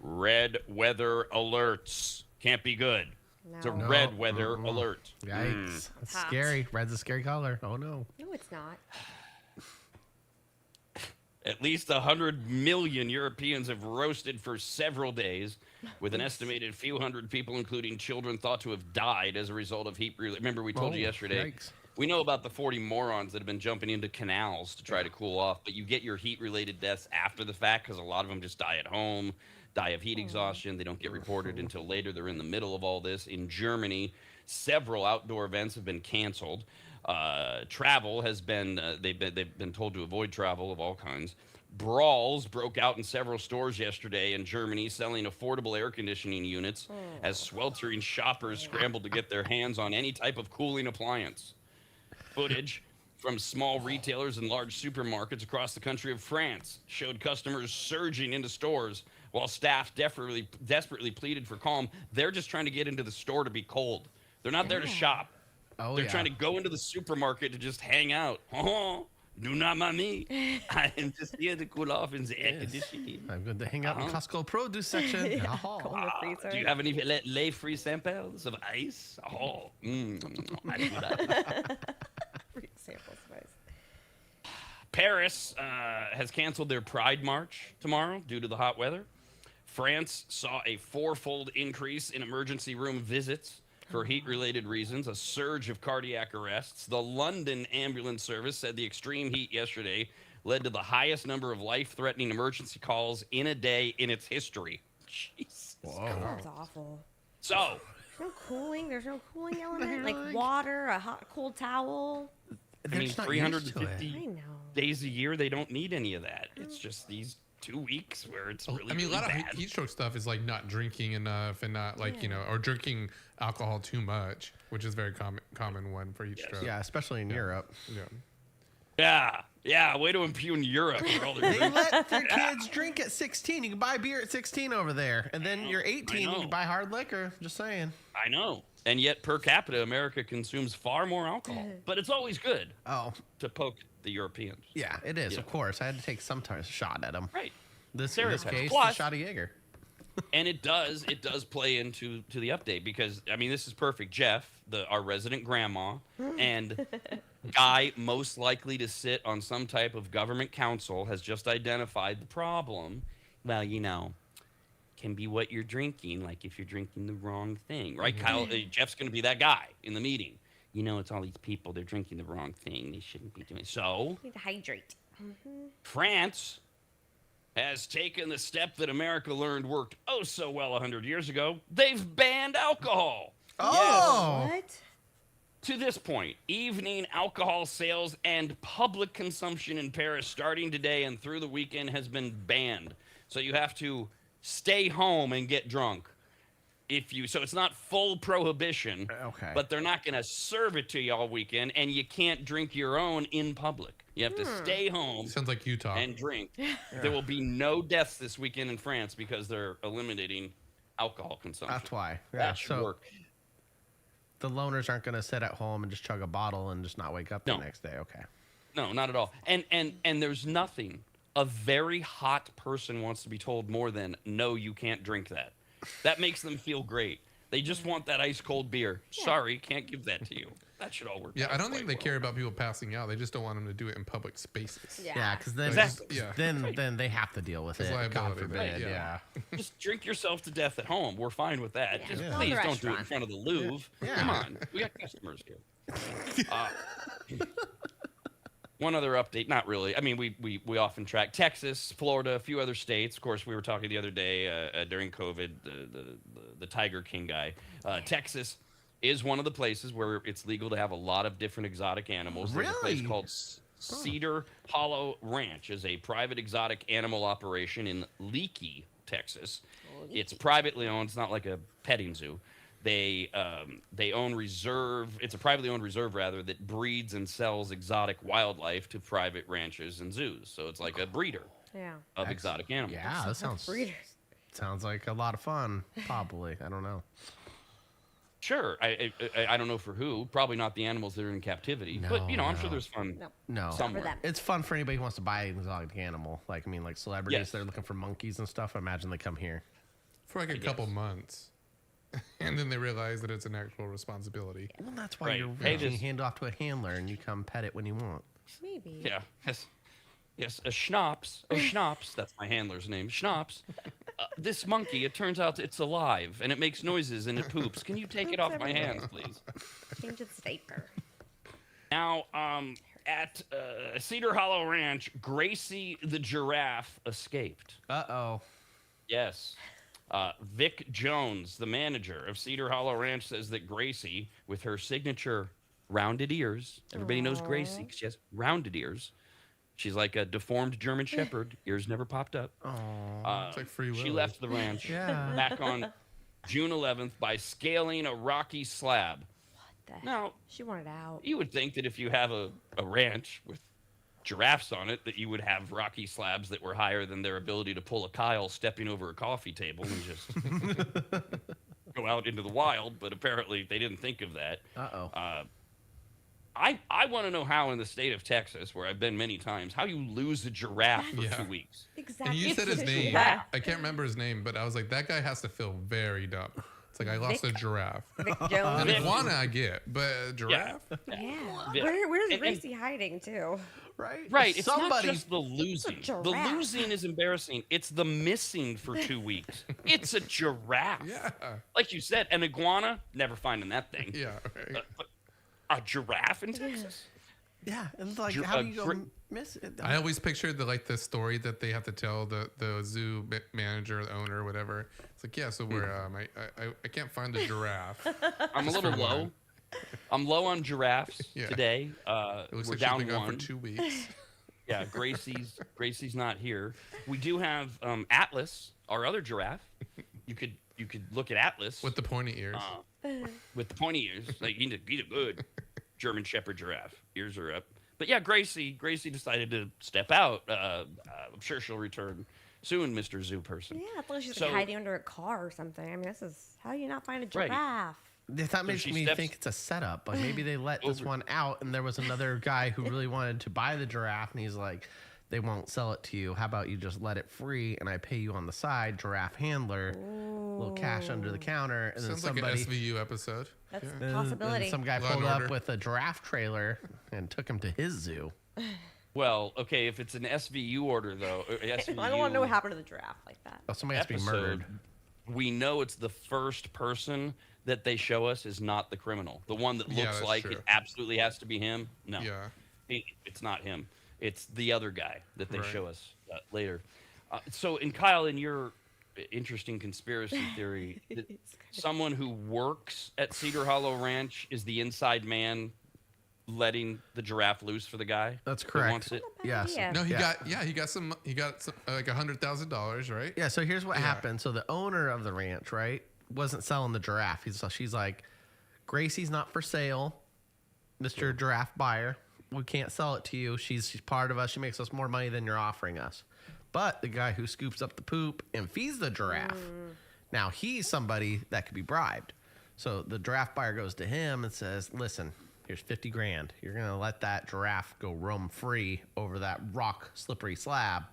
red weather alerts. Can't be good. No. It's a red weather alert. Yikes. That's scary. Red's a scary color. Oh, no. No, it's not. At least 100 million Europeans have roasted for several days, with an estimated few hundred people, including children, thought to have died as a result of heat. Remember, we told you yesterday, yikes. we know about the 40 morons that have been jumping into canals to try to cool off, but you get your heat-related deaths after the fact because a lot of them just die at home, die of heat exhaustion. They don't get reported until later. They're in the middle of all this. In Germany, several outdoor events have been canceled. Travel has been, they've been told to avoid travel of all kinds. Brawls broke out in several stores yesterday in Germany selling affordable air conditioning units as sweltering shoppers scrambled to get their hands on any type of cooling appliance. Footage from small retailers and large supermarkets across the country of France showed customers surging into stores while staff desperately pleaded for calm. They're just trying to get into the store to be cold. They're not there to shop. Oh, They're trying to go into the supermarket to just hang out. Oh, do not mind me. I am just here to cool off in the air conditioning. I'm going to hang out in Costco produce section. Go in the freezer. Do you have any lay free samples of ice? Oh, I do that. Free samples of ice. Paris has canceled their Pride March tomorrow due to the hot weather. France saw a fourfold increase in emergency room visits for heat-related reasons, a surge of cardiac arrests. The London ambulance service said the extreme heat yesterday led to the highest number of life-threatening emergency calls in a day in its history. Jesus. That's awful. So, There's no cooling element, like water, a hot, cold towel. I mean, 350 I know. days a year, they don't need any of that. It's just these 2 weeks where it's really, I mean, a lot really of bad. heat stroke stuff is like not drinking enough and not like, or drinking alcohol too much, which is very common one for heat stroke. Yeah, especially in Europe. Yeah. Yeah. Yeah, way to impugn Europe. For all their They drink. let their kids drink at 16. You can buy beer at 16 over there. And then you're 18, you can buy hard liquor. Just saying. I know. And yet, per capita, America consumes far more alcohol. But it's always good to poke the Europeans. Yeah, it is, of course. I had to take some shot at them. Right. In this Stereotypes. case, Plus, the shot of Jaeger. And it does play into the update because, I mean, this is perfect. Jeff, our resident grandma, and guy most likely to sit on some type of government council has just identified the problem. Well, can be what you're drinking, like if you're drinking the wrong thing, right? Kyle, Jeff's going to be that guy in the meeting. It's all these people, they're drinking the wrong thing. They shouldn't be doing it. So, need to hydrate. France has taken the step that America learned worked so well 100 years ago. They've banned alcohol. Oh! What? To this point, evening alcohol sales and public consumption in Paris starting today and through the weekend has been banned. So you have to stay home and get drunk. So it's not full prohibition, but they're not going to serve it to you all weekend, and you can't drink your own in public. You have to stay home. Sounds like Utah. And drink. There will be no deaths this weekend in France because they're eliminating alcohol consumption. That's why. Yeah, That should work. The loners aren't going to sit at home and just chug a bottle and just not wake up the next day. Okay. No, not at all. And there's nothing a very hot person wants to be told more than, no, you can't drink that. That makes them feel great. They just want that ice cold beer. Yeah. Sorry, can't give that to you. That should all work. Yeah, I don't think they care about people passing out. They just don't want them to do it in public spaces. Yeah, because then they have to deal with it. God forbid. Yeah. Just drink yourself to death at home. We're fine with that. Yeah. Just please don't do it in front of the Louvre. Yeah. Come on, we got customers here. One other update, not really. I mean, we often track Texas, Florida, a few other states. Of course, we were talking the other day during COVID, the Tiger King guy. Texas is one of the places where it's legal to have a lot of different exotic animals. There's a place called Cedar Hollow Ranch, is a private exotic animal operation in Leakey, Texas. It's privately owned. It's not like a petting zoo. They own reserve. It's a privately owned reserve, rather, that breeds and sells exotic wildlife to private ranches and zoos. So it's like a breeder of exotic animals. Yeah, that sounds like a lot of fun. Probably, I don't know. Sure, I don't know for who. Probably not the animals that are in captivity. No, but I'm sure there's fun. No, somewhere. It's fun for anybody who wants to buy an exotic animal. Like celebrities, they're looking for monkeys and stuff. I imagine they come here for like a couple months. And then they realize that it's an actual responsibility. Well, that's why you're rich. You hand it off to a handler and you come pet it when you want. Maybe. Yeah. Yes, a Schnapps. Oh, Schnapps. That's my handler's name. Schnapps. This monkey, it turns out it's alive, and it makes noises, and it poops. Can you take it off my hands, please? Change its diaper. Now, at Cedar Hollow Ranch, Gracie the giraffe escaped. Uh-oh. Yes. Vic Jones, the manager of Cedar Hollow Ranch, says that Gracie, with her signature rounded ears, everybody knows Gracie because she has rounded ears. She's like a deformed German Shepherd. Ears never popped up. It's like Free Willy. She left the ranch back on June 11th by scaling a rocky slab. What the Now, she wanted out. You would think that if you have a ranch with giraffes on it, that you would have rocky slabs that were higher than their ability to pull a Kyle stepping over a coffee table and just go out into the wild, but apparently they didn't think of that. I want to know how in the state of Texas, where I've been many times, how you lose a giraffe for 2 weeks. Exactly. And you said his name. Yeah. I can't remember his name, but I was like, that guy has to feel very dumb. It's like, I lost a giraffe. Vic Jones. An iguana I get, but a giraffe? Yeah. Where's Gracie hiding, too? Right. It's not just the losing. The losing is embarrassing. It's the missing for 2 weeks. It's a giraffe. Yeah. Like you said, an iguana, never finding that thing. Yeah, right. But a giraffe in Texas? Yeah, and like, how do you go miss it? I always pictured the story that they have to tell the zoo manager, the owner, whatever. It's like, yeah, so we're I can't find the giraffe. I'm a little low. I'm low on giraffes today. It looks we're like down she's been gone one for 2 weeks. Yeah, Gracie's not here. We do have Atlas, our other giraffe. You could look at Atlas with the pointy ears. With the pointy ears, like he's a good German Shepherd giraffe. Ears are up. But yeah, Gracie decided to step out. I'm sure she'll return soon, Mr. Zoo person. Yeah, I thought she was like hiding under a car or something. I mean, this is how do you not find a Right. giraffe? That makes me think it's a setup. Like maybe they let this one out, and there was another guy who really wanted to buy the giraffe, and he's like, "They won't sell it to you. How about you just let it free, and I pay you on the side, giraffe handler, a little cash under the counter." And Sounds then somebody, like an SVU episode. That's a possibility. and some guy Law and pulled up Order. with a giraffe trailer and took him to his zoo. Well, okay, if it's an SVU order though, SVU I don't want to know what happened to the giraffe like that. Oh, somebody has to be murdered. We know it's the first person that they show us is not the criminal. The one that Yeah, looks that's like true. it absolutely has to be him. No, Yeah. it's not him. It's the other guy that they Right. show us later. So, in Kyle, in your interesting conspiracy theory, that someone who works at Cedar Hollow Ranch is the inside man letting the giraffe loose for the guy. That's that correct. wants it? Yes. idea. No, he Yeah. got some like $100,000, right? Yeah, so here's what happened. So the owner of the ranch, right, wasn't selling the giraffe. She's like, Gracie's not for sale, Mr. Giraffe buyer. We can't sell it to you. She's part of us. She makes us more money than you're offering us. But the guy who scoops up the poop and feeds the giraffe, now he's somebody that could be bribed. So the giraffe buyer goes to him and says, listen, here's 50 grand. You're going to let that giraffe go roam free over that rock slippery slab.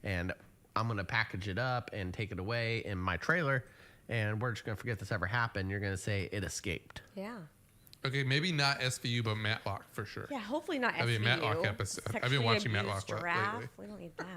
And I'm going to package it up and take it away in my trailer. And we're just going to forget this ever happened. You're going to say it escaped. Yeah. Okay, maybe not SVU, but Matlock for sure. Yeah, hopefully not I mean, SVU. Matlock episode. I've been Sexually watching abused Matlock giraffe. lately. We don't need that.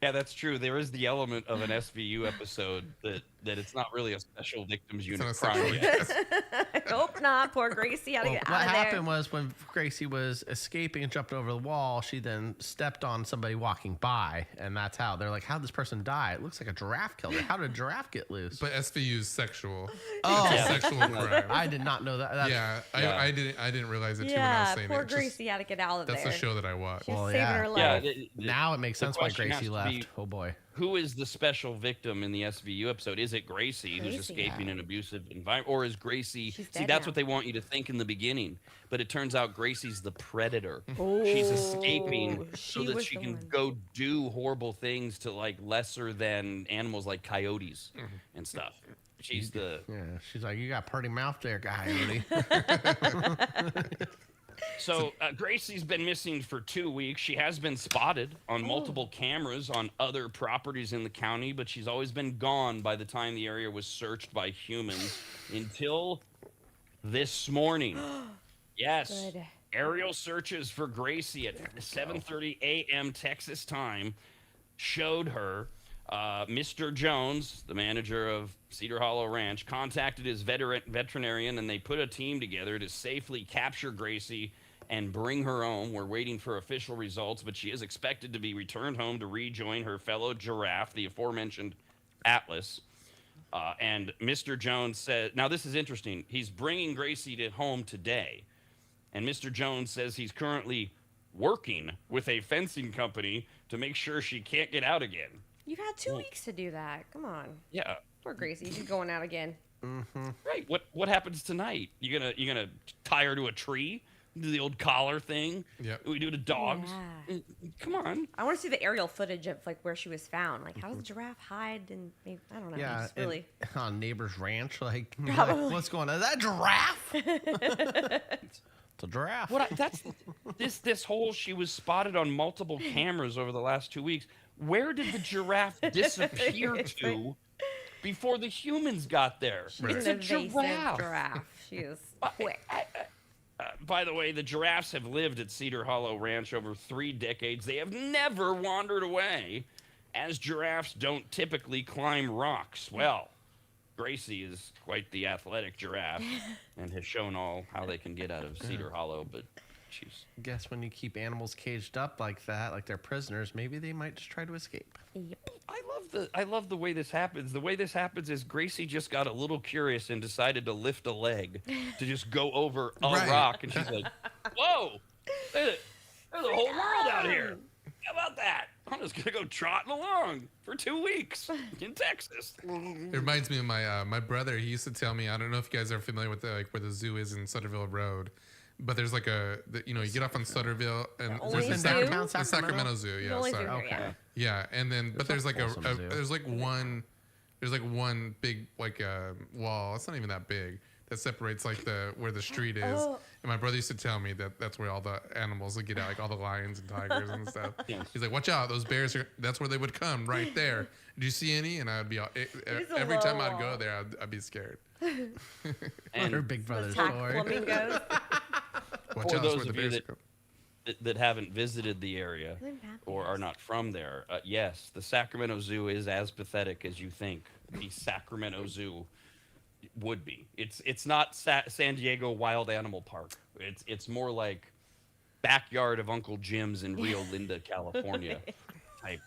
Yeah, that's true. There is the element of an SVU episode that it's not really a special victims unit It's not a crime sexual yet. I hope not. Poor Gracie had to get What out of happened there. was when Gracie was escaping and jumped over the wall, she then stepped on somebody walking by. And that's how they're like, how'd this person die? It looks like a giraffe killed her. How did a giraffe get loose? But SVU's sexual. Oh, It's a sexual crime. I did not know that. That's, Yeah, Yeah. I didn't realize it too when I was Yeah, saying poor it. Just- Gracie had to get out of that's there. a show that I watch. She was Well, saving yeah. her Yeah, life. now it makes the sense why question has Gracie to left. be- Oh, boy. Who is the special victim in the SVU episode? Is it Gracie who's Gracie. escaping an abusive environment, or is Gracie? She's See, dead that's now. what they want you to think in the beginning, but it turns out Gracie's the predator. She's escaping so she that was she the can one. go do horrible things to like lesser than animals like coyotes and stuff. She's the Yeah, she's like, you got pretty mouth there, guy. So Gracie's been missing for 2 weeks. She has been spotted on multiple cameras on other properties in the county, but she's always been gone by the time the area was searched by humans until this morning. Yes. Good. Aerial searches for Gracie at 7:30 a.m. Texas time showed her. Mr. Jones, the manager of Cedar Hollow Ranch, contacted his veterinarian, and they put a team together to safely capture Gracie and bring her home. We're waiting for official results, but she is expected to be returned home to rejoin her fellow giraffe, the aforementioned Atlas. And Mr. Jones said, now this is interesting. He's bringing Gracie to home today, and Mr. Jones says he's currently working with a fencing company to make sure she can't get out again. You've had 2 weeks to do that. Come on. Yeah. Poor Gracie. She's going out again. Right. What happens tonight? You gonna tie her to a tree? Do the old collar thing? Yep. We do to dogs. Yeah. Come on. I want to see the aerial footage of like where she was found. Like, how does the giraffe hide? And maybe, I don't know. Yeah, It's really. on neighbor's ranch, like, Probably. what's going on? Is that a giraffe? It's a giraffe. That's this whole she was spotted on multiple cameras over the last 2 weeks. Where did the giraffe disappear to before the humans got there? She's It's an a evasive giraffe. She is quick. By the way, the giraffes have lived at Cedar Hollow Ranch over 3 decades. They have never wandered away, as giraffes don't typically climb rocks. Well, Gracie is quite the athletic giraffe and has shown all how they can get out of Cedar Hollow, but she's... Guess when you keep animals caged up like that, like they're prisoners, maybe they might just try to escape. Yep. I love the way this happens. The way this happens is Gracie just got a little curious and decided to lift a leg to just go over a Right. rock, and she's like, "Whoa, there's a whole world out here. How about that? I'm just gonna go trotting along for 2 weeks in Texas." It reminds me of my my brother. He used to tell me, I don't know if you guys are familiar with where the zoo is in Sutterville Road. But there's like you get off on Sutterville and only there's zoo? the Sacramento Zoo. Yeah, only zoo sorry. here, yeah. Yeah, and then but there's like Folsom Zoo. there's like one big like wall. It's not even that big that separates like where the street is. Oh. And my brother used to tell me that's where all the animals would get out, like all the lions and tigers and stuff. Yes. He's like, watch out, those bears are. That's where they would come, right there. Do you see any? And I'd be is a every time low I'd go wall. there, I'd be scared. Her big brother's Attack story. flamingos. Watch For out, that's those where the of you bears come. that haven't visited the area or are not from there, yes, the Sacramento Zoo is as pathetic as you think the Sacramento Zoo would be. It's not San Diego Wild Animal Park. It's more like backyard of Uncle Jim's in Rio Linda, California type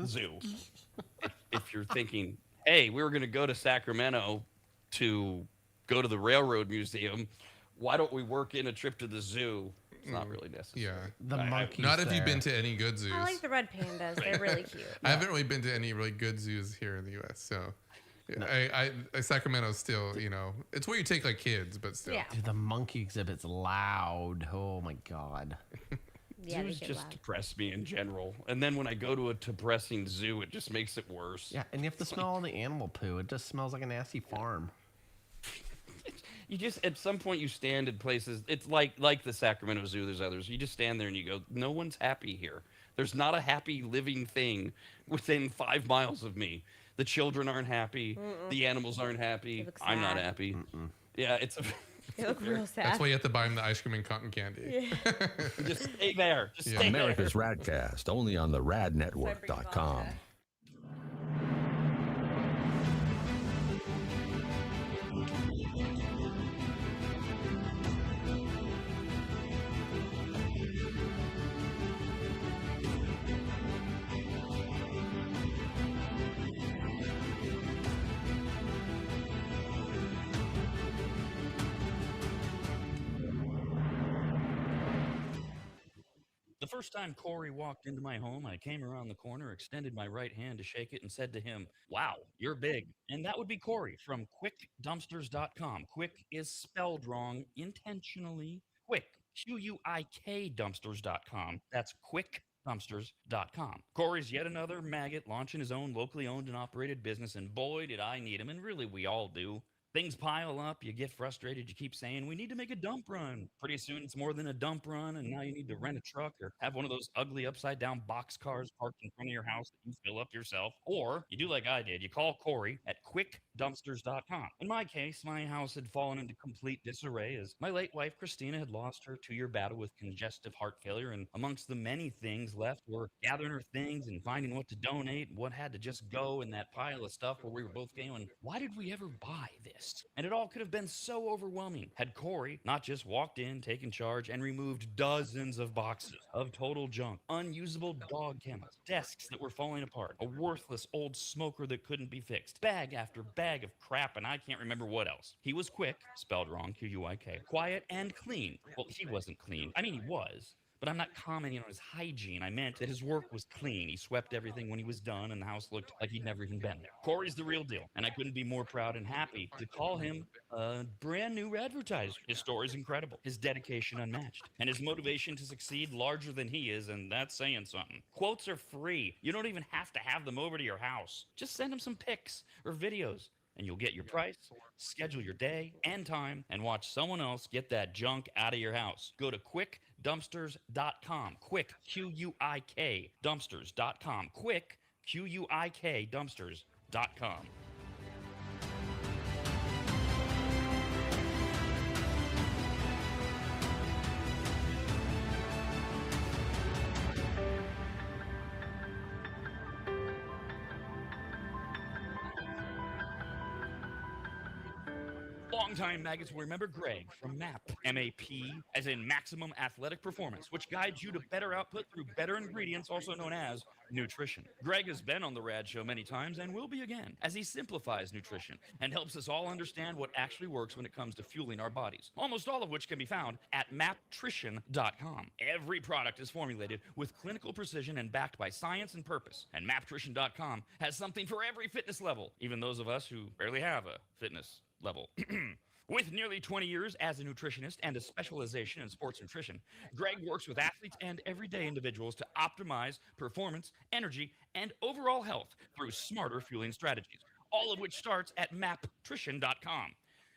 zoo. If you're thinking, hey, we were going to go to Sacramento to go to the Railroad Museum, why don't we work in a trip to the zoo? It's not really necessary. Yeah. The monkeys. Not if there. you've been to any good zoos. I like the red pandas. They're really cute. I haven't really been to any really good zoos here in the U.S. So, Sacramento's still, it's where you take like kids, but still. Yeah. Dude, the monkey exhibit's loud. Oh my god. Yeah, they Zoos get just loud. depress me in general. And then when I go to a depressing zoo, it just makes it worse. Yeah, and you have to smell all the animal poo. It just smells like a nasty farm. You just, at some point, you stand in places. It's like the Sacramento Zoo. There's others. You just stand there and you go, no one's happy here. There's not a happy living thing within 5 miles of me. The children aren't happy. The animals aren't happy. look I'm not sad. happy. Yeah, it's. They look real sad. That's why you have to buy them the ice cream and cotton candy. Just stay there. Just Yeah. stay America's there. Radcast, only on the radnetwork.com. The first time Corey walked into my home, I came around the corner, extended my right hand to shake it, and said to him, "Wow, you're big." And that would be Corey from quickdumpsters.com. Quick is spelled wrong intentionally. Quick, Q-U-I-K dumpsters.com. That's quickdumpsters.com. Corey's yet another maggot launching his own locally owned and operated business, and boy, did I need him, and really we all do. Things pile up, you get frustrated, you keep saying, we need to make a dump run. Pretty soon it's more than a dump run, and now you need to rent a truck or have one of those ugly upside down box cars parked in front of your house that you fill up yourself. Or you do like I did, you call Corey at quickdumpsters.com. In my case, my house had fallen into complete disarray as my late wife Christina had lost her 2-year battle with congestive heart failure, and amongst the many things left were gathering her things and finding what to donate and what had to just go in that pile of stuff where we were both going, why did we ever buy this? And it all could have been so overwhelming had Corey not just walked in, taken charge, and removed dozens of boxes of total junk, unusable dog kennels, desks that were falling apart, a worthless old smoker that couldn't be fixed, bag after bag of crap, and I can't remember what else. He was quick, spelled wrong, Q-U-I-K, quiet and clean. Well, he wasn't clean. I mean, he was. But I'm not commenting on his hygiene. I meant that his work was clean. He swept everything when he was done, and the house looked like he'd never even been there. Corey's the real deal, and I couldn't be more proud and happy to call him a brand new advertiser. His story's incredible, his dedication unmatched, and his motivation to succeed larger than he is, and that's saying something. Quotes are free. You don't even have to have them over to your house. Just send him some pics or videos, and you'll get your price, schedule your day and time, and watch someone else get that junk out of your house. Go to quickdumpsters.com. Quick, Q-U-I-K, dumpsters.com. Quick, Q-U-I-K, dumpsters.com. Longtime maggots will remember Greg from MAP, M-A-P, as in Maximum Athletic Performance, which guides you to better output through better ingredients, also known as nutrition. Greg has been on the RAD show many times and will be again, as he simplifies nutrition and helps us all understand what actually works when it comes to fueling our bodies, almost all of which can be found at maptrition.com. Every product is formulated with clinical precision and backed by science and purpose, and maptrition.com has something for every fitness level, even those of us who barely have a fitness level. With nearly 20 years as a nutritionist and a specialization in sports nutrition, Greg works with athletes and everyday individuals to optimize performance, energy, and overall health through smarter fueling strategies, all of which starts at maptrition.com.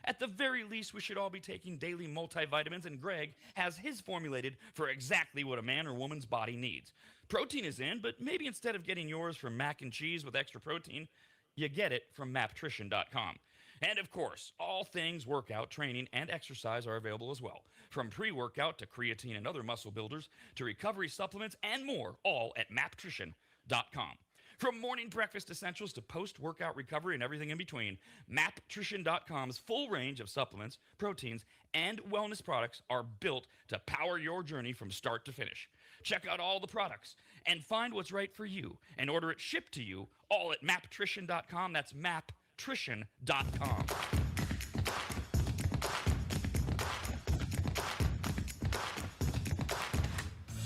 At the very least, we should all be taking daily multivitamins, and Greg has his formulated for exactly what a man or woman's body needs. Protein is in, but maybe instead of getting yours from mac and cheese with extra protein, you get it from maptrition.com. And of course, all things workout, training, and exercise are available as well. From pre-workout to creatine and other muscle builders to recovery supplements and more, all at maptrition.com. From morning breakfast essentials to post-workout recovery and everything in between, maptrition.com's full range of supplements, proteins, and wellness products are built to power your journey from start to finish. Check out all the products and find what's right for you and order it shipped to you all at maptrition.com. That's maptrition.com.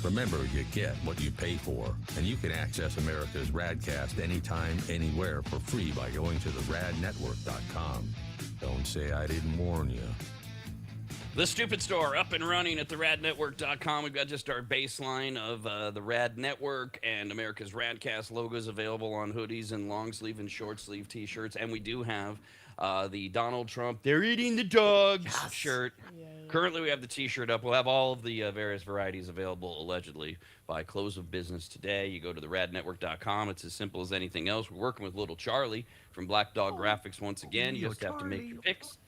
Remember, you get what you pay for, and you can access America's RAD Cast anytime, anywhere for free by going to the radnetwork.com. Don't say I didn't warn you. The Stupid Store up and running at the radnetwork.com. We've got just our baseline of the Rad Network and America's RADcast logos available on hoodies and long sleeve and short sleeve t-shirts. And we do have the Donald Trump, they're eating the dogs shirt. Yay. Currently, we have the t-shirt up. We'll have all of the various varieties available, allegedly, by close of business today. You go to the radnetwork.com. It's as simple as anything else. We're working with Little Charlie from Black Dog Graphics once again. You just have to make your picks.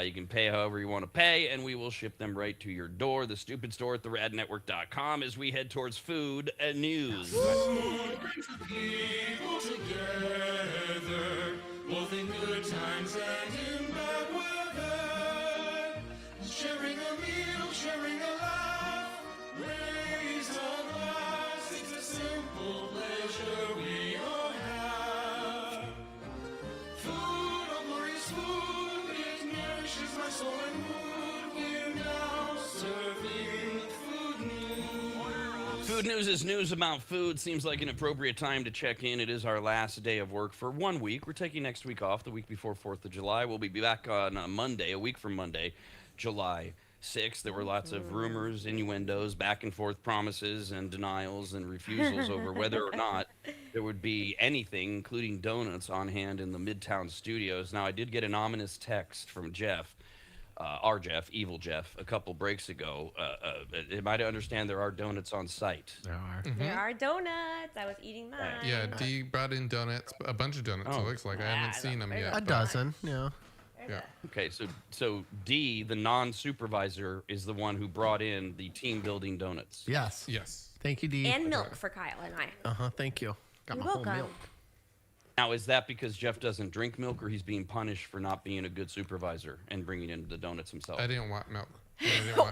You can pay however you want to pay, and we will ship them right to your door. The Stupid Store at theradnetwork.com as we head towards food and news. Food brings the people together, both in good times and in bad weather. Sharing a meal, sharing a laugh, raise a glass. It's a simple pleasure we all have. Food, oh glorious food, it nourishes my soul and mood. We're now serving food news. Food news is news about food. Seems like an appropriate time to check in. It is our last day of work for 1 week. We're taking next week off, the week before 4th of July. We'll be back on Monday, a week from Monday, July 6th. There were lots of rumors, innuendos, back and forth promises and denials and refusals over whether or not there would be anything, including donuts, on hand in the Midtown studios. Now, I did get an ominous text from Jeff, our Jeff, evil Jeff, a couple breaks ago. Am I to understand there are donuts on site? There are. Mm-hmm. There are donuts. I was eating mine. Yeah, Dee brought in donuts, a bunch of donuts. It looks like I haven't seen them yet. A dozen, yeah. Yeah. Okay, so D, the non-supervisor, is the one who brought in the team-building donuts. Yes. Yes. Thank you, Dee. And milk for Kyle and I. Thank you. Got You're my whole welcome. milk. Now, is that because Jeff doesn't drink milk, or he's being punished for not being a good supervisor and bringing in the donuts himself? I didn't want milk.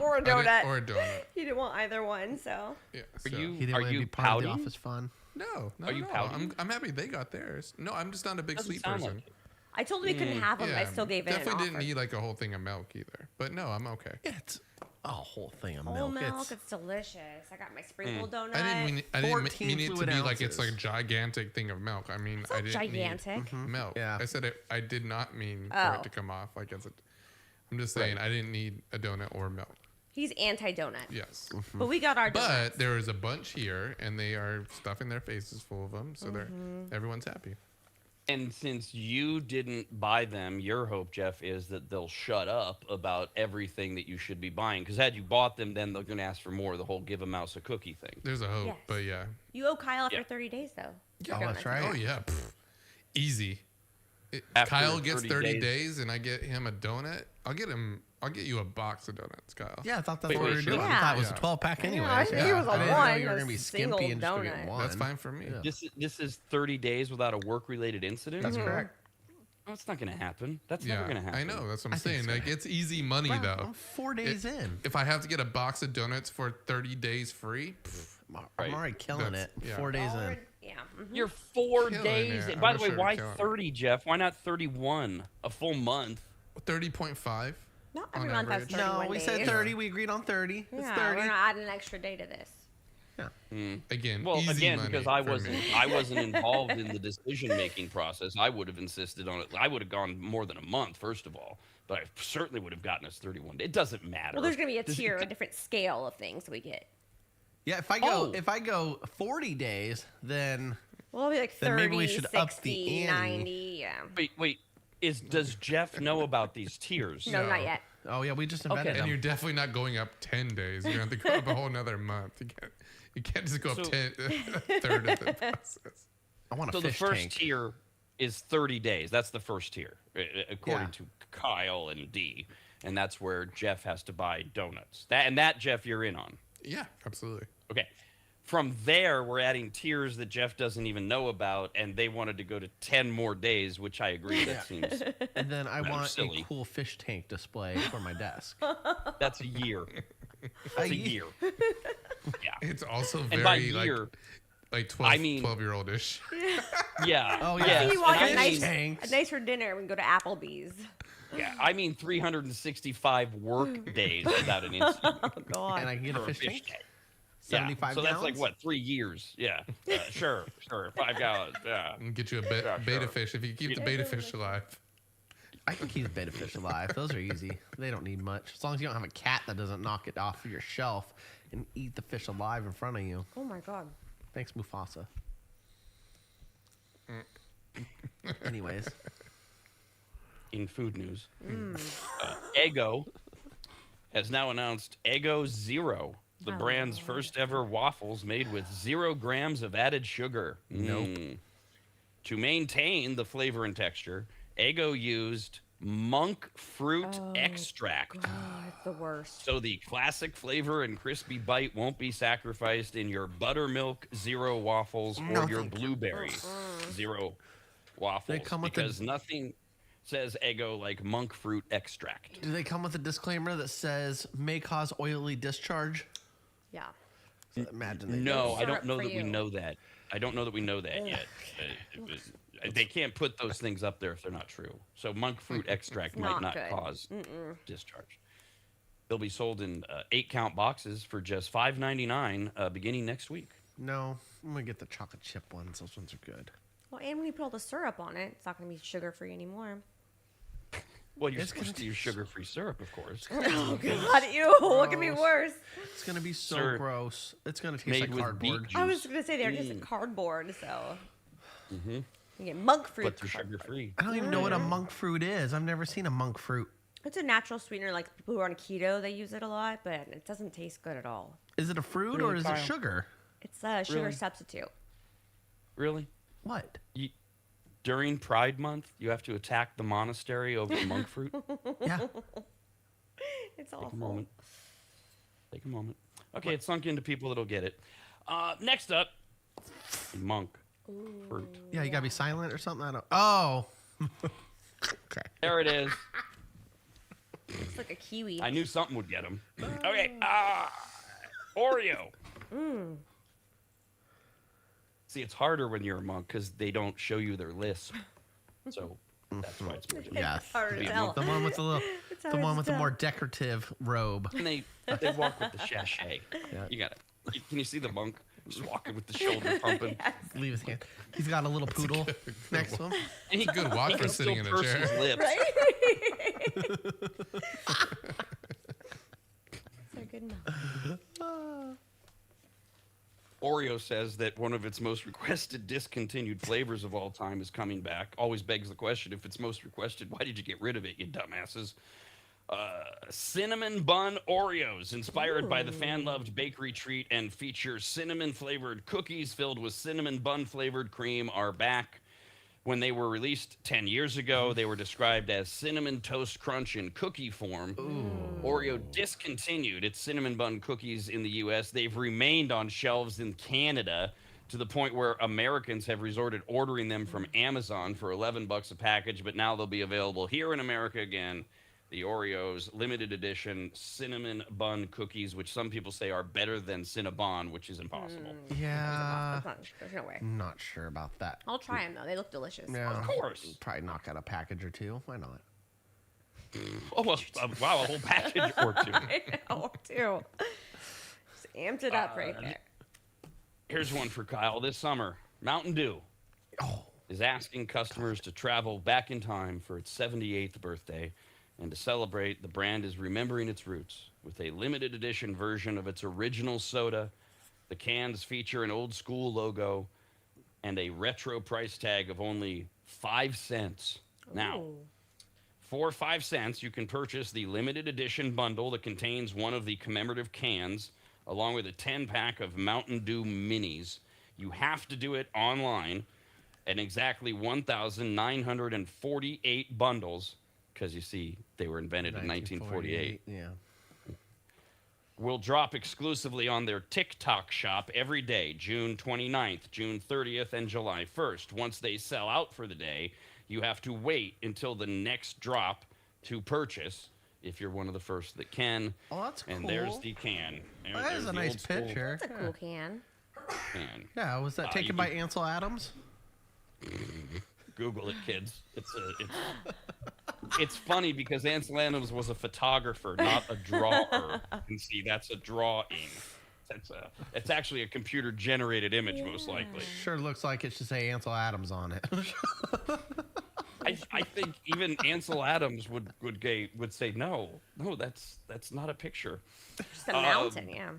Or a donut. Or a donut. He didn't want either one, so. Yeah. Are so- you, He didn't are want to you be part of pouting? the office fun. No, not Are you at all. pouting? I'm happy they got theirs. No, I'm just not a big Doesn't sweet sound person. like it. I told him he couldn't have them, but I still gave in an Definitely didn't offer. need like a whole thing of milk either. But no, I'm okay. It's a whole thing of Whole milk. milk, it's delicious. I got my sprinkle donut. I didn't mean it to fluid be like it's ounces. like a gigantic thing of milk. I mean, It's I not didn't gigantic. need milk. Yeah. I said it. I did not mean for Oh. it to come off like it's. I'm just saying I didn't need a donut or milk. He's anti-donut. Yes. But we got our donuts. But there is a bunch here, and they are stuffing their faces full of them, so everyone's happy. And since you didn't buy them, your hope, Jeff, is that they'll shut up about everything that you should be buying. Because had you bought them, then they're going to ask for more, the whole give a mouse a cookie thing. There's a hope, Yes. but yeah. You owe Kyle Yeah. for 30 days, though. Oh, that's right. Oh yeah, easy. After Kyle gets 30 30 days. days, and I get him a donut. I'll get you a box of donuts, Kyle. Yeah, I thought that's Wait, what we wait, were sure. doing. I Yeah. thought it was a Yeah. 12-pack anyway. I think it was a I didn't know one, you were a going to be single skimpy and just gonna donut. get one. That's fine for me. Yeah. This is 30 days without a work-related incident? That's correct. Oh, it's not going to happen. That's Yeah, never going to happen. I know. That's what I'm I think saying. so. Like, it's easy money, Wow, though. I'm 4 days in. If I have to get a box of donuts for 30 days free, I'm already killing That's- it. yeah. 4 days in. Yeah. You're 4 Killing days. it. By I the wish way, I why were killing it. 30, Jeff? Why not 31? A full month? 30.5. Not On every month has average. 31 No, we days. said 30. We agreed on 30. It's Yeah, 30. we're not adding an extra day to this. Again, Well, easy again, money because I for wasn't me. I wasn't involved in the decision making process. I would have insisted on it. I would have gone more than a month, first of all, but I certainly would have gotten us 31 days. It doesn't matter. Well, there's gonna be a tier, a different scale of things we get. Yeah, if I go 40 days, then Well, it'll be like then 30, maybe we should 60, up the ante. 90, yeah. Wait. Does Jeff know about these tiers? No, not yet. Oh yeah, we just invented Okay. them. And you're definitely not going up 10 days. You're going to have to go up a whole another month. You can't just go up So- 10, a third of the process. I want a So the fish first tank. tier is 30 days. That's the first tier, according Yeah. to Kyle and D. And that's where Jeff has to buy donuts. That Jeff, you're in on. Yeah, absolutely. Okay. From there, we're adding tiers that Jeff doesn't even know about, and they wanted to go to 10 more days, which I agree. That seems And then I That's want silly. a cool fish tank display for my desk. that's a year. That's a year. Yeah. It's also And by very year, like 12, I mean- 12-year-old-ish. yeah. Oh, yeah. yes, If you and want I a nice, mean- tanks. a nicer dinner, we can go to Applebee's. Yeah, I mean 365 work days without an incident. Oh, God. And I can get a for fish tank? tank. 75 so that's like gallons? what, 3 years? Yeah, sure, 5 gallons. Yeah, And get you a Yeah, beta sure. fish if you keep the beta fish alive. I can keep betta fish alive. Those are easy. They don't need much. As long as you don't have a cat that doesn't knock it off of your shelf and eat the fish alive in front of you. Oh, my God. Thanks, Mufasa. Anyways. in food news, Eggo has now announced Eggo Zero, the brand's first ever waffles made with 0 grams of added sugar. Nope. To maintain the flavor and texture, Eggo used monk fruit extract. God, it's the worst. So the classic flavor and crispy bite won't be sacrificed in your buttermilk zero waffles or your blueberry zero waffles. come with the- because nothing says Eggo like monk fruit extract. Do they come with a disclaimer that says may cause oily discharge? Yeah. Imagine they No, I Syrup don't know for that we you. know that. I don't know that we know that yet. They can't put those things up there if they're not true. So monk fruit extract might not not good. cause discharge. They'll be sold in 8-count boxes for just $5.99 beginning next week. No, I'm gonna get the chocolate chip ones. Those ones are good. Well, and when you put all the syrup on it, it's not going to be sugar-free anymore. Well, you're supposed to use sugar-free syrup, of course. Oh, God. Ew. What could be worse? It's gonna be so Sir, gross. It's gonna taste made like with cardboard. beet I was juice. going to say they're just cardboard, so. You get monk fruit. But they're sugar-free. I don't even know what a monk fruit is. I've never seen a monk fruit. It's a natural sweetener. Like people who are on keto, they use it a lot, but it doesn't taste good at all. Is it a fruit or is it sugar? It's a sugar Really? substitute. Really? What? During Pride Month, you have to attack the monastery over monk fruit? Yeah. It's Take a awful. moment. Take a moment. Okay, it's sunk into people that'll get it. Next up, monk fruit. Yeah, you gotta be silent or something. I don't. Oh. Okay. There it is. It's like a kiwi. I knew something would get them. Okay, Oreo. See, it's harder when you're a monk because they don't show you their lisp. So that's why it's more difficult. Yeah. It's hard to Yeah, tell. The one with the little, It's the hard one to with the tell. more decorative robe. And they walk with the sachet. Yeah. You got it. Can you see the monk just walking with the shoulder pumping? Leave his hand. He's got a little poodle next to him. And he, Good walk he for can sitting still in a purse chair. his lips. They're good enough. Oreo says that one of its most requested discontinued flavors of all time is coming back. Always begs the question, if it's most requested, why did you get rid of it, you dumbasses? Cinnamon bun Oreos, inspired by the fan-loved bakery treat and feature cinnamon-flavored cookies filled with cinnamon bun-flavored cream, are back. When they were released 10 years ago, they were described as Cinnamon Toast Crunch in cookie form. Oreo discontinued its cinnamon bun cookies in the U.S. They've remained on shelves in Canada to the point where Americans have resorted ordering them from Amazon for $11 a package, but now they'll be available here in America again. The Oreos limited edition cinnamon bun cookies, which some people say are better than Cinnabon, which is impossible. Yeah. There's no way. Not sure about that. I'll try them though. They look delicious. Yeah. Of course. Probably knock out a package or two. Why not? Oh, well, wow, a whole package or two. I know, too. Just amped it up right there. Here's one for Kyle. This summer, Mountain Dew is asking customers to travel back in time for its 78th birthday. And to celebrate, the brand is remembering its roots with a limited edition version of its original soda. The cans feature an old school logo and a retro price tag of only 5 cents. Now, for 5 cents, you can purchase the limited edition bundle that contains one of the commemorative cans, along with a 10-pack of Mountain Dew minis. You have to do it online, and exactly 1,948 bundles, because you see, they were invented in 1948. Yeah. Will drop exclusively on their TikTok shop every day, June 29th, June 30th, and July 1st. Once they sell out for the day, you have to wait until the next drop to purchase if you're one of the first that can. Oh, that's cool. And there's the can. That is a nice picture. That's a cool can. Yeah, was that taken by Ansel Adams? Google it, kids. It's funny because Ansel Adams was a photographer, not a drawer. You can see that's a drawing. It's actually a computer-generated image, most likely. Sure looks like it should say Ansel Adams on it. I think even Ansel Adams would say no, that's not a picture. Just a mountain, yeah.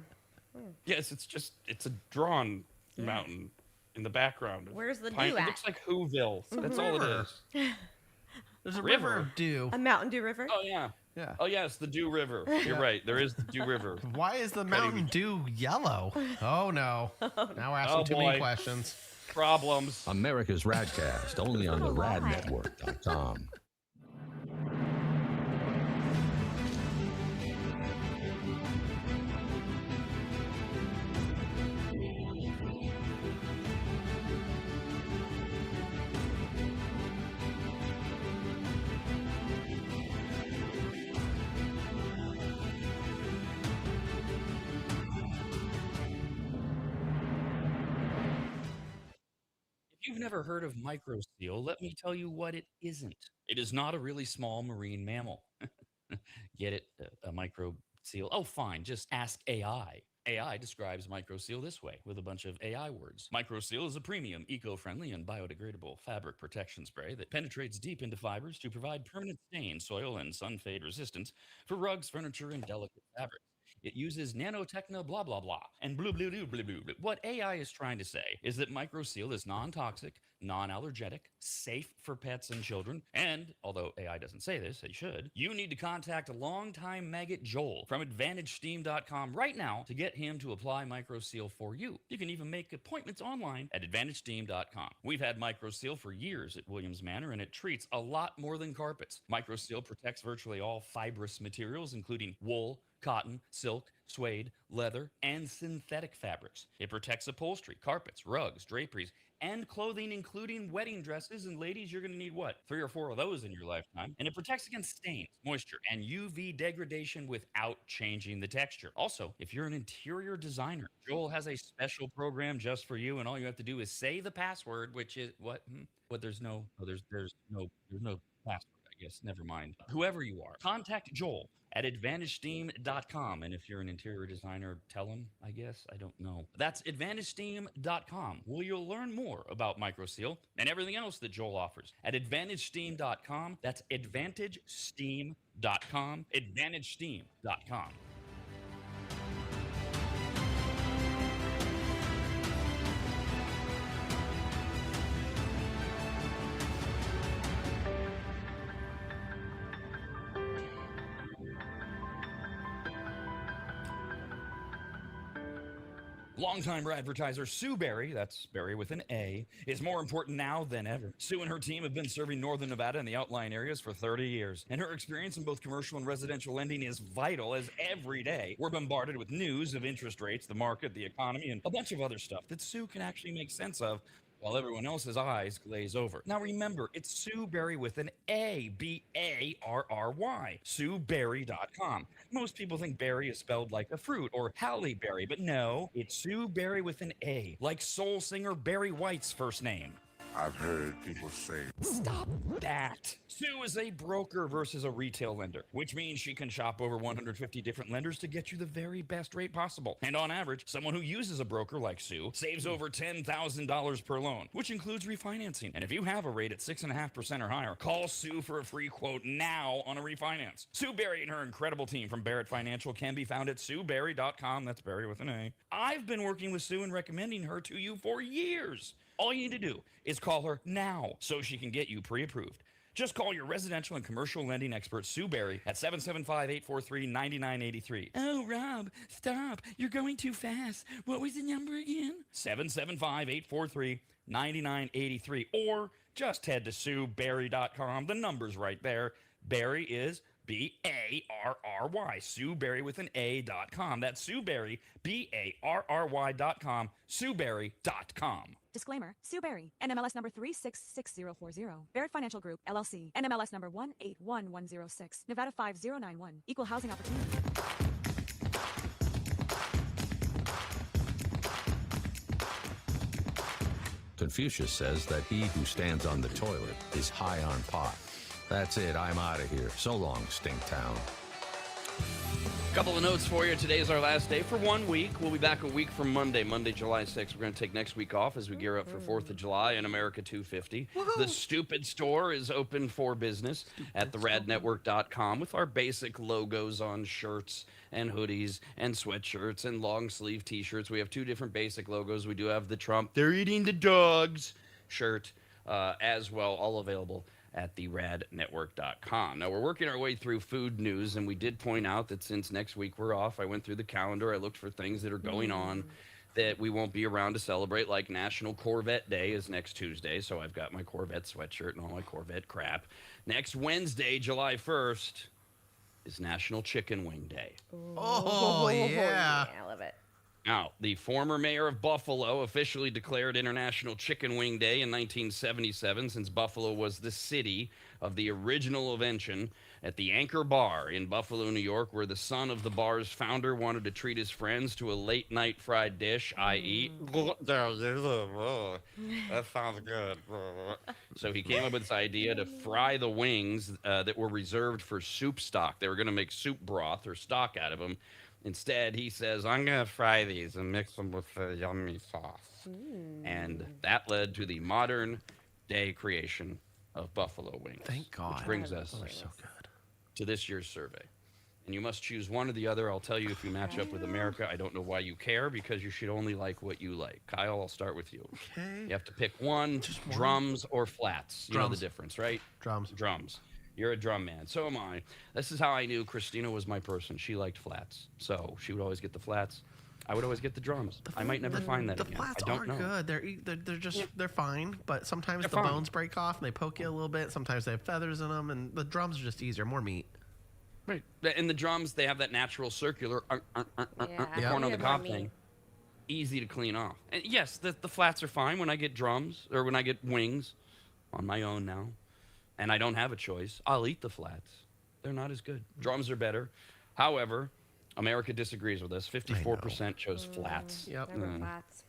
Yes, it's a drawn mountain in the background. Where's the Pine, dew it at? looks like Whoville. That's all it is. There's a river of dew. A Mountain Dew river? Oh yeah. Yeah. Oh yes, the Dew River. You're right. There is the Dew River. Why is the Mountain Dew yellow? Oh no. Now we're asking too many questions. Problems. America's RAD Cast, only on the radnetwork.com. If you've never heard of microseal, let me tell you what it isn't. It is not a really small marine mammal. Get it? A microseal? Oh, fine. Just ask AI. AI describes microseal this way with a bunch of AI words. Microseal is a premium, eco-friendly, and biodegradable fabric protection spray that penetrates deep into fibers to provide permanent stain, soil, and sun fade resistance for rugs, furniture, and delicate fabrics. It uses nanotechno blah blah blah and blue blue blue blue blue. What AI is trying to say is that microseal is non-toxic, non-allergenic, safe for pets and children, and although AI doesn't say this, it should, you need to contact longtime maggot Joel from AdvantageSteam.com right now to get him to apply microseal for you. You can even make appointments online at AdvantageSteam.com. We've had microseal for years at Williams Manor, and it treats a lot more than carpets. Microseal protects virtually all fibrous materials, including wool, cotton, silk, suede, leather, and synthetic fabrics. It protects upholstery, carpets, rugs, draperies, and clothing, including wedding dresses. And ladies, you're going to need what? 3 or 4 of those in your lifetime. And it protects against stains, moisture, and UV degradation without changing the texture. Also, if you're an interior designer, Joel has a special program just for you, and all you have to do is say the password, which is what? What? There's no password. I guess. Never mind. Whoever you are, contact Joel at AdvantageSteam.com. And if you're an interior designer, tell him, I guess. I don't know. That's AdvantageSteam.com, where you'll learn more about microseal and everything else that Joel offers. At AdvantageSteam.com, that's AdvantageSteam.com, AdvantageSteam.com. Longtime advertiser Sue Berry, that's Berry with an A, is more important now than ever. Sue and her team have been serving Northern Nevada and the outlying areas for 30 years, and her experience in both commercial and residential lending is vital, as every day we're bombarded with news of interest rates, the market, the economy, and a bunch of other stuff that Sue can actually make sense of, while everyone else's eyes glaze over. Now remember, it's Sue Berry with an A, B-A-R-R-Y, SueBerry.com. Most people think berry is spelled like a fruit or Halle Berry, but no, it's Sue Berry with an A, like soul singer Barry White's first name. I've heard people say. Stop that. Sue is a broker versus a retail lender, which means she can shop over 150 different lenders to get you the very best rate possible. And on average, someone who uses a broker like Sue saves over $10,000 per loan, which includes refinancing. And if you have a rate at 6.5% or higher, call Sue for a free quote now on a refinance. Sue Berry and her incredible team from Barrett Financial can be found at SueBerry.com. That's Barry with an A. I've been working with Sue and recommending her to you for years. All you need to do is call her now so she can get you pre-approved. Just call your residential and commercial lending expert, Sue Berry, at 775-843-9983. Oh, Rob, stop. You're going too fast. What was the number again? 775-843-9983. Or just head to SueBerry.com. The number's right there. Berry is B-A-R-R-Y. Sue Berry with an A.com. That's Sue Berry, B-A-R-R-Y.com. SueBerry.com. Disclaimer, Sue Berry, NMLS number 366040. Barrett Financial Group, LLC, NMLS number 181106, Nevada 5091, Equal Housing Opportunity. Confucius says that he who stands on the toilet is high on pot. That's it. I'm out of here. So long, Stinktown. Couple of notes for you. Today's our last day for 1 week. We'll be back a week from Monday, July 6th. We're going to take next week off as we gear up for 4th of July in America 250. Woohoo! The Stupid Store is open for business at theradnetwork.com with our basic logos on shirts and hoodies and sweatshirts and long sleeve t-shirts. We have 2 different basic logos. We do have the Trump, they're eating the dogs shirt as well, all available at theradnetwork.com. Now, we're working our way through food news, and we did point out that since next week we're off, I went through the calendar, I looked for things that are going on that we won't be around to celebrate, like National Corvette Day is next Tuesday, so I've got my Corvette sweatshirt and all my Corvette crap. Next Wednesday, July 1st, is National Chicken Wing Day. Oh, yeah. I love it. Now, the former mayor of Buffalo officially declared International Chicken Wing Day in 1977, since Buffalo was the city of the original invention at the Anchor Bar in Buffalo, New York, where the son of the bar's founder wanted to treat his friends to a late-night fried dish, i.e., that sounds good. So he came up with this idea to fry the wings that were reserved for soup stock. They were going to make soup broth or stock out of them. Instead, he says, I'm going to fry these and mix them with a yummy sauce. And that led to the modern day creation of buffalo wings. Thank God. Which brings us They're so good. to this year's survey. And you must choose one or the other. I'll tell you if you match up with America. I don't know why you care, because you should only like what you like. Kyle, I'll start with you. Okay. You have to pick one, drums or flats. You know the Drums. difference, right? Drums. Drums. You're a drum man. So am I. This is how I knew Christina was my person. She liked flats. So she would always get the flats. I would always get the drums. I might never find that The again. flats I don't are know. good. They're just they're fine. But sometimes They're the fine. bones break off and they poke you a little bit. Sometimes they have feathers in them, and the drums are just easier, more meat. Right. And the drums, they have that natural circular corn on Yeah, the more cob meat. thing. Easy to clean off. And yes, the flats are fine when I get drums or when I get wings on my own now. And I don't have a choice. I'll eat the flats. They're not as good. Drums are better. However, America disagrees with us. 54% chose flats. Yep. Never flats.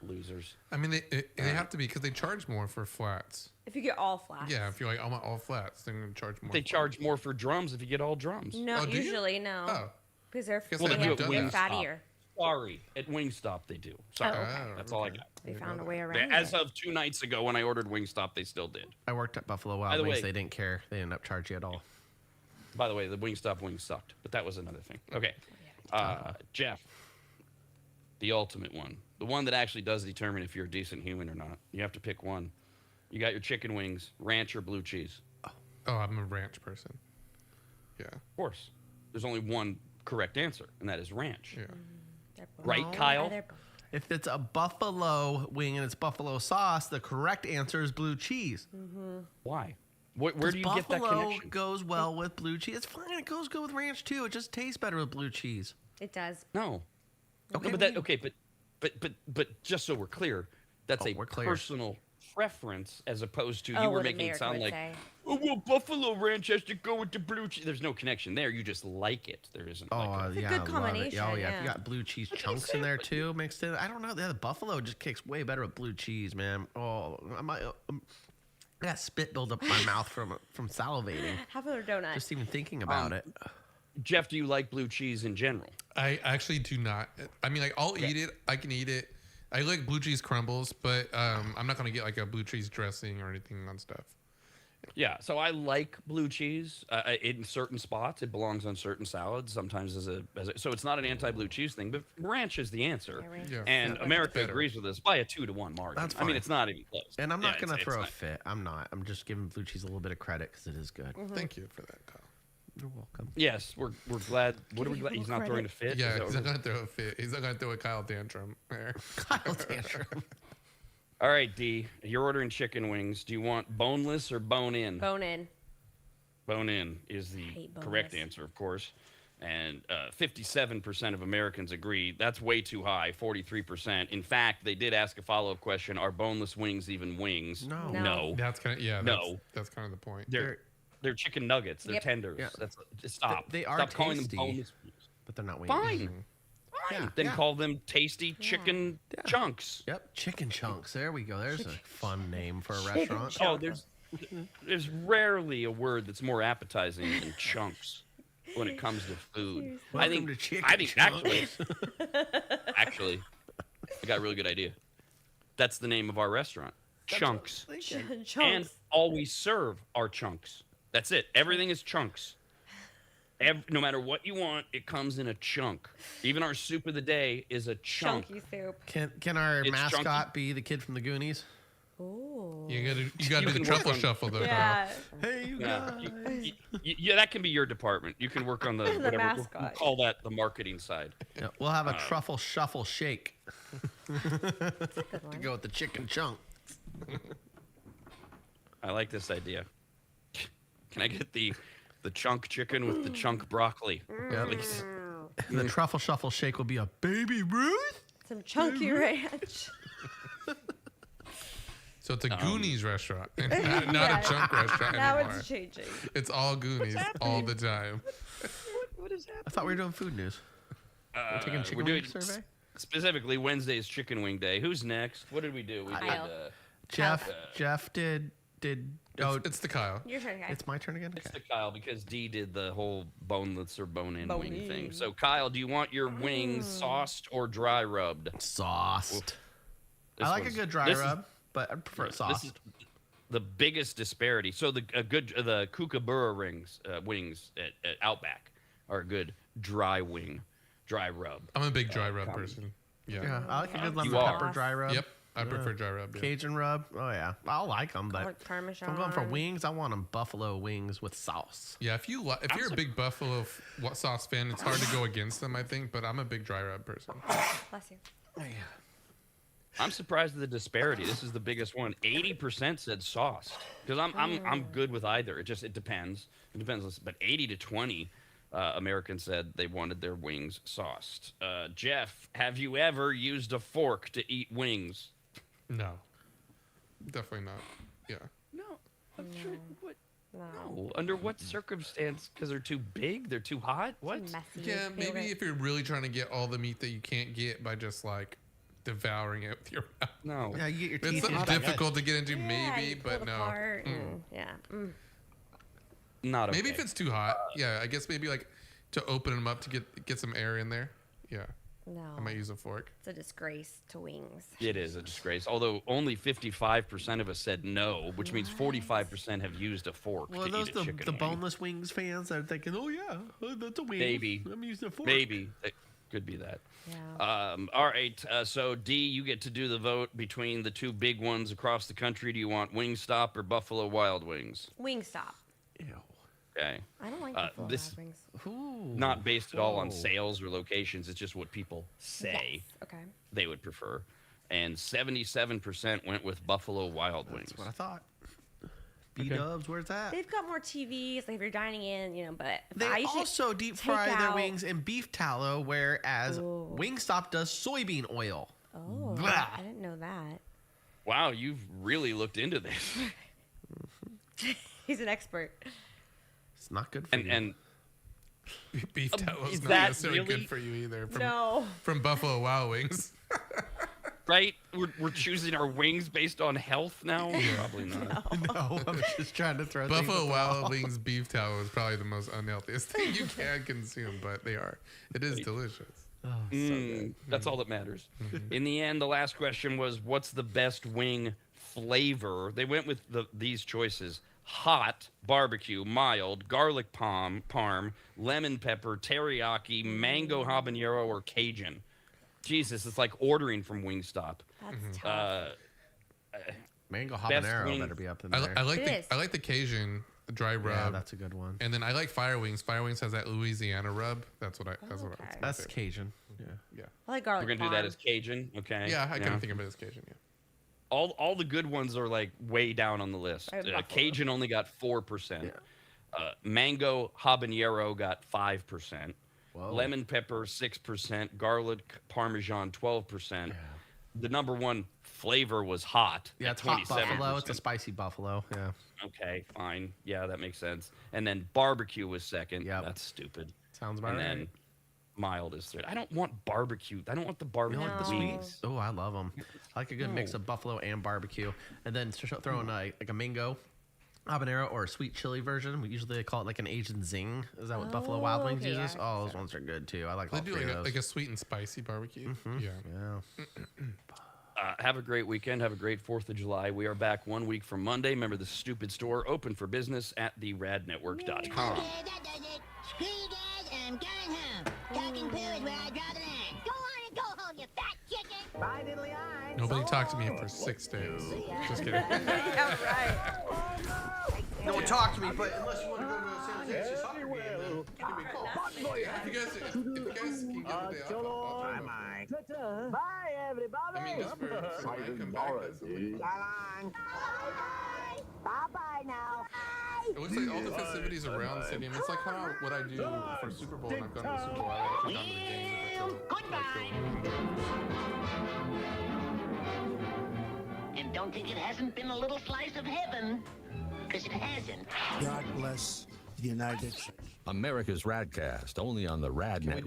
Losers. I mean, they have to be, because they charge more for flats. If you get all flats. Yeah, if you're like, I want all flats, they're going to charge more. They charge more for drums if you get all drums. No, Oh, do you? usually no. Oh. Because they're, Guess Well, I they haven't do they're at done that. fattier. Sorry. At Wingstop, they do. Sorry. Oh, okay. That's all I got. They found a way around As it. of 2 nights ago, when I ordered Wingstop, they still did. I worked at Buffalo By Wild the Wings. way- They didn't care. They didn't up charge you at all. By the way, the Wingstop wings sucked, but that was another thing. Okay. Jeff, the ultimate one. The one that actually does determine if you're a decent human or not. You have to pick one. You got your chicken wings, ranch or blue cheese. Oh, I'm a ranch person. Yeah. Of course. There's only one correct answer, and that is ranch. Yeah. They're both- Right, Kyle? They're both- If it's a buffalo wing and it's buffalo sauce, the correct answer is blue cheese. Why? Where do you get that Buffalo connection? goes well with blue cheese. It's fine. It goes good with ranch too. It just tastes better with blue cheese. It does. No. Okay, No, but just so we're clear, that's Oh, a we're clear. personal preference as opposed to you Oh, were what making it America sound would like, say. oh, well, Buffalo Ranch has to go with the blue cheese. There's no connection there. You just like it. There isn't. Oh, like It's a yeah, good I love it. combination, Oh, yeah. If yeah. you got blue cheese chunks in there too, mixed in. I don't know. The buffalo just kicks way better with blue cheese, man. Oh, I got spit build up my mouth from salivating. Have a donut. Just even thinking about it. Jeff, do you like blue cheese in general? I actually do not. I mean, like, I'll eat it. I can eat it. I like blue cheese crumbles, but I'm not gonna get like a blue cheese dressing or anything on stuff. Yeah, so I like blue cheese in certain spots. It belongs on certain salads. Sometimes as a so it's not an anti-blue cheese thing, but ranch is the answer. Yeah. And Yeah, America better. agrees with us by a 2-to-1 margin. That's I mean, fine. it's not even close. And I'm Yeah, not gonna it's throw a not- fit. I'm not. I'm just giving blue cheese a little bit of credit because it is good. Thank you for that, Kyle. You're welcome. Yes, we're glad. What are we glad? He's not throwing a fit. Yeah, Is that he's what not gonna throw a fit. He's not gonna throw a Kyle tantrum there. Kyle tantrum. All right, D, you're ordering chicken wings. Do you want boneless or bone in? Bone in. Bone in is the hate correct boneless. answer, of course. And 57% of Americans agree. That's way too high, 43%. In fact, they did ask a follow-up question, are boneless wings even wings? No. No. That's kind of No. That's kind of the point. They're chicken nuggets. They're Yep. tenders. Yeah. That's just stop. They are Stop calling them tasty. boneless wings. But they're not wings. Fine. Fine. Yeah, Then yeah. call them tasty chicken chunks. Yep, chicken chunks. There we go. There's a fun name for a restaurant. Oh, there's rarely a word that's more appetizing than chunks when it comes to food. Welcome to chicken actually, I got a really good idea. That's the name of our restaurant. Chunks. Chunks. And all we serve are chunks. That's it. Everything is chunks. No matter what you want, it comes in a chunk. Even our soup of the day is a chunk. Chunky soup. Can our It's mascot chunky. be the kid from the Goonies? Ooh. You gotta You do can the work truffle on- shuffle though. Yeah. Hey, you Yeah, guys. yeah, that can be your department. You can work on the whatever. We'll mascot. call that the marketing side. Yeah, we'll have a truffle shuffle shake Good to one. go with the chicken chunk. I like this idea. Can I get the chunk chicken with the chunk broccoli? Yep. Please? The truffle shuffle shake will be a baby Ruth. Some chunky ranch. So it's a Goonies restaurant, not a chunk restaurant Now anymore. it's changing. It's all Goonies all the time. What is happening? I thought we were doing food news. We're taking a chicken we're doing wing survey. Specifically, Wednesday's chicken wing day. Who's next? What did we do? We did. Kyle. Jeff did. Oh, It's the Kyle. Your turn, guys. it's my turn again. It's Okay. to Kyle because D did the whole boneless or bone-in Bone wing thing. in. So Kyle, do you want your wings sauced or dry rubbed? Sauced. This I like a one's- good dry this is- rub, but I prefer it This sauced. is the biggest disparity. So the kookaburra wings at Outback are a good dry rub. I'm a big dry rub person. Yeah, Yeah. I like a good lemon You are. pepper dry rub. Yep. I prefer dry rub. Yeah. Cajun rub. Oh yeah, I like them, but Garlic if I'm going for Parmesan. wings, I want them buffalo wings with sauce. Yeah, if you're a big buffalo sauce fan, it's hard to go against them, I think. But I'm a big dry rub person. Bless you. I'm surprised at the disparity. This is the biggest one. 80% said sauced because I'm good with either. It depends. It depends. But 80-20 Americans said they wanted their wings sauced. Jeff, have you ever used a fork to eat wings? No, definitely not. Yeah. No. I'm sure. What? No. No. Under what circumstance? Because they're too big? They're too hot? What? Messy. Yeah, Feel maybe right. if you're really trying to get all the meat that you can't get by just like devouring it with your mouth. No. Yeah, you get your It's teeth. something in it. difficult to get into, Yeah, maybe, you pull but it no. apart and- yeah. Mm. Not okay. Maybe if it's too hot. Yeah, I guess maybe like to open them up to get some air in there. Yeah, No. I might use a fork. It's a disgrace to wings. It is a disgrace. Although only 55% of us said no, which means 45% have used a fork Well, to are those eat a chicken the wing. boneless wings fans that are thinking, oh yeah, that's a wing. Maybe. I'm using a fork. Maybe. It could be that. Yeah. All right. So, D, you get to do the vote between the two big ones across the country. Do you want Wingstop or Buffalo Wild Wings? Wingstop. Ew. Okay. I don't like Buffalo this- Wild Wings. Ooh. Not based at all on Whoa. sales or locations. It's just what people say Yes. Okay. they would prefer. And 77% went with Buffalo Wild Wings. That's what I thought. B-dubs, where's that? They've got more TVs, like if you're dining in, but if They I usually also deep take fry their out- wings in beef tallow, whereas Ooh. Wingstop does soybean oil. Oh, Blah. I didn't know that. Wow, you've really looked into this. He's an expert. It's not good for you. And beef tallow is is not that necessarily really- good for you either. From Buffalo Wild Wings. Right? We're choosing our wings based on health now? Probably not. No, I'm just trying to throw Buffalo things at the Wild wall. Wings beef tallow is probably the most unhealthiest thing you can consume, but they are. It is delicious. Oh, so good. That's all that matters. In the end, the last question was, what's the best wing flavor? They went with these choices: hot, barbecue, mild, garlic parm, lemon pepper, teriyaki, mango habanero, or Cajun. Jesus, it's like ordering from Wingstop. That's tough. Mango best habanero wing- better be up in I, there. I like It the is. I like the Cajun dry rub. Yeah, that's a good one. And then I like Fire Wings. Fire Wings has that Louisiana rub. That's what I. That's what. Okay. That's, That's Cajun. Yeah. yeah. I like garlic. We're going to do that parm. as Cajun, okay? Yeah, I kind of think of it as Cajun. Yeah. All the good ones are like way down on the list. I have Buffalo. Cajun only got 4%. Yeah. Mango habanero got 5%. Whoa. Lemon pepper 6%. Garlic parmesan 12%. The number one flavor was hot. Yeah, at it's hot 27%. buffalo. It's a spicy buffalo. Yeah. Okay, fine. Yeah, that makes sense. And then barbecue was second. Yep. That's stupid. Sounds about And right. then mild is third. I don't want barbecue. I don't want the barbecue. You don't like the No. sweets? Oh, I love them. I like a good mix No. of buffalo and barbecue. And then throw in like a mango habanero or a sweet chili version. We usually call it like an Asian zing. Is that what Buffalo Wild Wings okay, uses? yeah, Oh, those ones are good too. I like They all do three like of a, those. like a sweet and spicy barbecue. Yeah. Yeah. Have a great weekend. Have a great 4th of July. We are back 1 week from Monday. Remember, the stupid store open for business at theradnetwork.com. Okay, that does it. Screw you guys, and I'm going home. Talking poo is where I draw the line. Go on and go home, you fat chicken. Bye, diddly eye. Nobody talked to me for 6 days. Just kidding. Yeah, right. No one talked to me, but unless you want to go to a San Jose soccer game, then give me a call. If you guys can get the day off, I'll try to. Bye, everybody. I mean, just for when I come back. Bye-bye now. It looks like all the festivities around the stadium. It's like kind of what I do for Super Bowl. When I've gone to the Super Bowl, I've actually gone to the games. And don't think it hasn't been a little slice of heaven, because it hasn't. God bless the United States. America's RAD Cast, only on the RAD Network.